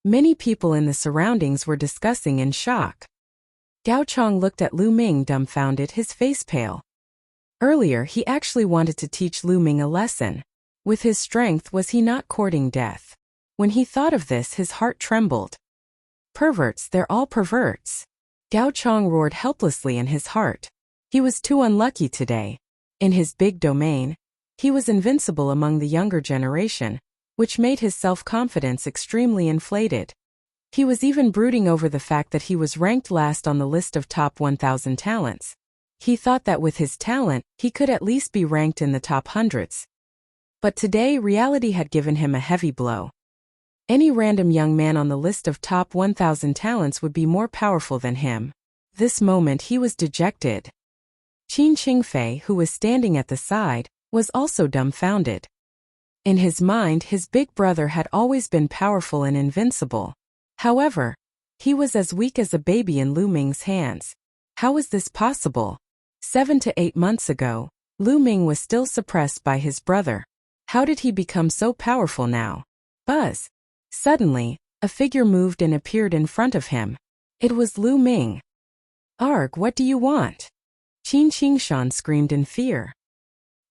Many people in the surroundings were discussing in shock. Gao Chong looked at Lu Ming dumbfounded, his face pale. Earlier he actually wanted to teach Lu Ming a lesson. With his strength, was he not courting death? When he thought of this, his heart trembled. Perverts, they're all perverts. Gao Chong roared helplessly in his heart. He was too unlucky today. In his big domain, he was invincible among the younger generation, which made his self-confidence extremely inflated. He was even brooding over the fact that he was ranked last on the list of top 1,000 talents. He thought that with his talent, he could at least be ranked in the top hundreds. But today, reality had given him a heavy blow. Any random young man on the list of top 1,000 talents would be more powerful than him. This moment he was dejected. Qin Qingfei, who was standing at the side, was also dumbfounded. In his mind, his big brother had always been powerful and invincible. However, he was as weak as a baby in Lu Ming's hands. How was this possible? 7 to 8 months ago, Lu Ming was still suppressed by his brother. How did he become so powerful now? Buzz! Suddenly, a figure moved and appeared in front of him. It was Lu Ming. Arg, what do you want? Qin Qingshan screamed in fear.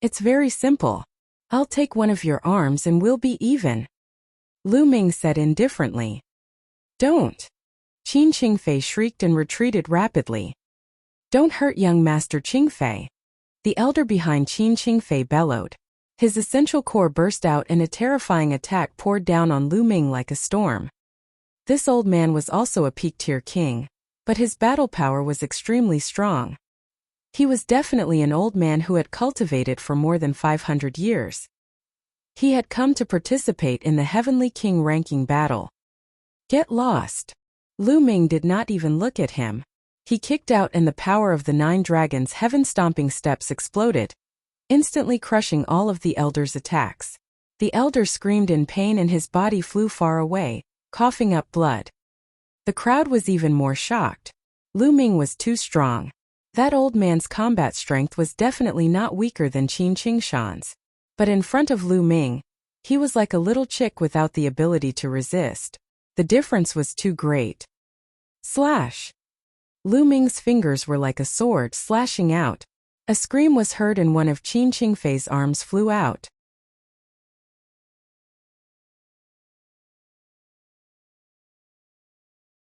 It's very simple. I'll take one of your arms and we'll be even. Lu Ming said indifferently. Don't. Qin Qingfei shrieked and retreated rapidly. Don't hurt young Master Qingfei. The elder behind Qin Qingfei bellowed. His essential core burst out and a terrifying attack poured down on Lu Ming like a storm. This old man was also a peak-tier king, but his battle power was extremely strong. He was definitely an old man who had cultivated for more than 500 years. He had come to participate in the Heavenly King ranking battle. Get lost. Lu Ming did not even look at him. He kicked out and the power of the 9 dragons' heaven-stomping steps exploded, instantly crushing all of the elder's attacks. The elder screamed in pain and his body flew far away, coughing up blood. The crowd was even more shocked. Lu Ming was too strong. That old man's combat strength was definitely not weaker than Qin Qingshan's. But in front of Lu Ming, he was like a little chick without the ability to resist. The difference was too great. Slash! Lu Ming's fingers were like a sword slashing out. A scream was heard and one of Qin Qingfei's arms flew out.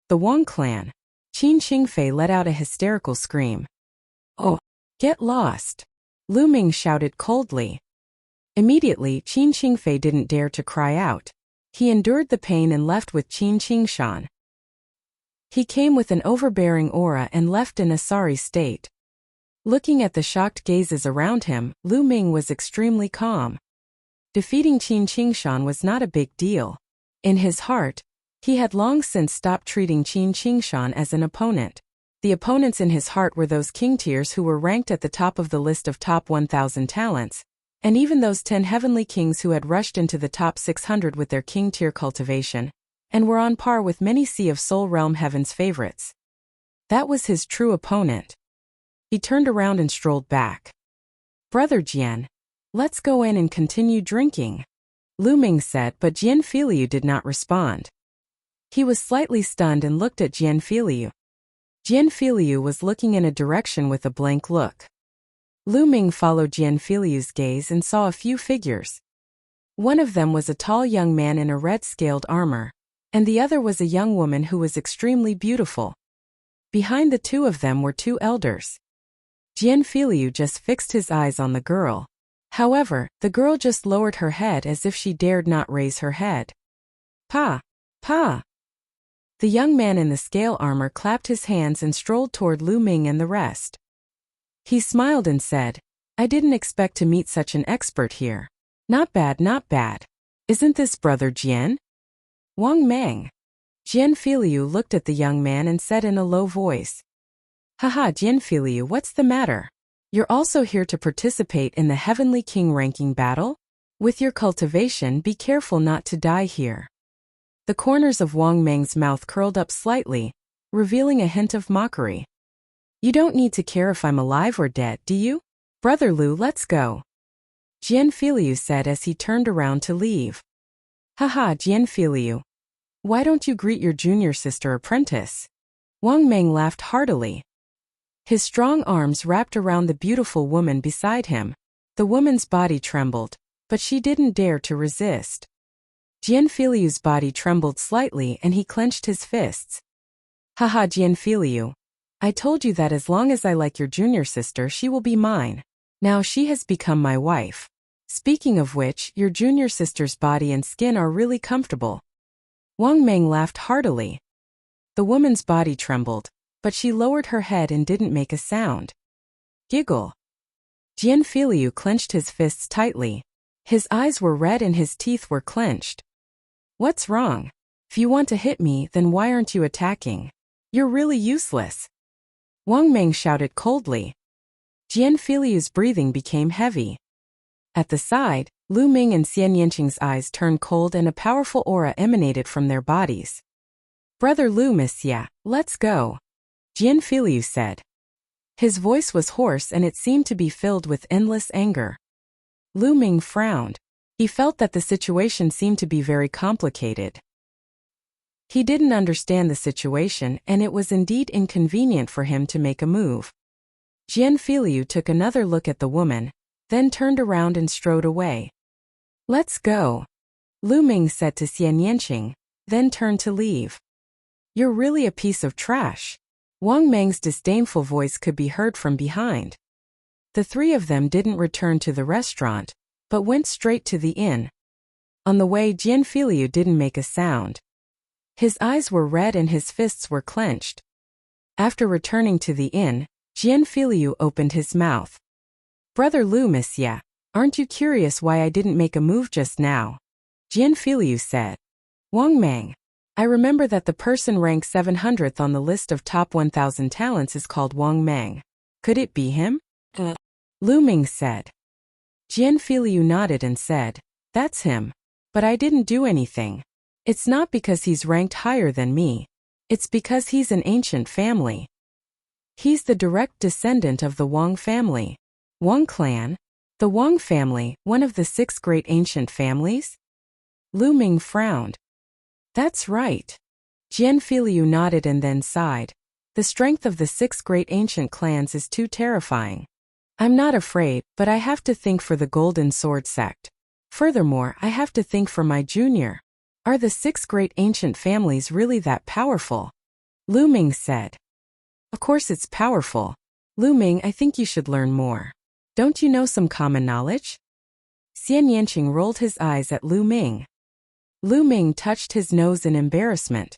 The Wang clan. Qin Qingfei let out a hysterical scream. Oh! Get lost! Lu Ming shouted coldly. Immediately, Qin Qingfei didn't dare to cry out. He endured the pain and left with Qin Qingshan. He came with an overbearing aura and left in a sorry state. Looking at the shocked gazes around him, Lu Ming was extremely calm. Defeating Qin Qingshan was not a big deal. In his heart, he had long since stopped treating Qin Qingshan as an opponent. The opponents in his heart were those king tiers who were ranked at the top of the list of top 1,000 talents, and even those 10 heavenly kings who had rushed into the top 600 with their king tier cultivation, and were on par with many Sea of Soul Realm Heaven's favorites. That was his true opponent. He turned around and strolled back. Brother Jian, let's go in and continue drinking, Lu Ming said, but Jian Filiu did not respond. He was slightly stunned and looked at Jian Filiu. Jian Filiu was looking in a direction with a blank look. Lu Ming followed Jian Filiu's gaze and saw a few figures. One of them was a tall young man in a red-scaled armor, and the other was a young woman who was extremely beautiful. Behind the two of them were 2 elders. Jian Filiu just fixed his eyes on the girl. However, the girl just lowered her head as if she dared not raise her head. Pa! Pa! The young man in the scale armor clapped his hands and strolled toward Lu Ming and the rest. He smiled and said, I didn't expect to meet such an expert here. Not bad, not bad. Isn't this brother Jian? Wang Mang. Jian Filiu looked at the young man and said in a low voice. Haha, Jian Filiu, what's the matter? You're also here to participate in the Heavenly King ranking battle? With your cultivation, be careful not to die here. The corners of Wang Mang's mouth curled up slightly, revealing a hint of mockery. You don't need to care if I'm alive or dead, do you? Brother Lu, let's go. Jian Filiu said as he turned around to leave. Haha, Jian Filiu. Why don't you greet your junior sister apprentice? Wang Mang laughed heartily. His strong arms wrapped around the beautiful woman beside him. The woman's body trembled, but she didn't dare to resist. Jian Filiu's body trembled slightly and he clenched his fists. Haha, Jian Filiu. I told you that as long as I like your junior sister, she will be mine. Now she has become my wife. Speaking of which, your junior sister's body and skin are really comfortable. Wang Mang laughed heartily. The woman's body trembled, but she lowered her head and didn't make a sound. Giggle. Jian Filiu clenched his fists tightly. His eyes were red and his teeth were clenched. What's wrong? If you want to hit me, then why aren't you attacking? You're really useless. Wang Mang shouted coldly. Jian Filiu's breathing became heavy. At the side, Lu Ming and Xian Yanqing's eyes turned cold and a powerful aura emanated from their bodies. Brother Lu, Monsieur, let's go. Jian Filiu said. His voice was hoarse and it seemed to be filled with endless anger. Lu Ming frowned. He felt that the situation seemed to be very complicated. He didn't understand the situation and it was indeed inconvenient for him to make a move. Jian Filiu took another look at the woman, then turned around and strode away. Let's go. Lu Ming said to Xian Yanqing, then turned to leave. You're really a piece of trash. Wang Mang's disdainful voice could be heard from behind. The three of them didn't return to the restaurant, but went straight to the inn. On the way, Jian Filiu didn't make a sound. His eyes were red and his fists were clenched. After returning to the inn, Jian Filiu opened his mouth. Brother Lu, Monsieur, aren't you curious why I didn't make a move just now? Jian Filiu said. Wang Mang. I remember that the person ranked 700th on the list of top 1,000 talents is called Wang Mang. Could it be him? Lu Ming said. Jian Filiu nodded and said, that's him. But I didn't do anything. It's not because he's ranked higher than me. It's because he's an ancient family. He's the direct descendant of the Wang family. Wang clan? The Wang family, one of the 6 great ancient families? Lu Ming frowned. That's right. Jian Filiu nodded and then sighed. The strength of the 6 great ancient clans is too terrifying. I'm not afraid, but I have to think for the Golden Sword sect. Furthermore, I have to think for my junior. Are the 6 great ancient families really that powerful? Lu Ming said. Of course it's powerful. Lu Ming, I think you should learn more. Don't you know some common knowledge? Xian Yanqing rolled his eyes at Lu Ming. Lu Ming touched his nose in embarrassment.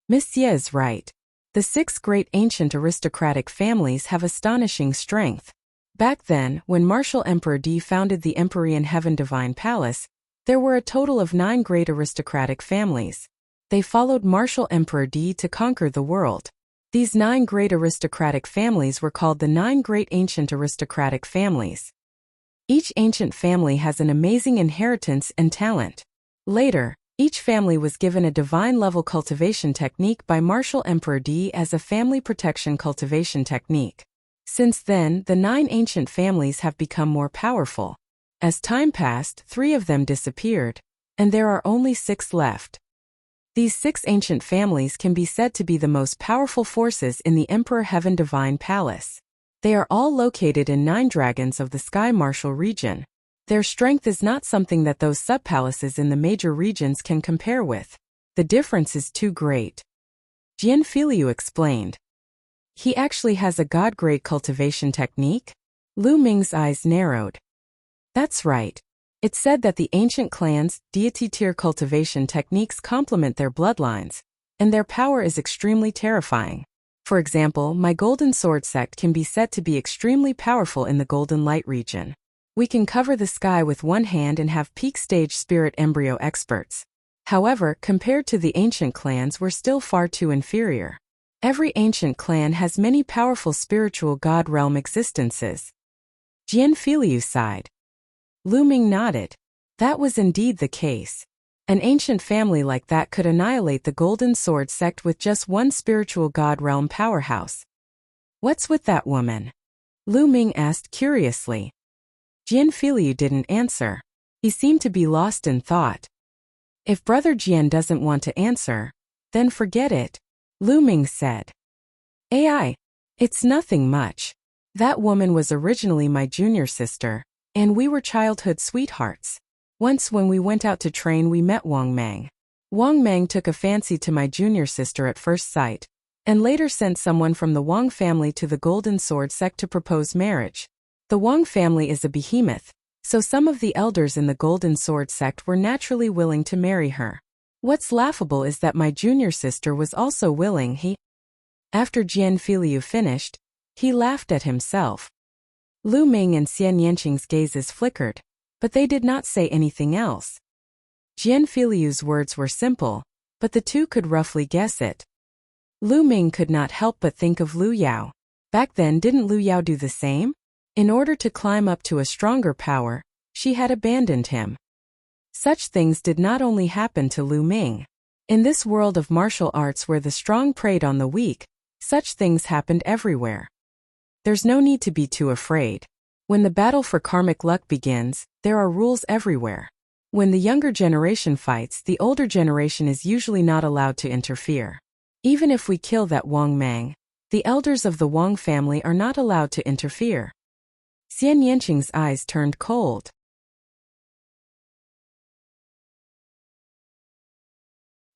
Monsieur is right. The 6 great ancient aristocratic families have astonishing strength. Back then, when Martial Emperor Di founded the Empyrean Heaven Divine Palace, there were a total of 9 great aristocratic families. They followed Martial Emperor Di to conquer the world. These 9 great aristocratic families were called the 9 great ancient aristocratic families. Each ancient family has an amazing inheritance and talent. Later, each family was given a divine-level cultivation technique by Martial Emperor Di as a family protection cultivation technique. Since then, the 9 ancient families have become more powerful. As time passed, 3 of them disappeared, and there are only 6 left. These 6 ancient families can be said to be the most powerful forces in the Emperor Heaven Divine Palace. They are all located in 9 dragons of the Sky Martial region. Their strength is not something that those sub-palaces in the major regions can compare with. The difference is too great. Jian Filiu explained. He actually has a god-grade cultivation technique? Lu Ming's eyes narrowed. That's right. It's said that the ancient clans' deity tier cultivation techniques complement their bloodlines, and their power is extremely terrifying. For example, my Golden Sword sect can be said to be extremely powerful in the Golden Light region. We can cover the sky with one hand and have peak stage spirit embryo experts. However, compared to the ancient clans, we're still far too inferior. Every ancient clan has many powerful spiritual god realm existences. Jian Filiu sighed. Lu Ming nodded. That was indeed the case. An ancient family like that could annihilate the Golden Sword sect with just one spiritual god realm powerhouse. What's with that woman? Lu Ming asked curiously. Jian Filiu didn't answer. He seemed to be lost in thought. If Brother Jian doesn't want to answer, then forget it, Lu Ming said. AI. It's nothing much. That woman was originally my junior sister, and we were childhood sweethearts. Once when we went out to train we met Wang Mang. Wang Mang took a fancy to my junior sister at first sight, and later sent someone from the Wang family to the Golden Sword sect to propose marriage. The Wang family is a behemoth, so some of the elders in the Golden Sword sect were naturally willing to marry her. What's laughable is that my junior sister was also willing. After Jian Filiu finished, he laughed at himself. Lu Ming and Xian Yanqing's gazes flickered, but they did not say anything else. Jian Filiu's words were simple, but the two could roughly guess it. Lu Ming could not help but think of Lu Yao. Back then, didn't Lu Yao do the same? In order to climb up to a stronger power, she had abandoned him. Such things did not only happen to Lu Ming. In this world of martial arts where the strong preyed on the weak, such things happened everywhere. There's no need to be too afraid. When the battle for karmic luck begins, there are rules everywhere. When the younger generation fights, the older generation is usually not allowed to interfere. Even if we kill that Wang Mang, the elders of the Wang family are not allowed to interfere. Xian Yanqing's eyes turned cold.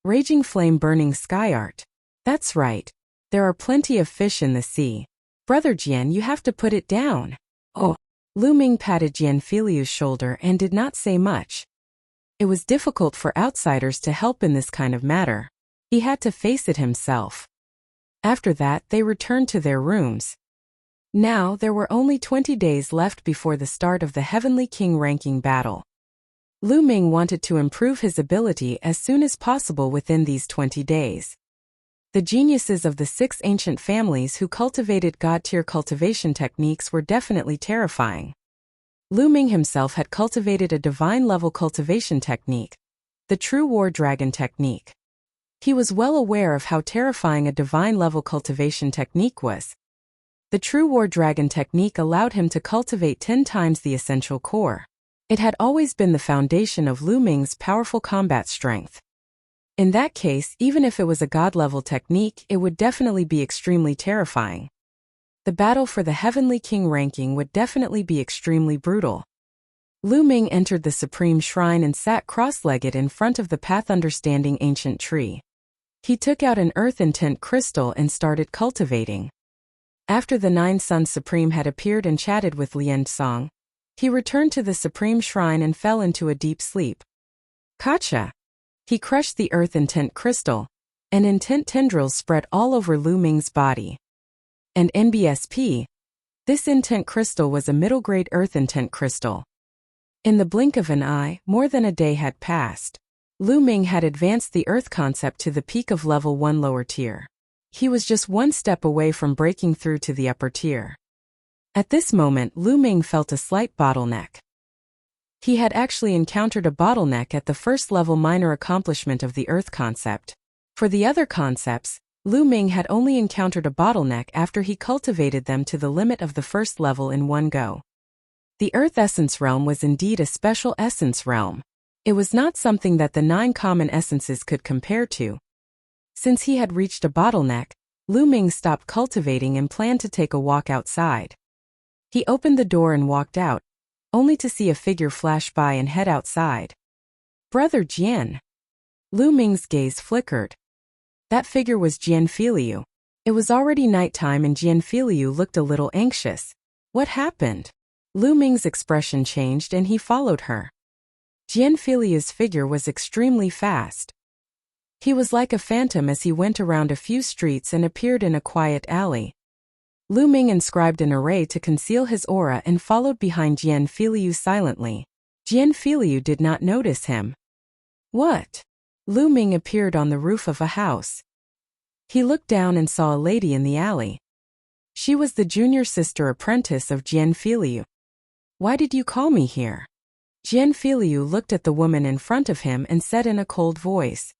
Raging flame burning sky art. That's right. There are plenty of fish in the sea. Brother Jian, you have to put it down. Oh. Lu Ming patted Jian Filiu's shoulder and did not say much. It was difficult for outsiders to help in this kind of matter. He had to face it himself. After that, they returned to their rooms. Now, there were only 20 days left before the start of the Heavenly King ranking battle. Lu Ming wanted to improve his ability as soon as possible within these 20 days. The geniuses of the 6 ancient families who cultivated god-tier cultivation techniques were definitely terrifying. Lu Ming himself had cultivated a divine-level cultivation technique, the True War Dragon technique. He was well aware of how terrifying a divine-level cultivation technique was. The True War Dragon technique allowed him to cultivate 10 times the essential core. It had always been the foundation of Lu Ming's powerful combat strength. In that case, even if it was a god-level technique, it would definitely be extremely terrifying. The battle for the Heavenly King ranking would definitely be extremely brutal. Lu Ming entered the Supreme Shrine and sat cross-legged in front of the Path Understanding ancient tree. He took out an earth intent crystal and started cultivating. After the 9 Suns Supreme had appeared and chatted with Lian Song, he returned to the Supreme Shrine and fell into a deep sleep. Kacha! He crushed the earth intent crystal, and intent tendrils spread all over Lu Ming's body. And NBSP, this intent crystal was a middle-grade earth intent crystal. In the blink of an eye, more than a day had passed. Lu Ming had advanced the earth concept to the peak of level 1 lower tier. He was just one step away from breaking through to the upper tier. At this moment, Lu Ming felt a slight bottleneck. He had actually encountered a bottleneck at the first level minor accomplishment of the earth concept. For the other concepts, Lu Ming had only encountered a bottleneck after he cultivated them to the limit of the first level in one go. The Earth Essence Realm was indeed a special essence realm. It was not something that the 9 common essences could compare to. Since he had reached a bottleneck, Lu Ming stopped cultivating and planned to take a walk outside. He opened the door and walked out, only to see a figure flash by and head outside. Brother Jian. Lu Ming's gaze flickered. That figure was Jian Filiu. It was already nighttime and Jian Filiu looked a little anxious. What happened? Lu Ming's expression changed and he followed her. Jianfiliu's figure was extremely fast. He was like a phantom as he went around a few streets and appeared in a quiet alley. Lu Ming inscribed an array to conceal his aura and followed behind Jianfiliu silently. Jianfiliu did not notice him. What? Lu Ming appeared on the roof of a house. He looked down and saw a lady in the alley. She was the junior sister apprentice of Jianfiliu. Why did you call me here? Jianfiliu looked at the woman in front of him and said in a cold voice.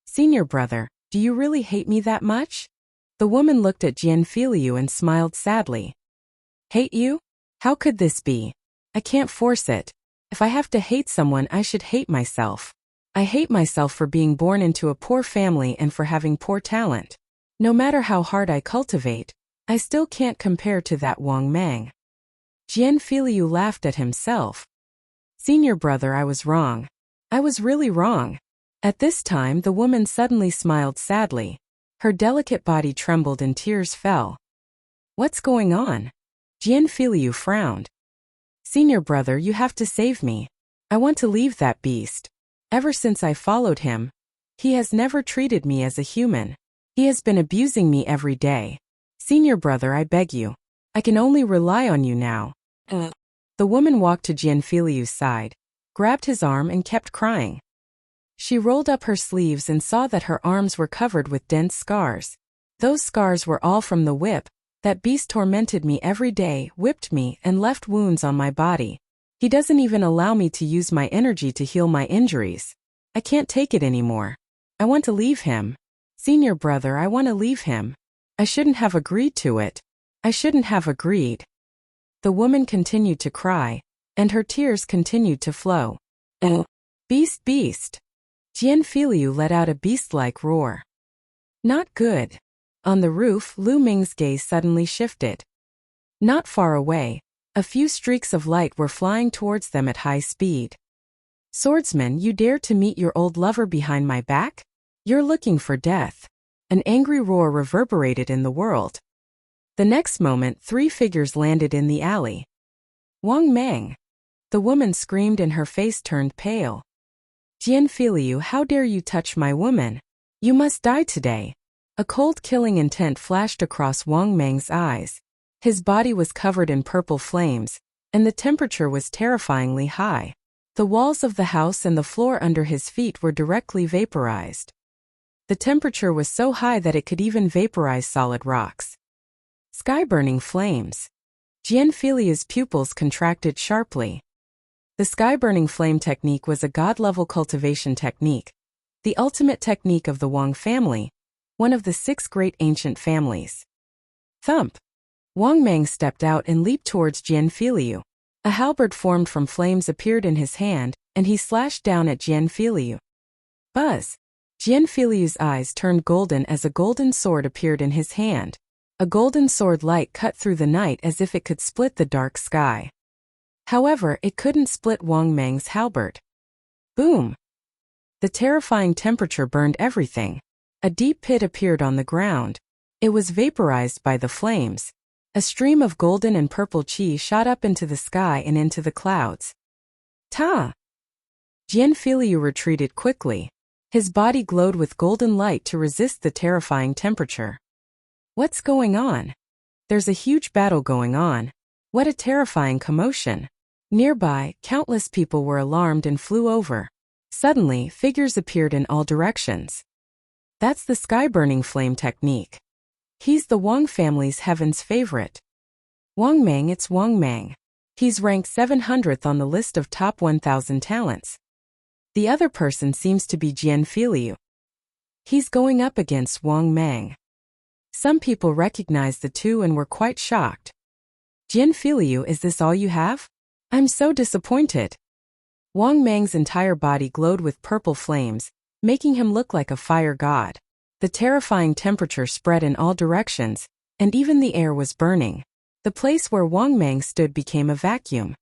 Senior brother, do you really hate me that much? The woman looked at Jianfiliu and smiled sadly. Hate you? How could this be? I can't force it. If I have to hate someone, I should hate myself. I hate myself for being born into a poor family and for having poor talent. No matter how hard I cultivate, I still can't compare to that Wang Mang. Jianfiliu laughed at himself. Senior brother, I was wrong. I was really wrong. At this time the woman suddenly smiled sadly. Her delicate body trembled and tears fell. What's going on? Jianfiliu frowned. Senior brother, you have to save me. I want to leave that beast. Ever since I followed him, he has never treated me as a human. He has been abusing me every day. Senior brother, I beg you. I can only rely on you now. The woman walked to Jianfiliu's side, grabbed his arm and kept crying. She rolled up her sleeves and saw that her arms were covered with dense scars. Those scars were all from the whip. That beast tormented me every day, whipped me, and left wounds on my body. He doesn't even allow me to use my energy to heal my injuries. I can't take it anymore. I want to leave him. Senior brother, I want to leave him. I shouldn't have agreed to it. I shouldn't have agreed. The woman continued to cry, and her tears continued to flow. Beast, beast. Jianfiliu let out a beast-like roar. Not good. On the roof, Lu Ming's gaze suddenly shifted. Not far away, a few streaks of light were flying towards them at high speed. Swordsman, you dare to meet your old lover behind my back? You're looking for death. An angry roar reverberated in the world. The next moment, 3 figures landed in the alley. Wang Mang. The woman screamed and her face turned pale. Jianfiliu, how dare you touch my woman? You must die today. A cold killing intent flashed across Wang Mang's eyes. His body was covered in purple flames, and the temperature was terrifyingly high. The walls of the house and the floor under his feet were directly vaporized. The temperature was so high that it could even vaporize solid rocks. Sky-burning flames. Jianfiliu's pupils contracted sharply. The sky-burning flame technique was a god-level cultivation technique, the ultimate technique of the Wang family, one of the 6 great ancient families. Thump! Wang Mang stepped out and leaped towards Jianfiliu. A halberd formed from flames appeared in his hand, and he slashed down at Jianfiliu. Buzz! Jianfiliu's eyes turned golden as a golden sword appeared in his hand. A golden sword light cut through the night as if it could split the dark sky. However, it couldn't split Wang Mang's halberd. Boom! The terrifying temperature burned everything. A deep pit appeared on the ground. It was vaporized by the flames. A stream of golden and purple chi shot up into the sky and into the clouds. Ta! Jianfiliu retreated quickly. His body glowed with golden light to resist the terrifying temperature. What's going on? There's a huge battle going on. What a terrifying commotion. Nearby, countless people were alarmed and flew over. Suddenly, figures appeared in all directions. That's the sky-burning flame technique. He's the Wang family's heaven's favorite. Wang Mang, it's Wang Mang. He's ranked 700th on the list of top 1,000 talents. The other person seems to be Jianfiliu. He's going up against Wang Mang. Some people recognized the two and were quite shocked. Jianfiliu, is this all you have? I'm so disappointed. Wang Mang's entire body glowed with purple flames, making him look like a fire god. The terrifying temperature spread in all directions, and even the air was burning. The place where Wang Mang stood became a vacuum.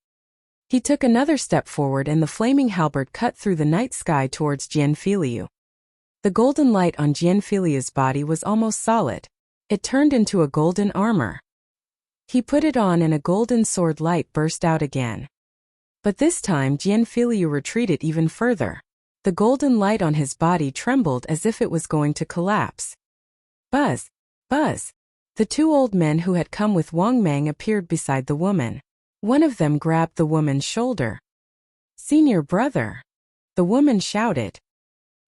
He took another step forward and the flaming halberd cut through the night sky towards Jianfiliu. The golden light on Jianfiliu's body was almost solid. It turned into a golden armor. He put it on and a golden sword light burst out again. But this time Jian Filiu retreated even further. The golden light on his body trembled as if it was going to collapse. Buzz! Buzz! The two old men who had come with Wang Mang appeared beside the woman. One of them grabbed the woman's shoulder. "Senior brother!" the woman shouted.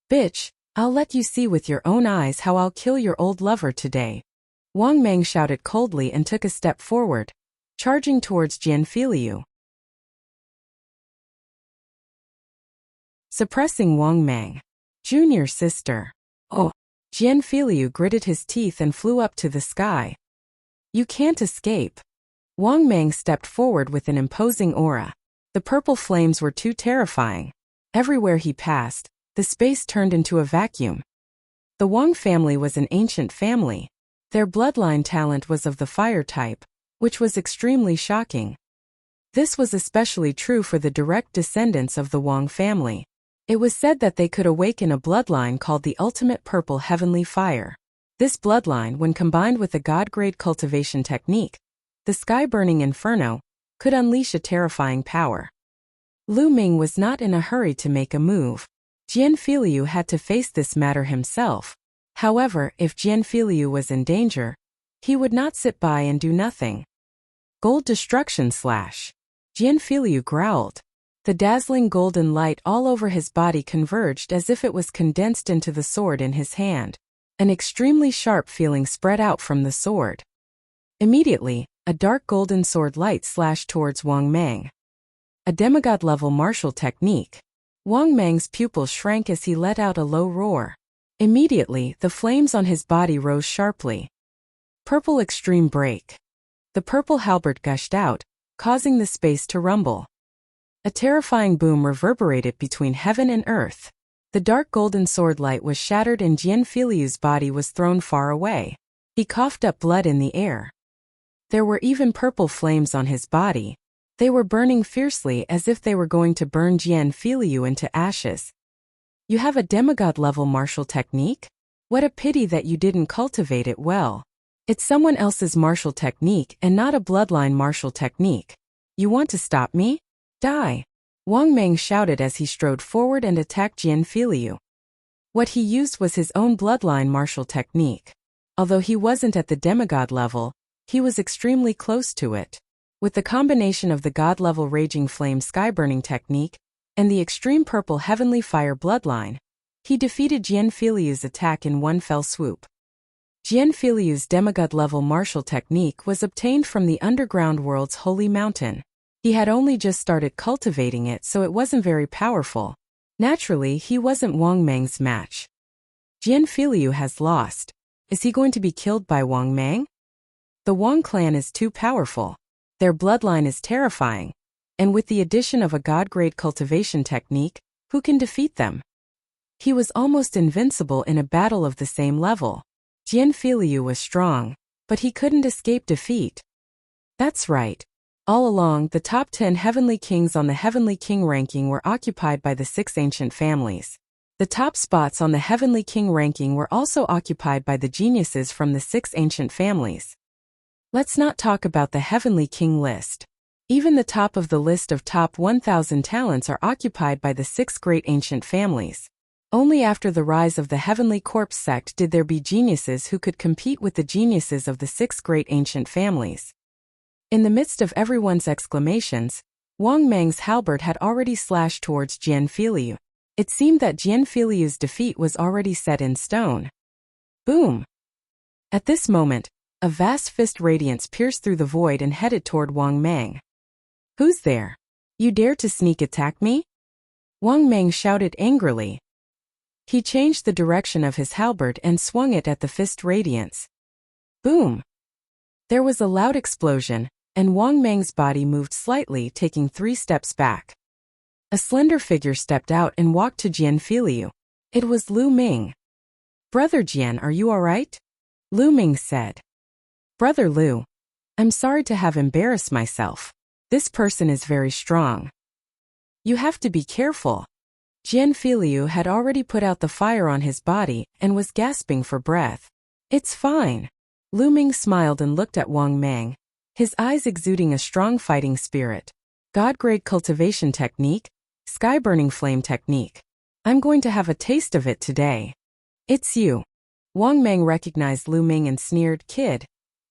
"Bitch, I'll let you see with your own eyes how I'll kill your old lover today." Wang Mang shouted coldly and took a step forward, charging towards Jian Filiu. Suppressing Wang Mang. Junior sister. Oh! Jian Filiu gritted his teeth and flew up to the sky. "You can't escape." Wang Mang stepped forward with an imposing aura. The purple flames were too terrifying. Everywhere he passed, the space turned into a vacuum. The Wang family was an ancient family. Their bloodline talent was of the fire type, which was extremely shocking. This was especially true for the direct descendants of the Wang family. It was said that they could awaken a bloodline called the ultimate purple heavenly fire. This bloodline, when combined with a god-grade cultivation technique, the sky-burning inferno, could unleash a terrifying power. Lu Ming was not in a hurry to make a move. Jian Filiu had to face this matter himself. However, if Jian Filiu was in danger, he would not sit by and do nothing. Gold destruction slash. Jian Filiu growled. The dazzling golden light all over his body converged as if it was condensed into the sword in his hand. An extremely sharp feeling spread out from the sword. Immediately, a dark golden sword light slashed towards Wang Mang. A demigod-level martial technique. Wang Mang's pupils shrank as he let out a low roar. Immediately, the flames on his body rose sharply. Purple extreme break. The purple halberd gushed out, causing the space to rumble. A terrifying boom reverberated between heaven and earth. The dark golden sword light was shattered and Jian Filiu's body was thrown far away. He coughed up blood in the air. There were even purple flames on his body. They were burning fiercely as if they were going to burn Jian Filiu into ashes. "You have a demigod-level martial technique? What a pity that you didn't cultivate it well. It's someone else's martial technique and not a bloodline martial technique. You want to stop me? Die!" Wang Mang shouted as he strode forward and attacked Jian Filiu. What he used was his own bloodline martial technique. Although he wasn't at the demigod level, he was extremely close to it. With the combination of the god-level Raging Flame Skyburning technique and the extreme purple Heavenly Fire bloodline, he defeated Jian Filiu's attack in one fell swoop. Jian Filiu's demigod-level martial technique was obtained from the underground world's holy mountain. He had only just started cultivating it, so it wasn't very powerful. Naturally, he wasn't Wang Mang's match. Jian Filiu has lost. Is he going to be killed by Wang Mang? The Wang clan is too powerful. Their bloodline is terrifying. And with the addition of a god-grade cultivation technique, who can defeat them? He was almost invincible in a battle of the same level. Jian Filiu was strong, but he couldn't escape defeat. That's right. All along, the top 10 heavenly kings on the Heavenly King ranking were occupied by the 6 ancient families. The top spots on the Heavenly King ranking were also occupied by the geniuses from the 6 ancient families. Let's not talk about the Heavenly King list. Even the top of the list of top 1,000 talents are occupied by the 6 great ancient families. Only after the rise of the Heavenly Corpse sect did there be geniuses who could compete with the geniuses of the 6 great ancient families. In the midst of everyone's exclamations, Wang Mang's halberd had already slashed towards Jian Filiu. It seemed that Jian Filiu's defeat was already set in stone. Boom! At this moment, a vast fist radiance pierced through the void and headed toward Wang Mang. "Who's there? You dare to sneak attack me?" Wang Mang shouted angrily. He changed the direction of his halberd and swung it at the fist radiance. Boom! There was a loud explosion, and Wang Mang's body moved slightly, taking 3 steps back. A slender figure stepped out and walked to Jian Filiu. It was Lu Ming. "Brother Jian, are you alright?" Lu Ming said. "Brother Lu, I'm sorry to have embarrassed myself. This person is very strong. You have to be careful." Jian Filiu had already put out the fire on his body and was gasping for breath. "It's fine." Lu Ming smiled and looked at Wang Mang. his eyes exuding a strong fighting spirit. God-grade cultivation technique, sky-burning flame technique. I'm going to have a taste of it today. It's you. Wang Mang recognized Lu Ming and sneered, "Kid,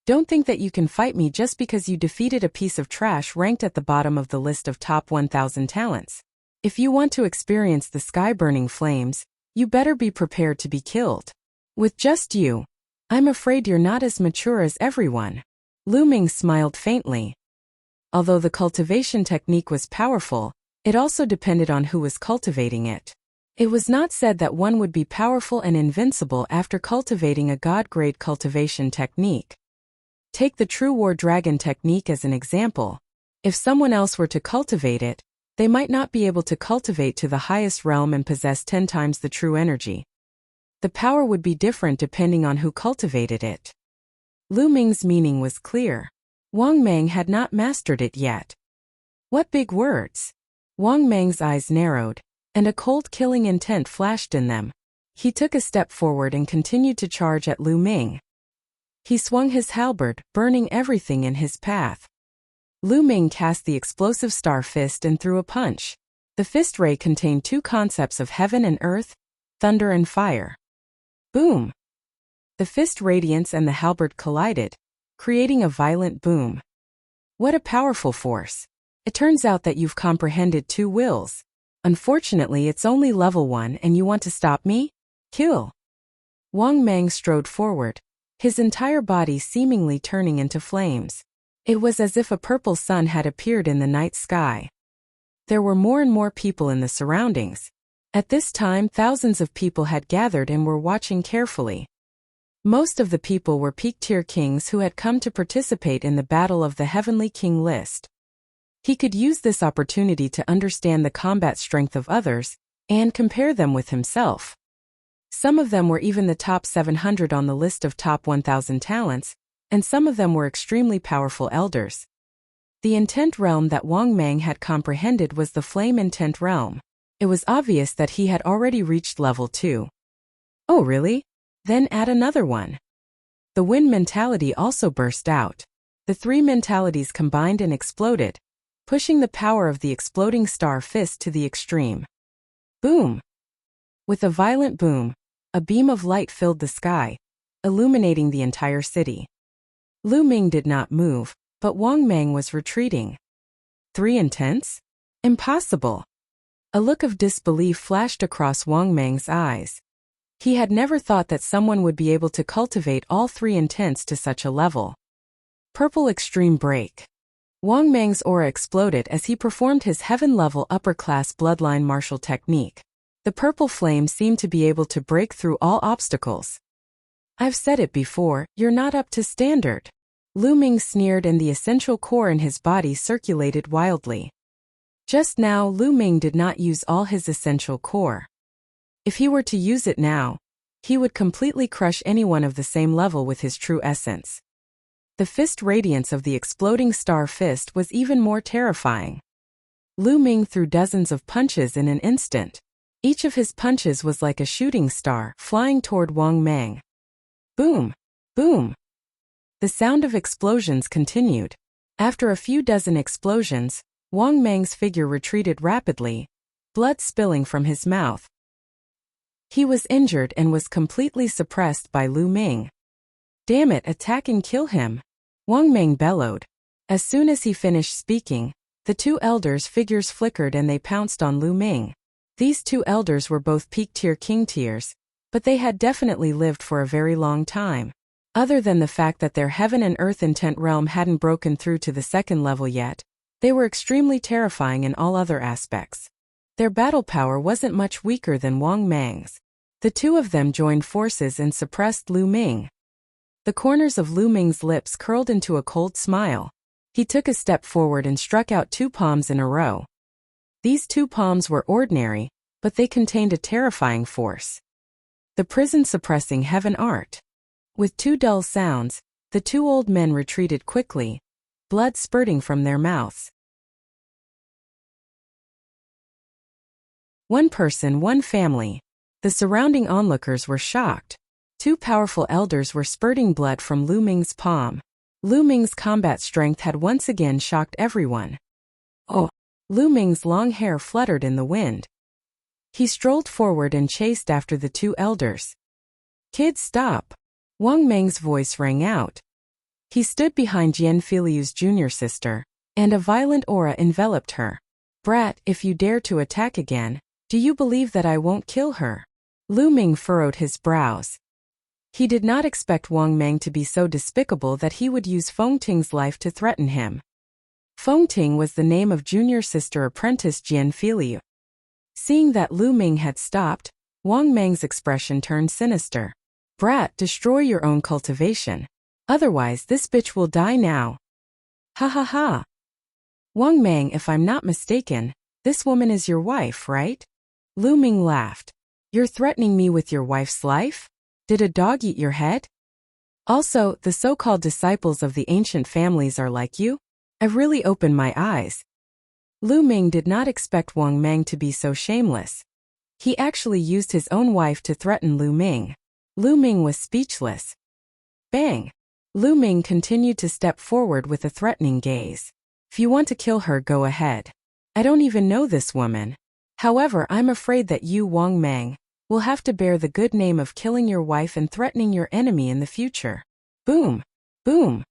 don't think that you can fight me just because you defeated a piece of trash ranked at the bottom of the list of top 1,000 talents. If you want to experience the sky-burning flames, you better be prepared to be killed. With just you, I'm afraid you're not as mature as everyone." Lu Ming smiled faintly. Although the cultivation technique was powerful, it also depended on who was cultivating it. It was not said that one would be powerful and invincible after cultivating a god-grade cultivation technique. Take the True War Dragon technique as an example. If someone else were to cultivate it, they might not be able to cultivate to the highest realm and possess 10 times the true energy. The power would be different depending on who cultivated it. Lu Ming's meaning was clear. Wang Mang had not mastered it yet. What big words! Wang Mang's eyes narrowed, and a cold killing intent flashed in them. He took a step forward and continued to charge at Lu Ming. He swung his halberd, burning everything in his path. Lu Ming cast the explosive star fist and threw a punch. The fist ray contained two concepts of heaven and earth, thunder and fire. Boom! The fist radiance and the halberd collided, creating a violent boom. What a powerful force! It turns out that you've comprehended two wills. Unfortunately, it's only level 1 and you want to stop me? Kill! Wang Mang strode forward, his entire body seemingly turning into flames. It was as if a purple sun had appeared in the night sky. There were more and more people in the surroundings. At this time, thousands of people had gathered and were watching carefully. Most of the people were peak-tier kings who had come to participate in the Battle of the Heavenly King list. He could use this opportunity to understand the combat strength of others and compare them with himself. Some of them were even the top 700 on the list of top 1,000 talents, and some of them were extremely powerful elders. The intent realm that Wang Mang had comprehended was the flame intent realm. It was obvious that he had already reached level 2. Oh really? Then add another one. The wind mentality also burst out. The three mentalities combined and exploded, pushing the power of the exploding star fist to the extreme. Boom! With a violent boom, a beam of light filled the sky, illuminating the entire city. Lu Ming did not move, but Wang Mang was retreating. 3 intents? Impossible! A look of disbelief flashed across Wang Mang's eyes. He had never thought that someone would be able to cultivate all 3 intents to such a level. Purple Extreme Break. Wang Mang's aura exploded as he performed his heaven-level upper-class bloodline martial technique. The purple flame seemed to be able to break through all obstacles. I've said it before, you're not up to standard. Lu Ming sneered and the essential core in his body circulated wildly. Just now, Lu Ming did not use all his essential core. If he were to use it now, he would completely crush anyone of the same level with his true essence. The fist radiance of the exploding star fist was even more terrifying. Lu Ming threw dozens of punches in an instant. Each of his punches was like a shooting star flying toward Wang Mang. Boom! Boom! The sound of explosions continued. After a few dozen explosions, Wang Mang's figure retreated rapidly, blood spilling from his mouth. He was injured and was completely suppressed by Lu Ming. Damn it, attack and kill him! Wang Mang bellowed. As soon as he finished speaking, the 2 elders' figures flickered and they pounced on Lu Ming. These 2 elders were both peak-tier king tiers, but they had definitely lived for a very long time. Other than the fact that their heaven and earth intent realm hadn't broken through to the 2nd level yet, they were extremely terrifying in all other aspects. Their battle power wasn't much weaker than Wang Mang's. The 2 of them joined forces and suppressed Lu Ming. The corners of Lu Ming's lips curled into a cold smile. He took a step forward and struck out 2 palms in a row. These 2 palms were ordinary, but they contained a terrifying force. The prison-suppressing heaven art. With 2 dull sounds, the 2 old men retreated quickly, blood spurting from their mouths. One person, one family. The surrounding onlookers were shocked. 2 powerful elders were spurting blood from Lu Ming's palm. Lu Ming's combat strength had once again shocked everyone. Oh! Lu Ming's long hair fluttered in the wind. He strolled forward and chased after the two elders. "Kids, stop!" Wang Meng's voice rang out. He stood behind Jian Filiu's junior sister, and a violent aura enveloped her. "Brat, if you dare to attack again, do you believe that I won't kill her?" Lu Ming furrowed his brows. He did not expect Wang Meng to be so despicable that he would use Feng Ting's life to threaten him. Feng Ting was the name of junior sister apprentice Jian Filiu. Seeing that Lu Ming had stopped, Wang Meng's expression turned sinister. "Brat, destroy your own cultivation. Otherwise this bitch will die now." "Ha ha ha. Wang Meng, if I'm not mistaken, this woman is your wife, right?" Lu Ming laughed. "You're threatening me with your wife's life? Did a dog eat your head? Also, the so-called disciples of the ancient families are like you? I've really opened my eyes." Lu Ming did not expect Wang Meng to be so shameless. He actually used his own wife to threaten Lu Ming. Lu Ming was speechless. Bang! Lu Ming continued to step forward with a threatening gaze. "If you want to kill her, go ahead. I don't even know this woman. However, I'm afraid that you, Wang Meng, will have to bear the good name of killing your wife and threatening your enemy in the future." Boom! Boom!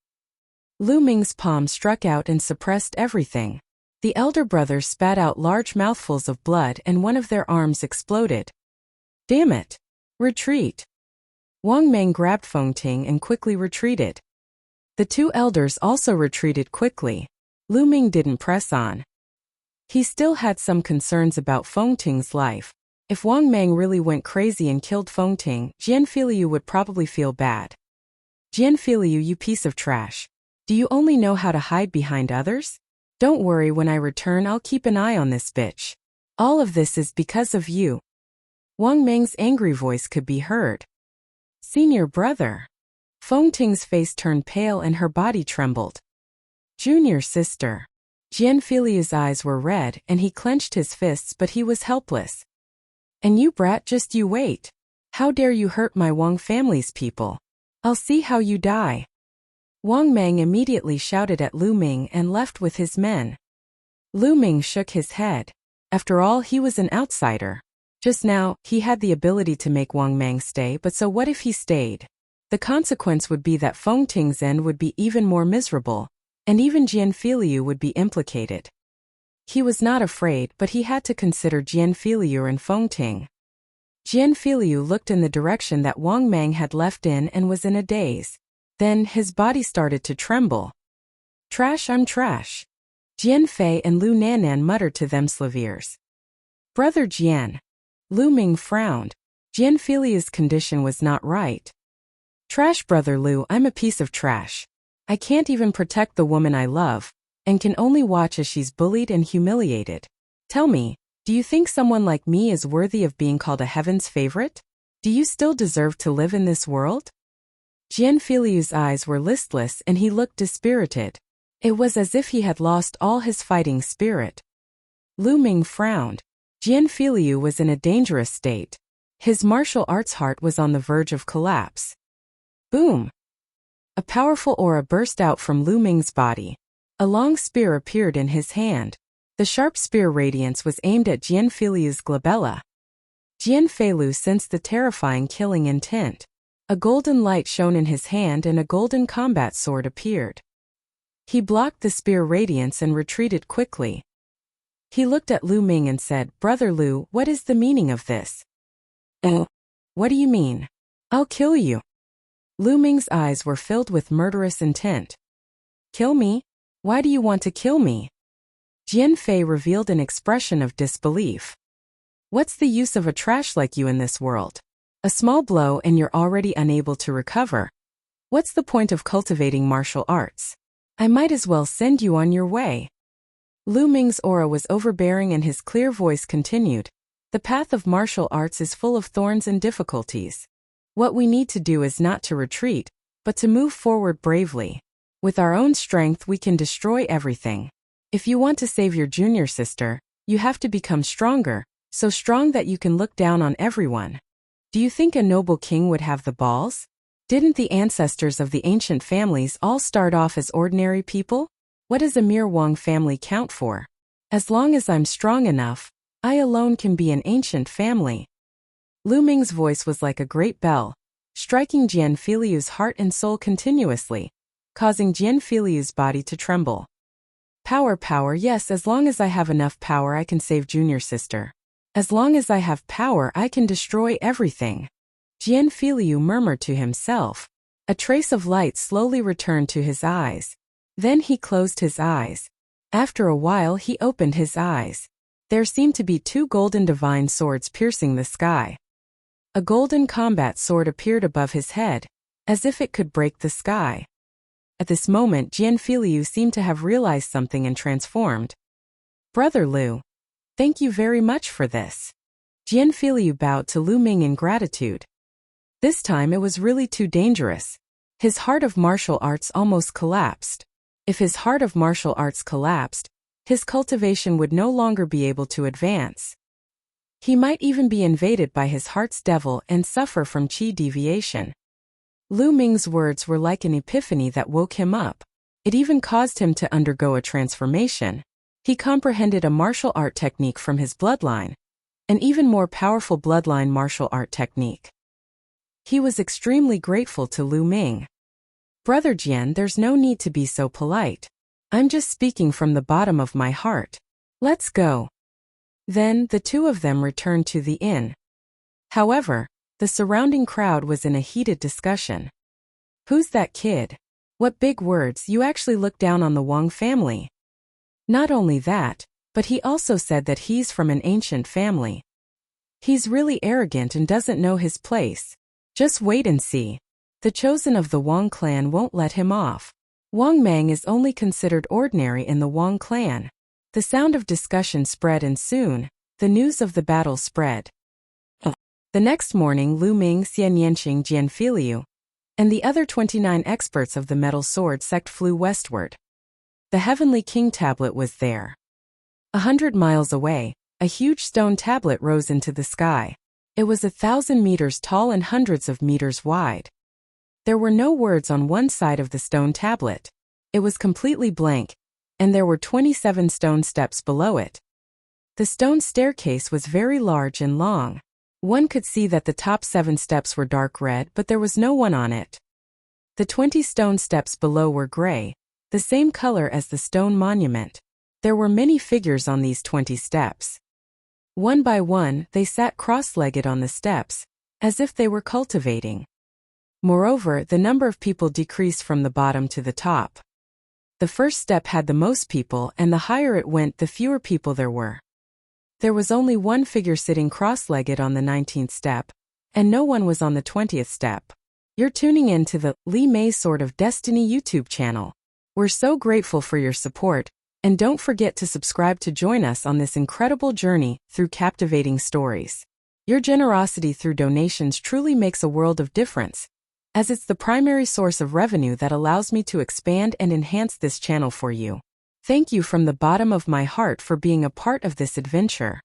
Lu Ming's palm struck out and suppressed everything. The elder brothers spat out large mouthfuls of blood and one of their arms exploded. "Damn it! Retreat!" Wang Meng grabbed Feng Ting and quickly retreated. The two elders also retreated quickly. Lu Ming didn't press on. He still had some concerns about Feng Ting's life. If Wang Meng really went crazy and killed Feng Ting, Jian Filiu would probably feel bad. "Jian Filiu, you piece of trash. Do you only know how to hide behind others? Don't worry, when I return I'll keep an eye on this bitch. All of this is because of you." Wang Meng's angry voice could be heard. "Senior brother." Feng Ting's face turned pale and her body trembled. "Junior sister." Jian Filiu's eyes were red and he clenched his fists, but he was helpless. "And you, brat, just you wait. How dare you hurt my Wang family's people? I'll see how you die." Wang Meng immediately shouted at Lu Ming and left with his men. Lu Ming shook his head. After all, he was an outsider. Just now, he had the ability to make Wang Meng stay, but so what if he stayed? The consequence would be that Feng Ting's end would be even more miserable, and even Jian Filiu would be implicated. He was not afraid, but he had to consider Jian Filiu and Feng Ting. Jian Filiu looked in the direction that Wang Meng had left in and was in a daze. Then, his body started to tremble. "Trash, I'm trash." Jian Fei and Lu Nanan muttered to themselves. "Brother Jian." Lu Ming frowned. Jian Filiu's condition was not right. "Trash, brother Lu, I'm a piece of trash. I can't even protect the woman I love, and can only watch as she's bullied and humiliated. Tell me, do you think someone like me is worthy of being called a heaven's favorite? Do you still deserve to live in this world?" Jian Filiu's eyes were listless and he looked dispirited. It was as if he had lost all his fighting spirit. Lu Ming frowned. Jian Filiu was in a dangerous state. His martial arts heart was on the verge of collapse. Boom! A powerful aura burst out from Lu Ming's body. A long spear appeared in his hand. The sharp spear radiance was aimed at Jian Filiu's glabella. Jian Feilu sensed the terrifying killing intent. A golden light shone in his hand and a golden combat sword appeared. He blocked the spear radiance and retreated quickly. He looked at Lu Ming and said, "Brother Lu, what is the meaning of this?" What do you mean? I'll kill you." Lu Ming's eyes were filled with murderous intent. "Kill me? Why do you want to kill me?" Jian Fei revealed an expression of disbelief. "What's the use of a trash like you in this world? A small blow and you're already unable to recover. What's the point of cultivating martial arts? I might as well send you on your way." Lu Ming's aura was overbearing and his clear voice continued, "The path of martial arts is full of thorns and difficulties. What we need to do is not to retreat, but to move forward bravely. With our own strength we can destroy everything. If you want to save your junior sister, you have to become stronger, so strong that you can look down on everyone. Do you think a noble king would have the balls? Didn't the ancestors of the ancient families all start off as ordinary people? What does a mere Wang family count for? As long as I'm strong enough, I alone can be an ancient family. Lu Ming's voice was like a great bell, striking Jian Filiu's heart and soul continuously, causing Jian Filiu's body to tremble. Power, power, yes, as long as I have enough power I can save junior sister. As long as I have power I can destroy everything. Jian Filiu murmured to himself. A trace of light slowly returned to his eyes. Then he closed his eyes. After a while he opened his eyes. There seemed to be two golden divine swords piercing the sky. A golden combat sword appeared above his head, as if it could break the sky. At this moment Jian Filiu seemed to have realized something and transformed. Brother Lu, thank you very much for this. Jian Filiu bowed to Lu Ming in gratitude. This time it was really too dangerous. His heart of martial arts almost collapsed. If his heart of martial arts collapsed, his cultivation would no longer be able to advance. He might even be invaded by his heart's devil and suffer from qi deviation. Lu Ming's words were like an epiphany that woke him up. It even caused him to undergo a transformation. He comprehended a martial art technique from his bloodline, an even more powerful bloodline martial art technique. He was extremely grateful to Lu Ming. Brother Jian, there's no need to be so polite. I'm just speaking from the bottom of my heart. Let's go. Then the two of them returned to the inn. However, the surrounding crowd was in a heated discussion. Who's that kid? What big words, you actually look down on the Wang family. Not only that, but he also said that he's from an ancient family. He's really arrogant and doesn't know his place. Just wait and see. The chosen of the Wang clan won't let him off. Wang Mang is only considered ordinary in the Wang clan. The sound of discussion spread and soon, the news of the battle spread. The next morning Lu Ming, Xian Yanqing, Jian Filiu, and the other 29 experts of the metal sword sect flew westward. The Heavenly King tablet was there. 100 miles away, a huge stone tablet rose into the sky. It was 1,000 meters tall and hundreds of meters wide. There were no words on one side of the stone tablet. It was completely blank, and there were 27 stone steps below it. The stone staircase was very large and long. One could see that the top 7 steps were dark red, but there was no one on it. The 20 stone steps below were gray, the same color as the stone monument. There were many figures on these 20 steps. One by one, they sat cross-legged on the steps, as if they were cultivating. Moreover, the number of people decreased from the bottom to the top. The first step had the most people, and the higher it went, the fewer people there were. There was only one figure sitting cross-legged on the 19th step, and no one was on the 20th step. You're tuning in to the Li Mei Sword of Destiny YouTube channel. We're so grateful for your support, and don't forget to subscribe to join us on this incredible journey through captivating stories. Your generosity through donations truly makes a world of difference, as it's the primary source of revenue that allows me to expand and enhance this channel for you. Thank you from the bottom of my heart for being a part of this adventure.